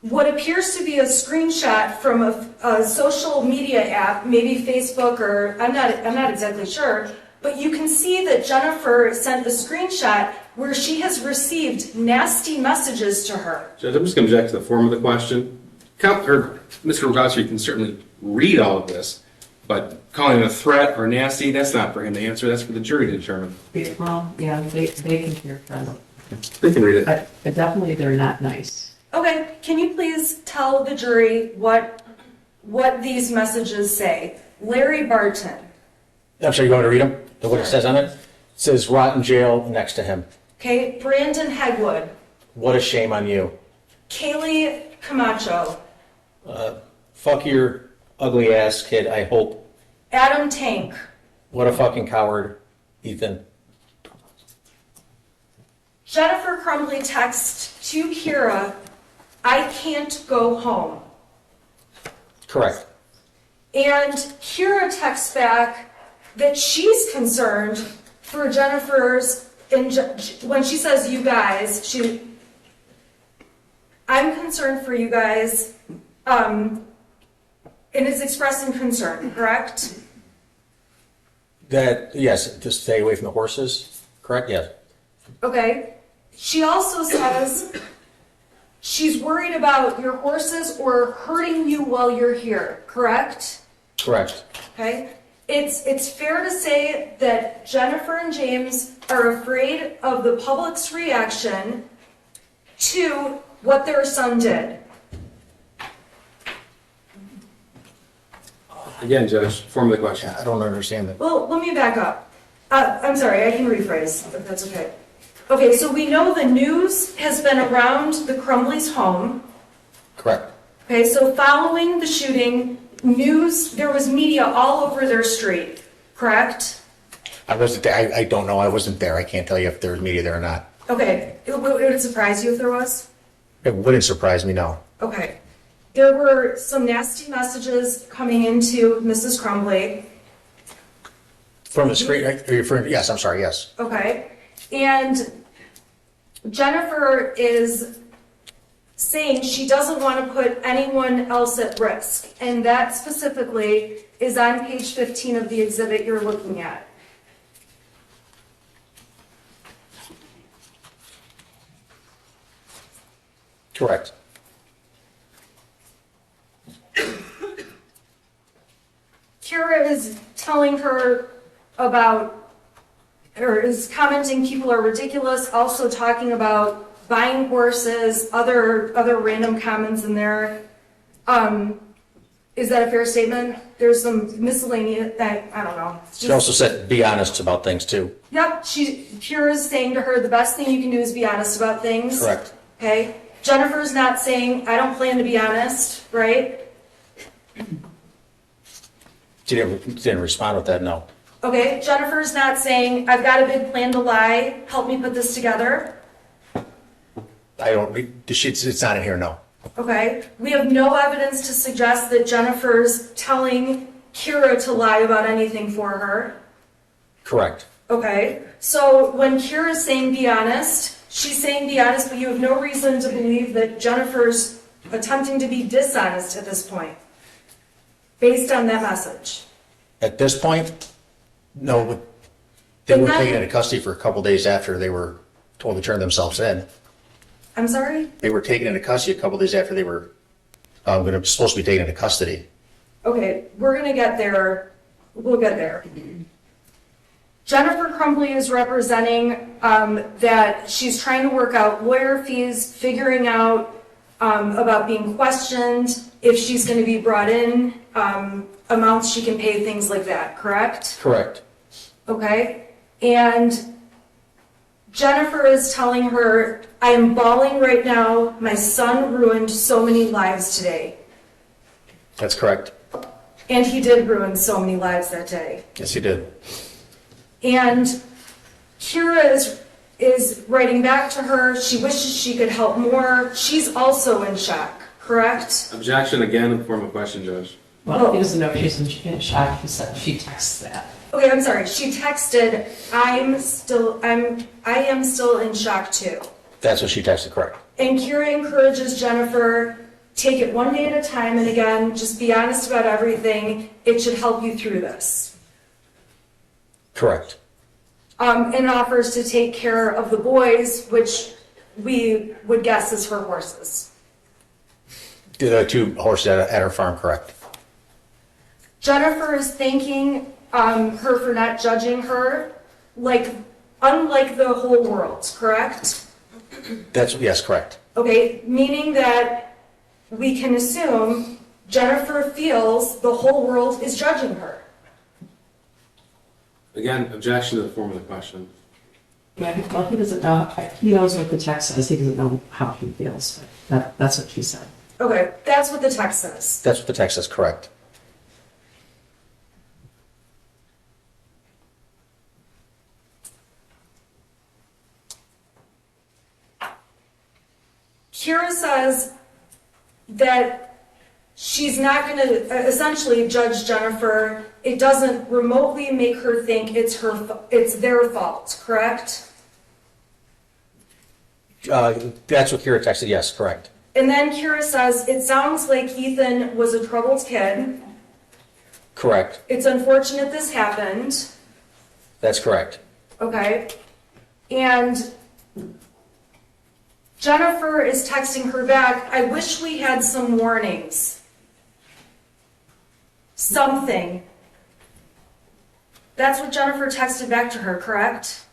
what appears to be a screenshot from a social media app, maybe Facebook or I'm not exactly sure, but you can see that Jennifer sent a screenshot where she has received nasty messages to her.
Judge, I'm just going to object to the form of the question. Mr. Rogowski can certainly read all of this, but calling it a threat or nasty, that's not for him to answer. That's for the jury to determine.
Well, yeah, they can hear from it.
They can read it.
But definitely they're not nice.
Okay, can you please tell the jury what these messages say? Larry Barton.
I'm sorry, you want me to read them? What it says on it? It says rotten jail next to him.
Okay, Brandon Hegwood.
What a shame on you.
Kaylee Camacho.
Fuck your ugly ass kid, I hope.
Adam Tank.
What a fucking coward, Ethan.
Jennifer Crumbley texts to Kira, I can't go home.
Correct.
And Kira texts back that she's concerned for Jennifer's, when she says you guys, I'm concerned for you guys, and is expressing concern, correct?
That, yes, to stay away from the horses, correct? Yes.
Okay. She also says she's worried about your horses or hurting you while you're here, correct?
Correct.
Okay. It's fair to say that Jennifer and James are afraid of the public's reaction to what their son did.
Again, Judge, form of the question.
I don't understand that.
Well, let me back up. I'm sorry, I can rephrase, if that's okay. Okay, so we know the news has been around the Crumbley's home.
Correct.
Okay, so following the shooting, there was media all over their street, correct?
I wasn't there. I don't know. I wasn't there. I can't tell you if there was media there or not.
Okay, would it surprise you if there was?
It wouldn't surprise me, no.
Okay. There were some nasty messages coming into Mrs. Crumbley.
From the screen, are you referring, yes, I'm sorry, yes.
Okay. And Jennifer is saying she doesn't want to put anyone else at risk. And that specifically is on page 15 of the exhibit you're looking at.
Correct.
Kira is telling her about, or is commenting people are ridiculous, also talking about buying horses, other random comments in there. Is that a fair statement? There's some miscellaneous, I don't know.
She also said, be honest about things too.
Yep, Kira is saying to her, the best thing you can do is be honest about things.
Correct.
Okay? Jennifer's not saying, I don't plan to be honest, right?
Didn't respond with that, no.
Okay, Jennifer's not saying, I've got a big plan to lie, help me put this together.
It's not in here, no.
Okay, we have no evidence to suggest that Jennifer's telling Kira to lie about anything for her.
Correct.
Okay, so when Kira's saying be honest, she's saying be honest, but you have no reason to believe that Jennifer's attempting to be dishonest at this point, based on that message.
At this point, no, but they were taken into custody for a couple days after they were told to turn themselves in.
I'm sorry?
They were taken into custody a couple days after they were supposed to be taken into custody.
Okay, we're gonna get there. We'll get there. Jennifer Crumbley is representing that she's trying to work out lawyer fees, figuring out about being questioned, if she's going to be brought in, amounts she can pay, things like that, correct?
Correct.
Okay, and Jennifer is telling her, I am bawling right now, my son ruined so many lives today.
That's correct.
And he did ruin so many lives that day.
Yes, he did.
And Kira is writing back to her. She wishes she could help more. She's also in shock, correct?
Objection again in form of question, Judge.
Well, he doesn't know if she's in shock. He said she texts that.
Okay, I'm sorry. She texted, I am still in shock too.
That's what she texted, correct.
And Kira encourages Jennifer, take it one day at a time, and again, just be honest about everything. It should help you through this.
Correct.
And offers to take care of the boys, which we would guess is her horses.
The 2 horses at her farm, correct.
Jennifer is thanking her for not judging her, unlike the whole world, correct?
Yes, correct.
Okay, meaning that we can assume Jennifer feels the whole world is judging her.
Again, objection to the form of the question.
Well, he doesn't know. He knows what the text says. He doesn't know how he feels. But that's what she said.
Okay, that's what the text says.
That's what the text says, correct.
Kira says that she's not going to essentially judge Jennifer. It doesn't remotely make her think it's their fault, correct?
That's what Kira texted, yes, correct.
And then Kira says, it sounds like Ethan was a troubled kid.
Correct.
It's unfortunate this happened.
That's correct.
Okay. And Jennifer is texting her back, I wish we had some warnings. Something. That's what Jennifer texted back to her, correct?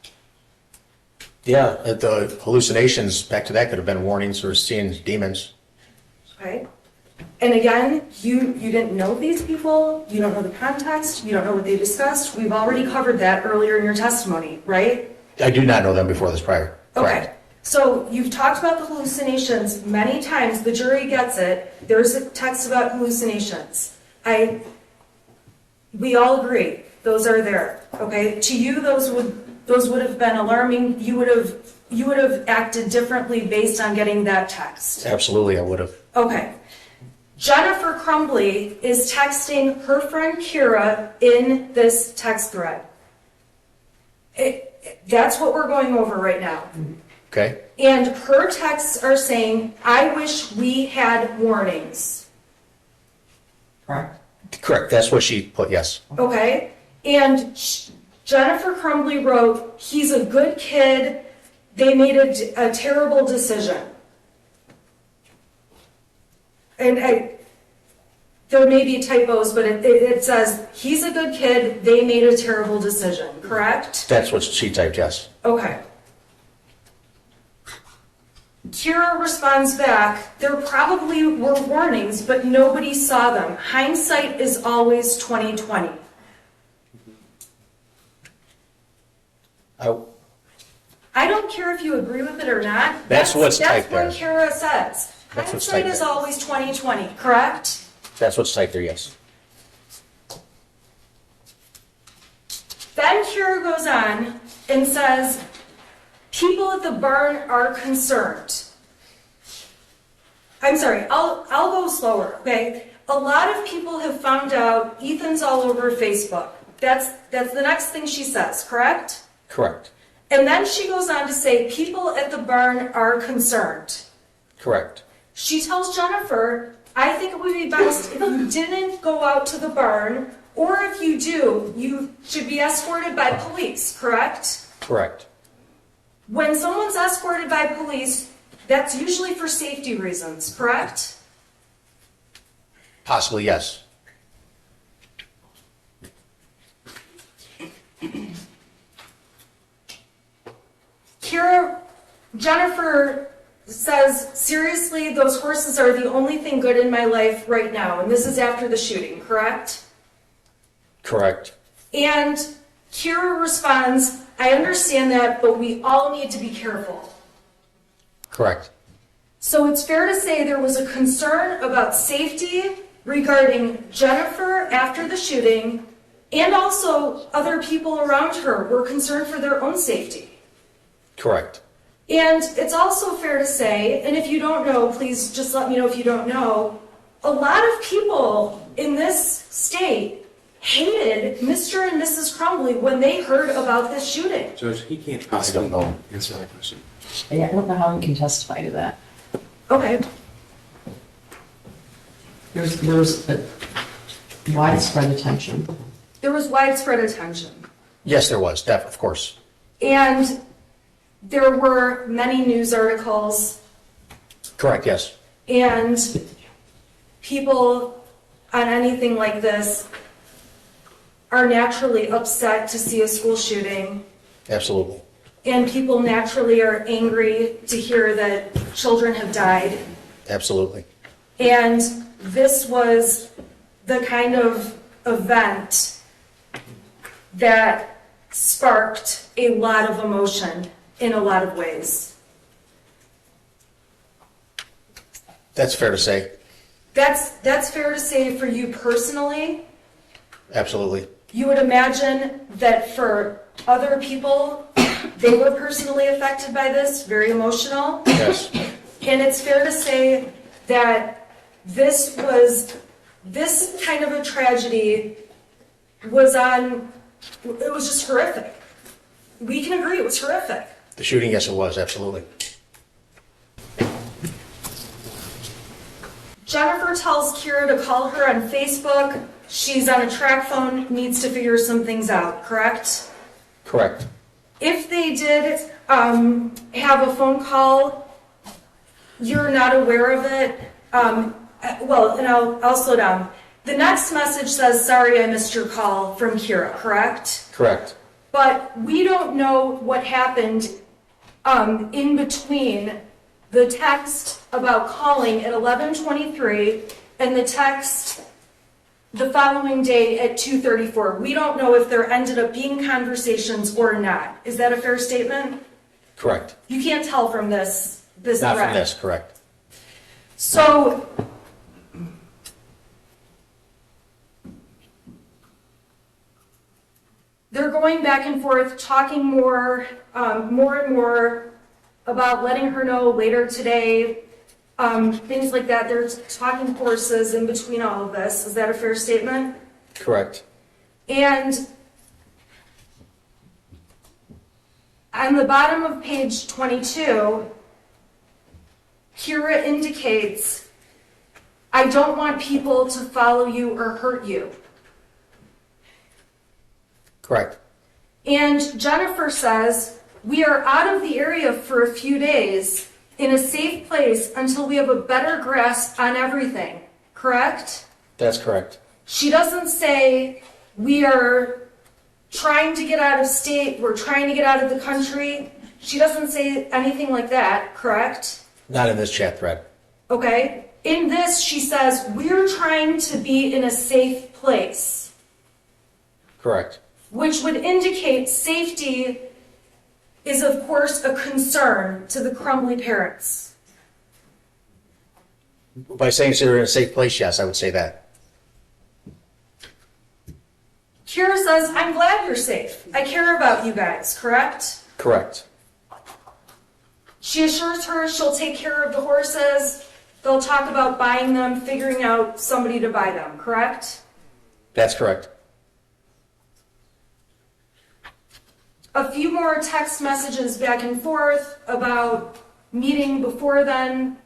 Yeah, the hallucinations, back to that, could have been warnings or seeing demons.
Okay. And again, you didn't know these people, you don't know the context, you don't know what they discussed. We've already covered that earlier in your testimony, right?
I do not know them before this prior. Correct.
Okay. So you've talked about the hallucinations many times. The jury gets it. There's a text about hallucinations. We all agree. Those are there. Okay. To you, those would have been alarming. You would have acted differently based on getting that text.
Absolutely, I would have.
Okay. Jennifer Crumbley is texting her friend Kira in this text thread. That's what we're going over right now.
Okay.
And her texts are saying, I wish we had warnings.
Correct.
Correct, that's what she put, yes.
Okay? And Jennifer Crumbley wrote, he's a good kid. They made a terrible decision. And there may be typos, but it says, he's a good kid. They made a terrible decision, correct?
That's what she typed, yes.
Okay. Kira responds back, there probably were warnings, but nobody saw them. Hindsight is always 20/20. I don't don't care if you agree with it or not.
That's what's typed there.
That's what Kara says.
That's what's
Hindsight
typed
is
there.
always 20/20, correct?
That's what's typed there, yes.
Then Kara goes on and says, people at the barn are concerned. I'm sorry, I'll go slower, okay? A lot of people have found out Ethan's all over Facebook. That's the next thing she says, correct?
Correct.
And then she goes on to say, people at the barn are concerned.
Correct.
She tells Jennifer, I think it would be best if you didn't go out to the barn, or if you do, you should be escorted by police, correct?
Correct.
When someone's escorted by police, that's usually for safety reasons, correct?
Possibly, yes.
Jennifer says, seriously, those horses are the only thing good in my life right now. And this is after the shooting, correct?
Correct.
And Kira responds, I understand that, but we all need to be careful.
Correct.
So it's fair to say there was a concern about safety regarding Jennifer after the shooting, and also other people around her were concerned for their own safety.
Correct.
And it's also fair to say, and if you don't know, please just let me know if you don't know, a lot of people in this state hated Mr. and Mrs. Crumbley when they heard about this shooting.
Judge, he can't
I
possibly
don't know.
answer that question.
Yeah, I don't know how we can testify to that.
Okay.
There's a widespread attention.
There was widespread attention.
Yes, there was, of course.
And there were many news articles,
Correct, yes.
and people on anything like this are naturally upset to see a school shooting,
Absolutely.
and people naturally are angry to hear that children have died.
Absolutely.
And this was the kind of event that sparked a lot of emotion in a lot of ways.
That's fair to say.
That's fair to say for you personally.
Absolutely.
You would imagine that for other people, they were personally affected by this, very emotional.
Yes.
And it's fair to say that this kind of a tragedy it was just horrific. We can agree it was horrific.
The shooting, yes, it was, absolutely.
Jennifer tells Kira to call her on Facebook. She's on a track phone, needs to figure some things out, correct?
Correct.
If they did have a phone call, you're not aware of it. Well, and I'll slow down. The next message says, sorry, I missed your call from Kira, correct?
Correct.
But we don't know what happened in between the text about calling at 11:23 and the text the following day at 2:34. We don't know if there ended up being conversations or not. Is that a fair statement?
Correct.
You can't tell from this
Not
thread.
from this, correct.
So they're going back and forth, talking more and more about letting her know later today, things like that. They're talking horses in between all of this. Is that a fair statement?
Correct.
And on the bottom of page 22, Kira indicates, I don't want people to follow you or hurt you.
Correct.
And Jennifer says, we are out of the area for a few days in a safe place until we have a better grasp on everything. Correct?
That's correct.
She doesn't say, we are trying to get out of state, we're trying to get out of the country. She doesn't say anything like that, correct?
Not in this chat thread.
Okay? In this, she says, we're trying to be in a safe place,
Correct.
which would indicate safety is of course a concern to the Crumbley parents.
By saying they're in a safe place, yes, I would say that.
Kira says, I'm glad you're safe. I care about you guys, correct?
Correct.
She assures her she'll take care of the horses. They'll talk about buying them, figuring out somebody to buy them, correct?
That's correct.
A few more text messages back and forth about meeting before then.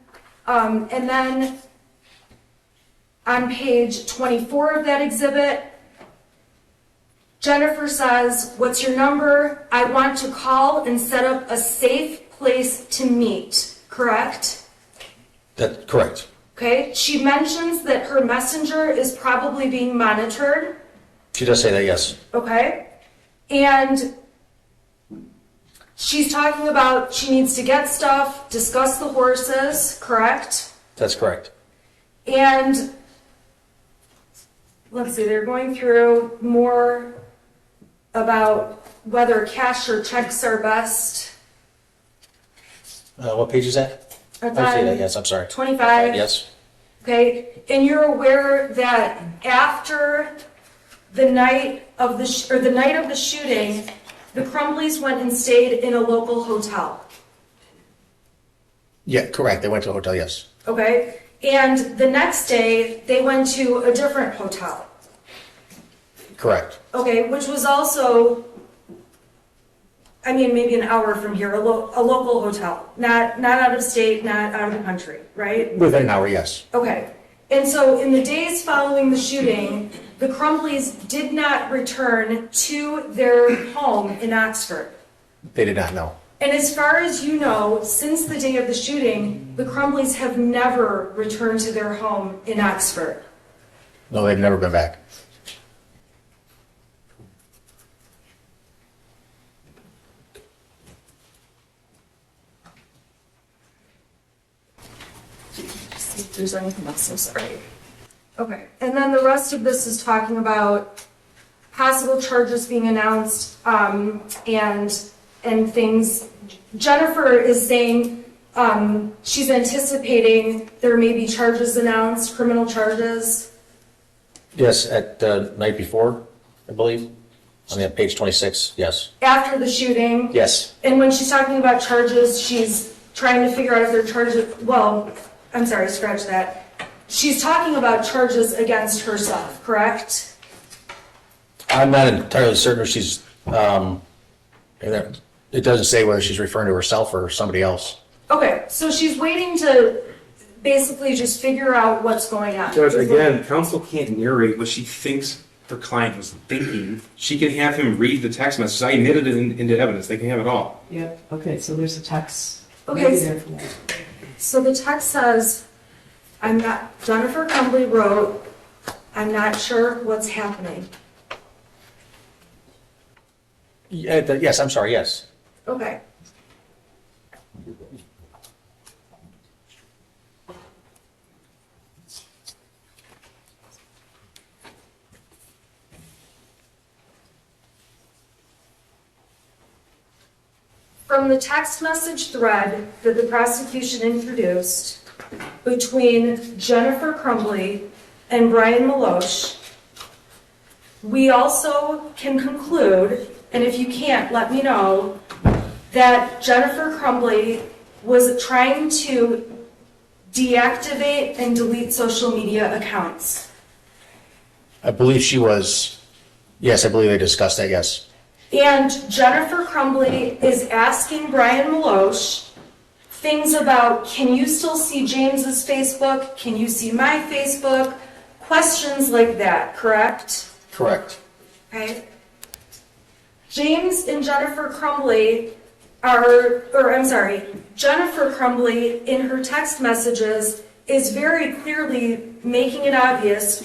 And then on page 24 of that exhibit, Jennifer says, what's your number? I want to call and set up a safe place to meet, correct?
That's correct.
Okay, she mentions that her messenger is probably being monitored,
She does say that, yes.
okay? And she's talking about she needs to get stuff, discuss the horses, correct?
That's correct.
And let's see, they're going through more about whether cash or checks are best.
What page is that? I see that, yes, I'm sorry.
25.
Yes,
Okay, and you're aware that after the night of the shooting, the Crumbleys went and stayed in a local hotel.
yeah, correct. They went to a hotel, yes.
Okay, and the next day they went to a different hotel.
Correct.
Okay, which was also, I mean, maybe an hour from here, a local hotel, not out of state, not out of the country, right?
Within an hour, yes.
Okay, and so in the days following the shooting, the Crumbleys did not return to their home in Oxford.
They did not know.
And as far as you know, since the day of the shooting, the Crumbleys have never returned to their home in Oxford.
No, they've never been back.
See if there's anything else, I'm sorry. Okay, and then the rest of this is talking about possible charges being announced, and things. Jennifer is saying, she's anticipating there may be charges announced, criminal charges.
Yes, at the night before, I believe, on the page 26, yes.
After the shooting.
Yes,
And when she's talking about charges, she's trying to figure out if they're charges, well, I'm sorry, scratch that. She's talking about charges against herself, correct?
I'm not entirely certain if she's, it doesn't say whether she's referring to herself or somebody else.
Okay, so she's waiting to basically just figure out what's going on.
Judge, again, counsel can't narrate what she thinks her client was thinking. She can have him read the text message. I admitted it into evidence. They can have it all.
Yep, okay, so there's a text.
Okay,
Maybe there for that.
So the text says, Jennifer Crumbley wrote, I'm not sure what's happening.
Yes, I'm sorry, yes.
Okay. From the text message thread that the prosecution introduced between Jennifer Crumbley and Brian Maloche, we also can conclude, and if you can't, let me know, that Jennifer Crumbley was trying to deactivate and delete social media accounts.
I believe she was, yes, I believe they discussed that, yes.
And Jennifer Crumbley is asking Brian Maloche things about, can you still see James's Facebook? Can you see my Facebook? Questions like that, correct?
Correct.
Okay. James and Jennifer Crumbley Jennifer Crumbley in her text messages is very clearly making it obvious,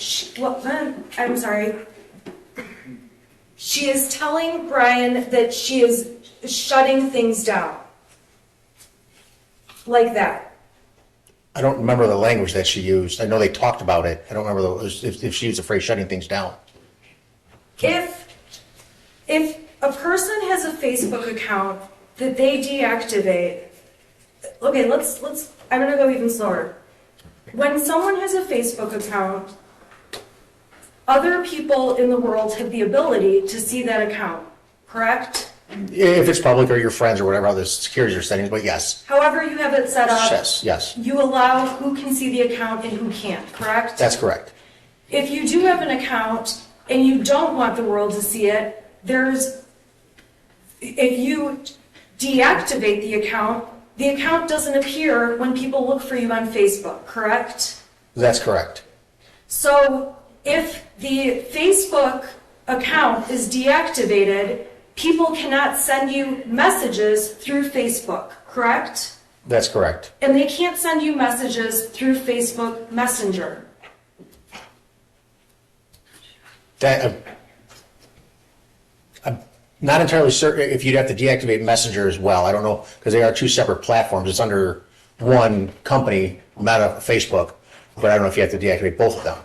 she is telling Brian that she is shutting things down. Like that.
I don't remember the language that she used. I know they talked about it. I don't remember if she was afraid of shutting things down.
If a person has a Facebook account that they deactivate. Okay, I'm gonna go even slower. When someone has a Facebook account, other people in the world have the ability to see that account, correct?
If it's public or your friends or whatever other securities are settings, but yes.
However you have it set up.
Yes.
You allow who can see the account and who can't, correct?
That's correct.
If you do have an account and you don't want the world to see it, if you deactivate the account doesn't appear when people look for you on Facebook, correct?
That's correct.
So if the Facebook account is deactivated, people cannot send you messages through Facebook, correct?
That's correct.
And they can't send you messages through Facebook Messenger.
I'm not entirely certain if you'd have to deactivate Messenger as well. I don't know, because they are two separate platforms. It's under one company, Meta, Facebook, but I don't know if you have to deactivate both of them.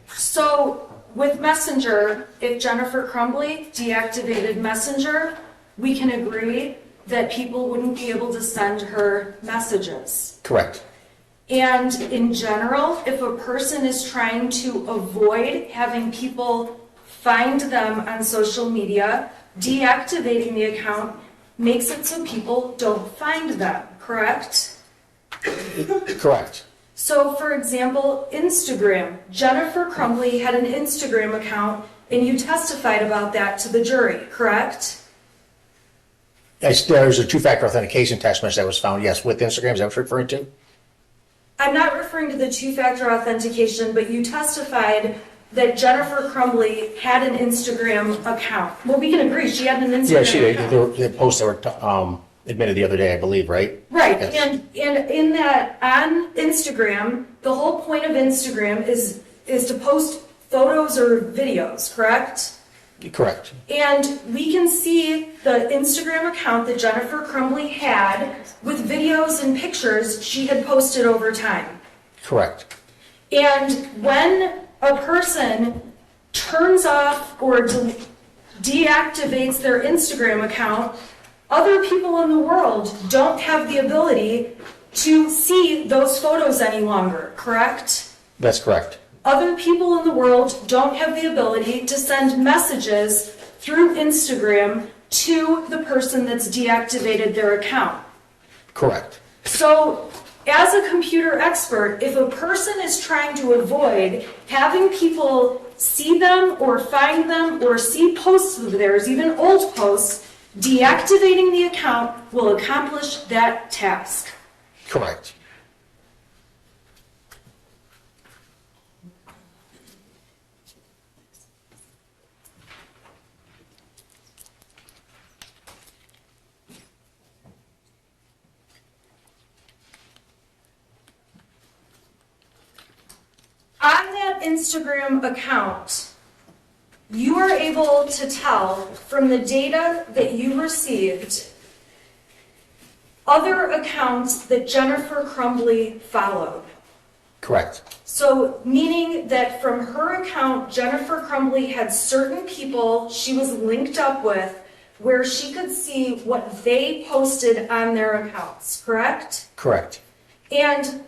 So with Messenger, if Jennifer Crumbley deactivated Messenger, we can agree that people wouldn't be able to send her messages.
Correct.
And in general, if a person is trying to avoid having people find them on social media, deactivating the account makes it so people don't find them, correct?
Correct.
So for example, Instagram. Jennifer Crumbley had an Instagram account and you testified about that to the jury, correct?
There's a two-factor authentication text message that was found, yes, with Instagram. Is that what you're referring to?
I'm not referring to the two-factor authentication, but you testified that Jennifer Crumbley had an Instagram account. Well, we can agree, she had an Instagram
Yeah, she did.
account.
The posts that were admitted the other day, I believe, right?
Right,
Yes.
and in that, on Instagram, the whole point of Instagram is to post photos or videos, correct?
Correct.
And we can see the Instagram account that Jennifer Crumbley had with videos and pictures she had posted over time.
Correct.
And when a person turns off or deactivates their Instagram account, other people in the world don't have the ability to see those photos any longer, correct?
That's correct.
Other people in the world don't have the ability to send messages through Instagram to the person that's deactivated their account.
Correct.
So, as a computer expert, if a person is trying to avoid having people see them or find them or see posts of theirs, even old posts, deactivating the account will accomplish that task.
Correct.
On that Instagram account, you are able to tell from the data that you received other accounts that Jennifer Crumbley followed.
Correct.
So, meaning that from her account, Jennifer Crumbley had certain people she was linked up with where she could see what they posted on their accounts, correct?
Correct.
And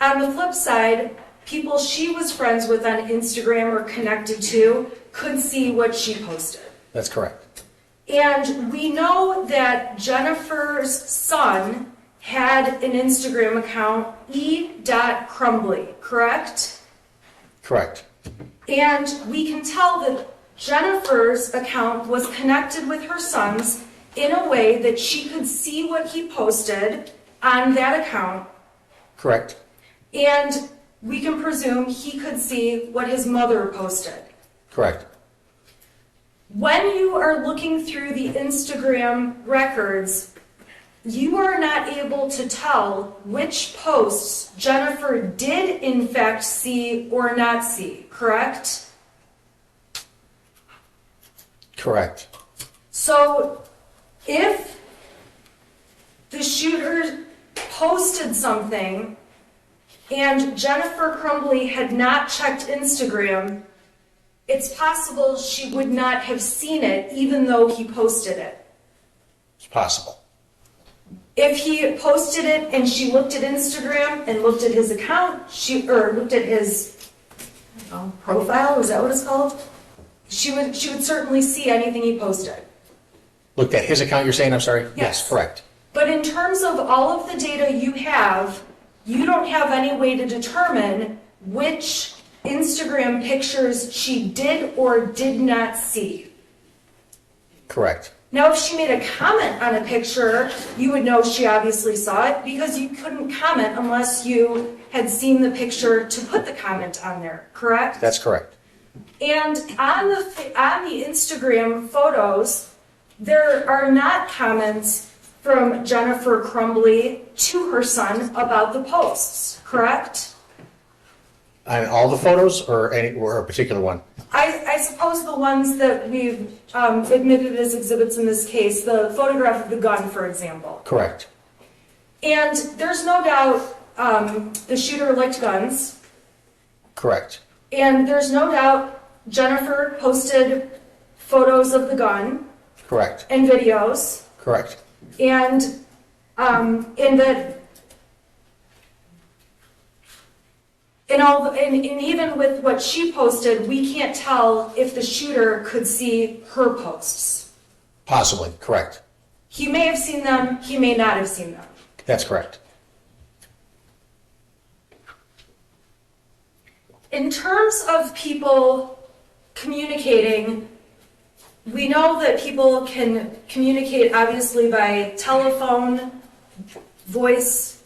on the flip side, people she was friends with on Instagram or connected to could see what she posted.
That's correct.
And we know that Jennifer's son had an Instagram account, e.crumbley, correct?
Correct.
And we can tell that Jennifer's account was connected with her son's in a way that she could see what he posted on that account.
Correct.
And we can presume he could see what his mother posted.
Correct.
When you are looking through the Instagram records, you are not able to tell which posts Jennifer did in fact see or not see, correct?
Correct.
So if the shooter posted something and Jennifer Crumbley had not checked Instagram, it's possible she would not have seen it even though he posted it.
It's possible.
If he posted it and she looked at Instagram and looked at his account, or looked at his profile, is that what it's called? She would certainly see anything he posted.
Looked at his account, you're saying, I'm sorry?
Yes.
Correct.
But in terms of all of the data you have, you don't have any way to determine which Instagram pictures she did or did not see.
Correct.
Now, if she made a comment on a picture, you would know she obviously saw it because you couldn't comment unless you had seen the picture to put the comment on there, correct?
That's correct.
And on the Instagram photos, there are not comments from Jennifer Crumbley to her son about the posts, correct?
On all the photos or a particular one?
I suppose the ones that we've admitted as exhibits in this case, the photograph of the gun, for example.
Correct.
And there's no doubt the shooter liked guns.
Correct.
And there's no doubt Jennifer posted photos of the gun
Correct.
and videos.
Correct.
And in that, and even with what she posted, we can't tell if the shooter could see her posts.
Possibly. Correct.
He may have seen them, he may not have seen them.
That's correct.
In terms of people communicating, we know that people can communicate obviously by telephone, voice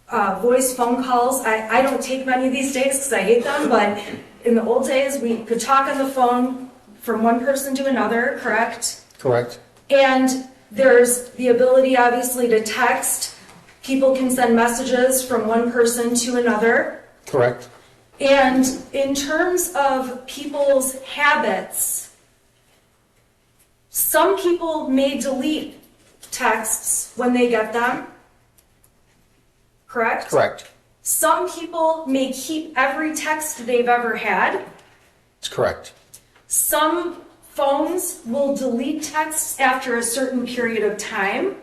phone calls. I don't take many these days because I hate them, but in the old days we could talk on the phone from one person to another, correct?
Correct.
And there's the ability obviously to text. People can send messages from one person to another.
Correct.
And in terms of people's habits, some people may delete texts when they get them, correct?
Correct.
Some people may keep every text they've ever had.
It's correct.
Some phones will delete texts after a certain period of time.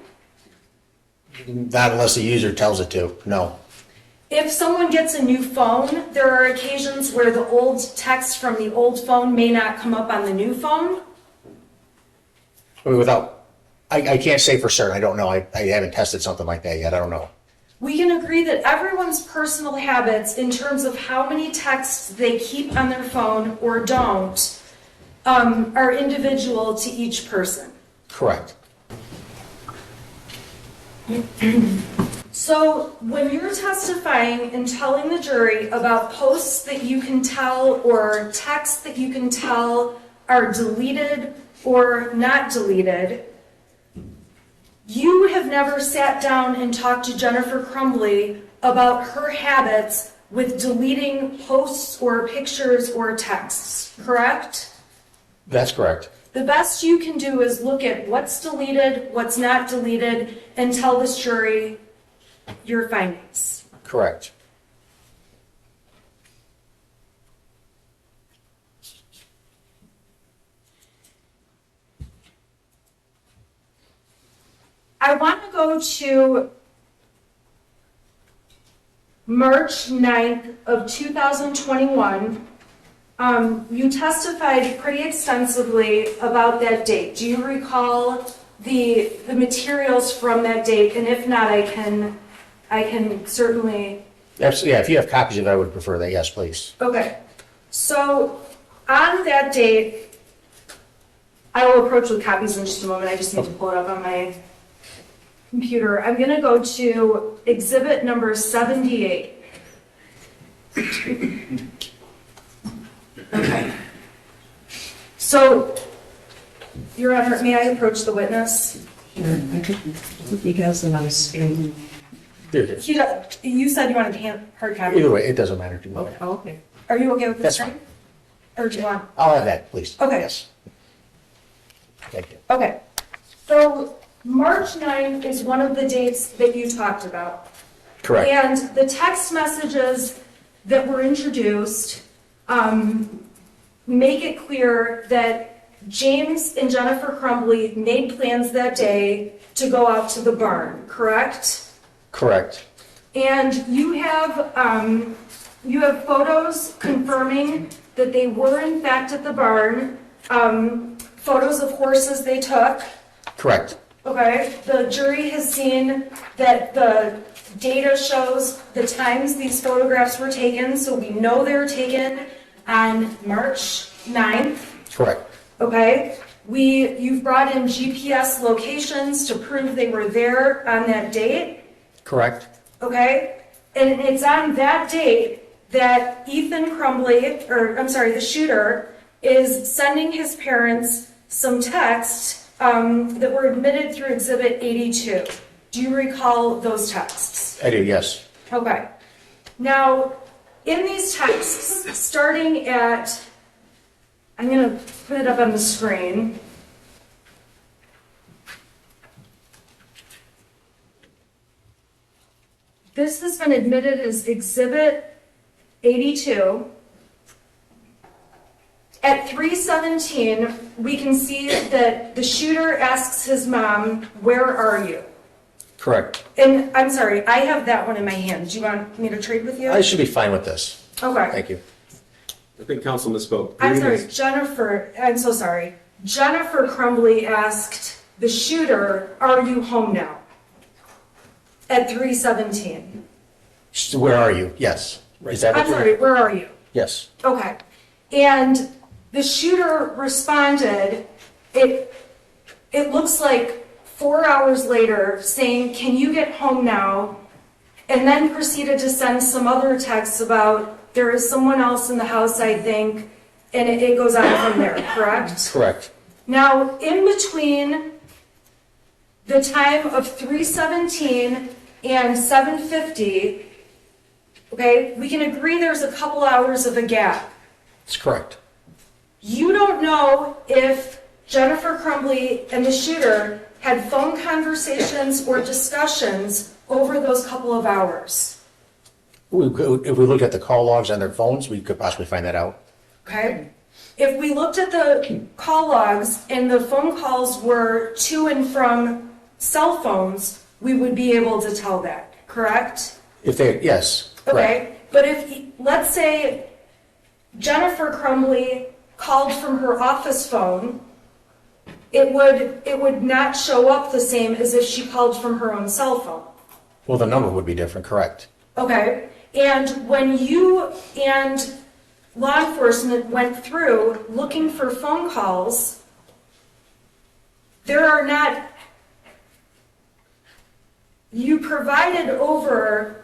Not unless the user tells it to. No.
If someone gets a new phone, there are occasions where the old text from the old phone may not come up on the new phone.
I mean, I can't say for certain. I don't know. I haven't tested something like that yet. I don't know.
We can agree that everyone's personal habits in terms of how many texts they keep on their phone or don't are individual to each person.
Correct.
So when you're testifying and telling the jury about posts that you can tell or texts that you can tell are deleted or not deleted, you have never sat down and talked to Jennifer Crumbley about her habits with deleting posts or pictures or texts, correct?
That's correct.
The best you can do is look at what's deleted, what's not deleted, and tell this jury your findings.
Correct.
I want to go to March 9th of 2021. You testified pretty extensively about that date. Do you recall the materials from that date? And if not, I can certainly.
Absolutely. Yeah, if you have copies of it, I would prefer that. Yes, please.
Okay. So on that date, I will approach with copies in just a moment. I just need to pull it up on my computer. I'm going to go to exhibit number 78. Okay. So, Your Honor, may I approach the witness?
Sure. I think he has them on his screen.
There it is.
You said you wanted hard copy.
Either way, it doesn't matter to me.
Oh, okay.
Are you okay with this?
That's fine.
Or do you want?
I'll have that, please.
Okay.
Yes. Thank you.
Okay. So March 9th is one of the dates that you talked about.
Correct.
And the text messages that were introduced make it clear that James and Jennifer Crumbley made plans that day to go out to the barn, correct?
Correct.
And you have photos confirming that they were in fact at the barn, photos of horses they took.
Correct.
Okay, the jury has seen that the data shows the times these photographs were taken, so we know they were taken on March 9th.
Correct.
Okay, you've brought in GPS locations to prove they were there on that date.
Correct.
Okay, and it's on that date that Ethan Crumbley, the shooter, is sending his parents some texts that were admitted through Exhibit 82. Do you recall those texts?
I do, yes.
Okay. Now, in these texts, starting at, I'm going to put it up on the screen. This has been admitted as Exhibit 82. At 3:17, we can see that the shooter asks his mom, "Where are you?"
Correct.
And I'm sorry, I have that one in my hand. Do you want me to trade with you?
I should be fine with this.
Okay.
Thank you.
I think council misspoke.
I'm sorry, I'm so sorry. Jennifer Crumbley asked the shooter, "Are you home now?" At 3:17.
Where are you? Yes. Is that what
I'm sorry, where are you?
Yes.
Okay. And the shooter responded, it looks like 4 hours later, saying, "Can you get home now?" And then proceeded to send some other texts about, "There is someone else in the house, I think," and it goes on from there, correct?
Correct.
Now, in between the time of 3:17 and 7:50, okay, we can agree there's a couple hours of a gap.
That's correct.
You don't know if Jennifer Crumbley and the shooter had phone conversations or discussions over those couple of hours,
If we look at the call logs on their phones, we could possibly find that out.
okay? If we looked at the call logs and the phone calls were to and from cell phones, we would be able to tell that, correct?
Yes. Correct.
Okay, but if, let's say Jennifer Crumbley called from her office phone, it would not show up the same as if she called from her own cell phone.
Well, the number would be different, correct.
Okay, and when you and law enforcement went through looking for phone calls, you provided over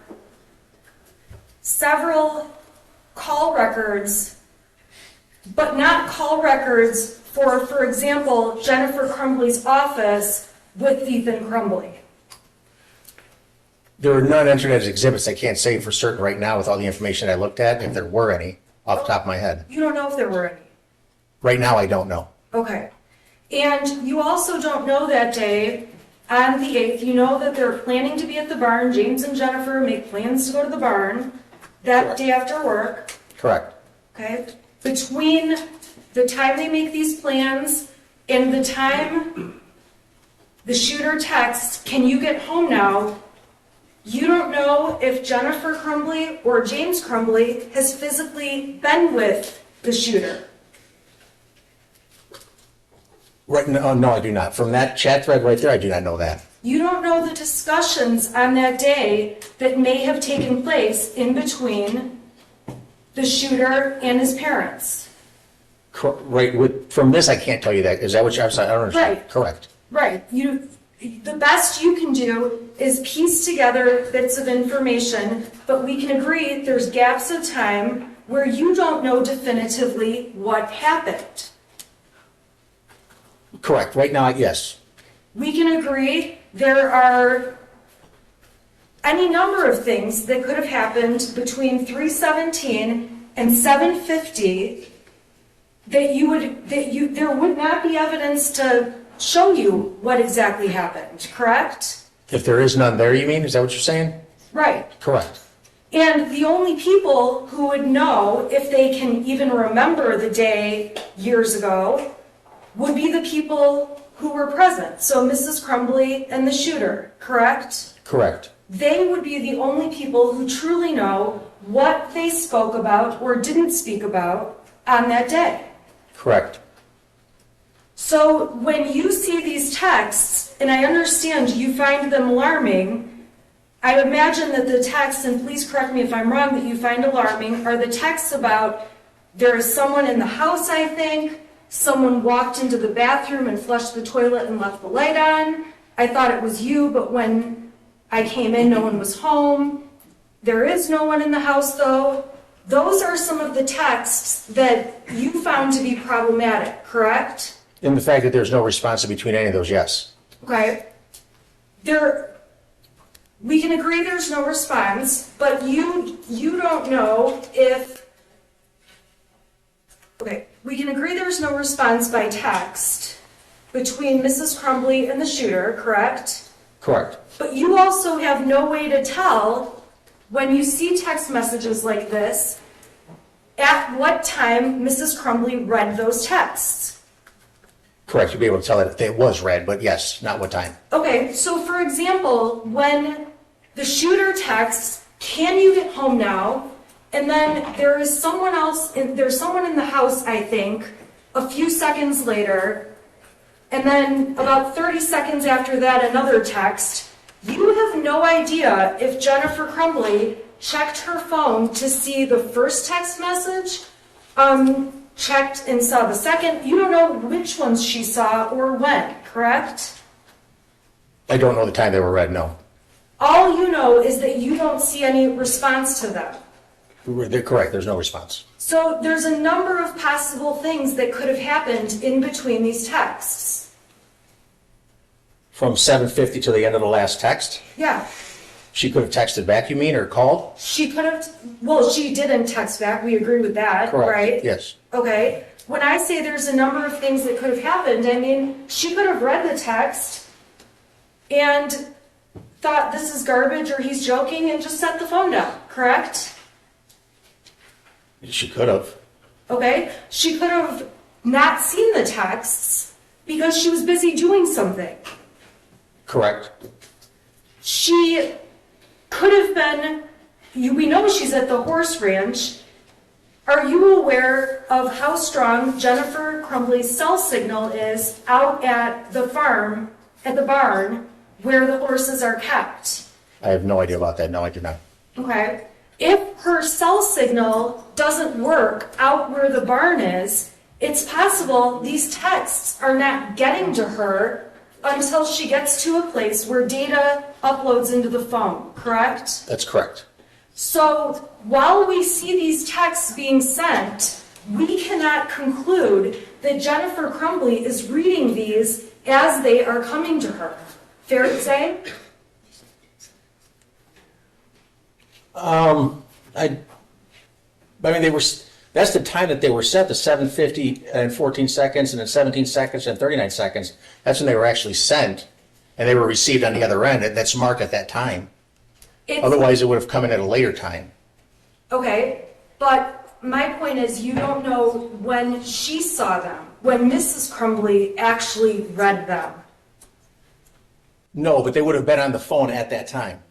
several call records, but not call records for example, Jennifer Crumbley's office with Ethan Crumbley.
There are none entered as exhibits. I can't say for certain right now with all the information I looked at, if there were any, off the top of my head.
You don't know if there were any.
Right now, I don't know.
Okay. And you also don't know that day, on the 8th, you know that they're planning to be at the barn. James and Jennifer make plans to go to the barn that
Correct.
day after work.
Correct.
Okay? Between the time they make these plans and the time the shooter texts, "Can you get home now?" You don't know if Jennifer Crumbley or James Crumbley has physically been with the shooter.
Right, no, I do not. From that chat thread right there, I do not know that.
You don't know the discussions on that day that may have taken place in between the shooter and his parents.
Right, from this, I can't tell you that. Is that what you're saying? I don't understand.
Right.
Correct.
Right. The best you can do is piece together bits of information, but we can agree there's gaps of time where you don't know definitively what happened.
Correct. Right now, yes.
We can agree there are any number of things that could have happened between 3:17 and 7:50 there would not be evidence to show you what exactly happened, correct?
If there is none there, you mean? Is that what you're saying?
Right.
Correct.
And the only people who would know if they can even remember the day years ago would be the people who were present. So Mrs. Crumbley and the shooter, correct?
Correct.
They would be the only people who truly know what they spoke about or didn't speak about on that day.
Correct.
So when you see these texts, and I understand you find them alarming, I imagine that the texts, and please correct me if I'm wrong, that you find alarming are the texts about there is someone in the house, I think, someone walked into the bathroom and flushed the toilet and left the light on. I thought it was you, but when I came in, no one was home. There is no one in the house, though. Those are some of the texts that you found to be problematic, correct?
In the fact that there's no response between any of those, yes.
Okay. We can agree there's no response, but you don't know if, okay, we can agree there's no response by text between Mrs. Crumbley and the shooter, correct?
Correct.
But you also have no way to tell when you see text messages like this, at what time Mrs. Crumbley read those texts.
Correct. You'll be able to tell that it was read, but yes, not what time.
Okay, so for example, when the shooter texts, "Can you get home now?" And then there's someone in the house, I think, a few seconds later, and then about 30 seconds after that, another text. You have no idea if Jennifer Crumbley checked her phone to see the first text message, checked and saw the second. You don't know which ones she saw or when, correct?
I don't know the time they were read, no.
All you know is that you don't see any response to them.
They're correct, there's no response.
So there's a number of possible things that could have happened in between these texts.
From 7:50 to the end of the last text,
Yeah,
she could have texted back, you mean, or called?
she could have, well, she didn't text back, we agree with that,
Correct.
right?
Yes.
Okay, when I say there's a number of things that could have happened, I mean, she could have read the text and thought this is garbage or he's joking and just set the phone down, correct?
She could have.
Okay, she could have not seen the texts because she was busy doing something.
Correct.
She could have been, we know she's at the horse ranch. Are you aware of how strong Jennifer Crumbley's cell signal is out at the farm, at the barn, where the horses are kept?
I have no idea about that, no, I do not.
Okay. If her cell signal doesn't work out where the barn is, it's possible these texts are not getting to her until she gets to a place where data uploads into the phone, correct?
That's correct.
So while we see these texts being sent, we cannot conclude that Jennifer Crumbley is reading these as they are coming to her. Fair to say?
I mean, that's the time that they were set, the 7:50 and 14 seconds, and then 17 seconds and 39 seconds. That's when they were actually sent, and they were received on the other end. That's marked at that time. Otherwise, it would have come in at a later time.
Okay, but my point is you don't know when she saw them, when Mrs. Crumbley actually read them.
No, but they would have been on the phone at that time.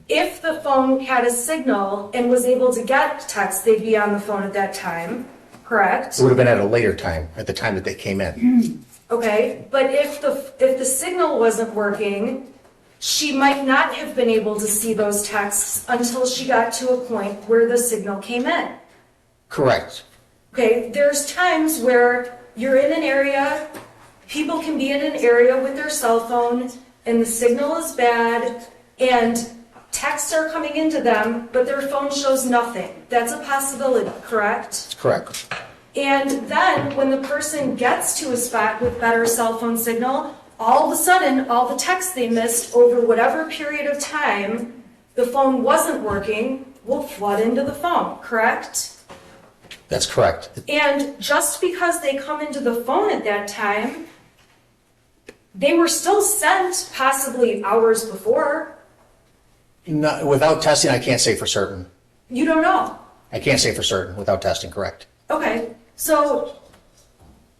If the phone had a signal and was able to get text, they'd be on the phone at that time, correct?
It would have been at a later time, at the time that they came in.
Okay, but if the signal wasn't working, she might not have been able to see those texts until she got to a point where the signal came in.
Correct.
Okay, there's times where you're in an area, people can be in an area with their cell phone and the signal is bad and texts are coming into them, but their phone shows nothing. That's a possibility, correct?
Correct.
And then when the person gets to a spot with better cell phone signal, all of a sudden, all the texts they missed over whatever period of time the phone wasn't working will flood into the phone, correct?
That's correct.
And just because they come into the phone at that time, they were still sent possibly hours before.
Without testing, I can't say for certain.
You don't know.
I can't say for certain without testing, correct.
Okay, so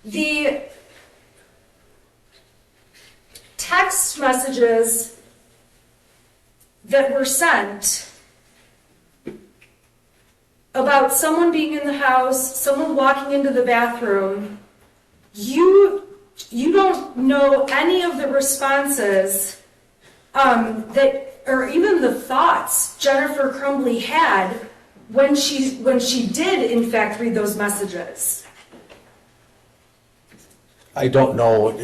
the text messages that were sent about someone being in the house, someone walking into the bathroom, you don't know any of the responses that, or even the thoughts Jennifer Crumbley had when she did in fact read those messages.
I don't know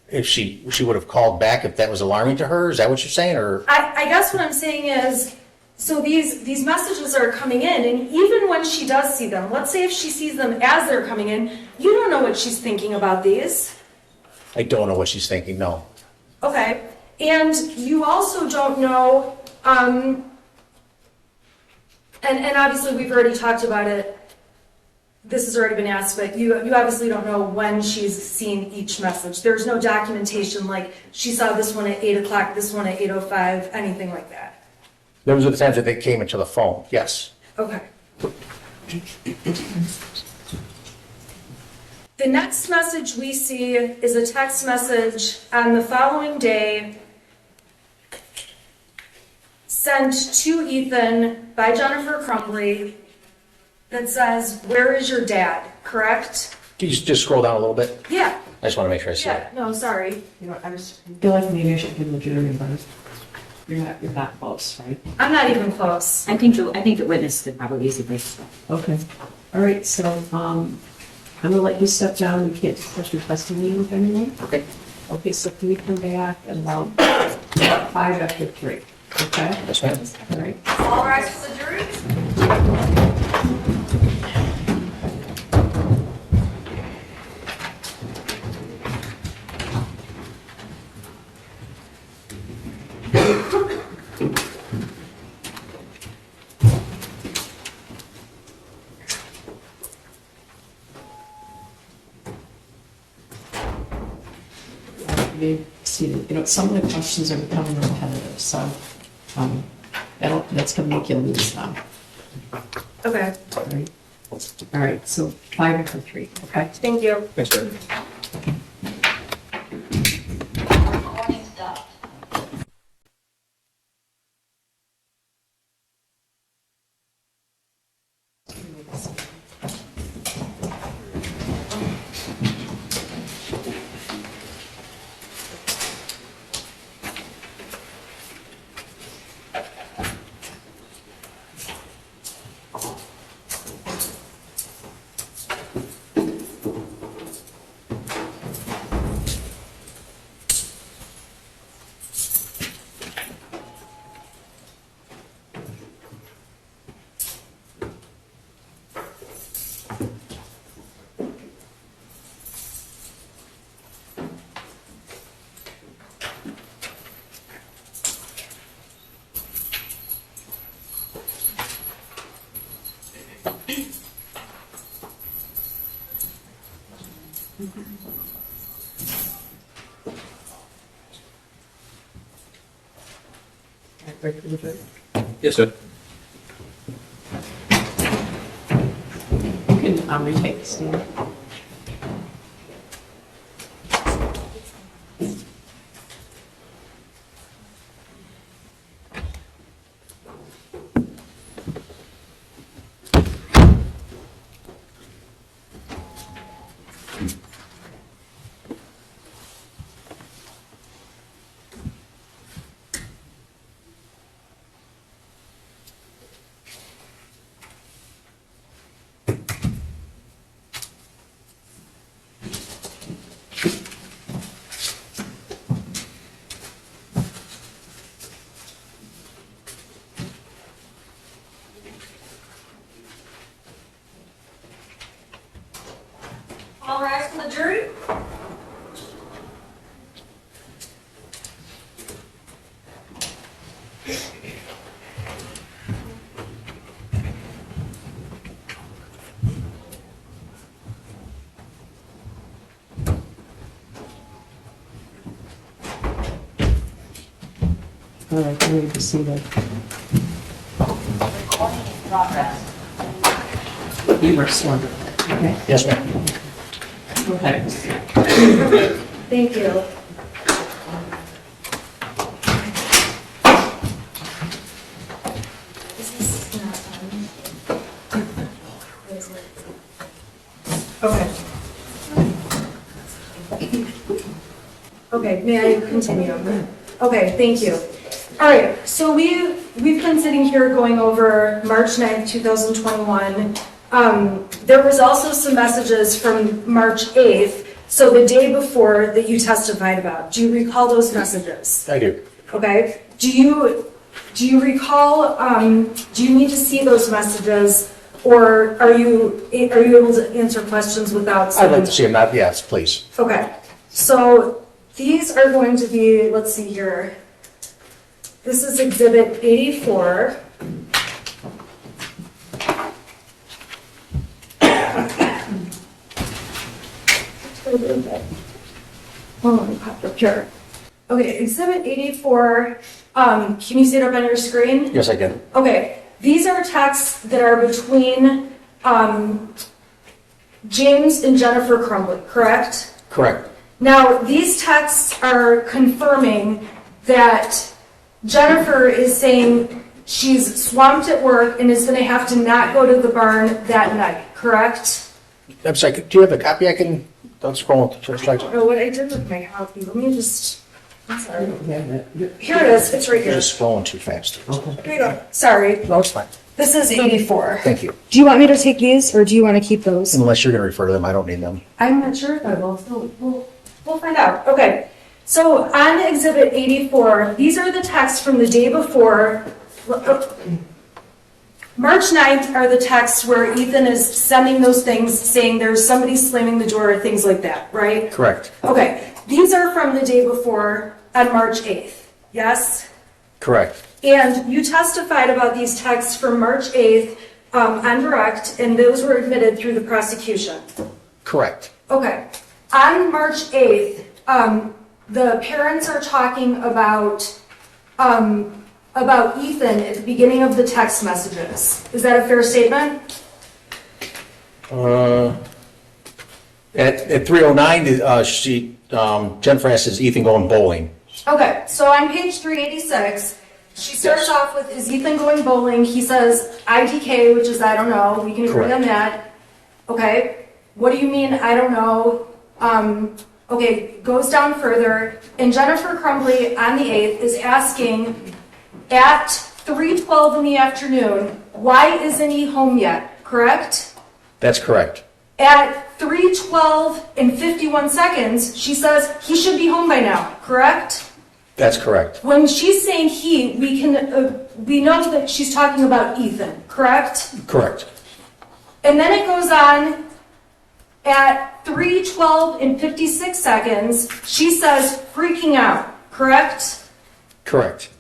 if she would have called back if that was alarming to her. Is that what you're saying, or?
I guess what I'm saying is, so these messages are coming in, and even when she does see them, let's say if she sees them as they're coming in, you don't know what she's thinking about these.
I don't know what she's thinking, no.
Okay, and you also don't know, and obviously we've already talked about it, this has already been asked, but you obviously don't know when she's seen each message. There's no documentation like she saw this one at 8 o'clock, this one at 8:05, anything like that.
Those are the times that they came into the phone, yes.
Okay. The next message we see is a text message on the following day sent to Ethan by Jennifer Crumbley that says, "Where is your dad?" Correct?
Can you just scroll down a little bit?
Yeah.
I just want to make sure I see
Yeah.
it.
No, sorry.
You know, I feel like maybe I should give the jury a buzz. You're not close, right?
I'm not even close.
I think the witness could probably easily.
Okay. All right, so, I'm gonna let you step down. We can't discuss your testimony with anyone.
Okay.
Okay, so can we come back at about 3:05? Okay?
Yes, ma'am.
All right.
All rise for the jury.
Be seated. You know, some of the questions are becoming repetitive, so, that's gonna make you lose now.
Okay.
All right? All right, so 3:05, okay?
Thank you.
Thanks, sir.
Recording stopped.
Ready for the jury?
Yes, sir.
You can, retake the stand.
All rise for the jury.
All right, you may be seated.
Recording in progress.
You were sworn, okay?
Yes, ma'am.
Okay.
Thank you. This is not, where is it? Okay. Okay, may I continue? Okay, thank you. All right, so we've been sitting here going over March 9th, 2021. There was also some messages from March 8th, so the day before that you testified about. Do you recall those messages?
I do.
Okay. Do you recall, do you need to see those messages, or are you able to answer questions without
I'd
seeing?
like to see them, not, yes, please.
Okay, so these are going to be, let's see here. This is Exhibit 84. Hold on, pop up here. Okay, Exhibit 84, can you see it up on your screen?
Yes, I can.
Okay, these are texts that are between James and Jennifer Crumbley, correct?
Correct.
Now, these texts are confirming that Jennifer is saying she's swamped at work and is going to have to not go to the barn that night, correct?
I'm sorry, do you have a copy I can, don't scroll.
I don't know what I did with my copy. Let me just, I'm sorry.
Yeah,
Here it is, it's right
You're
here.
just scrolling too fast.
Here you go. Sorry,
No, it's fine.
this is 84.
Thank you.
Do you want me to take these or do you want to keep those?
Unless you're going to refer to them, I don't need them.
I'm not sure if I will, so we'll find out. Okay, so on Exhibit 84, these are the texts from the day before. March 9th are the texts where Ethan is sending those things saying there's somebody slamming the door or things like that, right?
Correct.
Okay, these are from the day before on March 8th, yes?
Correct.
And you testified about these texts from March 8th on direct, and those were admitted through the prosecution.
Correct.
Okay. On March 8th, the parents are talking about Ethan at the beginning of the text messages. Is that a fair statement?
At 3:09, Jennifer asks, is Ethan going bowling?
Okay, so on page 386, she starts off with, is Ethan going bowling? He says IDK, which is I don't know. We can agree on that. Okay. What do you mean, I don't know? Okay, goes down further. And Jennifer Crumbley on the 8th is asking at 3:12 in the afternoon, why isn't he home yet? Correct?
That's correct.
At 3:12 and 51 seconds, she says he should be home by now. Correct?
That's correct.
When she's saying he, we know that she's talking about Ethan. Correct?
Correct.
And then it goes on at 3:12 and 56 seconds, she says freaking out, correct?
Correct.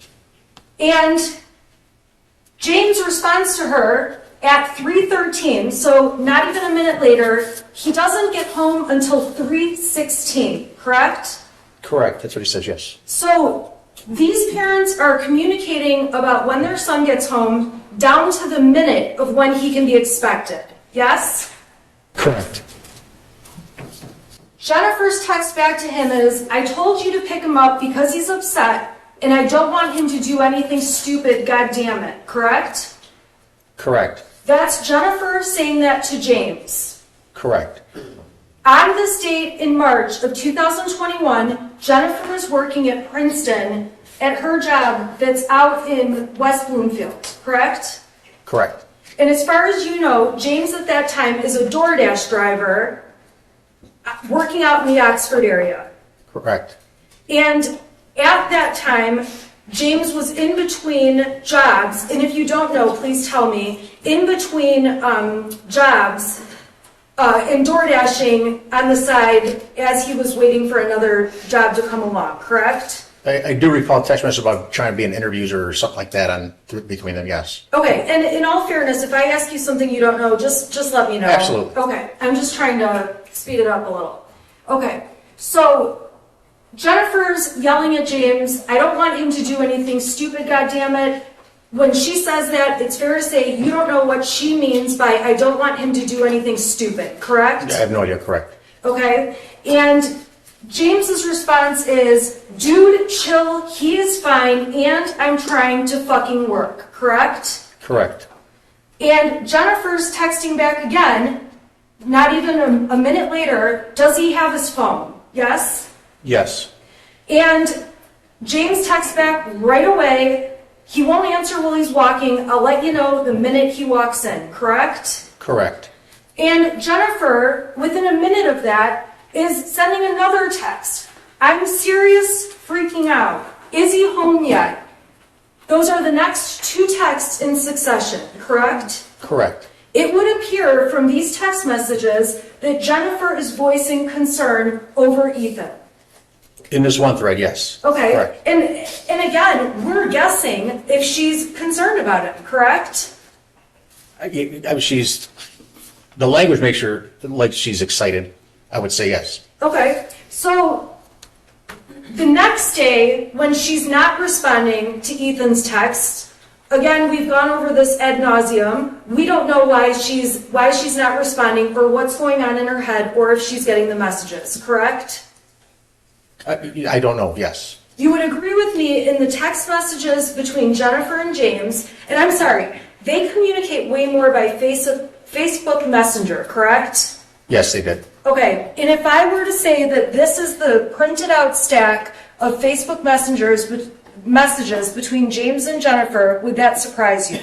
And James responds to her at 3:13, so not even a minute later. He doesn't get home until 3:16, correct?
Correct. That's what he says, yes.
So these parents are communicating about when their son gets home down to the minute of when he can be expected, yes?
Correct.
Jennifer's text back to him is, I told you to pick him up because he's upset and I don't want him to do anything stupid, god damn it, correct?
Correct.
That's Jennifer saying that to James.
Correct.
On this date in March of 2021, Jennifer was working at Princeton at her job that's out in West Bloomfield, correct?
Correct.
And as far as you know, James at that time is a DoorDash driver working out in the Oxford area.
Correct.
And at that time, James was in between jobs, and if you don't know, please tell me, in between jobs and door dashing on the side as he was waiting for another job to come along, correct?
I do recall a text message about trying to be an interviews or something like that between them, yes.
Okay, and in all fairness, if I ask you something you don't know, just let me know.
Absolutely.
Okay, I'm just trying to speed it up a little. Okay, so Jennifer's yelling at James, I don't want him to do anything stupid, goddammit. When she says that, it's fair to say you don't know what she means by I don't want him to do anything stupid, correct?
I have no idea, correct.
okay? And James's response is, dude, chill, he is fine, and I'm trying to fucking work, correct?
Correct.
And Jennifer's texting back again, not even a minute later, does he have his phone? Yes?
Yes.
And James texts back right away, he won't answer while he's walking, I'll let you know the minute he walks in, correct?
Correct.
And Jennifer, within a minute of that, is sending another text. I'm serious, freaking out. Is he home yet? Those are the next two texts in succession, correct?
Correct.
It would appear from these text messages that Jennifer is voicing concern over Ethan.
In this one thread, yes.
Okay,
Correct.
and again, we're guessing if she's concerned about it, correct?
The language makes her like she's excited. I would say yes.
Okay, so the next day, when she's not responding to Ethan's text, again, we've gone over this ad nauseum. We don't know why she's not responding or what's going on in her head or if she's getting the messages, correct?
I don't know, yes.
You would agree with me in the text messages between Jennifer and James, and I'm sorry, they communicate way more by Facebook Messenger, correct?
Yes, they did.
Okay, and if I were to say that this is the printed out stack of Facebook messages between James and Jennifer, would that surprise you?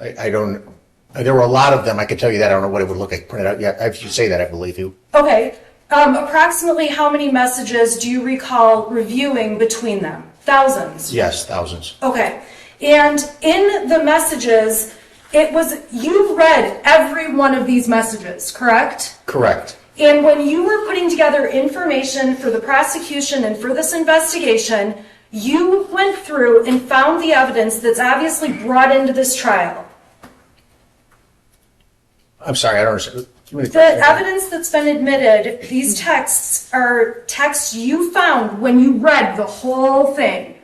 I don't, there were a lot of them, I can tell you that, I don't know what it would look like printed out yet. If you say that, I believe you.
Okay, approximately how many messages do you recall reviewing between them? Thousands?
Yes, thousands.
Okay, and in the messages, you read every one of these messages, correct?
Correct.
And when you were putting together information for the prosecution and for this investigation, you went through and found the evidence that's obviously brought into this trial.
I'm sorry, I don't understand.
The evidence that's been admitted, these texts are texts you found when you read the whole thing.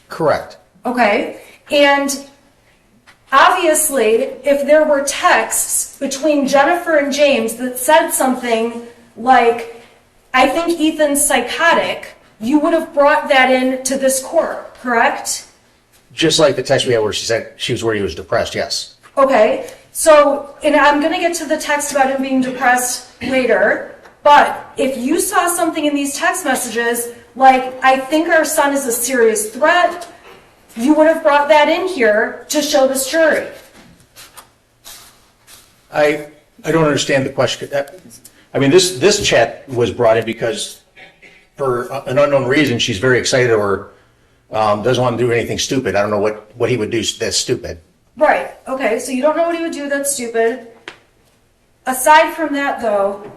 Correct.
Okay? And obviously, if there were texts between Jennifer and James that said something like, I think Ethan's psychotic, you would have brought that in to this court, correct?
Just like the text we had where she said she was worried he was depressed, yes.
Okay, so, and I'm going to get to the text about him being depressed later, but if you saw something in these text messages, like, I think our son is a serious threat, you would have brought that in here to show this jury.
I don't understand the question. I mean, this chat was brought in because for an unknown reason, she's very excited or doesn't want to do anything stupid. I don't know what he would do that's stupid.
Right, okay, so you don't know what he would do that's stupid. Aside from that, though,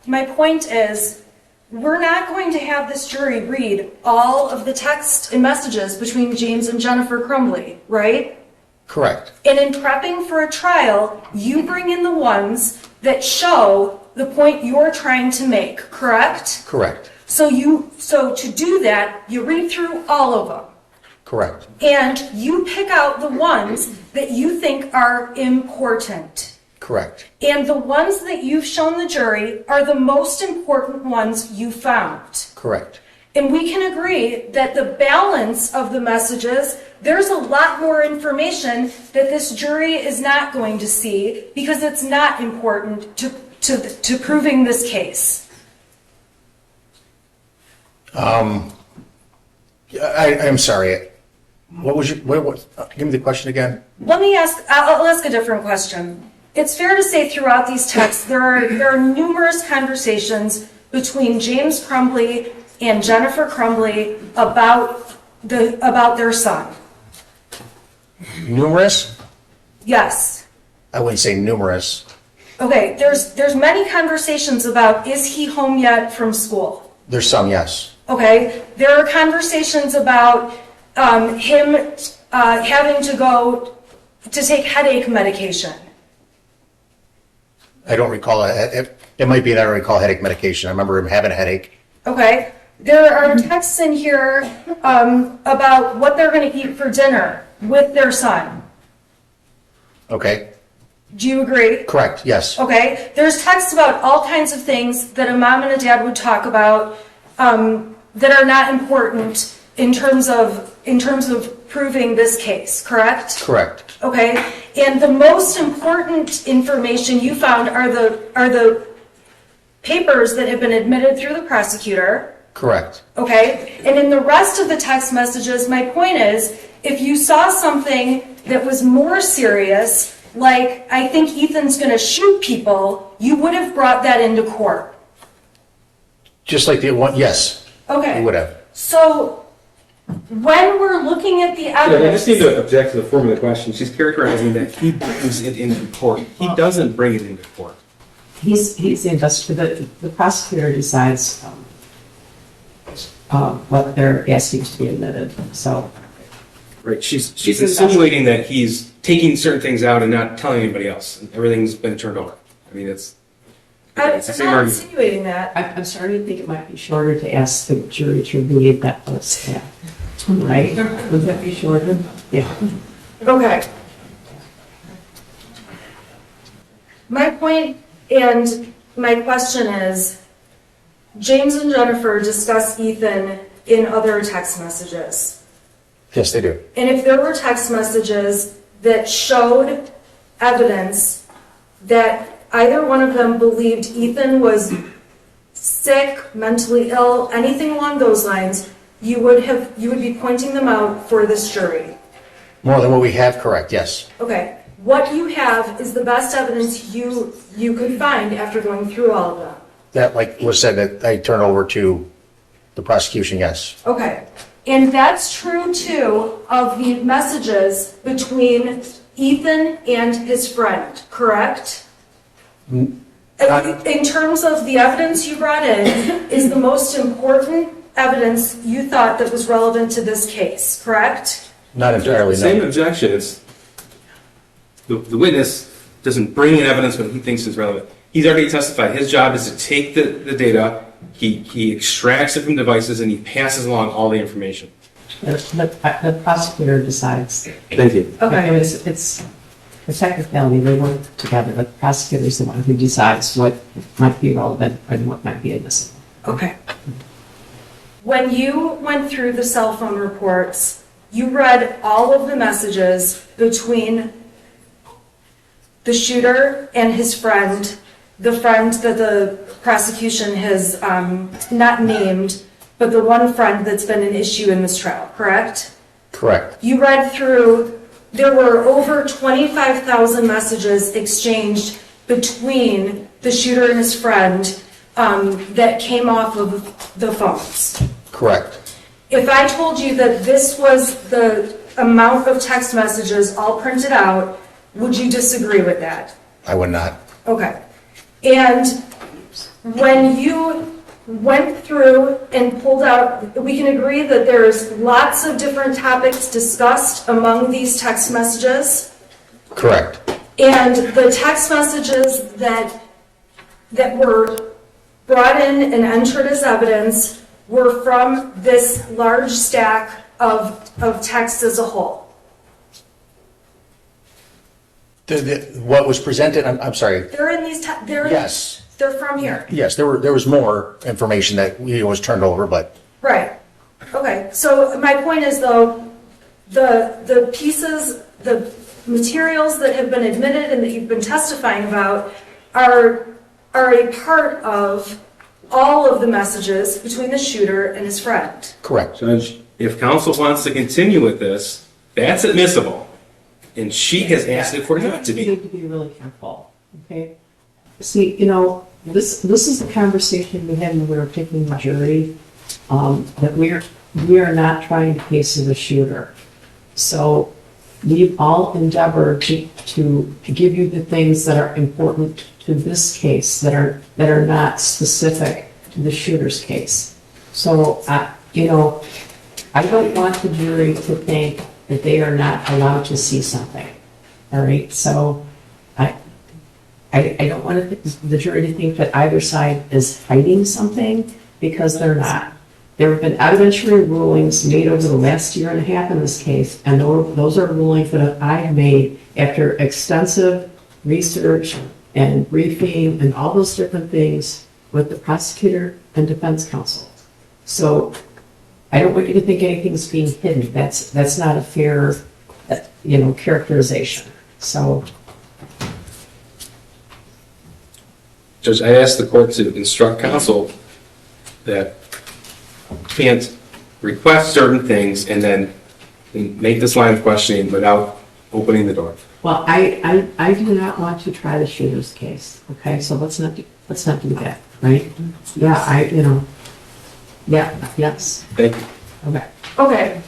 my point is, we're not going to have this jury read all of the text and messages between James and Jennifer Crumbley, right?
Correct.
And in prepping for a trial, you bring in the ones that show the point you're trying to make, correct?
Correct.
So to do that, you read through all of them.
Correct.
And you pick out the ones that you think are important.
Correct.
And the ones that you've shown the jury are the most important ones you found.
Correct.
And we can agree that the balance of the messages, there's a lot more information that this jury is not going to see because it's not important to proving this case.
I'm sorry. What was give me the question again.
I'll ask a different question. It's fair to say throughout these texts, there are numerous conversations between James Crumbley and Jennifer Crumbley about their son.
Numerous?
Yes.
I wouldn't say numerous.
Okay, there's many conversations about, is he home yet from school?
There's some, yes.
Okay, there are conversations about him having to go to take headache medication.
I don't recall it. It might be that I don't recall headache medication. I remember him having a headache.
Okay, there are texts in here about what they're going to eat for dinner with their son.
Okay.
Do you agree?
Correct, yes.
Okay, there's text about all kinds of things that a mom and a dad would talk about that are not important in terms of proving this case, correct?
Correct.
Okay, and the most important information you found are the papers that have been admitted through the prosecutor.
Correct.
Okay, and in the rest of the text messages, my point is, if you saw something that was more serious, like, I think Ethan's gonna shoot people, you would have brought that into court.
Just like the one, yes,
Okay.
we would have.
So, when we're looking at the
Yeah, I
evidence.
just need to object to the form of the question. She's characterizing that he brings it into court. He doesn't bring it into court.
He's the investigator, the prosecutor decides what they're asking to be admitted, so.
Right, she's insinuating that he's taking certain things out and not telling anybody else. And everything's been turned over. I mean, it's the same
I'm not
argument.
insinuating that.
I'm starting to think it might be shorter to ask the jury to read that list, yeah. Right? Would that be shorter? Yeah.
Okay. My point and my question is, James and Jennifer discuss Ethan in other text messages.
Yes, they do.
And if there were text messages that showed evidence that either one of them believed Ethan was sick, mentally ill, anything along those lines, you would be pointing them out for this jury.
More than what we have, correct, yes.
Okay, what you have is the best evidence you could find after going through all of them.
That, like was said, that I turn over to the prosecution, yes.
Okay, and that's true too of the messages between Ethan and his friend, correct? In terms of the evidence you brought in, is the most important evidence you thought that was relevant to this case, correct?
Not entirely,
Same
no.
objection. It's the witness doesn't bring in evidence when he thinks it's relevant. He's already testified. His job is to take the data, he extracts it from devices, and he passes along all the information.
The prosecutor decides.
Thank you.
Okay, it's a technicality, they work together, but the prosecutor's the one who decides what might be relevant and what might be admissible.
Okay. When you went through the cell phone reports, you read all of the messages between the shooter and his friend, the friend that the prosecution has not named, but the one friend that's been an issue in this trial, correct?
Correct.
You read through, there were over 25,000 messages exchanged between the shooter and his friend that came off of the phones.
Correct.
If I told you that this was the amount of text messages all printed out, would you disagree with that?
I would not.
Okay. And when you went through and pulled out, we can agree that there's lots of different topics discussed among these text messages.
Correct.
And the text messages that were brought in and entered as evidence were from this large stack of text as a whole.
What was presented, I'm sorry,
They're in these,
yes,
they're from here.
yes, there was more information that was turned over, but
Right. Okay, so my point is though, the pieces, the materials that have been admitted and that you've been testifying about are a part of all of the messages between the shooter and his friend.
correct.
Judge, if counsel wants to continue with this, that's admissible. And she has asked it for it not to
You
be.
need to be really careful, okay? See, this is the conversation we had when we were picking the jury, that we are not trying to case the shooter. So we've all endeavored to give you the things that are important to this case, that are not specific to the shooter's case. So, I don't want the jury to think that they are not allowed to see something, all right? So I don't want the jury to think that either side is hiding something, because they're not. There have been evidentiary rulings made over the last year and a half in this case, and those are rulings that I have made after extensive research and briefing and all those different things with the prosecutor and defense counsel. So I don't want you to think anything's being hidden. That's not a fair, characterization. So,
Judge, I asked the court to instruct counsel that can't request certain things and then make this line of questioning without opening the door.
well, I do not want to try the shooter's case, okay? So let's not do that, right? Yeah, yes,
Thank you.
okay.
Okay,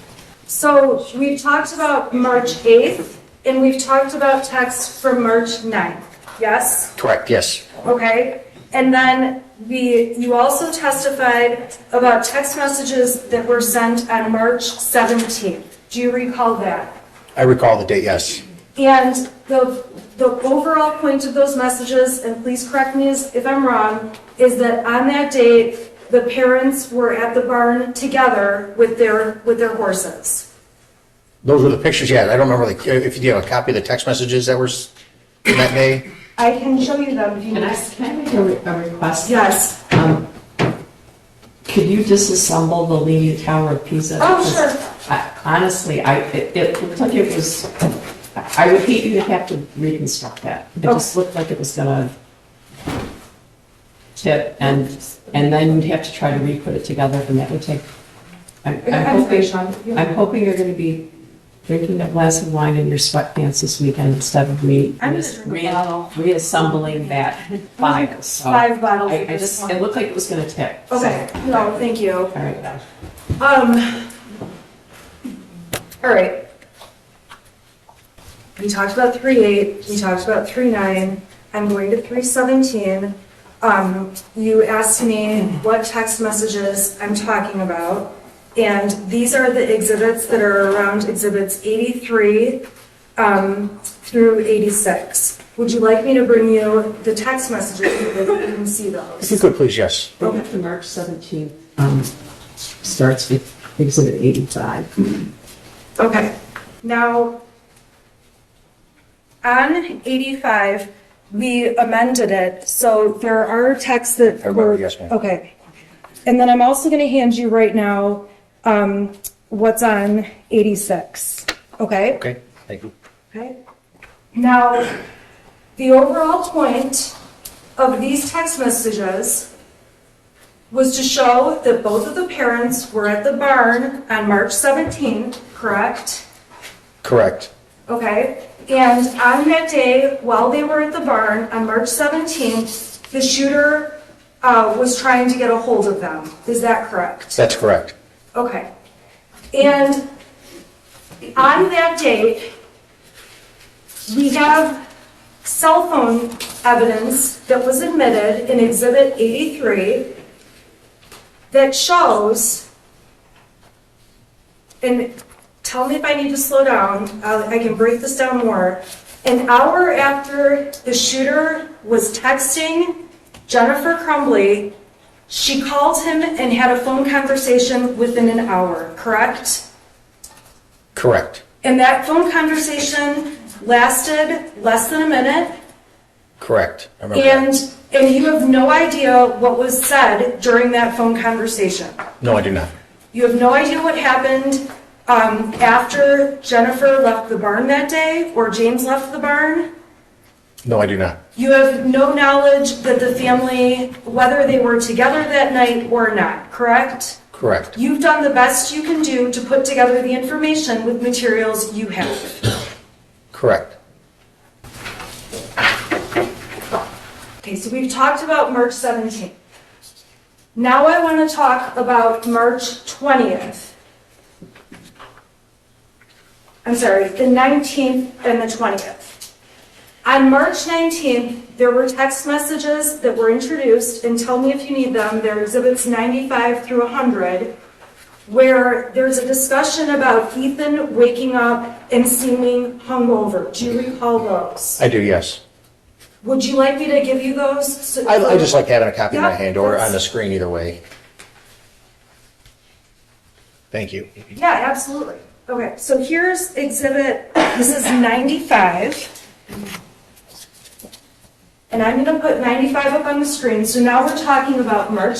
so we've talked about March 8th, and we've talked about text from March 9th, yes?
Correct, yes.
Okay, and then you also testified about text messages that were sent on March 17th. Do you recall that?
I recall the date, yes.
And the overall point of those messages, and please correct me if I'm wrong, is that on that date, the parents were at the barn together with their horses.
Those were the pictures, yeah. I don't remember, if you have a copy of the text messages that were in that day?
I can show you them if you
Can
need.
I make a request?
Yes.
Could you disassemble the Leaning Tower of Pisa?
Oh,
Because
sure.
honestly, it looked like it was, I would hate you to have to reconstruct that. It just looked like it was gonna tip, and then you'd have to try to re-put it together, and that would take, I'm hoping you're gonna be drinking a glass of wine in your sweatpants this weekend instead of
I'm gonna drink a bottle.
reassembling that file, so.
5 bottles of
I
this
just,
one.
it looked like it was gonna tip. so-
Okay, no, thank you.
All right.
All right. We talked about 3/8, we talked about 3/9, I'm going to 3/17. You asked me what text messages I'm talking about, and these are the exhibits that are around exhibits 83 through 86. Would you like me to bring you the text messages so that you can see
If
those?
you could, please, yes.
The March 17th starts with exhibit 85.
Okay, now, on 85, we amended it, so there are texts that
I remember,
were.
yes, ma'am.
Okay. And then I'm also gonna hand you right now, what's on 86, okay?
Okay, thank you.
Okay. Now, the overall point of these text messages was to show that both of the parents were at the barn on March 17th, correct?
Correct.
Okay, and on that day, while they were at the barn on March 17th, the shooter was trying to get a hold of them. Is that correct?
That's correct.
Okay. And on that date, we have cell phone evidence that was admitted in Exhibit 83 that shows, and tell me if I need to slow down, I can break this down more. An hour after the shooter was texting Jennifer Crumbley, she called him and had a phone conversation within an hour, correct?
Correct.
And that phone conversation lasted less than a minute,
Correct. I remember that.
and you have no idea what was said during that phone conversation.
No, I do not.
You have no idea what happened after Jennifer left the barn that day, or James left the barn.
No, I do not.
You have no knowledge that the family, whether they were together that night or not, correct?
Correct.
You've done the best you can do to put together the information with materials you have.
Correct.
Okay, so we've talked about March 17th. Now I want to talk about March 20th. I'm sorry, the 19th and the 20th. On March 19th, there were text messages that were introduced, and tell me if you need them, they're exhibits 95 through 100, where there's a discussion about Ethan waking up and seeming hungover. Do you recall those?
I do, yes.
Would you like me to give you those?
I just like having a copy in my
Yeah,
hand or
that's-
on the screen, either way. Thank you.
Yeah, absolutely. Okay, so here's exhibit, this is 95. And I'm gonna put 95 up on the screen, so now we're talking about March.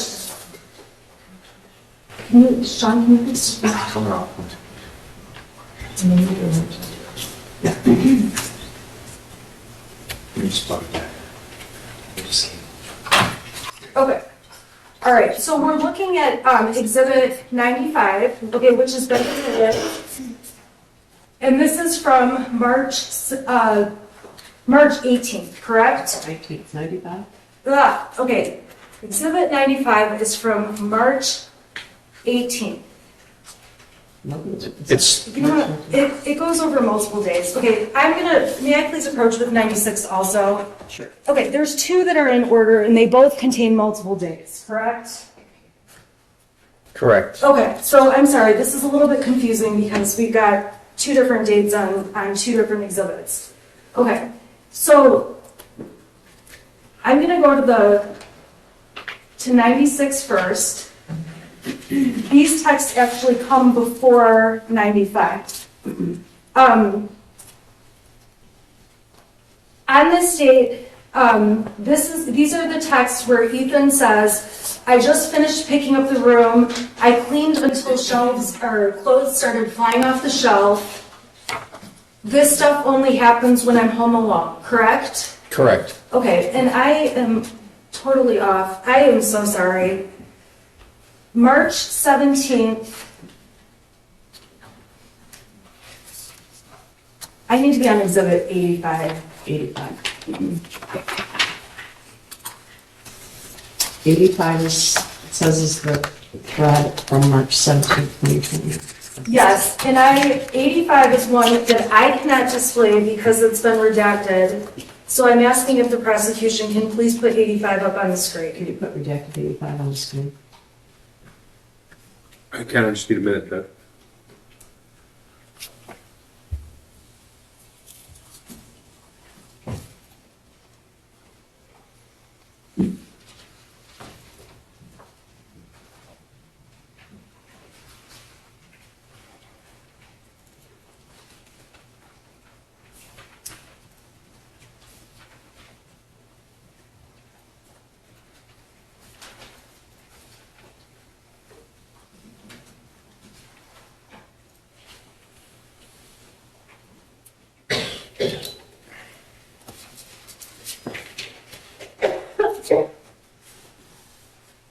Sean, can you please? Okay. All right, so we're looking at Exhibit 95, okay, which has been submitted. And this is from March 18th, correct?
1995?
Okay, Exhibit 95 is from March 18th.
It's,
You know what, it goes over multiple days. Okay, may I please approach with 96 also?
Sure.
Okay, there's two that are in order and they both contain multiple days, correct?
correct.
Okay, so I'm sorry, this is a little bit confusing because we've got two different dates on two different exhibits. Okay, so I'm gonna go to 96 first. These texts actually come before 95. On this date, these are the texts where Ethan says, I just finished picking up the room. I cleaned until clothes started flying off the shelf. This stuff only happens when I'm home alone, correct?
Correct.
Okay, and I am totally off. I am so sorry. March 17th. I need to be on exhibit 85.
85 is, it says is the thread from March 17th, 2020.
Yes, and 85 is one that I cannot display because it's been redacted. So I'm asking if the prosecution can please put 85 up on the screen.
Can you put redacted 85 on the screen?
I kind of just need a minute to.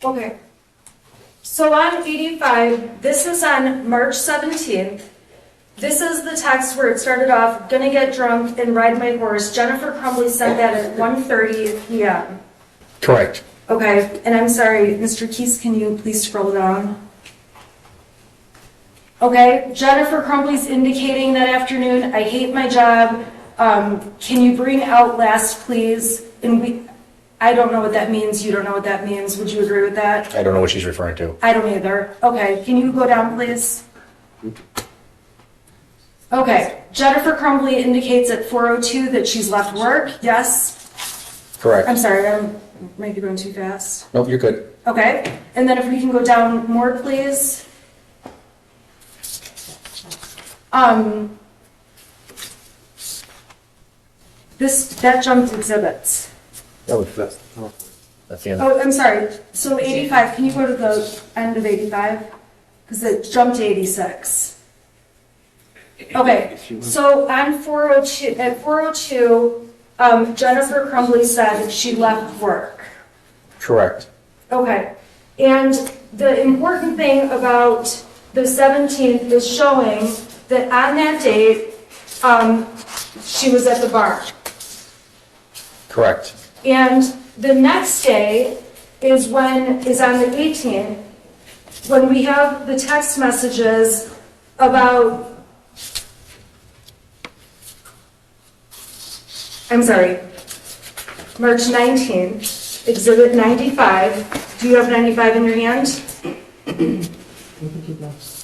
Okay. So on 85, this is on March 17th. This is the text where it started off, gonna get drunk and ride my horse. Jennifer Crumbley sent that at 1:30 p.m.
Correct.
Okay, and I'm sorry, Mr. Keys, can you please scroll down? Okay, Jennifer Crumbley's indicating that afternoon, I hate my job. Can you bring out last, please? And I don't know what that means. You don't know what that means. Would you agree with that?
I don't know what she's referring to.
I don't either. Okay, can you go down, please? Okay, Jennifer Crumbley indicates at 4:02 that she's left work. Yes?
Correct.
I'm sorry, I'm maybe going too fast.
Nope, you're good.
Okay, and then if we can go down more, please. That jumped exhibits.
That's the end.
Oh, I'm sorry. So 85, can you go to the end of 85? Because it jumped to 86. Okay, so on 402, at 402, Jennifer Crumbley said she left work.
Correct.
Okay, and the important thing about the 17th is showing that on that date, she was at the bar.
Correct.
And the next day is on the 18th, when we have the text messages about, I'm sorry, March 19th, exhibit 95. Do you have 95 in your hand?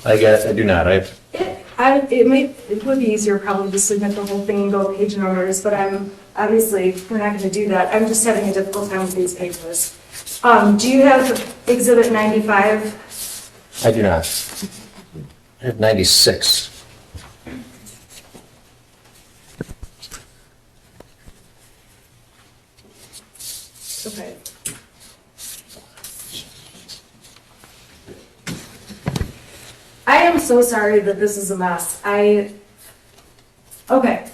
I do not.
It would be easier probably to submit the whole thing and go page numbers, but obviously, we're not going to do that. I'm just having a difficult time with these pages. Do you have exhibit 95?
I do not. I have 96.
so sorry that this is a mess. Okay.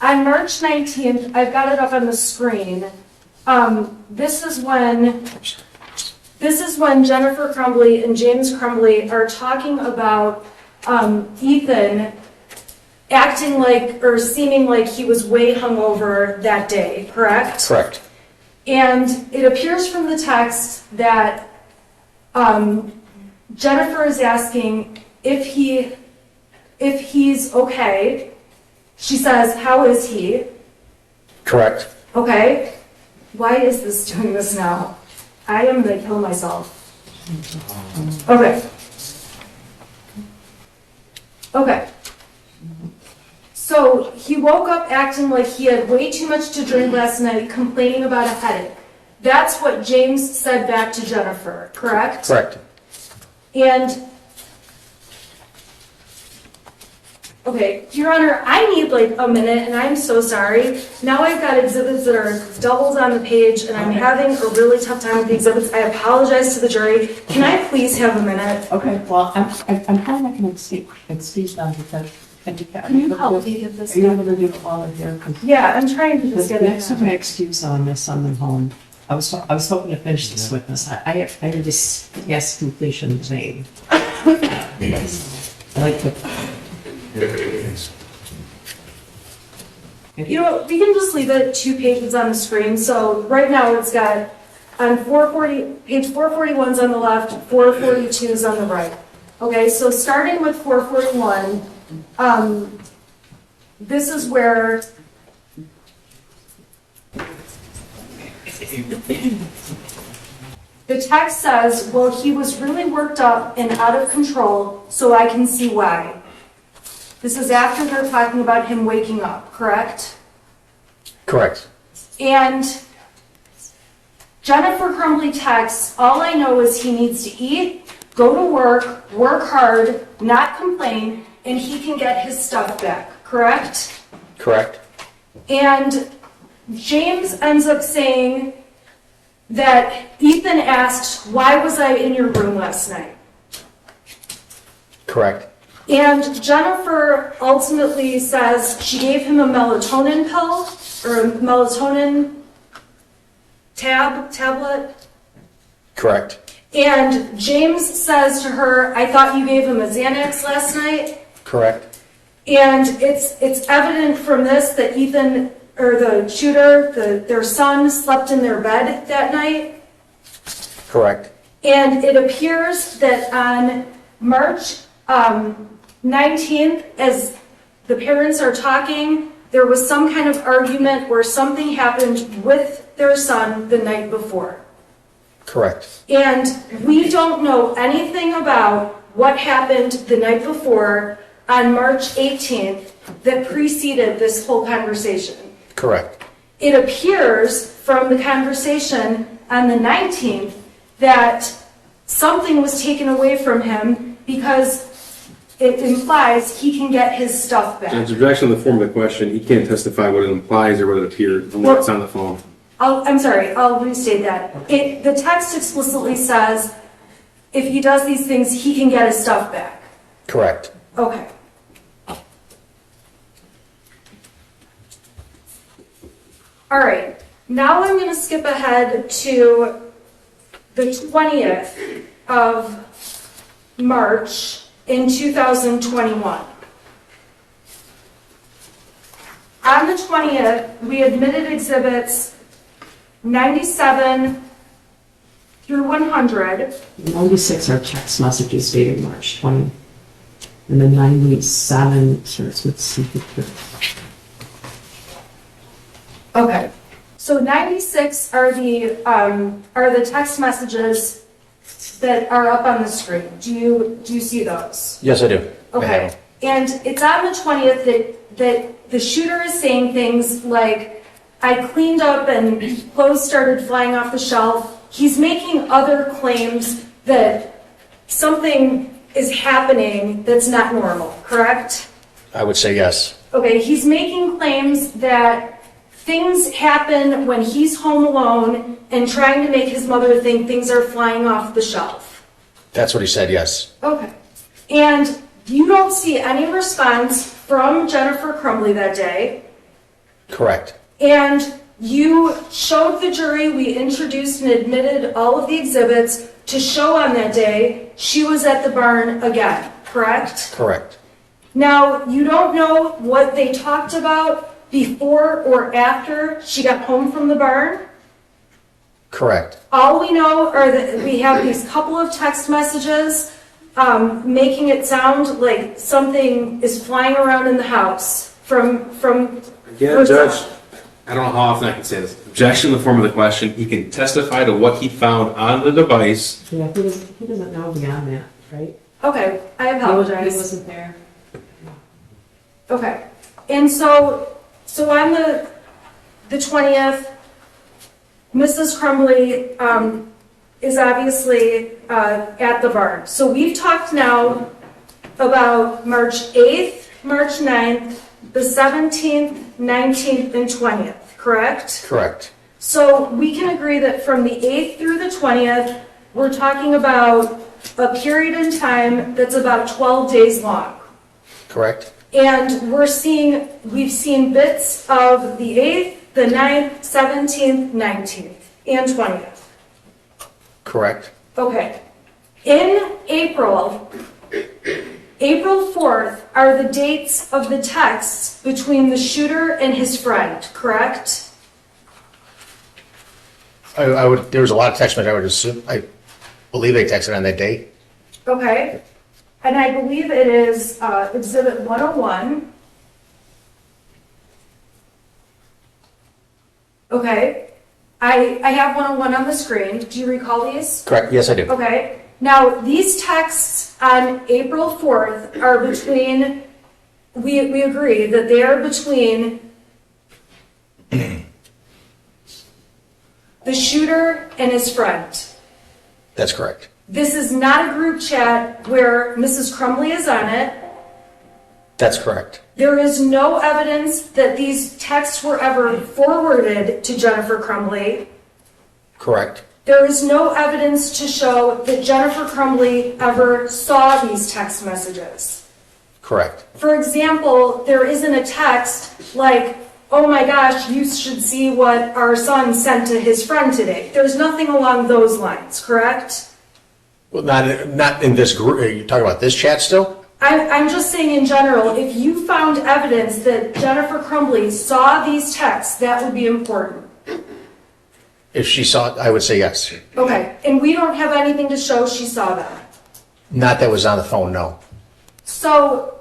On March 19th, I've got it up on the screen. This is when Jennifer Crumbley and James Crumbley are talking about Ethan acting like or seeming like he was way hungover that day, correct?
Correct.
And it appears from the text that Jennifer is asking if he's okay. She says, "How is he?"
Correct.
Okay. Why is this doing this now? I am gonna kill myself. Okay. Okay. So he woke up acting like he had way too much to drink last night, complaining about a headache. That's what James said back to Jennifer, correct?
Correct.
And, okay, Your Honor, I need like a minute, and I'm so sorry. Now I've got exhibits that are doubled on the page, and I'm having a really tough time with the exhibits. I apologize to the jury. Can I please have a minute?
Okay, well, I'm kind of going to excuse them because.
Can you help me get this
Are you
done?
able to do all of your?
Yeah, I'm trying to just get it.
Next to my excuse on this on the home. I was hoping to finish this witness. I had this yes completion thing. I like to.
You know what, we can just leave it 2 pages on the screen. So right now it's got on 440, page 441 is on the left, 442 is on the right. Okay, so starting with 441, this is where the text says, "Well, he was really worked up and out of control, so I can see why." This is after they're talking about him waking up, correct?
Correct.
And Jennifer Crumbley texts, "All I know is he needs to eat, go to work hard, not complain, and he can get his stuff back," correct?
Correct.
And James ends up saying that Ethan asked, "Why was I in your room last night?"
Correct.
And Jennifer ultimately says she gave him a melatonin pill or a melatonin tablet.
Correct.
And James says to her, "I thought you gave him a Xanax last night."
Correct.
And it's evident from this that Ethan, or the shooter, their son, slept in their bed that night.
Correct.
And it appears that on March 19th, as the parents are talking, there was some kind of argument where something happened with their son the night before.
Correct.
And we don't know anything about what happened the night before on March 18th that preceded this whole conversation.
Correct.
It appears from the conversation on the 19th that something was taken away from him because it implies he can get his stuff back.
Judge, objection on the form of the question. He can't testify what it implies or what it appeared from what's on the phone.
I'm sorry, I'll restate that. The text explicitly says if he does these things, he can get his stuff back.
Correct.
Okay. All right, now I'm going to skip ahead to the 20th of March in 2021. On the 20th, we admitted exhibits 97 through 100.
96 are text messages dated March 20. And then 97 starts with secret.
Okay, so 96 are the text messages that are up on the screen. Do you see those?
Yes, I do. I have
Okay,
them.
and it's on the 20th that the shooter is saying things like, "I cleaned up and clothes started flying off the shelf." He's making other claims that something is happening that's not normal, correct?
I would say yes.
Okay, he's making claims that things happen when he's home alone and trying to make his mother think things are flying off the shelf.
That's what he said, yes.
Okay. And you don't see any response from Jennifer Crumbley that day.
Correct.
And you showed the jury, we introduced and admitted all of the exhibits to show on that day she was at the barn again, correct?
Correct.
Now, you don't know what they talked about before or after she got home from the barn?
Correct.
All we know are that we have these couple of text messages making it sound like something is flying around in the house from
Again, Judge, I don't know how often I can say this. Objection in the form of the question. He can testify to what he found on the device.
Yeah, he doesn't know beyond that, right?
Okay, I
He
apologize.
wasn't there.
Okay, and so on the 20th, Mrs. Crumbley is obviously at the barn. So we've talked now about March 8th, March 9th, the 17th, 19th, and 20th, correct?
Correct.
So we can agree that from the 8th through the 20th, we're talking about a period in time that's about 12 days long.
Correct.
And we've seen bits of the 8th, the 9th, 17th, 19th, and 20th.
Correct.
Okay. In April 4th are the dates of the texts between the shooter and his friend, correct?
There was a lot of text messages. I believe they texted on that day.
Okay. And I believe it is Exhibit 101. Okay. I have 101 on the screen. Do you recall these?
Correct. Yes, I do.
Okay. Now, these texts on April 4th are between, we agree that they are between the shooter and his friend.
That's correct.
This is not a group chat where Mrs. Crumbley is on it.
That's correct.
There is no evidence that these texts were ever forwarded to Jennifer Crumbley.
Correct.
There is no evidence to show that Jennifer Crumbley ever saw these text messages.
Correct.
For example, there isn't a text like, oh my gosh, you should see what our son sent to his friend today. There's nothing along those lines, correct?
Well, not in this group. Are you talking about this chat still?
I'm just saying in general, if you found evidence that Jennifer Crumbley saw these texts, that would be important.
If she saw it, I would say yes.
Okay, and we don't have anything to show she saw them.
Not that was on the phone, no.
So,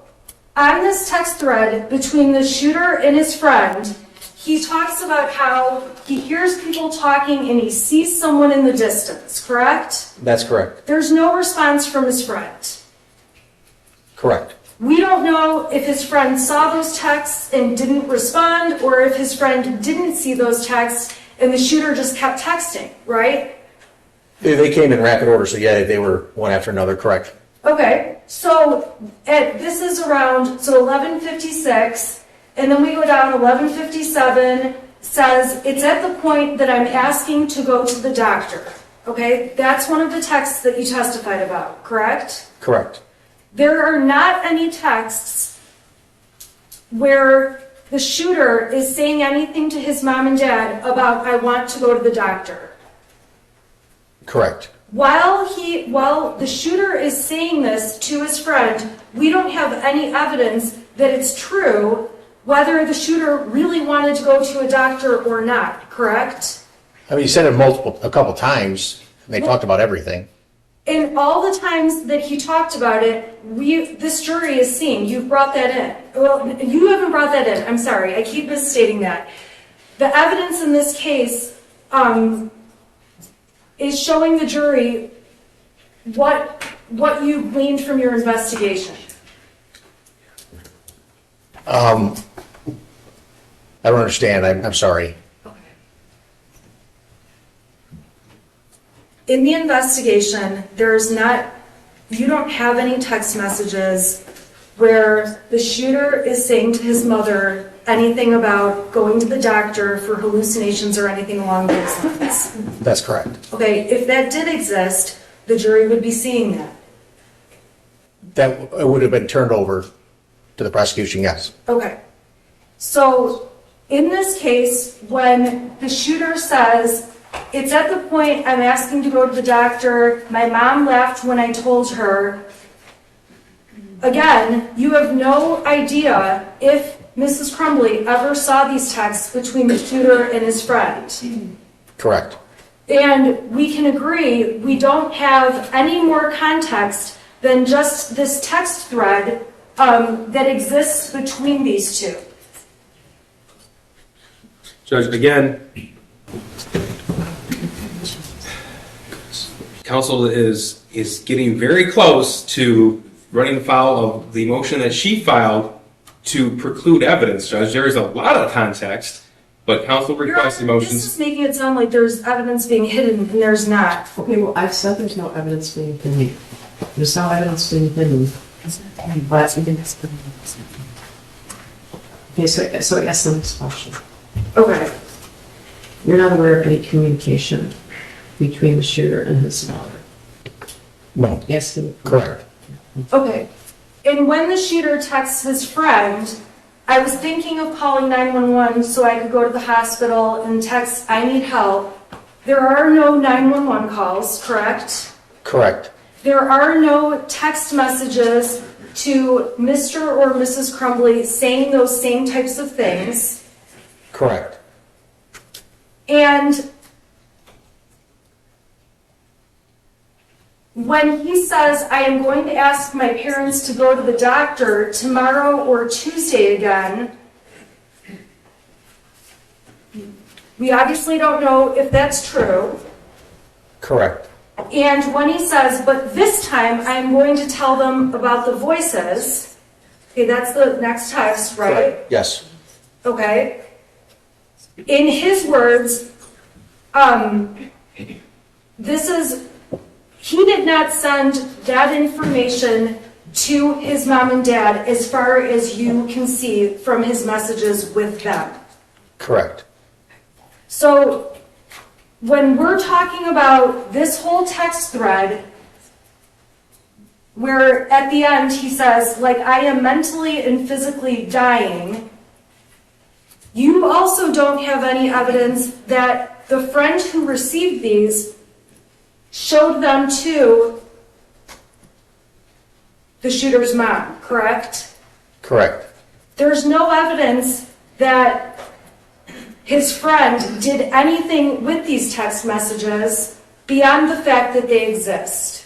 on this text thread between the shooter and his friend, he talks about how he hears people talking and he sees someone in the distance, correct?
That's correct.
There's no response from his friend.
Correct.
We don't know if his friend saw those texts and didn't respond, or if his friend didn't see those texts and the shooter just kept texting, right?
They came in rapid order, so yeah, they were one after another, correct.
Okay, so this is around, so 11:56, and then we go down 11:57, says, it's at the point that I'm asking to go to the doctor. Okay, that's one of the texts that you testified about, correct?
Correct.
There are not any texts where the shooter is saying anything to his mom and dad about, I want to go to the doctor.
Correct.
While the shooter is saying this to his friend, we don't have any evidence that it's true whether the shooter really wanted to go to a doctor or not, correct?
I mean, he said it a couple times, and they talked about everything.
And all the times that he talked about it, this jury is seeing. You've brought that in. Well, you haven't brought that in. I'm sorry. I keep misstating that. The evidence in this case is showing the jury what you gleaned from your investigation.
I don't understand. I'm sorry.
In the investigation, you don't have any text messages where the shooter is saying to his mother anything about going to the doctor for hallucinations or anything along those lines.
That's correct.
Okay, if that did exist, the jury would be seeing that.
That would have been turned over to the prosecution, yes.
Okay. So in this case, when the shooter says, it's at the point I'm asking to go to the doctor, my mom laughed when I told her, again, you have no idea if Mrs. Crumbley ever saw these texts between the shooter and his friend.
Correct.
And we can agree, we don't have any more context than just this text thread that exists between these two.
Judge, again, counsel is getting very close to running afoul of the motion that she filed to preclude evidence, Judge. There is a lot of context, but counsel requested
Your Honor,
motions.
This is making it sound like there's evidence being hidden, and there's not.
Okay, well, I've said there's no evidence being hidden. There's no evidence being hidden. But, okay, so I guess the next question.
Okay.
You're not aware of any communication between the shooter and his mother?
No.
Yes.
Correct.
Okay. And when the shooter texts his friend, I was thinking of calling 911 so I could go to the hospital and text, I need help. There are no 911 calls, correct?
Correct.
There are no text messages to Mr. or Mrs. Crumbley saying those same types of things.
Correct.
And when he says, I am going to ask my parents to go to the doctor tomorrow or Tuesday again, we obviously don't know if that's true.
Correct.
And when he says, but this time I'm going to tell them about the voices, okay, that's the next text, right?
Yes.
Okay. In his words, he did not send that information to his mom and dad as far as you can see from his messages with them.
Correct.
So when we're talking about this whole text thread, where at the end he says, like, I am mentally and physically dying, you also don't have any evidence that the friend who received these showed them to the shooter's mom, correct?
Correct.
There's no evidence that his friend did anything with these text messages beyond the fact that they exist.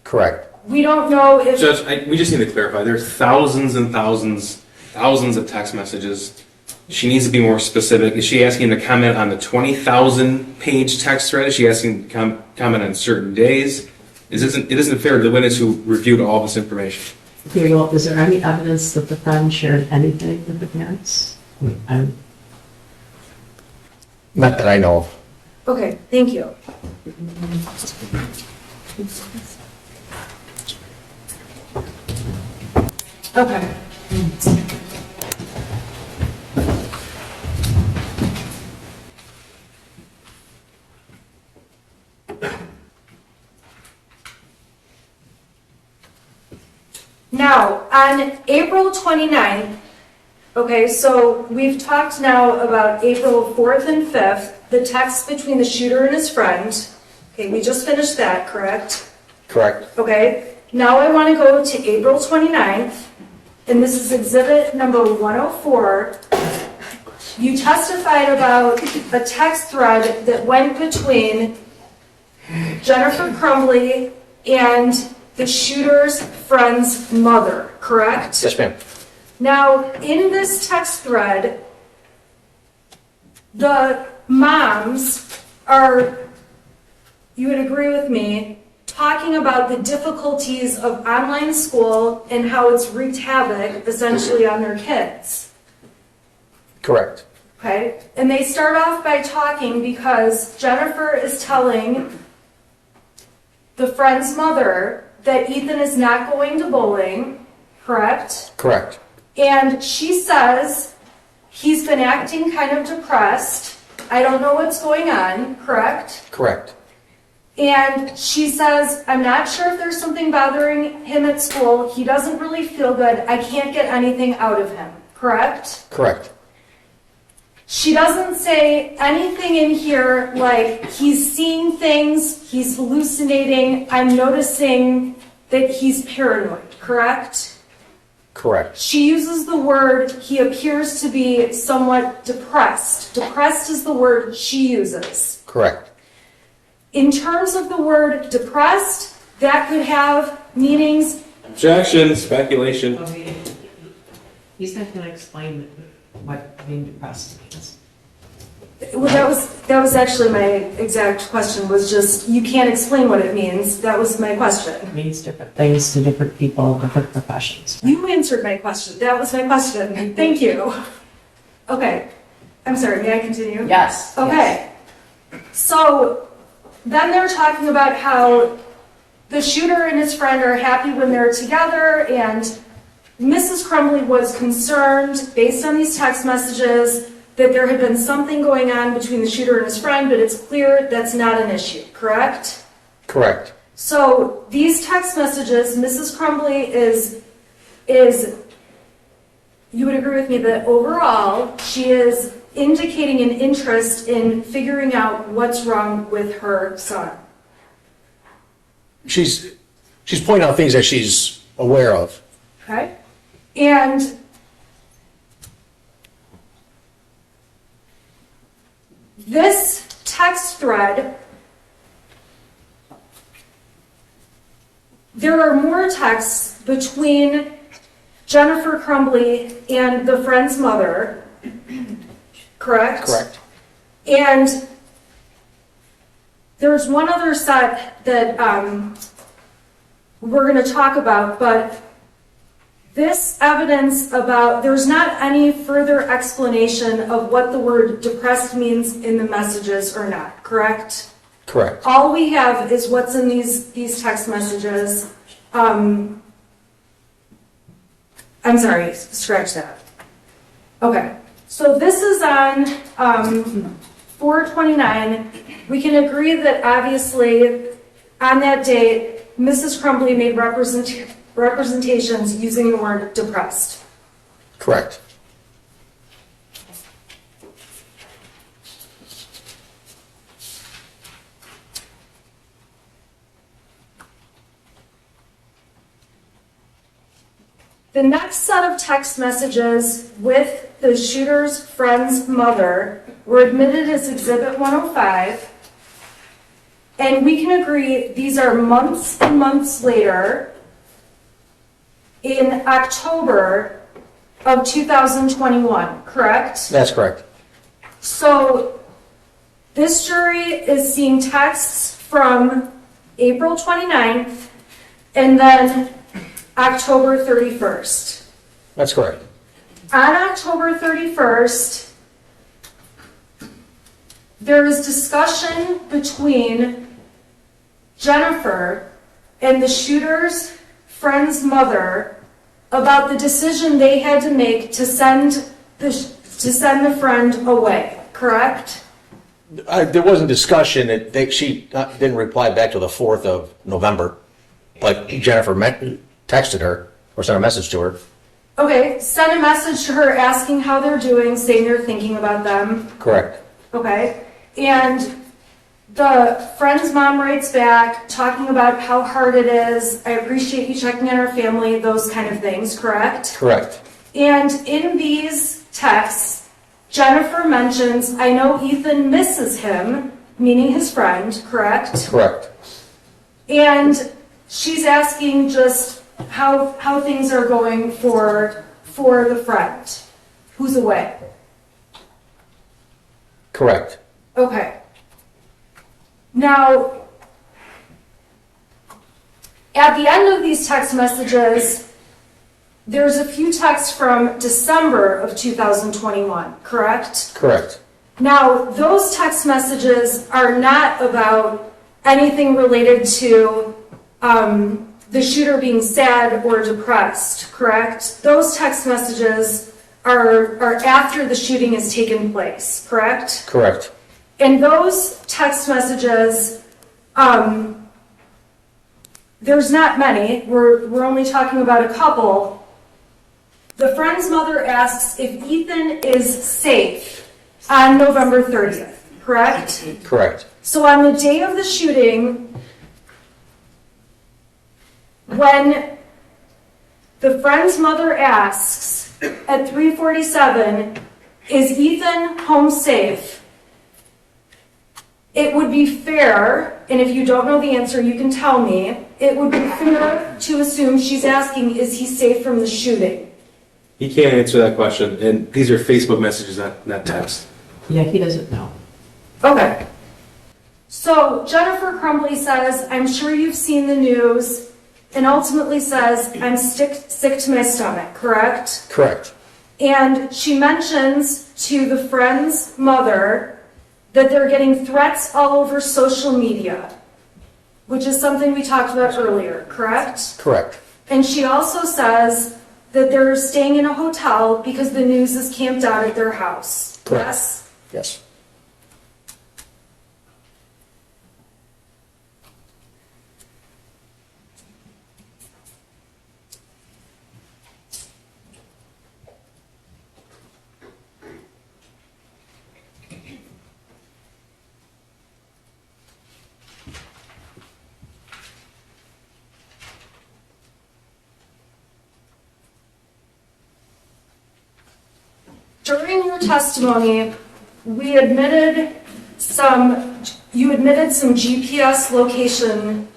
Correct.
We don't know if...
Judge, we just need to clarify. There's thousands and thousands of text messages. She needs to be more specific. Is she asking to comment on the 20,000 page text thread? Is she asking to comment on certain days? It isn't fair to the witness who reviewed all this information.
Okay, well, is there any evidence that the friend shared anything with the parents?
Not that I know of.
Okay, thank you. Okay. Now, on April 29th, okay, so we've talked now about April 4th and 5th, the text between the shooter and his friend. Okay, we just finished that, correct?
Correct.
Okay, now I want to go to April 29th, and this is exhibit number 104. You testified about a text thread that went between Jennifer Crumbley and the shooter's friend's mother, correct?
Yes, ma'am.
Now, in this text thread, the moms are, you would agree with me, talking about the difficulties of online school and how it's wreaked havoc, essentially, on their kids.
Correct.
Okay? And they start off by talking because Jennifer is telling the friend's mother that Ethan is not going to bowling, correct?
Correct.
And she says he's been acting kind of depressed. I don't know what's going on, correct?
Correct.
And she says, I'm not sure if there's something bothering him at school. He doesn't really feel good. I can't get anything out of him. Correct?
Correct.
She doesn't say anything in here like he's seeing things, he's hallucinating, I'm noticing that he's paranoid. Correct?
Correct.
She uses the word, he appears to be somewhat depressed. Depressed is the word she uses.
Correct.
In terms of the word depressed, that could have meanings.
Objection, speculation.
He's not going to explain what being depressed means.
Well, that was actually my exact question, was just, you can't explain what it means. That was my question.
It means different things to different people, different professions.
You answered my question. That was my question. Thank you. Okay. I'm sorry, may I continue?
Yes.
Okay. So then they're talking about how the shooter and his friend are happy when they're together, and Mrs. Crumbley was concerned, based on these text messages, that there had been something going on between the shooter and his friend, but it's clear that's not an issue, correct?
Correct.
So these text messages, Mrs. Crumbley is, you would agree with me that overall, she is indicating an interest in figuring out what's wrong with her son.
She's pointing out things that she's aware of.
Okay? And this text thread, there are more texts between Jennifer Crumbley and the friend's mother, correct?
Correct.
And there's one other set that we're going to talk about, but this evidence about, there's not any further explanation of what the word depressed means in the messages or not, correct?
Correct.
All we have is what's in these text messages. I'm sorry, scratch that. Okay, so this is on 4/29. We can agree that obviously on that date, Mrs. Crumbley made representations using the word depressed.
Correct.
The next set of text messages with the shooter's friend's mother were admitted as Exhibit 105. And we can agree these are months and months later, in October of 2021, correct?
That's correct.
So this jury is seeing texts from April 29th and then October 31st.
That's correct.
On October 31st, there is discussion between Jennifer and the shooter's friend's mother about the decision they had to make to send the friend away, correct?
There wasn't discussion. She didn't reply back till the 4th of November, but Jennifer texted her or sent a message to her.
Okay, send a message to her asking how they're doing, saying you're thinking about them.
Correct.
Okay, and the friend's mom writes back talking about how hard it is. I appreciate you checking on our family, those kind of things, correct?
Correct.
And in these texts, Jennifer mentions, I know Ethan misses him, meaning his friend, correct?
Correct.
And she's asking just how things are going for the friend who's away.
Correct.
Okay. Now, at the end of these text messages, there's a few texts from December of 2021, correct?
Correct.
Now, those text messages are not about anything related to the shooter being sad or depressed, correct? Those text messages are after the shooting has taken place, correct?
Correct.
And those text messages There's not many. We're only talking about a couple. The friend's mother asks if Ethan is safe on November 30th, correct?
Correct.
So on the day of the shooting, when the friend's mother asks at 3:47, is Ethan home safe? It would be fair, and if you don't know the answer, you can tell me, it would be fair to assume she's asking, is he safe from the shooting?
He can't answer that question, and these are Facebook messages, not text.
Yeah, he doesn't know.
Okay. So Jennifer Crumbley says, I'm sure you've seen the news, and ultimately says, I'm sick to my stomach, correct?
Correct.
And she mentions to the friend's mother that they're getting threats all over social media, which is something we talked about earlier, correct?
Correct.
And she also says that they're staying in a hotel because the news is camped out at their house.
Correct.
Yes?
Yes.
During your testimony, you admitted some GPS location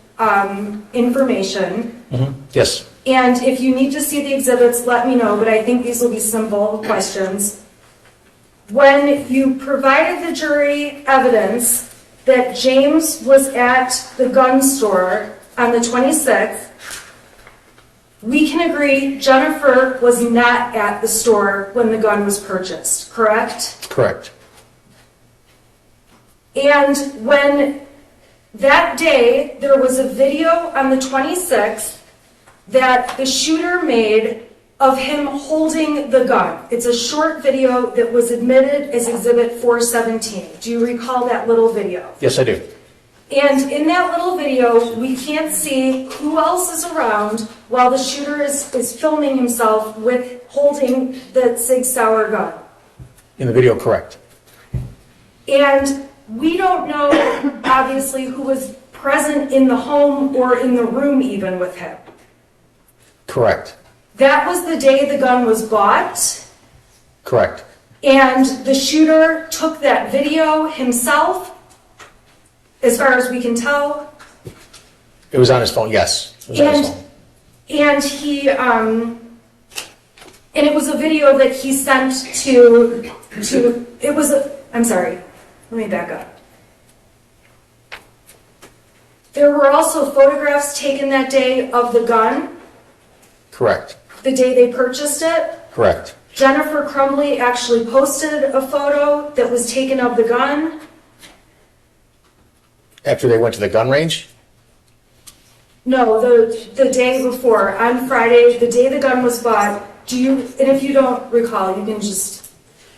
information.
Yes.
And if you need to see the exhibits, let me know, but I think these will be simple questions. When you provided the jury evidence that James was at the gun store on the 26th, we can agree Jennifer was not at the store when the gun was purchased, correct?
Correct.
And when that day, there was a video on the 26th that the shooter made of him holding the gun. It's a short video that was admitted as Exhibit 417. Do you recall that little video?
Yes, I do.
And in that little video, we can't see who else is around while the shooter is filming himself with holding the Sig Sauer gun.
In the video, correct.
And we don't know, obviously, who was present in the home or in the room even with him.
Correct.
That was the day the gun was bought,
Correct.
and the shooter took that video himself, as far as we can tell.
It was on his phone, yes. It was on his phone.
And he, and it was a video that he sent to, it was I'm sorry, let me back up. There were also photographs taken that day of the gun,
Correct.
the day they purchased it.
Correct.
Jennifer Crumbley actually posted a photo that was taken of the gun.
After they went to the gun range?
No, the day before, on Friday, the day the gun was bought. And if you don't recall, you can just,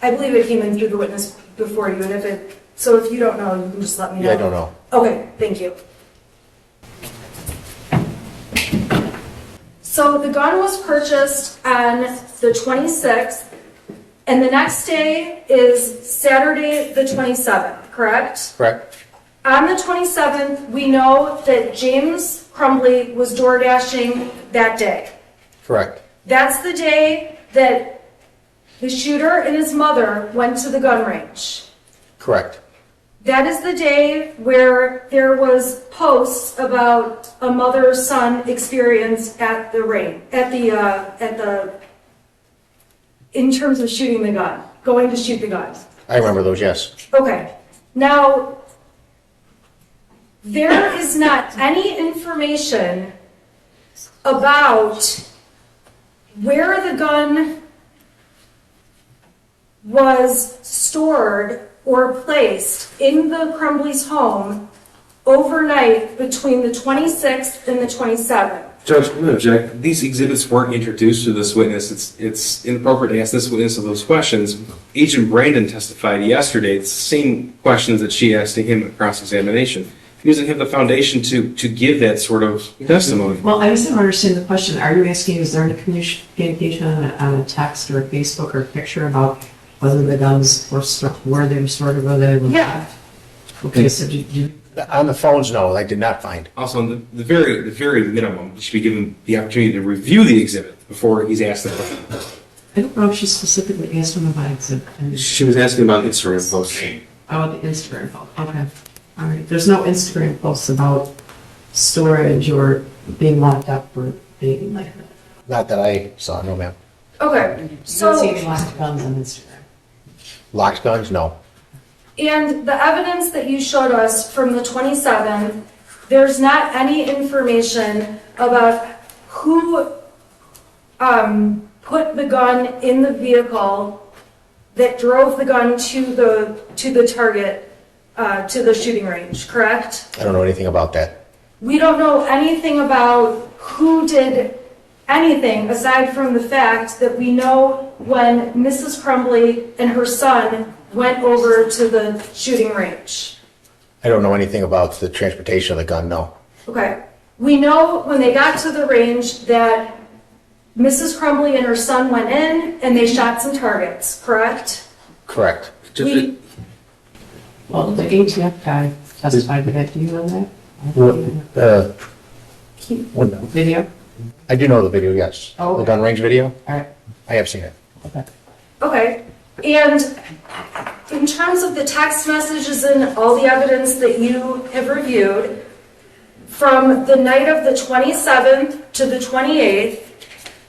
I believe it came in through the witness before you, and so if you don't know, you can just let me know.
Yeah, I don't know.
Okay, thank you. So the gun was purchased on the 26th, and the next day is Saturday the 27th, correct?
Correct.
On the 27th, we know that James Crumbley was door dashing that day.
Correct.
That's the day that the shooter and his mother went to the gun range.
Correct.
That is the day where there was posts about a mother-son experience at the range, in terms of shooting the gun, going to shoot the gun.
I remember those, yes.
Okay. Now, there is not any information about where the gun was stored or placed in the Crumbley's home overnight between the 26th and the 27th.
Judge, I'm going to object. These exhibits weren't introduced to this witness. It's inappropriate to ask this witness of those questions. Agent Brandon testified yesterday. It's the same questions that she asked to him at cross-examination. he doesn't have the foundation to give that sort of testimony.
Well, I just don't understand the question. Are you asking, is there any communication on a text or a Facebook or a picture about whether the guns were where they were stored or whether they were
Yeah.
left? Okay, so did you,
On the phones, no, I did not find.
Also, the very minimum, he should be given the opportunity to review the exhibit before he's asked that question.
I don't know if she specifically asked him about exhibit.
She was asking about Instagram posts.
Oh, the Instagram post, okay. All right, there's no Instagram posts about storage or being locked up or anything like that.
Not that I saw, no ma'am.
Okay,
You don't see
so,
any locked guns on Instagram.
Locked guns, no.
and the evidence that you showed us from the 27th, there's not any information about who put the gun in the vehicle that drove the gun to the target, to the shooting range, correct?
I don't know anything about that.
We don't know anything about who did anything aside from the fact that we know when Mrs. Crumbley and her son went over to the shooting range.
I don't know anything about the transportation of the gun, no.
Okay. We know when they got to the range that Mrs. Crumbley and her son went in and they shot some targets, correct?
Correct.
We,
Well, the ATF guy testified to that. Do you know that?
What,
Video?
I do know the video, yes.
Oh.
The gun range video?
All right,
I have seen it.
okay.
okay. And in terms of the text messages and all the evidence that you have reviewed, from the night of the 27th to the 28th,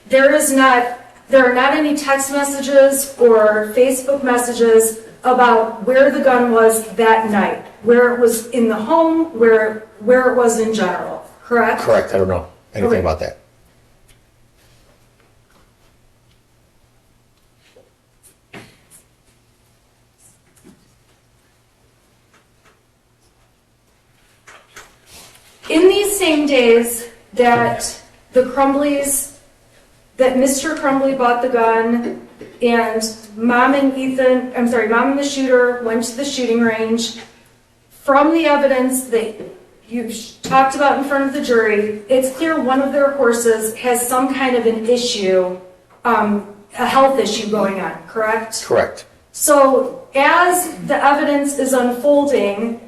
there are not any text messages or Facebook messages about where the gun was that night, where it was in the home, where it was in general, correct?
Correct, I don't know anything
Okay.
about that.
In these same days that the Crumbleys, that Mr. Crumbley bought the gun and Mom and the shooter went to the shooting range, from the evidence that you talked about in front of the jury, it's clear one of their horses has some kind of an issue, a health issue going on, correct?
Correct.
So as the evidence is unfolding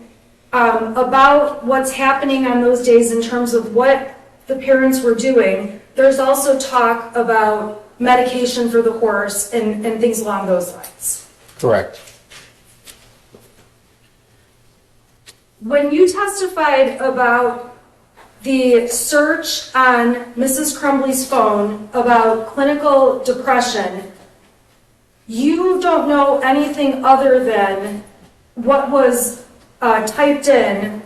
about what's happening on those days in terms of what the parents were doing, there's also talk about medication for the horse and things along those lines.
Correct.
When you testified about the search on Mrs. Crumbley's phone about clinical depression, you don't know anything other than what was typed in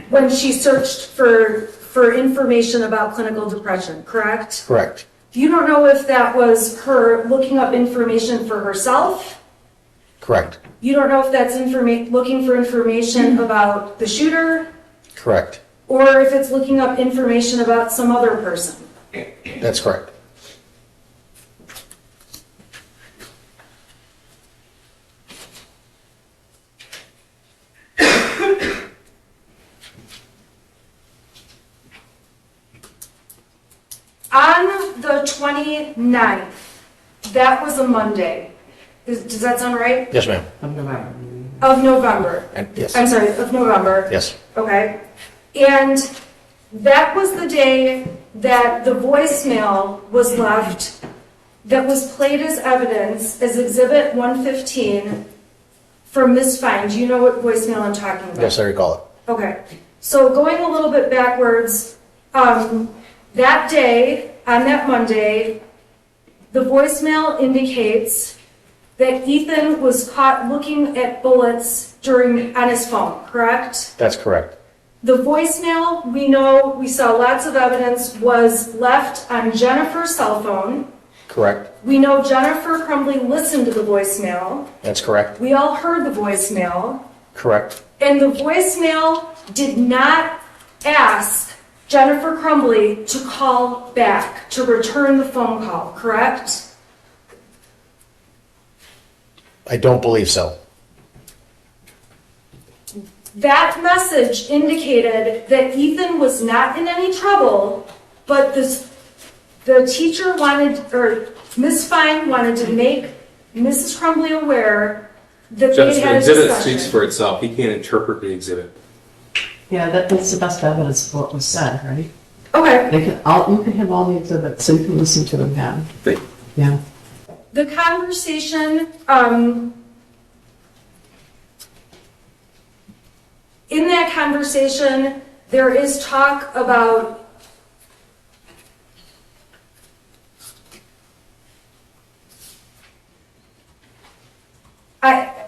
when she searched for information about clinical depression, correct?
Correct.
You don't know if that was her looking up information for herself.
Correct.
You don't know if that's looking for information about the shooter,
Correct.
or if it's looking up information about some other person.
That's correct.
On the 29th, that was a Monday. Does that sound right?
Yes, ma'am.
Of November.
And yes.
I'm sorry, of November.
Yes.
Okay. And that was the day that the voicemail was left that was played as evidence as Exhibit 115 from Miss Fine. Do you know what voicemail I'm talking about?
Yes, I recall it.
Okay. So going a little bit backwards, that day, on that Monday, the voicemail indicates that Ethan was caught looking at bullets on his phone, correct?
That's correct.
The voicemail, we saw lots of evidence, was left on Jennifer's cell phone.
Correct.
We know Jennifer Crumbley listened to the voicemail.
That's correct.
We all heard the voicemail.
Correct.
And the voicemail did not ask Jennifer Crumbley to call back, to return the phone call, correct?
I don't believe so.
that message indicated that Ethan was not in any trouble, but the teacher wanted, or Ms. Fine wanted to make Mrs. Crumbley aware that
Judge,
they
the
had a
exhibit
discussion.
speaks for itself. He can't interpret the exhibit.
Yeah, that's the best evidence of what was said, right?
Okay.
You can have all the exhibits, so you can listen to them again.
Thank you.
Um,
Yeah.
The conversation, in that conversation, there is talk about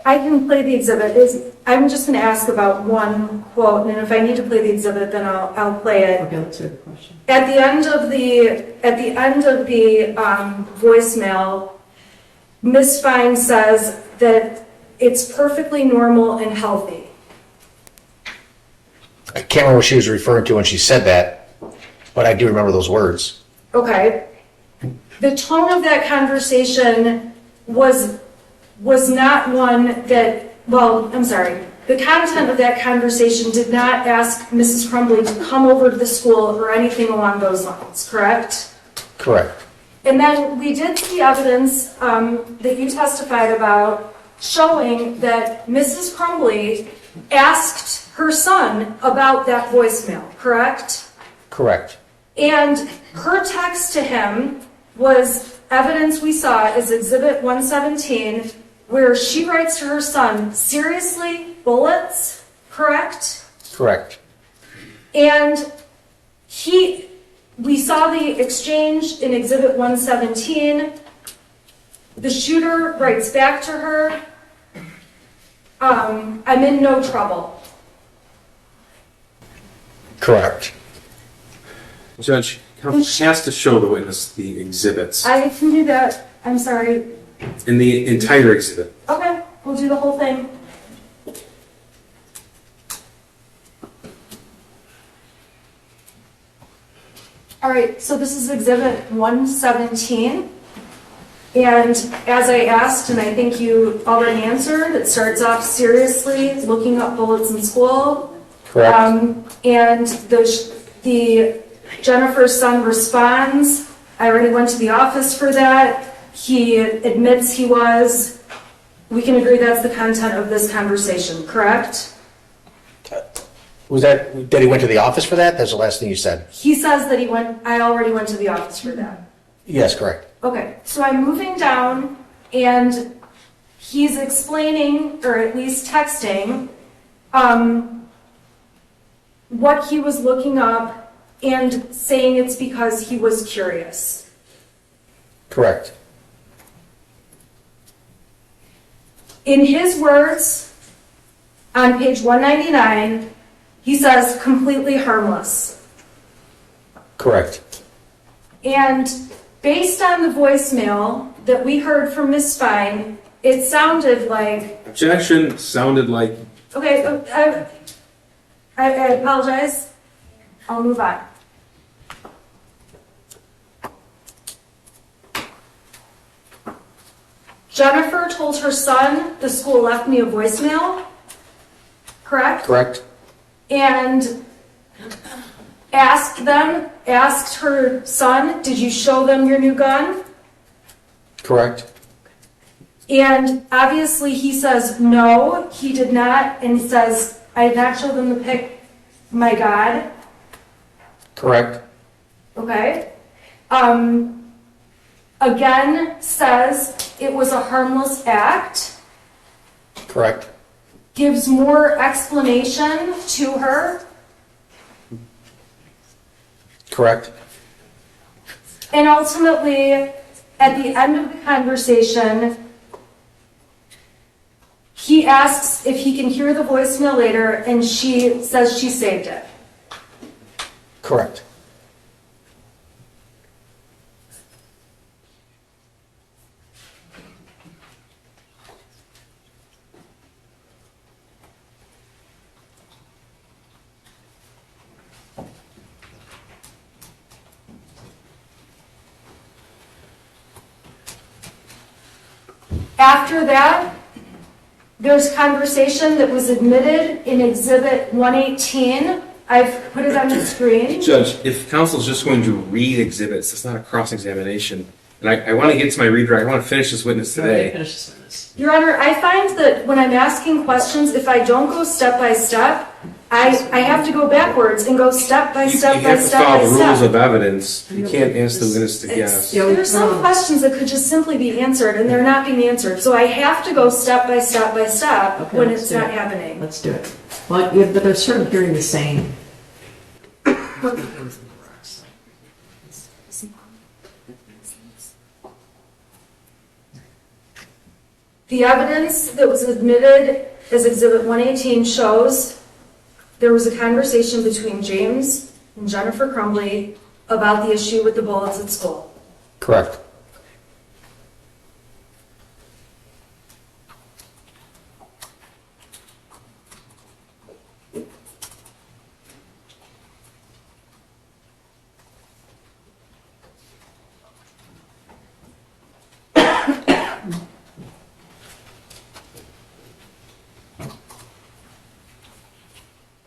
I can play the exhibit. I'm just going to ask about one quote, and if I need to play the exhibit, then I'll play it.
Okay, let's hear the question.
At the end of the voicemail, Ms. Fine says that it's perfectly normal and healthy.
I can't remember what she was referring to when she said that, but I do remember those words.
Okay. The tone of that conversation was not one that, well, I'm sorry. The content of that conversation did not ask Mrs. Crumbley to come over to the school or anything along those lines, correct?
Correct.
And then we did see evidence that you testified about showing that Mrs. Crumbley asked her son about that voicemail, correct?
Correct.
And her text to him was evidence we saw as Exhibit 117, where she writes to her son, seriously, bullets, correct?
Correct.
And we saw the exchange in Exhibit 117. The shooter writes back to her, I'm in no trouble.
Correct.
Judge, counsel has to show the witness the exhibits
I can do that. I'm sorry.
in the entire exhibit.
Okay, we'll do the whole thing. All right, so this is Exhibit 117. And as I asked, and I think you already answered, it starts off seriously, looking up bullets in school.
Correct.
And the Jennifer's son responds, I already went to the office for that. He admits he was. We can agree that's the content of this conversation, correct?
Was that he went to the office for that? That's the last thing you said.
He says that I already went to the office for that.
Yes, correct.
Okay, so I'm moving down and he's explaining, or at least texting, what he was looking up and saying it's because he was curious.
Correct.
In his words, on page 199, he says completely harmless.
Correct.
And based on the voicemail that we heard from Ms. Fine, it sounded like,
Objection sounded like
okay, I apologize. I'll move on. Jennifer told her son the school left me a voicemail, correct?
Correct.
And asked her son, did you show them your new gun?
Correct.
And obviously he says, no, he did not. And he says, I did not show them the pic, my God.
Correct.
Okay. Again, says it was a harmless act.
Correct.
Gives more explanation to her.
Correct.
And ultimately, at the end of the conversation, he asks if he can hear the voicemail later, and she says she saved it.
Correct.
After that, There's conversation that was admitted in Exhibit 118. I've put it on the screen.
Judge, if counsel's just going to read exhibits, it's not a cross-examination. And I want to get to my redirect. I want to finish this witness today.
Finish this witness.
Your Honor, I find that when I'm asking questions, if I don't go step by step, I have to go backwards and go step by
You
step by
have to
step by
follow the rules
step.
of evidence. You can't ask the witness to guess.
There's some questions that could just simply be answered, and they're not being answered. So I have to go step by step by step
Okay,
when
let's
it's
do
not
it.
happening.
Let's do it. Well, yeah, but they're sort of hearing the same.
The evidence that was admitted as Exhibit 118 shows there was a conversation between James and Jennifer Crumbley about the issue with the bullets at school.
Correct.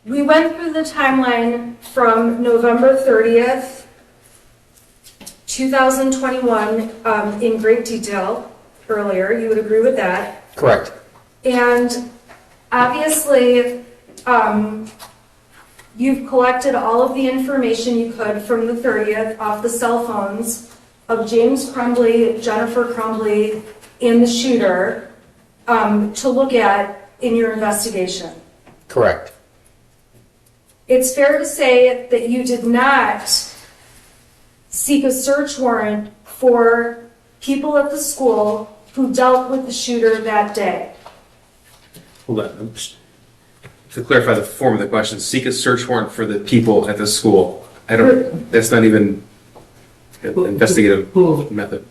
We went through the timeline from November 30th, 2021 in great detail earlier. You would agree with that.
Correct.
And obviously, you've collected all of the information you could from the 30th off the cell phones of James Crumbley, Jennifer Crumbley, and the shooter to look at in your investigation.
Correct.
It's fair to say that you did not seek a search warrant for people at the school who dealt with the shooter that day.
Hold on. To clarify the form of the question, seek a search warrant for the people at the school. That's not even an investigative method.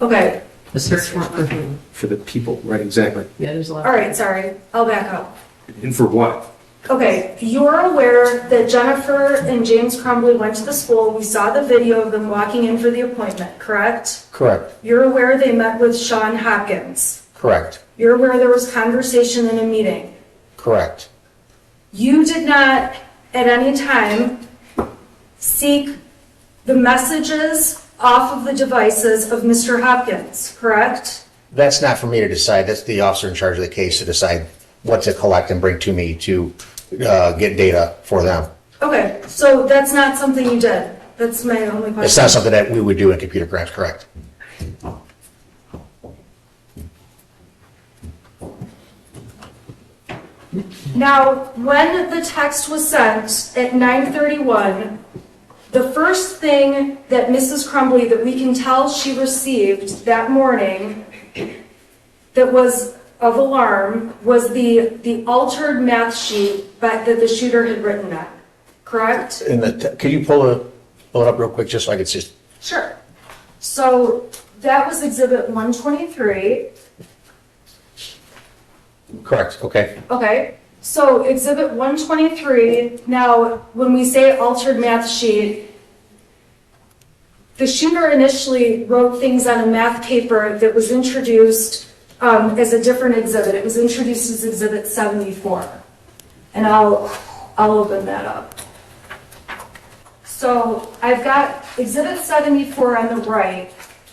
Okay,
The search warrant for whom?
For the people, right, exactly.
Yeah, there's a lot.
all right, sorry, I'll back up.
And for what?
Okay, you're aware that Jennifer and James Crumbley went to the school. We saw the video of them walking in for the appointment, correct?
Correct.
You're aware they met with Sean Hopkins.
Correct.
You're aware there was conversation in a meeting.
Correct.
You did not at any time seek the messages off of the devices of Mr. Hopkins, correct?
That's not for me to decide. That's the officer in charge of the case to decide what to collect and bring to me to get data for them.
Okay, so that's not something you did. That's my only question.
It's not something that we would do in computer crimes, correct?
Now, when the text was sent at 9:31, the first thing that Mrs. Crumbley, that we can tell she received that morning that was of alarm was the altered math sheet that the shooter had written on, correct?
Could you pull it up real quick just so I could see?
Sure. So that was Exhibit 123.
Correct, okay.
Okay, so Exhibit 123, now, when we say altered math sheet, the shooter initially wrote things on a math paper that was introduced as a different exhibit. It was introduced as Exhibit 74. And I'll open that up. So I've got Exhibit 74 on the right,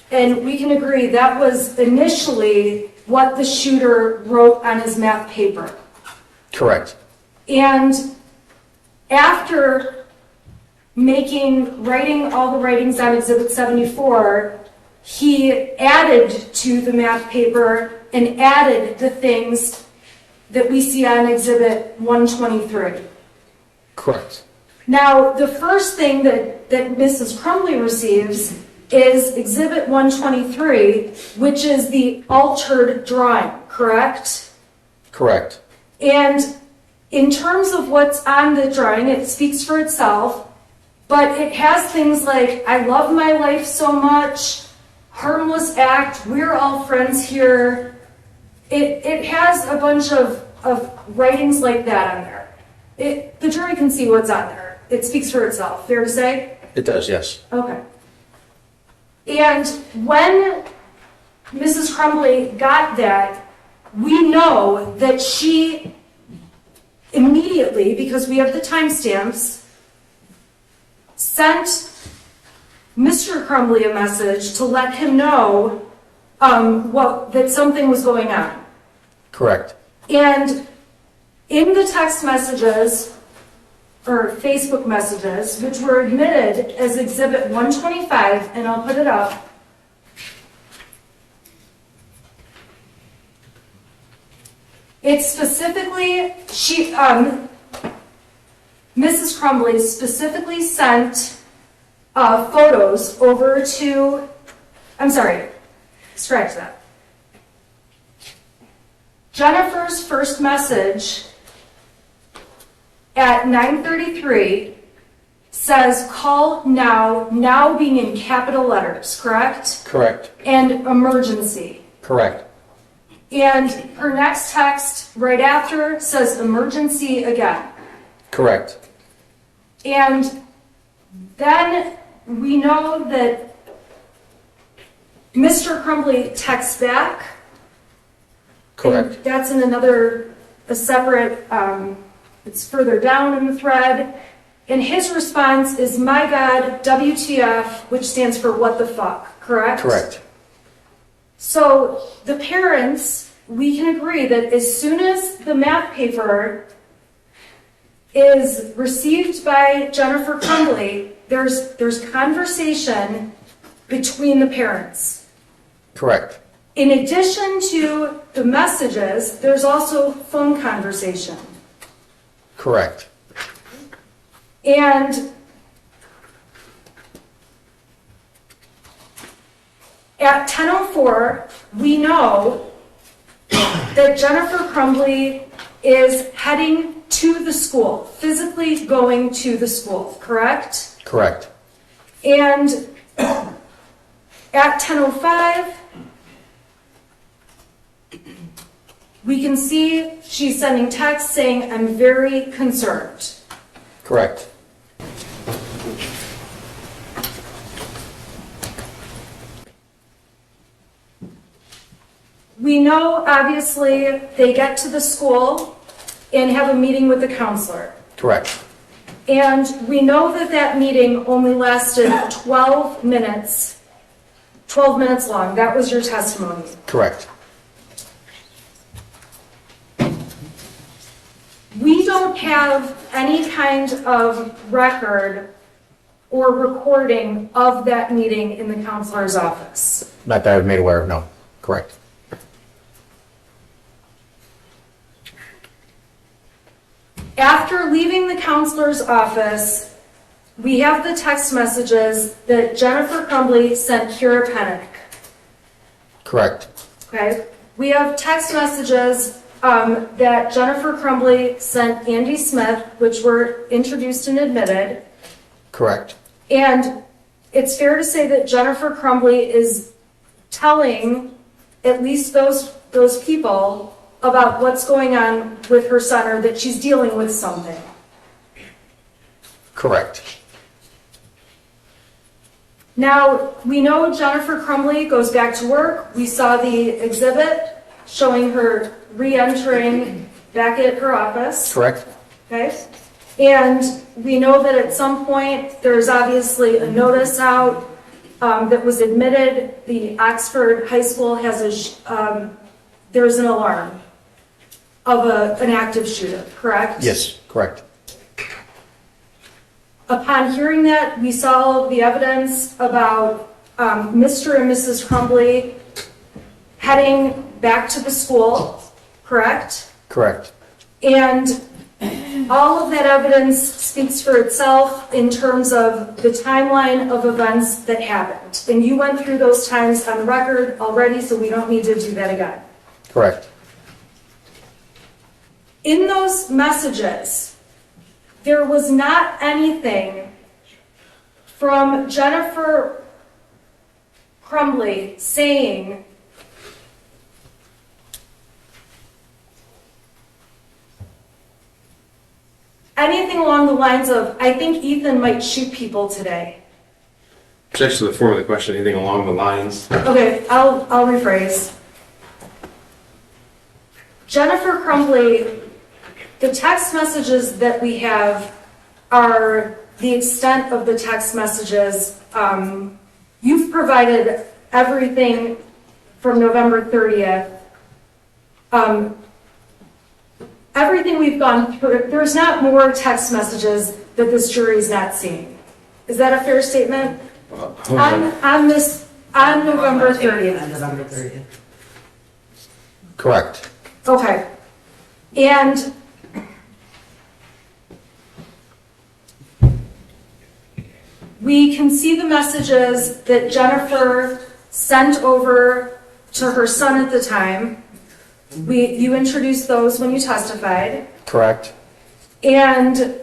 and we can agree that was initially what the shooter wrote on his math paper.
Correct.
And after writing all the writings on Exhibit 74, he added to the math paper and added the things that we see on Exhibit 123.
Correct.
Now, the first thing that Mrs. Crumbley receives is Exhibit 123, which is the altered drawing, correct?
Correct.
And in terms of what's on the drawing, it speaks for itself, but it has things like, I love my life so much, harmless act, we're all friends here. It has a bunch of writings like that on there. The jury can see what's on there. It speaks for itself, fair to say?
It does, yes.
Okay. And when Mrs. Crumbley got that, we know that she immediately, because we have the timestamps, sent Mr. Crumbley a message to let him know that something was going on.
Correct.
And in the text messages, or Facebook messages, which were admitted as Exhibit 125, and I'll put it up, it specifically, Mrs. Crumbley specifically sent photos over to, I'm sorry, scratch that. Jennifer's first message at 9:33 says call now, now being in capital letters, correct?
Correct.
And emergency.
Correct.
And her next text right after says emergency again.
Correct.
And then we know that Mr. Crumbley texts back.
Correct.
And that's in a separate, it's further down in the thread. And his response is, my God, WTF, which stands for what the fuck, correct?
Correct.
So the parents, we can agree that as soon as the math paper is received by Jennifer Crumbley, there's conversation between the parents.
Correct.
In addition to the messages, there's also phone conversation.
Correct.
And at 10:04, we know that Jennifer Crumbley is heading to the school, physically going to the school, correct?
Correct.
And at 10:05, we can see she's sending texts saying, I'm very concerned.
Correct.
We know, obviously, they get to the school and have a meeting with the counselor.
Correct.
And we know that that meeting only lasted 12 minutes long. That was your testimony.
Correct.
We don't have any kind of record or recording of that meeting in the counselor's office.
Not that I've made aware of, no. Correct.
After leaving the counselor's office, we have the text messages that Jennifer Crumbley sent Kira Pennick.
Correct.
Okay? We have text messages that Jennifer Crumbley sent Andy Smith, which were introduced and admitted.
Correct.
And it's fair to say that Jennifer Crumbley is telling at least those people about what's going on with her son, or that she's dealing with something.
Correct.
Now, we know Jennifer Crumbley goes back to work. We saw the exhibit showing her re-entering back at her office.
Correct.
Okay? And we know that at some point, there's obviously a notice out that was admitted. The Oxford High School has there's an alarm of an active shooter, correct?
Yes, correct.
Upon hearing that, we saw the evidence about Mr. and Mrs. Crumbley heading back to the school, correct?
Correct.
And all of that evidence speaks for itself in terms of the timeline of events that happened. And you went through those times on the record already, so we don't need to do that again.
Correct.
In those messages, there was not anything from Jennifer Crumbley saying anything along the lines of, I think Ethan might shoot people today.
It's actually the form of the question, anything along the lines.
Okay, I'll rephrase. Jennifer Crumbley, the text messages that we have are the extent of the text messages. You've provided everything from November 30th. Everything we've gone through, there's not more text messages that this jury's not seeing. Is that a fair statement? On November 30th.
On November 30th.
Correct.
Okay. And we can see the messages that Jennifer sent over to her son at the time. You introduced those when you testified.
Correct.
And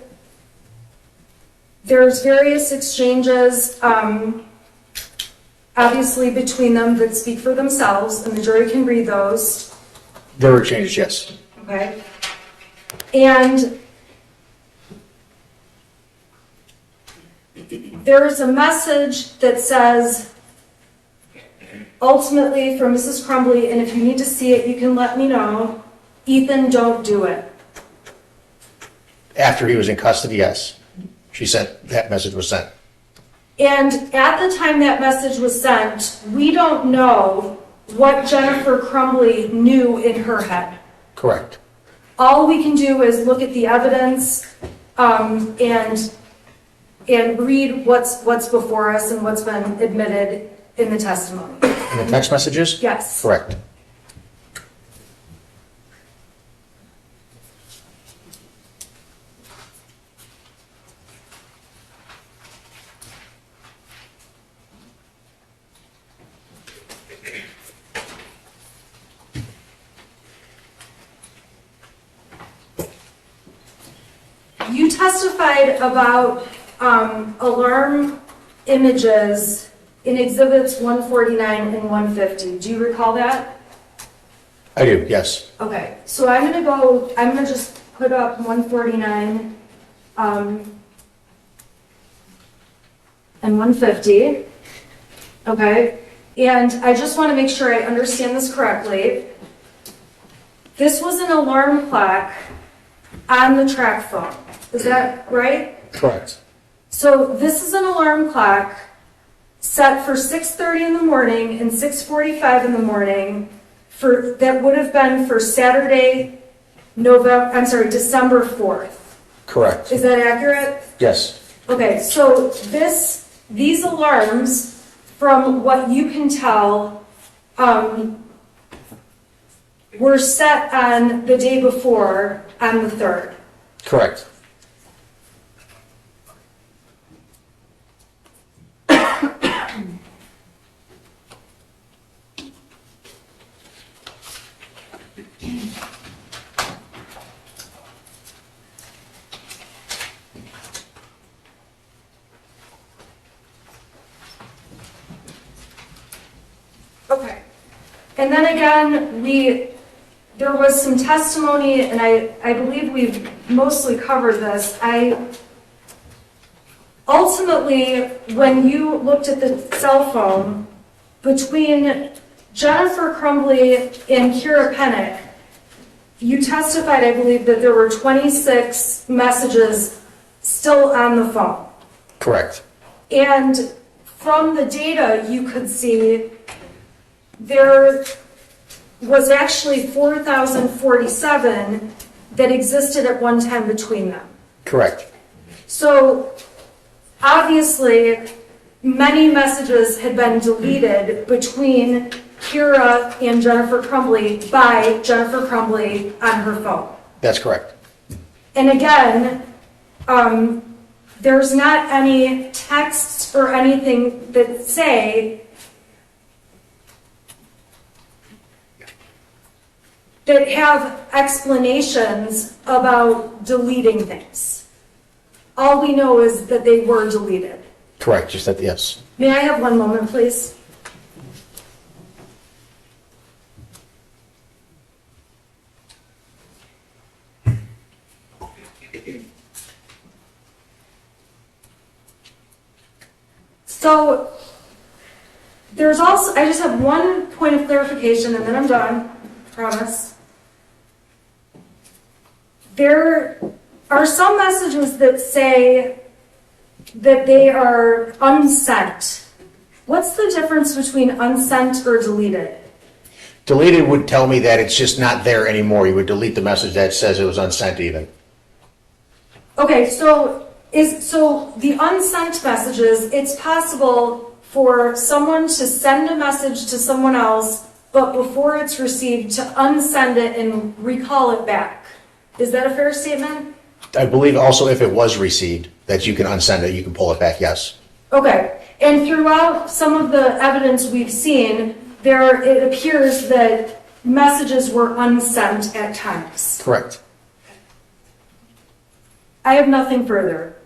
there's various exchanges, obviously between them that speak for themselves, and the jury can read those.
There were changes, yes.
Okay. And there's a message that says, ultimately from Mrs. Crumbley, and if you need to see it, you can let me know. Ethan, don't do it.
After he was in custody, yes. She said that message was sent.
And at the time that message was sent, we don't know what Jennifer Crumbley knew in her head.
Correct.
All we can do is look at the evidence and read what's before us and what's been admitted in the testimony.
In the text messages?
Yes.
Correct.
You testified about alarm images in exhibits 149 and 150. Do you recall that?
I do, yes.
Okay, so I'm gonna just put up 149 and 150. Okay, and I just want to make sure I understand this correctly. This was an alarm clock on the track phone. Is that right?
Correct.
So this is an alarm clock set for 6:30 in the morning and 6:45 in the morning that would have been for Saturday, December 4th.
Correct.
Is that accurate?
Yes.
Okay, so these alarms, from what you can tell, were set on the day before, on the 3rd.
Correct.
Okay. And then again, there was some testimony, and I believe we've mostly covered this. Ultimately, when you looked at the cell phone, between Jennifer Crumbley and Kira Pennick, you testified, I believe, that there were 26 messages still on the phone.
Correct.
And from the data, you could see there was actually 4,047 that existed at one time between them.
Correct.
So obviously, many messages had been deleted between Kira and Jennifer Crumbley by Jennifer Crumbley on her phone.
That's correct.
And again, there's not any texts or anything that say that have explanations about deleting things. All we know is that they were deleted.
Correct, you said yes.
May I have one moment, please? So, there's also, I just have one point of clarification and then I'm done, promise. there are some messages that say that they are unsent. What's the difference between unsent or deleted?
Deleted would tell me that it's just not there anymore. You would delete the message that says it was unsent even.
Okay, so the unsent messages, it's possible for someone to send a message to someone else, but before it's received, to unsend it and recall it back. Is that a fair statement?
I believe also if it was received, that you can unsend it, you can pull it back, yes.
Okay, and throughout some of the evidence we've seen, it appears that messages were unsent at times.
Correct.
I have nothing further.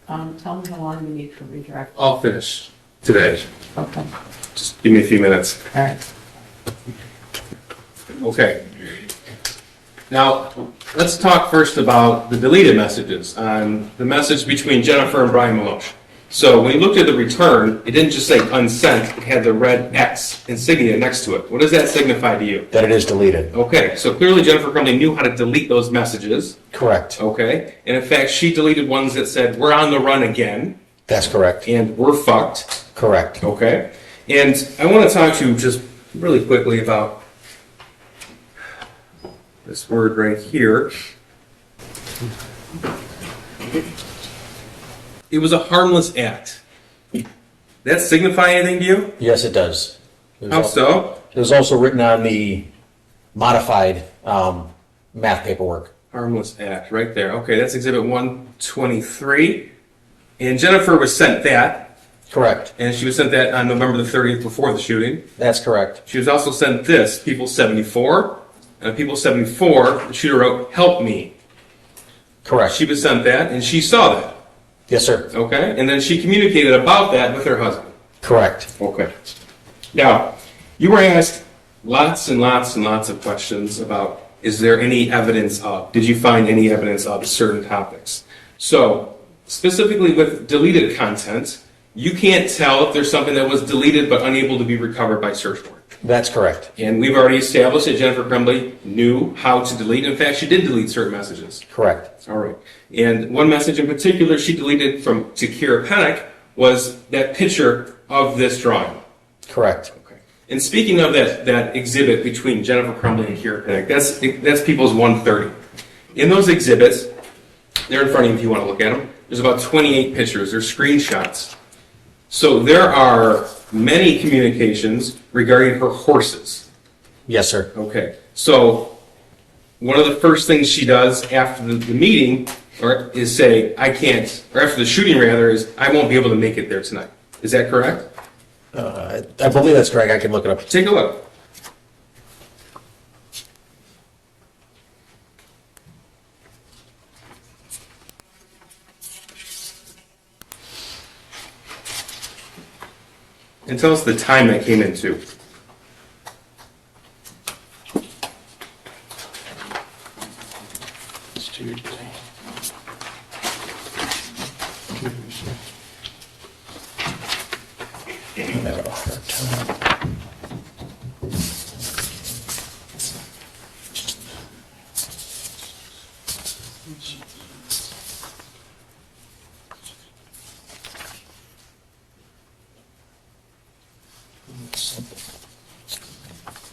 Tell me how long you need for redirect.
I'll finish today.
Okay,
Just give me a few minutes.
all right.
Okay. Now, let's talk first about the deleted messages on the message between Jennifer and Brian Maloche. So when you looked at the return, it didn't just say unsent, it had the red X insignia next to it. What does that signify to you?
That it is deleted.
Okay, so clearly Jennifer Crumbley knew how to delete those messages.
Correct.
Okay, and in fact, she deleted ones that said, "We're on the run again,"
That's correct.
and "We're fucked."
Correct.
Okay, and I want to talk to you just really quickly about this word right here. It was a harmless act. That signify anything to you?
Yes, it does.
How so?
It was also written on the modified math paperwork.
Harmless act, right there. Okay, that's Exhibit 123. And Jennifer was sent that,
Correct.
and she was sent that on November the 30th before the shooting.
That's correct.
She was also sent this, People 74. And People 74, the shooter wrote, "Help me."
Correct.
She was sent that, and she saw that.
Yes, sir.
Okay? And then she communicated about that with her husband.
Correct.
Okay. Now, you were asked lots and lots and lots of questions about, is there any evidence of, did you find any evidence of certain topics? So, specifically with deleted content, you can't tell if there's something that was deleted but unable to be recovered by search warrant.
That's correct.
And we've already established that Jennifer Crumbley knew how to delete. In fact, she did delete certain messages.
Correct.
All right. And one message in particular she deleted from to Kira Pennick was that picture of this drawing.
Correct.
Okay. And speaking of that exhibit between Jennifer Crumbley and Kira Pennick, that's People's 130. In those exhibits, they're in front of you if you want to look at them. There's about 28 pictures. They're screenshots. So there are many communications regarding her horses.
Yes, sir.
Okay. So one of the first things she does after the meeting is say, I can't, or after the shooting rather, is I won't be able to make it there tonight. Is that correct?
I believe that's correct. I can look it up.
Take a look. And tell us the time that came in too.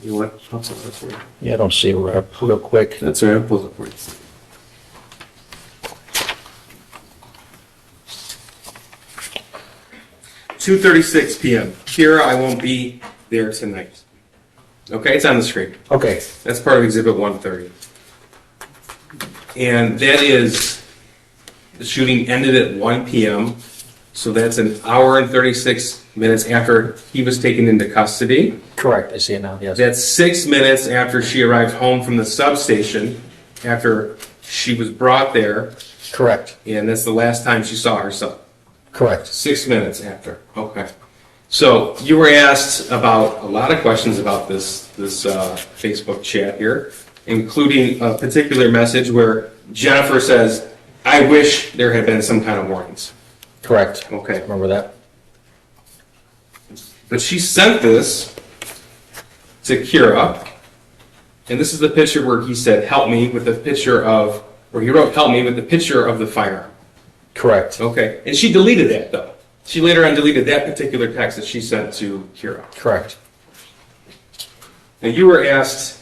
You know what? I'll pull it up for you.
Yeah, I don't see it real quick.
That's all right. I'll pull it up for you. $2:36 p.m. Kira, I won't be there tonight. Okay, it's on the screen.
Okay.
That's part of Exhibit 130. And that is, the shooting ended at 1 p.m., so that's an hour and 36 minutes after he was taken into custody.
Correct. I see it now. Yes.
That's 6 minutes after she arrived home from the substation, after she was brought there,
Correct.
and that's the last time she saw her son.
Correct.
6 minutes after. Okay. So you were asked about a lot of questions about this Facebook chat here, including a particular message where Jennifer says, "I wish there had been some kind of warnings."
Correct.
Okay.
Remember that?
But she sent this to Kira, and this is the picture where he said, "Help me," with a picture of Or he wrote, help me, with the picture of the firearm.
Correct.
Okay, and she deleted that though. She later on deleted that particular text that she sent to Kira.
Correct.
Now you were asked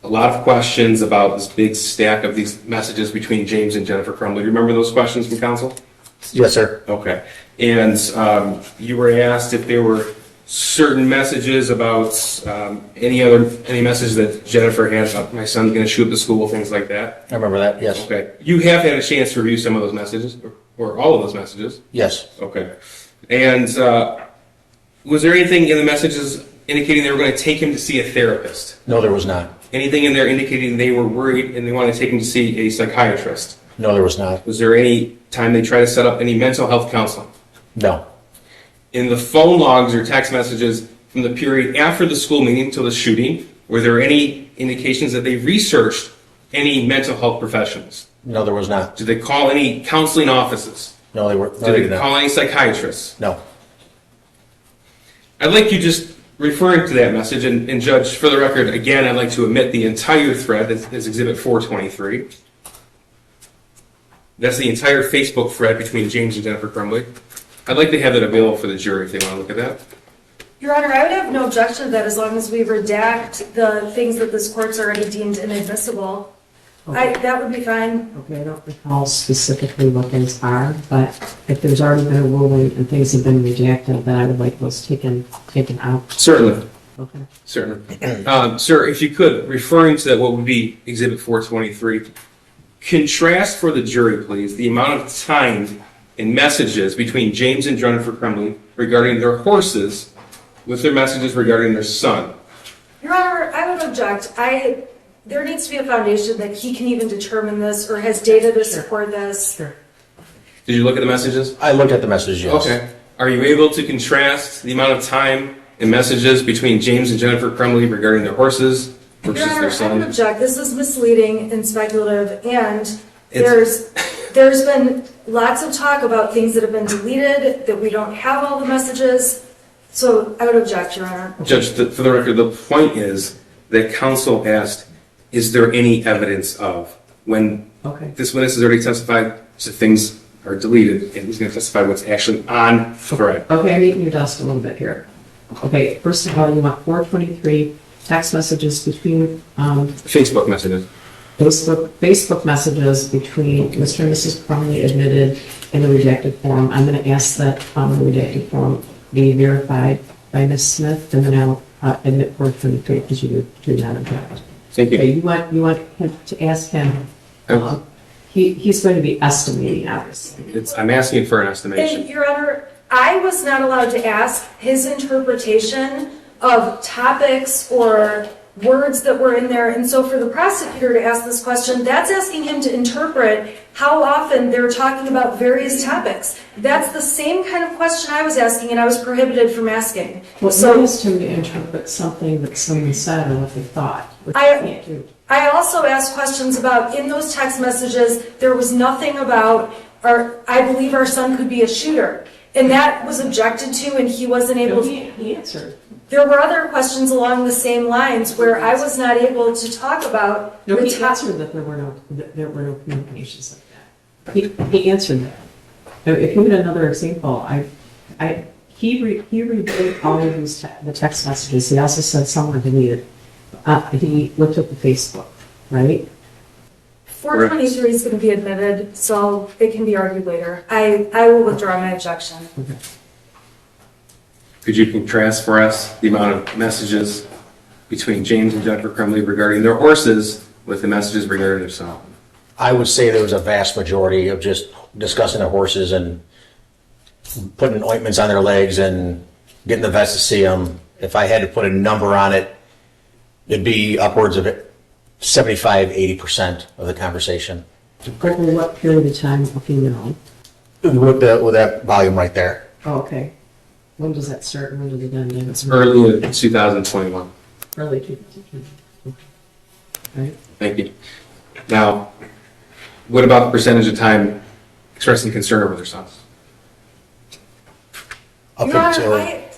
a lot of questions about this big stack of these messages between James and Jennifer Crumbley. Do you remember those questions from council?
Yes, sir.
Okay. And you were asked if there were certain messages about any message that Jennifer had about my son's going to shoot up the school, things like that.
I remember that, yes.
Okay. You have had a chance to review some of those messages, or all of those messages.
Yes.
Okay. And was there anything in the messages indicating they were going to take him to see a therapist?
No, there was not.
Anything in there indicating they were worried and they wanted to take him to see a psychiatrist?
No, there was not.
Was there any time they tried to set up any mental health counseling?
No.
In the phone logs or text messages from the period after the school meeting till the shooting, were there any indications that they researched any mental health professionals?
No, there was not.
Did they call any counseling offices?
No, they were. No,
Did
they
they
did not.
call any psychiatrists?
No.
I'd like you just referring to that message, and Judge, for the record, again, I'd like to omit the entire thread that is Exhibit 423. That's the entire Facebook thread between James and Jennifer Crumbley. I'd like to have that available for the jury if they want to look at that.
Your Honor, I would have no objection to that as long as we redact the things that this court's already deemed inadmissible. That would be fine.
Okay, I don't recall specifically what those are, but if there's already been a ruling and things have been rejected, then I would like those taken out.
Certainly.
Okay.
Certainly. Sir, if you could, referring to that, what would be Exhibit 423, contrast for the jury, please, the amount of time and messages between James and Jennifer Crumbley regarding their horses with their messages regarding their son.
Your Honor, I would object. There needs to be a foundation that he can even determine this or has data to support this.
Sure.
Did you look at the messages?
I looked at the message, yes.
Okay. Are you able to contrast the amount of time and messages between James and Jennifer Crumbley regarding their horses versus
Your Honor,
their
I
son?
would object. This is misleading and speculative, and
It's-
there's been lots of talk about things that have been deleted, that we don't have all the messages. So I would object, Your Honor.
Judge, for the record, the point is that counsel asked, is there any evidence of when
Okay.
this witness has already testified so things are deleted and he's going to testify what's actually on thread?
Okay, I'm eating your dust a little bit here. Okay, first of all, you want 423 text messages between,
Facebook messages.
Facebook messages between Mr. and Mrs. Crumbley admitted in the redacted form. I'm going to ask that the redacted form be verified by Ms. Smith, and then I'll admit 423 because you do not object.
Thank
Okay,
you.
you want him to ask him, he's going to be estimating, obviously.
I'm asking for an
And
estimation.
Your Honor, I was not allowed to ask his interpretation of topics or words that were in there. And so for the prosecutor to ask this question, that's asking him to interpret how often they're talking about various topics. That's the same kind of question I was asking and I was prohibited from asking.
Well,
So
you asked him to interpret something that someone said or what they thought, which you
I-
can't do.
I also asked questions about, in those text messages, there was nothing about, I believe our son could be a shooter. And that was objected to and he wasn't
No,
able to.
he answered.
There were other questions along the same lines where I was not able to talk about
No,
the
he
top.
answered that there were no communications like that. He answered that. Now, if you had another example, he reviewed all of the text messages. He also said someone deleted. He looked at the Facebook, right?
423 is going to be admitted, so it can be argued later. I will withdraw my objection.
Okay.
Could you contrast for us the amount of messages between James and Jennifer Crumbley regarding their horses with the messages regarding their son?
I would say there was a vast majority of just discussing their horses and putting ointments on their legs and getting the vets to see them. If I had to put a number on it, it'd be upwards of 75-80% of the conversation.
Over what period of time, okay, you know?
With that volume right there.
Oh, okay. When does that start and when does it end?
It's early in 2021.
Early 2020. Okay. All right.
Thank you. Now, what about the percentage of time expressing concern over their sons?
Up
Your Honor,
until,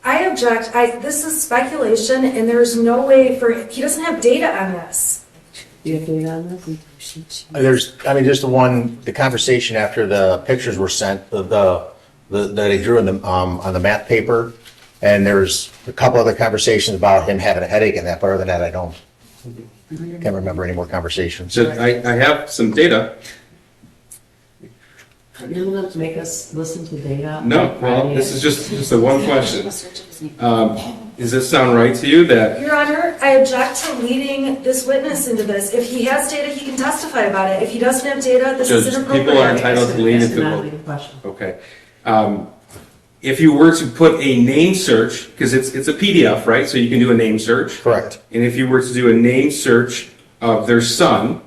I object. This is speculation and there's no way he doesn't have data on this.
Do you have data on this?
Just the conversation after the pictures were sent, that they drew on the math paper, and there's a couple other conversations about him having a headache and that, but other than that, I can't remember any more conversations.
So I have some data.
You're going to make us listen to data?
No, well, this is just a one question. Does this sound right to you that,
Your Honor, I object to leading this witness into this. If he has data, he can testify about it. If he doesn't have data, this is
Judge,
inappropriate.
people are entitled to lean
That's
into
not a
the
leading question.
okay. If you were to put a name search, because it's a PDF, right? So you can do a name search.
Correct.
And if you were to do a name search of their son,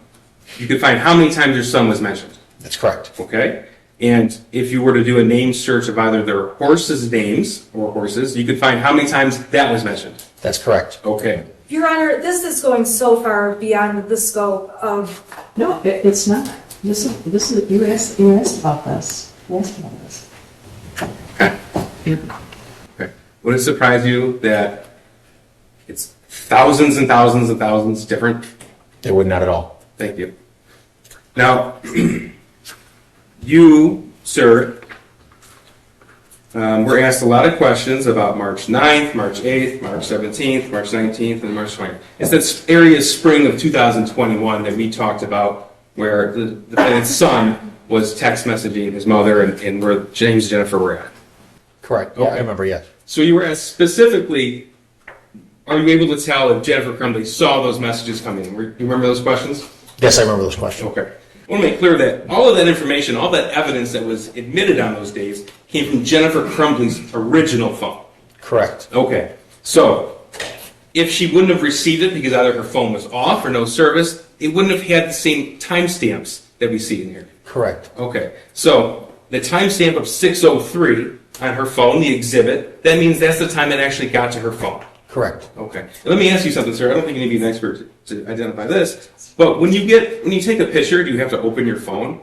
you could find how many times their son was mentioned.
That's correct.
Okay? And if you were to do a name search of either their horses' names or horses, you could find how many times that was mentioned.
That's correct.
Okay.
Your Honor, this is going so far beyond the scope of,
No, it's not. This is, you asked about this. You asked about this.
Okay. Would it surprise you that it's thousands and thousands and thousands different?
It would not at all.
Thank you. Now, you, sir, were asked a lot of questions about March 9th, March 8th, March 17th, March 19th, and March 20th. It's that area spring of 2021 that we talked about where the defendant's son was text messaging his mother and where James and Jennifer were at.
Correct. Yeah, I remember, yes.
So you were asked specifically, are you able to tell if Jennifer Crumbley saw those messages come in? You remember those questions?
Yes, I remember those questions.
Okay. I want to make clear that all of that information, all that evidence that was admitted on those days came from Jennifer Crumbley's original phone.
Correct.
Okay. So if she wouldn't have received it because either her phone was off or no service, it wouldn't have had the same timestamps that we see in here.
Correct.
Okay. So the timestamp of 6:03 on her phone, the exhibit, that means that's the time it actually got to her phone.
Correct.
Okay. And let me ask you something, sir. I don't think you need to be an expert to identify this, but when you take a picture, do you have to open your phone?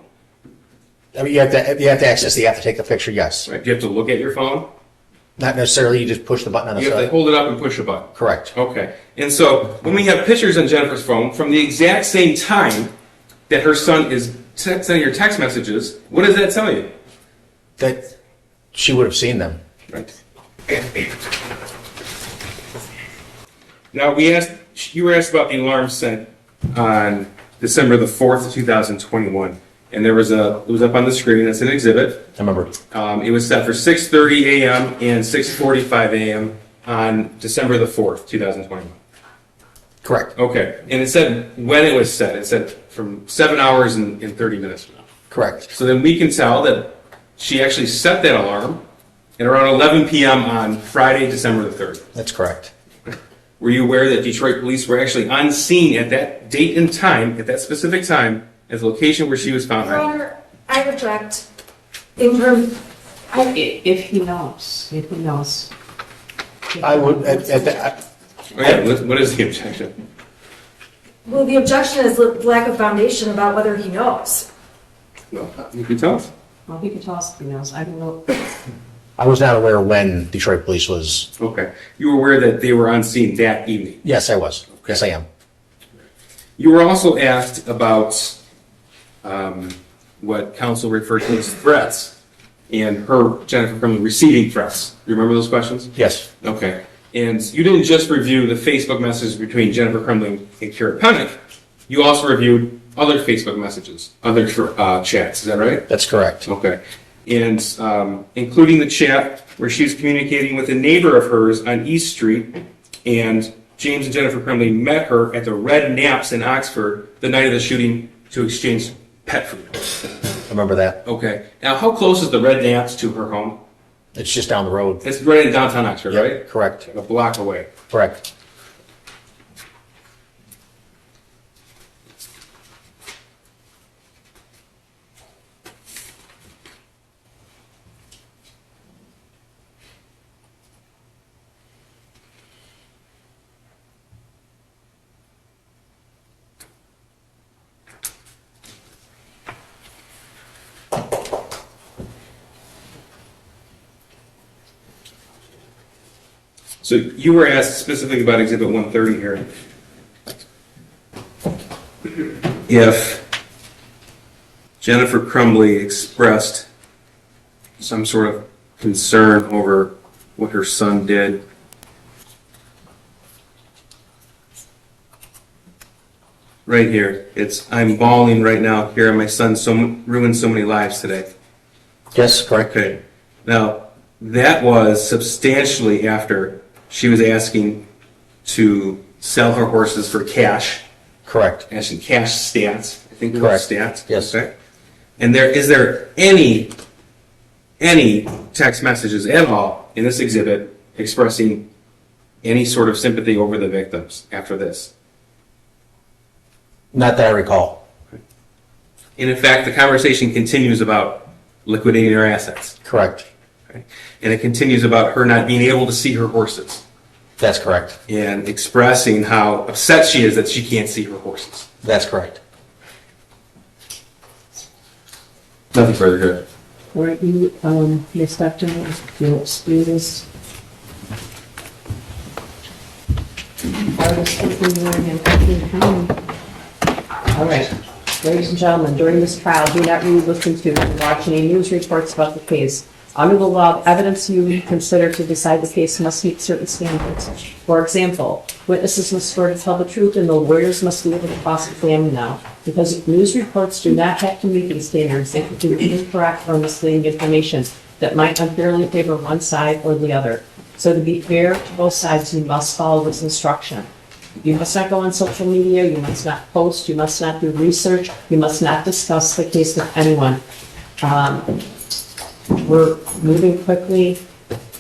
I mean, you have to access, you have to take the picture, yes.
Right? Do you have to look at your phone?
Not necessarily, you just push the button on the
You have to
side.
hold it up and push a button.
Correct.
Okay. And so when we have pictures on Jennifer's phone from the exact same time that her son is sending her text messages, what does that tell you?
That she would have seen them.
Right. Now you were asked about the alarm sent on December the 4th, 2021. And it was up on the screen, it's an exhibit.
I remember.
It was set for 6:30 a.m. and 6:45 a.m. on December the 4th, 2021.
Correct.
Okay, and it said when it was set. It said from 7 hours and 30 minutes from now.
Correct.
So then we can tell that she actually set that alarm at around 11 p.m. on Friday, December the 3rd.
That's correct.
Were you aware that Detroit police were actually on scene at that date and time, at that specific time, at the location where she was found?
Your Honor, I object. In terms,
If he knows, if he knows.
I would, at that,
Oh, yeah, what is the objection?
well, the objection is lack of foundation about whether he knows.
Well, you can tell us.
Well, he can tell us if he knows. I don't know.
I was not aware when Detroit police was,
Okay. You were aware that they were on scene that evening.
yes, I was. Yes, I am.
You were also asked about what counsel referred to as threats and her, Jennifer Crumbley, receiving threats. You remember those questions?
Yes.
Okay. And you didn't just review the Facebook messages between Jennifer Crumbley and Kara Pennick. You also reviewed other Facebook messages, other chats. Is that right?
That's correct.
Okay. And including the chat where she was communicating with a neighbor of hers on East Street, and James and Jennifer Crumbley met her at the Red Naps in Oxford the night of the shooting to exchange pet food.
I remember that.
Okay. Now, how close is the Red Naps to her home?
It's just down the road.
It's right in downtown Oxford,
Yep,
right?
correct.
A block away.
Correct.
So you were asked specifically about Exhibit 130 here. if Jennifer Crumbley expressed some sort of concern over what her son did. Right here, I'm bawling right now, Kara, my son ruined so many lives today.
Yes, correct.
Okay, now, that was substantially after she was asking to sell her horses for cash,
Correct.
asking cash stats, I think it was
Correct.
stats.
Yes.
Okay. And is there any text messages at all in this exhibit expressing any sort of sympathy over the victims after this?
Not that I recall.
And in fact, the conversation continues about liquidating her assets.
Correct.
Okay? And it continues about her not being able to see her horses
That's correct.
and expressing how upset she is that she can't see her horses.
That's correct.
Nothing further here.
All right, you, Ms. Dr. you'll do this. All right, ladies and gentlemen, during this trial, do not read, listen to, or watch any news reports about the case. Under the law, evidence you consider to decide the case must meet certain standards. For example, witnesses must swear to tell the truth and the lawyers must be able to cross-examine now. Because news reports do not have to meet these standards, they could do incorrect or misleading information that might unfairly favor one side or the other. So to be fair to both sides, you must follow this instruction. You must not go on social media, you must not post, you must not do research, you must not discuss the case with anyone. We're moving quickly.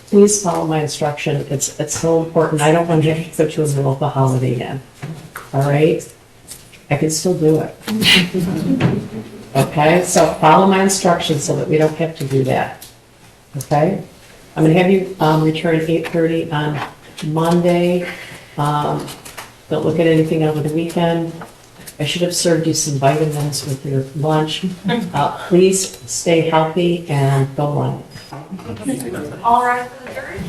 Please follow my instruction. It's so important. I don't want to have to put you in the middle of the holiday again. All right? I can still do it. Okay? So follow my instructions so that we don't have to do that. Okay? I'm going to have you return at 8:30 on Monday. Don't look at anything over the weekend. I should have served you some vitamins with your lunch. Please stay healthy and go run.
All right, for the jury.